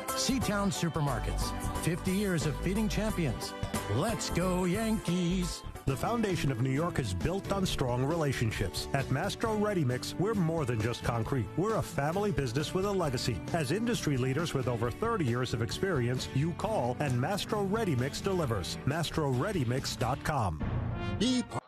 Seatown Supermarkets, 50 years of feeding champions. Let's go Yankees! The foundation of New York is built on strong relationships. At Mastro Ready Mix, we're more than just concrete. We're a family business with a legacy. As industry leaders with over 30 years of experience, you call and Mastro Ready Mix delivers. MastroReadyMix.com. Be part